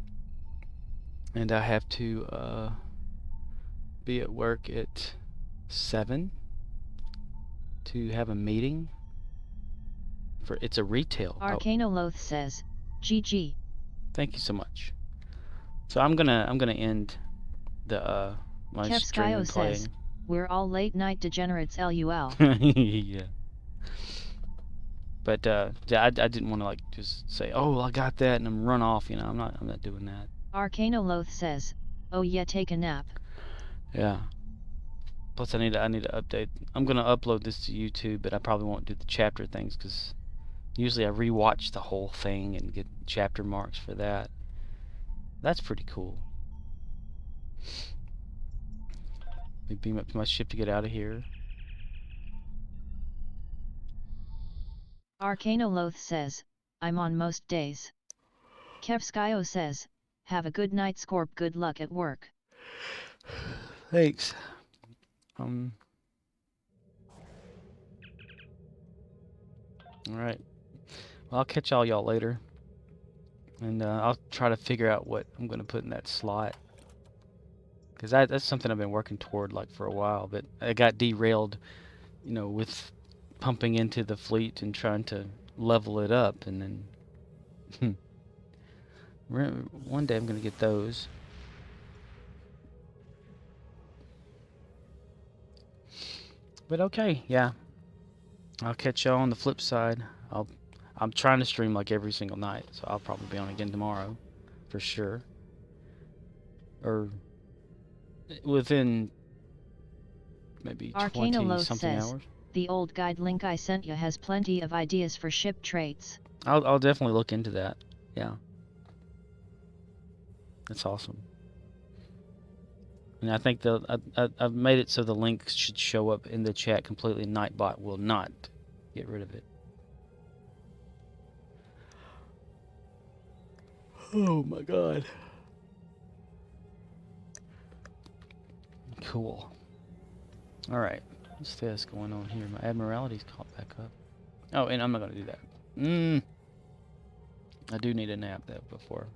And I have to be at work at 7 to have a meeting. It's a retail. Arcanoloth says, GG. Thank you so much. So I'm gonna end the my stream Kevskio and playing. says, we're all late night degenerates LUL. Yeah. But I didn't want to like just say, oh, I got that and run off. You know, I'm not doing that. Arcanoloth says, oh yeah, take a nap. Yeah. Plus, I need to update. I'm gonna upload this to YouTube, but I probably won't do the chapter things because usually I rewatch the whole thing and get chapter marks for that. That's pretty cool. Let me beam up to my ship to get out of here. Arcanoloth says, I'm on most days. Kevskio says, have a good night, Scorp. Good luck at work. Thanks. Alright. Well, I'll catch all y'all later. And I'll try to figure out what I'm going to put in that slot. Because that's something I've been working toward like for a while. But I got derailed, you know, with pumping into the fleet and trying to level it up. And then one day I'm going to get those. But okay, yeah. I'll catch y'all on the flip side. I'm trying to stream like every single night, so I'll probably be on again tomorrow, for sure. Or within maybe 20-something hours. The old guide link I sent you has plenty of ideas for ship traits. I'll definitely look into that. Yeah. That's awesome. And I think I've made it so the link should show up in the chat completely. Nightbot will not get rid of it. Oh my god. Cool. Alright. What's this going on here? My Admirality's caught back up. Oh, and I'm not going to do that. I do need a nap, though, before.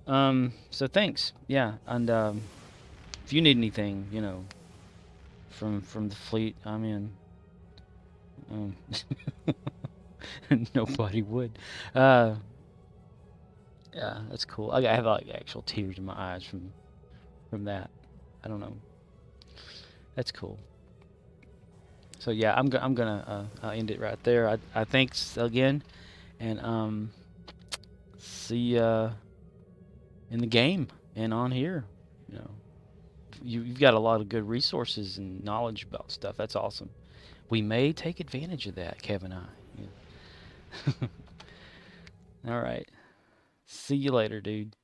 So thanks. Yeah, and if you need anything, you know, from the fleet, I'm in. Nobody would. Yeah, that's cool. I have like actual tears in my eyes from that. I don't know. That's cool. So yeah, I'm gonna end it right there. I thanks again, and see ya in the game and on here. You know, you've got a lot of good resources and knowledge about stuff. That's awesome. We may take advantage of that, Kev and I. Yeah. All right. See you later, dude.